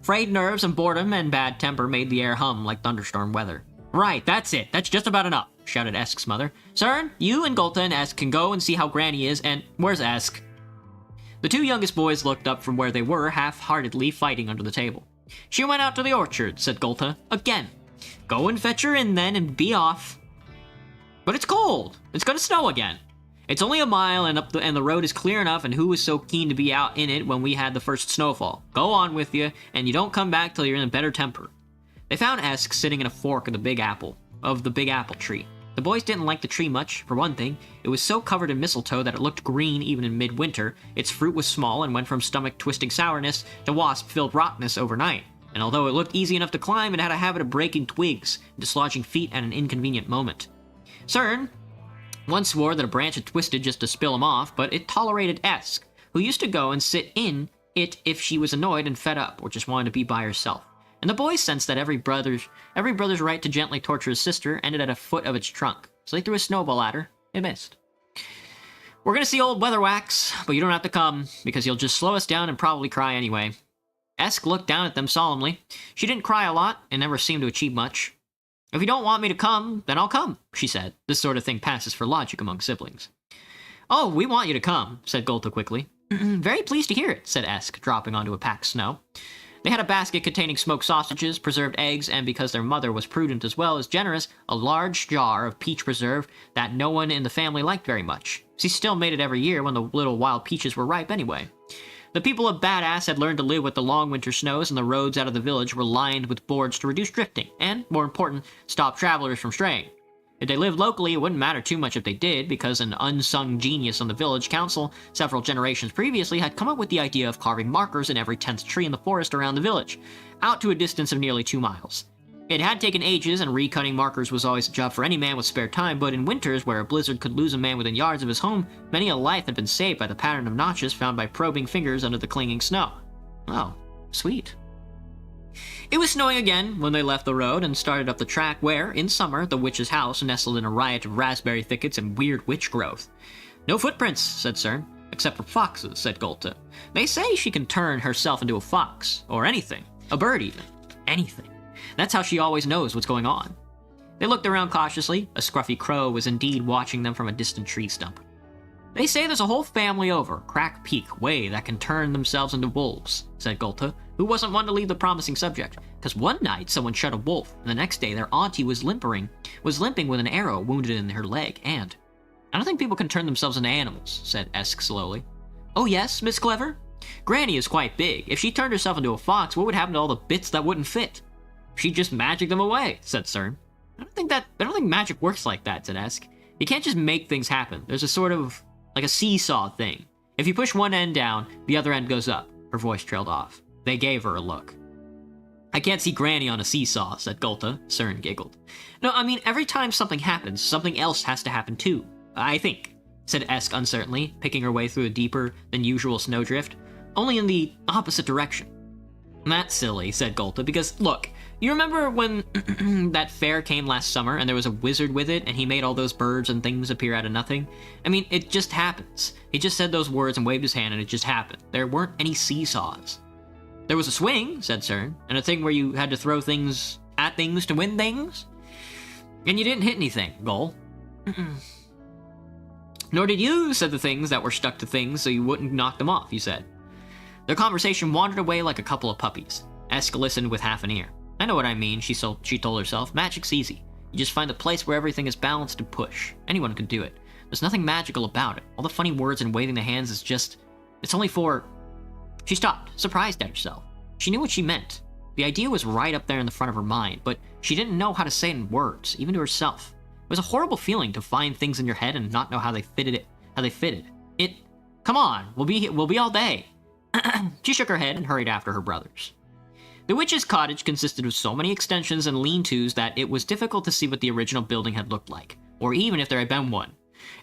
Frayed nerves and boredom and bad temper made the air hum like thunderstorm weather. "Right, that's it. That's just about enough," shouted Esk's mother. "Cern, you and Golta and Esk can go and see how Granny is, and where's Esk?" The two youngest boys looked up from where they were, half-heartedly fighting under the table. "She went out to the orchard," said Golta. "Again. Go and fetch her in then and be off." "But it's cold. It's gonna snow again." "It's only a mile and the road is clear enough, and who was so keen to be out in it when we had the first snowfall? Go on with you, and you don't come back till you're in a better temper." They found Esk sitting in a fork of the big apple tree. The boys didn't like the tree much. For one thing, it was so covered in mistletoe that it looked green even in midwinter. Its fruit was small and went from stomach-twisting sourness to wasp-filled rottenness overnight. And although it looked easy enough to climb, it had a habit of breaking twigs and dislodging feet at an inconvenient moment. Cern once swore that a branch had twisted just to spill him off, but it tolerated Esk, who used to go and sit in it if she was annoyed and fed up, or just wanted to be by herself. And the boys sensed that every brother's right to gently torture his sister ended at a foot of its trunk, so they threw a snowball at her. It missed. "We're gonna see old Weatherwax, but you don't have to come, because you'll just slow us down and probably cry anyway." Esk looked down at them solemnly. She didn't cry a lot, and never seemed to achieve much. "If you don't want me to come, then I'll come," she said. This sort of thing passes for logic among siblings. "Oh, we want you to come," said Golta quickly. "Very pleased to hear it," said Esk, dropping onto a packed snow. They had a basket containing smoked sausages, preserved eggs, and because their mother was prudent as well as generous, a large jar of peach preserve that no one in the family liked very much. She still made it every year when the little wild peaches were ripe anyway. The people of Badass had learned to live with the long winter snows, and the roads out of the village were lined with boards to reduce drifting, and, more important, stop travelers from straying. If they lived locally, it wouldn't matter too much if they did, because an unsung genius on the village council several generations previously had come up with the idea of carving markers in every 10th tree in the forest around the village, out to a distance of nearly 2 miles. It had taken ages, and recutting markers was always a job for any man with spare time, but in winters, where a blizzard could lose a man within yards of his home, many a life had been saved by the pattern of notches found by probing fingers under the clinging snow. Oh, sweet. It was snowing again when they left the road and started up the track where, in summer, the witch's house nestled in a riot of raspberry thickets and weird witch growth. "No footprints," said Cern. "Except for foxes," said Golta. "They say she can turn herself into a fox, or anything. A bird even. Anything. That's how she always knows what's going on." They looked around cautiously. A scruffy crow was indeed watching them from a distant tree stump. "They say there's a whole family over Crack Peak way that can turn themselves into wolves," said Golta, who wasn't one to leave the promising subject, because one night someone shot a wolf, and the next day their auntie was limping with an arrow wounded in her leg, and... "I don't think people can turn themselves into animals," said Esk slowly. "Oh yes, Miss Clever?" Granny is quite big. If she turned herself into a fox, what would happen to all the bits that wouldn't fit? She'd just magic them away, said CERN. I don't think magic works like that, said Esk. You can't just make things happen. There's a sort of, like a seesaw thing. If you push one end down, the other end goes up. Her voice trailed off. They gave her a look. I can't see Granny on a seesaw, said Gulta. CERN giggled. No, I mean, every time something happens, something else has to happen too. I think, said Esk uncertainly, picking her way through a deeper than usual snowdrift. Only in the opposite direction. That's silly, said Gulta, because, look, you remember when that fair came last summer and there was a wizard with it and he made all those birds and things appear out of nothing? I mean, it just happens. He just said those words and waved his hand and it just happened. There weren't any seesaws. There was a swing, said CERN, and a thing where you had to throw things at things to win things. And you didn't hit anything, Gull. Nor did you, said the things that were stuck to things so you wouldn't knock them off, you said. Their conversation wandered away like a couple of puppies. Esk listened with half an ear. I know what I mean, she told herself. Magic's easy. You just find the place where everything is balanced and push. Anyone can do it. There's nothing magical about it. All the funny words and waving the hands is just... It's only for... She stopped, surprised at herself. She knew what she meant. The idea was right up there in the front of her mind, but she didn't know how to say it in words, even to herself. It was a horrible feeling to find things in your head and not know how they fitted. Come on, we'll be all day. She shook her head and hurried after her brothers. The witch's cottage consisted of so many extensions and lean-tos that it was difficult to see what the original building had looked like, or even if there had been one.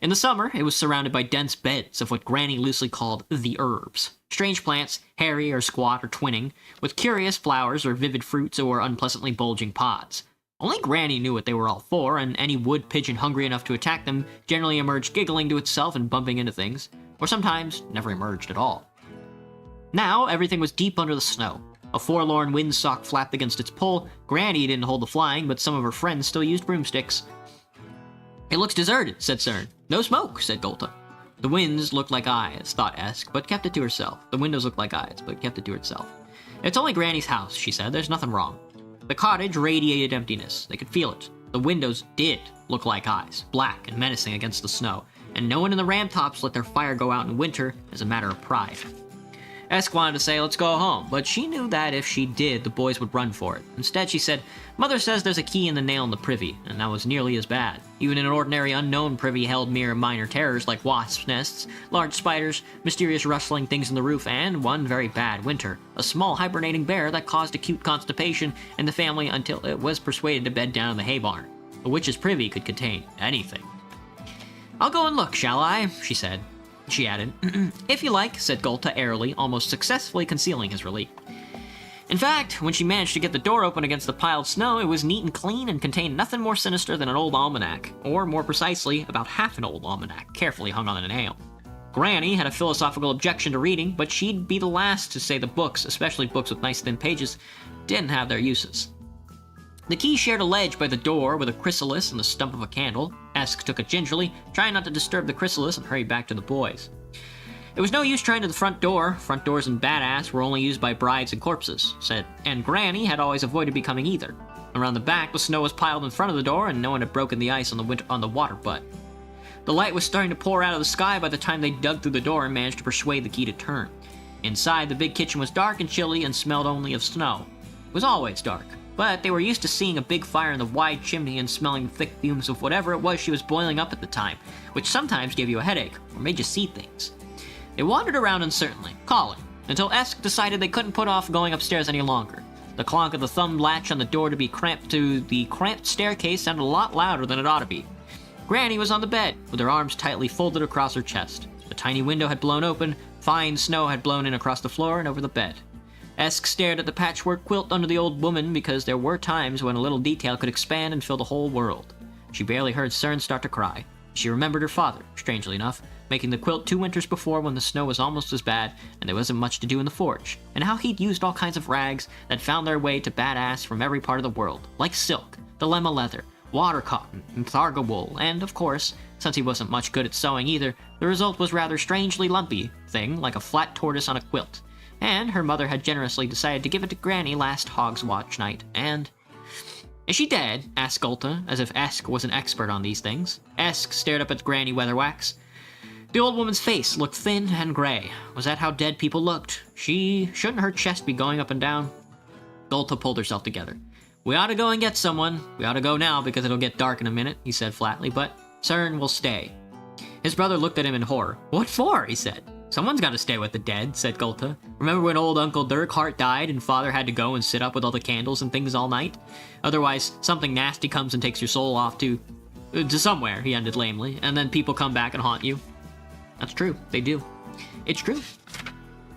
In the summer, it was surrounded by dense beds of what Granny loosely called the herbs. Strange plants, hairy or squat or twinning, with curious flowers or vivid fruits or unpleasantly bulging pods. Only Granny knew what they were all for, and any wood pigeon hungry enough to attack them generally emerged giggling to itself and bumping into things, or sometimes never emerged at all. Now, everything was deep under the snow. A forlorn windsock flapped against its pole. Granny didn't hold the flying, but some of her friends still used broomsticks. It looks deserted, said CERN. No smoke, said Gulta. The winds looked like eyes, thought Esk, but kept it to herself. The windows looked like eyes, but kept it to herself. It's only Granny's house, she said. There's nothing wrong. The cottage radiated emptiness. They could feel it. The windows did look like eyes, black and menacing against the snow, and no one in the Ramtops let their fire go out in winter as a matter of pride. Esk wanted to say, let's go home, but she knew that if she did, the boys would run for it. Instead, she said, Mother says there's a key in the nail in the privy, and that was nearly as bad. Even an ordinary unknown privy held mere minor terrors like wasp nests, large spiders, mysterious rustling things in the roof, and one very bad winter, a small hibernating bear that caused acute constipation in the family until it was persuaded to bed down in the hay barn. A witch's privy could contain anything. I'll go and look, shall I? She said. She added, if you like, said Gulta airily, almost successfully concealing his relief. In fact, when she managed to get the door open against the piled snow, it was neat and clean and contained nothing more sinister than an old almanac, or more precisely, about half an old almanac, carefully hung on a nail. Granny had a philosophical objection to reading, but she'd be the last to say the books, especially books with nice thin pages, didn't have their uses. The key shared a ledge by the door with a chrysalis and the stump of a candle. Esk took it gingerly, trying not to disturb the chrysalis, and hurried back to the boys. It was no use trying to the front door. Front doors in Badass were only used by brides and corpses, and Granny had always avoided becoming either. Around the back, the snow was piled in front of the door, and no one had broken the ice on the water butt. The light was starting to pour out of the sky by the time they dug through the door and managed to persuade the key to turn. Inside, the big kitchen was dark and chilly and smelled only of snow. It was always dark. But they were used to seeing a big fire in the wide chimney and smelling the thick fumes of whatever it was she was boiling up at the time, which sometimes gave you a headache, or made you see things. They wandered around uncertainly, calling, until Esk decided they couldn't put off going upstairs any longer. The clonk of the thumb latch on the door to the cramped staircase sounded a lot louder than it ought to be. Granny was on the bed, with her arms tightly folded across her chest. The tiny window had blown open, fine snow had blown in across the floor and over the bed. Esk stared at the patchwork quilt under the old woman because there were times when a little detail could expand and fill the whole world. She barely heard CERN start to cry. She remembered her father, strangely enough, making the quilt 2 winters before when the snow was almost as bad and there wasn't much to do in the forge, and how he'd used all kinds of rags that found their way to Badass from every part of the world, like silk, dilemma leather, water cotton, and tharga wool, and, of course, since he wasn't much good at sewing either, the result was rather strangely lumpy thing like a flat tortoise on a quilt. And her mother had generously decided to give it to Granny last Hog's Watch night, and... Is she dead? Asked Gulta, as if Esk was an expert on these things. Esk stared up at Granny Weatherwax. The old woman's face looked thin and gray. Was that how dead people looked? Shouldn't her chest be going up and down? Golta pulled herself together. We ought to go and get someone. We ought to go now because it'll get dark in a minute, he said flatly, but Cern will stay. His brother looked at him in horror. What for? He said. Someone's got to stay with the dead, said Golta. Remember when old Uncle Dirkhart died and father had to go and sit up with all the candles and things all night? Otherwise, something nasty comes and takes your soul off to somewhere, he ended lamely, and then people come back and haunt you. That's true. They do. It's true.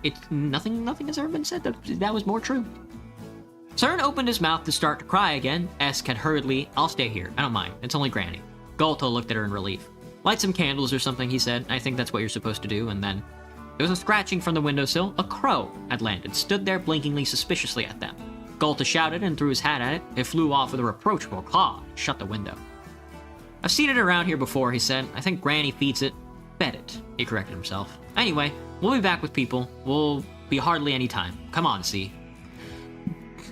It's nothing has ever been said that was more true. Cern opened his mouth to start to cry again. Esk had hurriedly, I'll stay here. I don't mind. It's only Granny. Golta looked at her in relief. Light some candles or something, he said. I think that's what you're supposed to do, and then... There was a scratching from the windowsill. A crow had landed, stood there blinkingly suspiciously at them. Golta shouted and threw his hat at it. It flew off with a reproachful caw and shut the window. I've seen it around here before, he said. I think Granny feeds it. Fed it, he corrected himself. Anyway, we'll be back with people. We'll be hardly any time. Come on, see.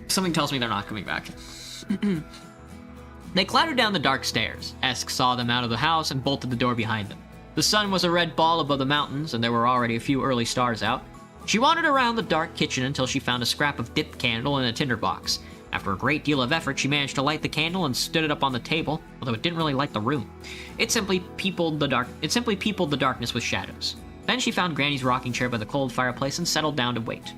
Something tells me they're not coming back. They clattered down the dark stairs. Esk saw them out of the house and bolted the door behind them. The sun was a red ball above the mountains, and there were already a few early stars out. She wandered around the dark kitchen until she found a scrap of dip candle in a tinderbox. After a great deal of effort, she managed to light the candle and stood it up on the table, although it didn't really light the room. It simply peopled the darkness with shadows. Then she found Granny's rocking chair by the cold fireplace and settled down to wait.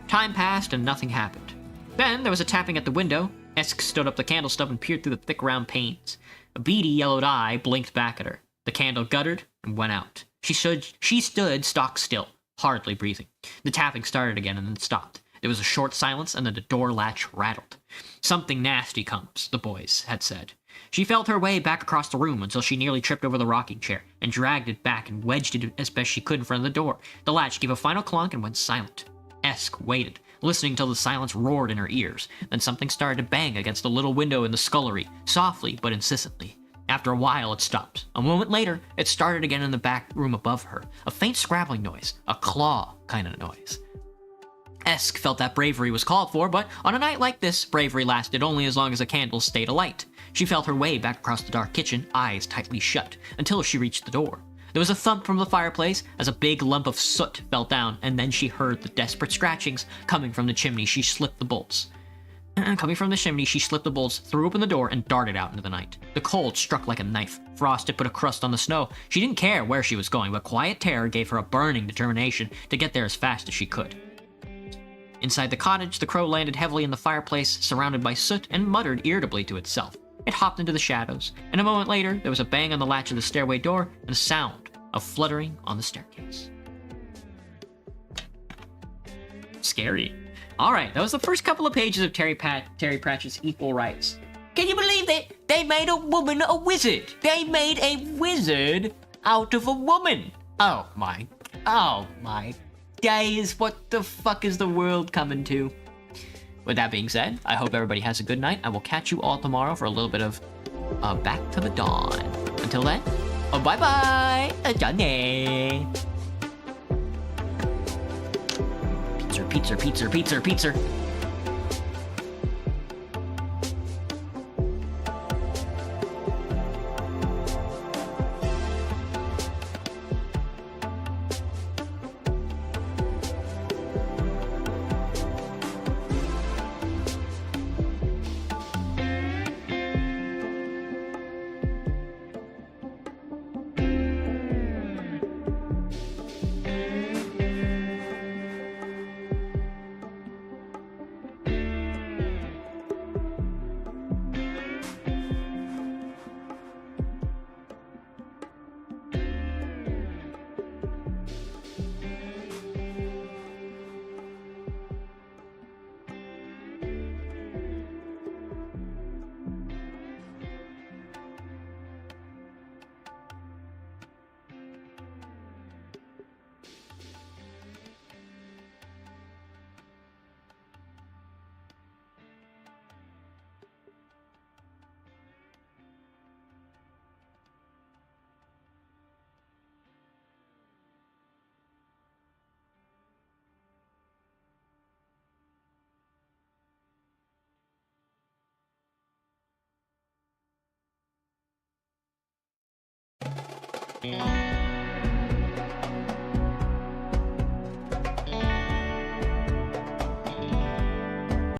Time passed and nothing happened. Then there was a tapping at the window. Esk stood up the candle stub and peered through the thick round panes. A beady yellowed eye blinked back at her. The candle guttered and went out. She stood stock still, hardly breathing. The tapping started again and then stopped. There was a short silence and then the door latch rattled. Something nasty comes, the boys had said. She felt her way back across the room until she nearly tripped over the rocking chair and dragged it back and wedged it as best she could in front of the door. The latch gave a final clunk and went silent. Esk waited, listening till the silence roared in her ears. Then something started to bang against the little window in the scullery, softly but insistently. After a while, it stopped. A moment later, it started again in the back room above her. A faint scrabbling noise, a claw kind of noise. Esk felt that bravery was called for, but on a night like this, bravery lasted only as long as the candles stayed alight. She felt her way back across the dark kitchen, eyes tightly shut, until she reached the door. There was a thump from the fireplace as a big lump of soot fell down, and then she heard the desperate scratchings coming from the chimney. She slipped the bolts. Threw open the door, and darted out into the night. The cold struck like a knife. Frost had put a crust on the snow. She didn't care where she was going, but quiet terror gave her a burning determination to get there as fast as she could. Inside the cottage, the crow landed heavily in the fireplace, surrounded by soot, and muttered irritably to itself. It hopped into the shadows, and a moment later, there was a bang on the latch of the stairway door and a sound of fluttering on the staircase. Scary. Alright, that was the first couple of pages of Terry Pratchett's Equal Rights. Can you believe it? They made a woman a wizard! They made a wizard out of a woman! Oh my days, what the fuck is the world coming to? With that being said, I hope everybody has a good night. I will catch you all tomorrow for a little bit of Back to the Dawn. Until then, bye-bye! Johnny! Pizza. Bye.